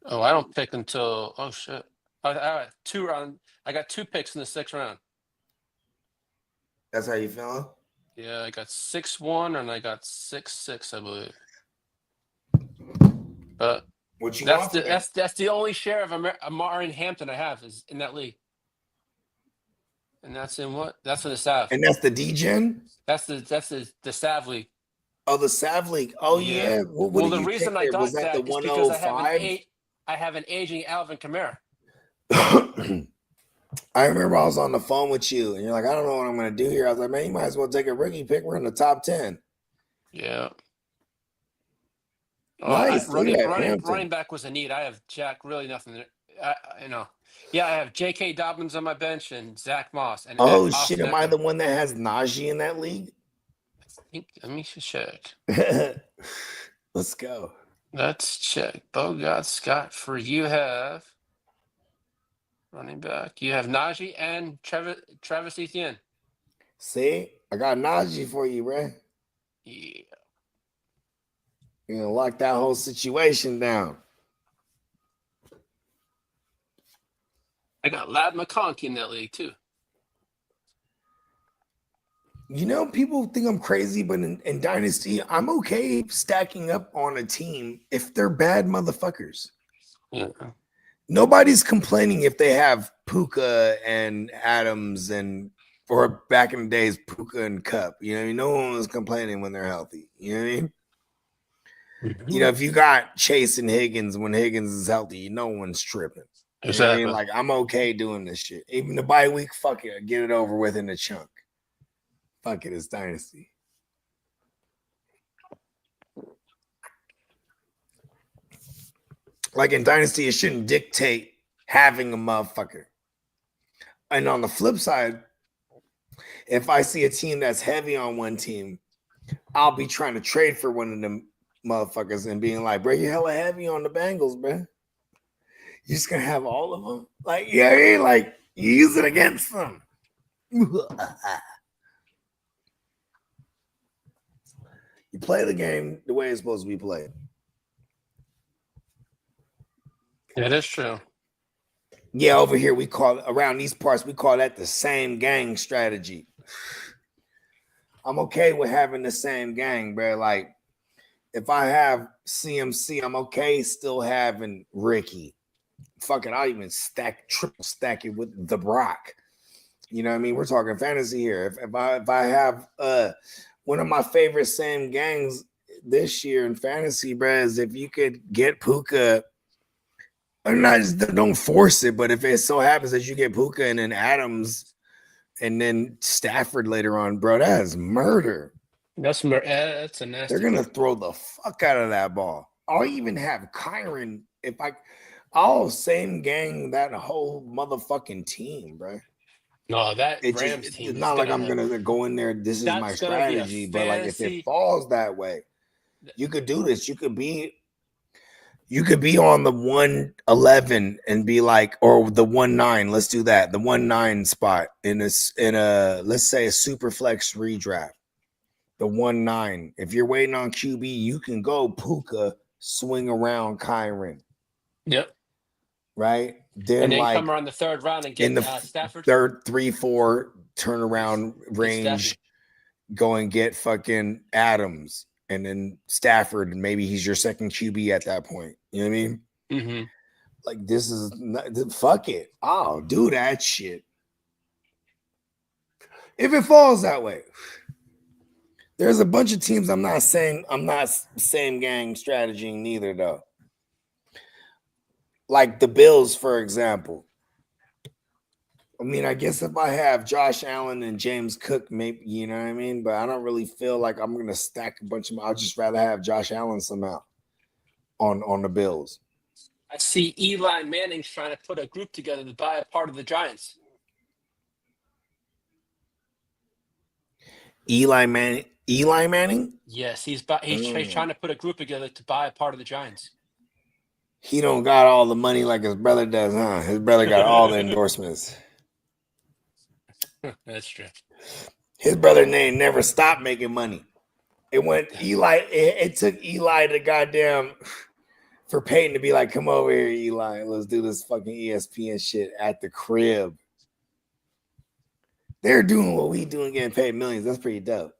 G: Oh, I don't pick until shit. I got 2 round. I got 2 picks in the 6th round.
I: That's how you feeling?
G: Yeah, I got 6-1 and I got 6-6, I believe. But
I: What you
G: that's
I: want?
G: that's the only share of Amari and Hampton I have is in that league. And that's in what? That's for the Sav.
I: And that's the DGen?
G: That's the Sav league.
I: Oh, the Sav League. Oh, yeah. What
G: the
I: did you
G: reason
I: pick
G: I
I: there?
G: got
I: Was that the
G: is because
I: 105?
G: I have an aging Alvin Kamara.
I: I remember I was on the phone with you, and you're like, I don't know what I'm going to do here. I was like, man, you might as well take a rookie pick. We're in the top 10.
G: Yeah.
I: Nice.
G: Running back was a need. I have Jack, really nothing. Yeah, I have J.K. Dobbins on my bench and Zach Moss. And
I: oh, shit. Am I the one that has Najee in that league?
G: Let me check.
I: Let's go.
G: Let's check. Bogart Scott for you have running back. You have Najee and Travis Etienne.
I: See, I got Najee for you, bro.
G: Yeah.
I: You're gonna lock that whole situation down.
G: I got Lad McConkey in that league too.
I: You know, people think I'm crazy, but in Dynasty, I'm okay stacking up on a team if they're bad motherfuckers.
G: Yeah.
I: Nobody's complaining if they have Puka and Adams or back in the days, Puka and Cup. You know what I mean? No one was complaining when they're healthy. You know what I mean? Mm-hmm. You know, if you got Chase and Higgins when Higgins is healthy, no one's tripping. You know what I mean? Like, I'm okay doing this shit. Even the bye week, fuck it. Get it over with in a chunk. Fuck it, it's Dynasty. Like in Dynasty, it shouldn't dictate having a motherfucker. And on the flip side, if I see a team that's heavy on one team, I'll be trying to trade for one of them motherfuckers and being like, bro, you hella heavy on the Bengals, bro. You're just gonna have all of them? Like, yeah, like you use it against them. You play the game the way it's supposed to be played.
G: Yeah, that's true.
I: Yeah, over here we call around these parts, we call that the same gang strategy. I'm okay with having the same gang, bro. Like, if I have CMC, I'm okay still having Ricky. Fuck it, I'll even triple stack it with the Brock. You know what I mean? We're talking fantasy here. If I have one of my favorite same gangs this year in fantasy, bro, is if you could get Puka. Or not, don't force it, but if it so happens that you get Puka and then Adams and then Stafford later on, bro, that is murder.
G: That's a nasty.
I: They're gonna throw the fuck out of that ball. I'll even have Kyron I'll same gang that whole motherfucking team, bro.
G: No, that Rams team.
I: It's not like I'm gonna go in there. This is my strategy, but like if it falls that way, you could do this. You could be. You could be on the 111 and be like, or the 19. Let's do that. The 19 spot in a let's say a super flex redraft. The 19. If you're waiting on QB, you can go Puka, swing around Kyron.
G: Yep.
I: Right?
G: And then
I: like
G: come around the third round and get
I: in the
G: Stafford.
I: Third, 3-4 turnaround range, go and get fucking Adams and then Stafford, and maybe he's your second QB at that point. You know what I mean?
G: Mm-hmm.
I: Like, this is fuck it. I'll do that shit. If it falls that way. There's a bunch of teams I'm not same gang strategy neither, though. Like the Bills, for example. I mean, I guess if I have Josh Allen and James Cook, maybe, you know what I mean? But I don't really feel like I'm going to stack a bunch of them. I'd just rather have Josh Allen somehow on the Bills.
G: I see Eli Manning's trying to put a group together to buy a part of the Giants.
I: Eli Manning?
G: Yes, he's trying to put a group together to buy a part of the Giants.
I: He don't got all the money like his brother does, huh? His brother got all the endorsements.
G: That's true.
I: His brother name never stopped making money. It went Eli. It took Eli to goddamn for Peyton to be like, "Come over here, Eli. Let's do this fucking ESPN shit at the crib." They're doing what we doing, getting paid millions. That's pretty dope.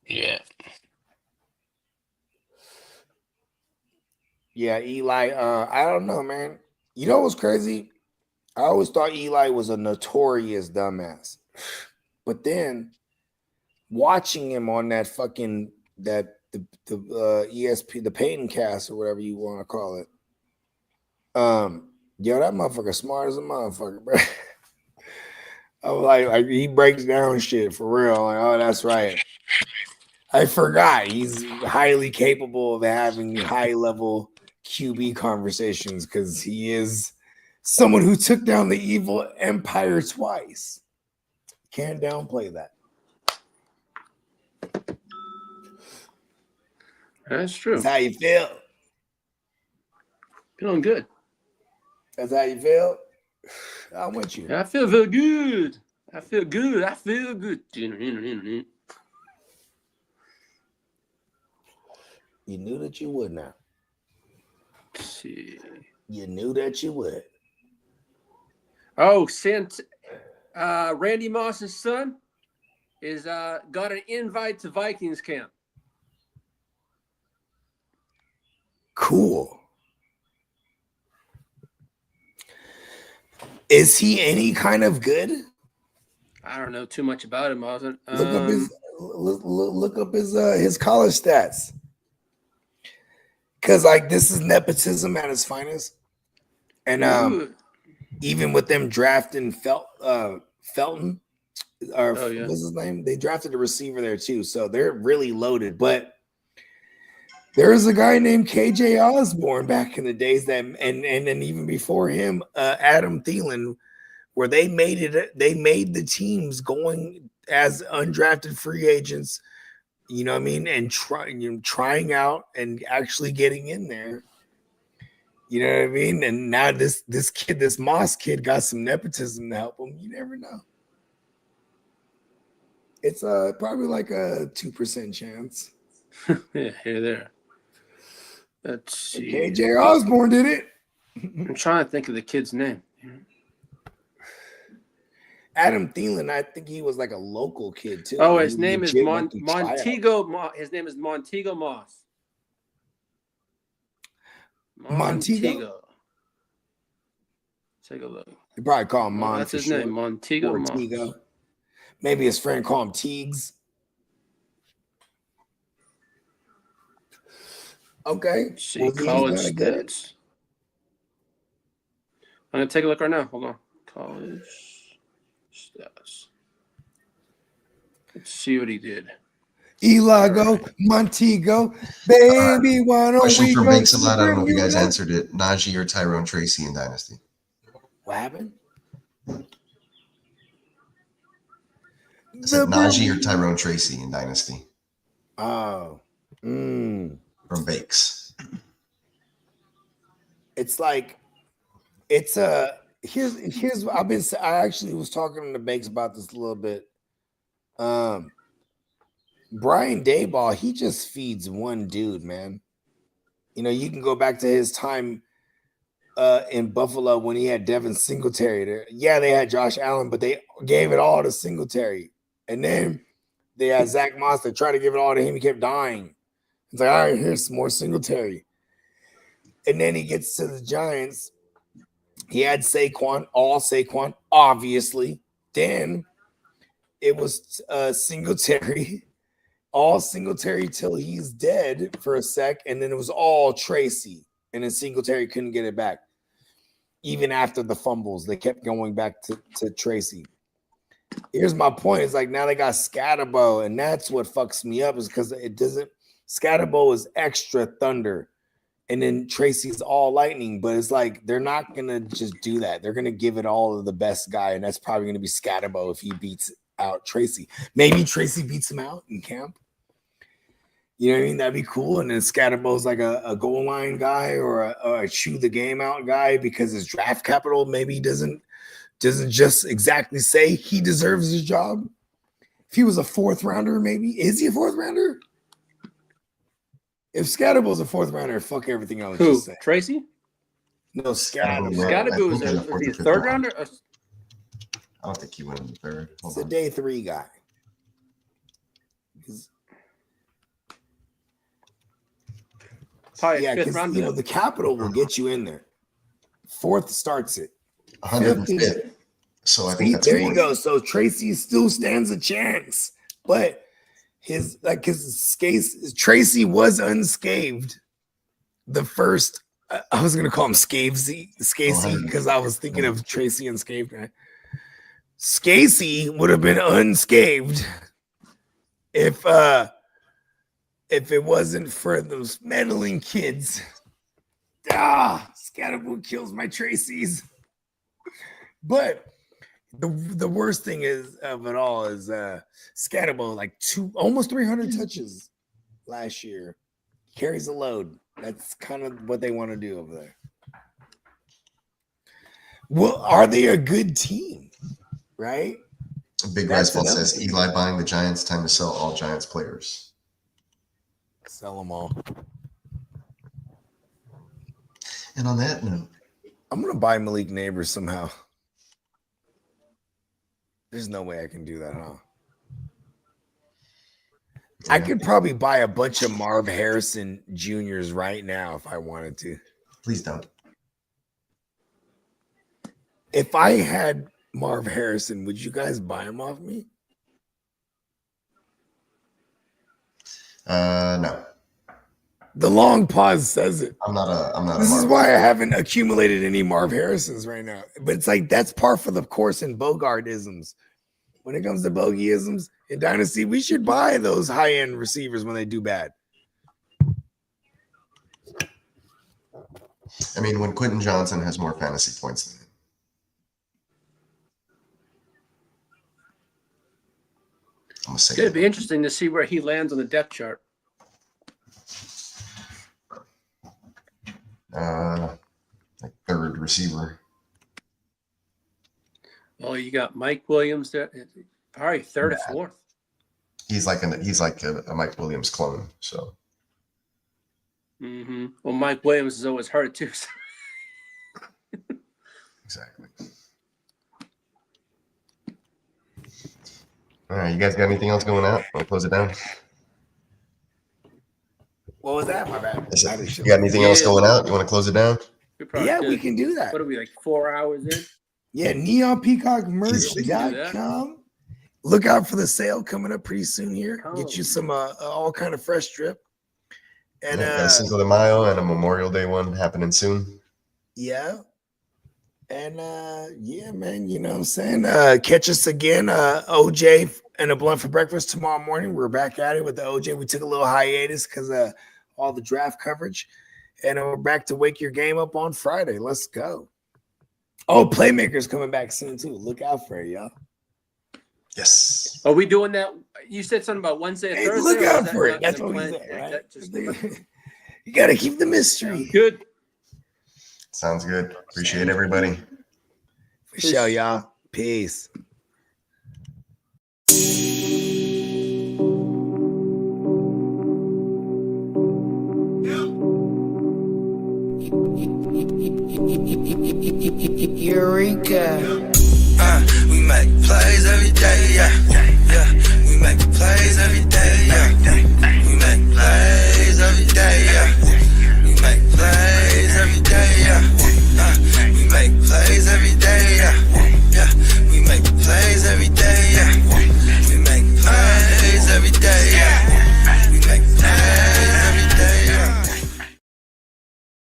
G: Yeah.
I: Yeah, Eli. I don't know, man. You know what's crazy? I always thought Eli was a notorious dumbass, but then watching him on that fucking the ESP, the Peyton cast or whatever you want to call it. Yo, that motherfucker smart as a motherfucker, bro. I was like he breaks down shit for real. Like, oh, that's right. I forgot he's highly capable of having high level QB conversations because he is someone who took down the evil empire twice. Can't downplay that.
C: That's true.
I: That's how you feel.
C: Feeling good.
I: That's how you feel. I'm with you.
C: I feel very good. I feel good. I feel good.
I: You knew that you would now.
C: Let's see.
I: You knew that you would.
C: Oh, Randy Moss's son is got an invite to Vikings camp.
I: Cool. Is he any kind of good?
C: I don't know too much about him.
I: Look up his college stats. Because like this is nepotism at its finest, and even with them drafting Felton, or what's his name? They drafted a receiver there too, so they're really loaded. But there was a guy named KJ Osborne back in the days that, and then even before him, Adam Thielen, where they made the teams going as undrafted free agents. You know what I mean? And trying out and actually getting in there. You know what I mean? And now this Moss kid got some nepotism to help him. You never know. It's probably like a 2% chance.
C: Yeah, here there. Let's see.
I: KJ Osborne did it.
C: I'm trying to think of the kid's name.
I: Adam Thielen, I think he was like a local kid too.
C: Oh, his name is Montego. His name is Montego Moss.
I: Montego.
C: Take a look.
I: You probably call him Mon.
C: That's his name, Montego Moss.
I: Maybe his friend called him Teagues. Okay.
C: See college stats. I'm gonna take a look right now. Hold on. College stats. Let's see what he did.
I: Eli go, Montego, baby, why don't
K: Question
I: we
K: from
I: go?
K: Banks a lot. I don't know if you guys answered it. Najee or Tyrone Tracy in Dynasty?
I: What happened?
K: I said Najee or Tyrone Tracy in Dynasty.
I: Oh.
K: from Bakes.
I: It's like it's here's I actually was talking to Bakes about this a little bit. Brian Dayball, he just feeds one dude, man. You know, you can go back to his time in Buffalo when he had Devin Singletary there. Yeah, they had Josh Allen, but they gave it all to Singletary. And then they had Zach Moss. They tried to give it all to him. He kept dying. It's like, all right, here's some more Singletary. And then he gets to the Giants. He had Saquon, obviously. Then it was Singletary, all Singletary till he's dead for a sec. And then it was all Tracy. And then Singletary couldn't get it back. Even after the fumbles, they kept going back to Tracy. Here's my point. It's like now they got Scatterbo, and that's what fucks me up is because it doesn't. Scatterbo is extra thunder, and then Tracy's all lightning. But it's like they're not gonna just do that. They're gonna give it all to the best guy, and that's probably gonna be Scatterbo if he beats out Tracy. Maybe Tracy beats him out in camp. You know what I mean? That'd be cool. And then Scatterbo's like a goal line guy or a chew the game out guy because his draft capital maybe doesn't just exactly say he deserves his job. If he was a fourth rounder, maybe. Is he a fourth rounder? If Scatterbo's a fourth rounder, fuck everything else.
C: Who? Tracy?
I: No, Scatterbo.
C: Scatterbo is a third rounder?
K: I don't think he went in the third.
I: He's a day 3 guy. Yeah, because you know the capital will get you in there. Fourth starts it.
K: 105th. So I think that's
I: there you go. So Tracy still stands a chance, but Tracy was unscathed. The first, I was gonna call him Scavesy because I was thinking of Tracy unscathed. Scasey would have been unscathed if it wasn't for those meddling kids. Scatterbo kills my Tracy's. But the worst thing of it all is Scatterbo, like almost 300 touches last year. Carries a load. That's kind of what they want to do over there. Well, are they a good team? Right?
K: Big Baseball says Eli buying the Giants, time to sell all Giants players.
I: Sell them all.
K: And on that note,
I: I'm gonna buy Malik Neighbors somehow. There's no way I can do that, huh? Yeah. I could probably buy a bunch of Marv Harrison Juniors right now if I wanted to.
K: Please don't.
I: If I had Marv Harrison, would you guys buy him off me?
K: No.
I: The long pause says it.
K: I'm not.
I: This is why I haven't accumulated any Marv Harrisons right now. But it's like that's par for the course in Bogart-isms. When it comes to bogeyisms in Dynasty, we should buy those high-end receivers when they do bad.
K: I mean, when Quentin Johnson has more fantasy points than him.
C: It'd be interesting to see where he lands on the depth chart.
K: Like third receiver.
C: Well, you got Mike Williams there, probably third or fourth.
K: He's like a Mike Williams clone. So.
C: Mm-hmm. Well, Mike Williams is always hurt too. So.
K: Exactly. All right, you guys got anything else going out? Want to close it down?
I: What was that? My bad.
K: You got anything else going out? You want to close it down?
I: We can do that.
C: What are we, like 4 hours in?
I: Yeah, neonpeacockmerch.com. Look out for the sale coming up pretty soon here. Get you some all kind of fresh drip. And
K: got a Cinco de Mayo and a Memorial Day one happening soon.
I: Yeah. And yeah, man, you know what I'm saying? Catch us again, OJ and a blunt for breakfast tomorrow morning. We're back at it with the OJ. We took a little hiatus because of all the draft coverage. And we're back to wake your game up on Friday. Let's go. Oh, Playmakers coming back soon too. Look out for it, y'all.
K: Yes.
C: Are we doing that? You said something about Wednesday or Thursday.
I: Look out for it. That's what we said, right? You got to keep the mystery.
C: Good.
K: Sounds good. Appreciate everybody.
I: For sure, y'all. Peace.
A: Eureka. We make plays every day, yeah. We make plays every day, yeah. We make plays every day.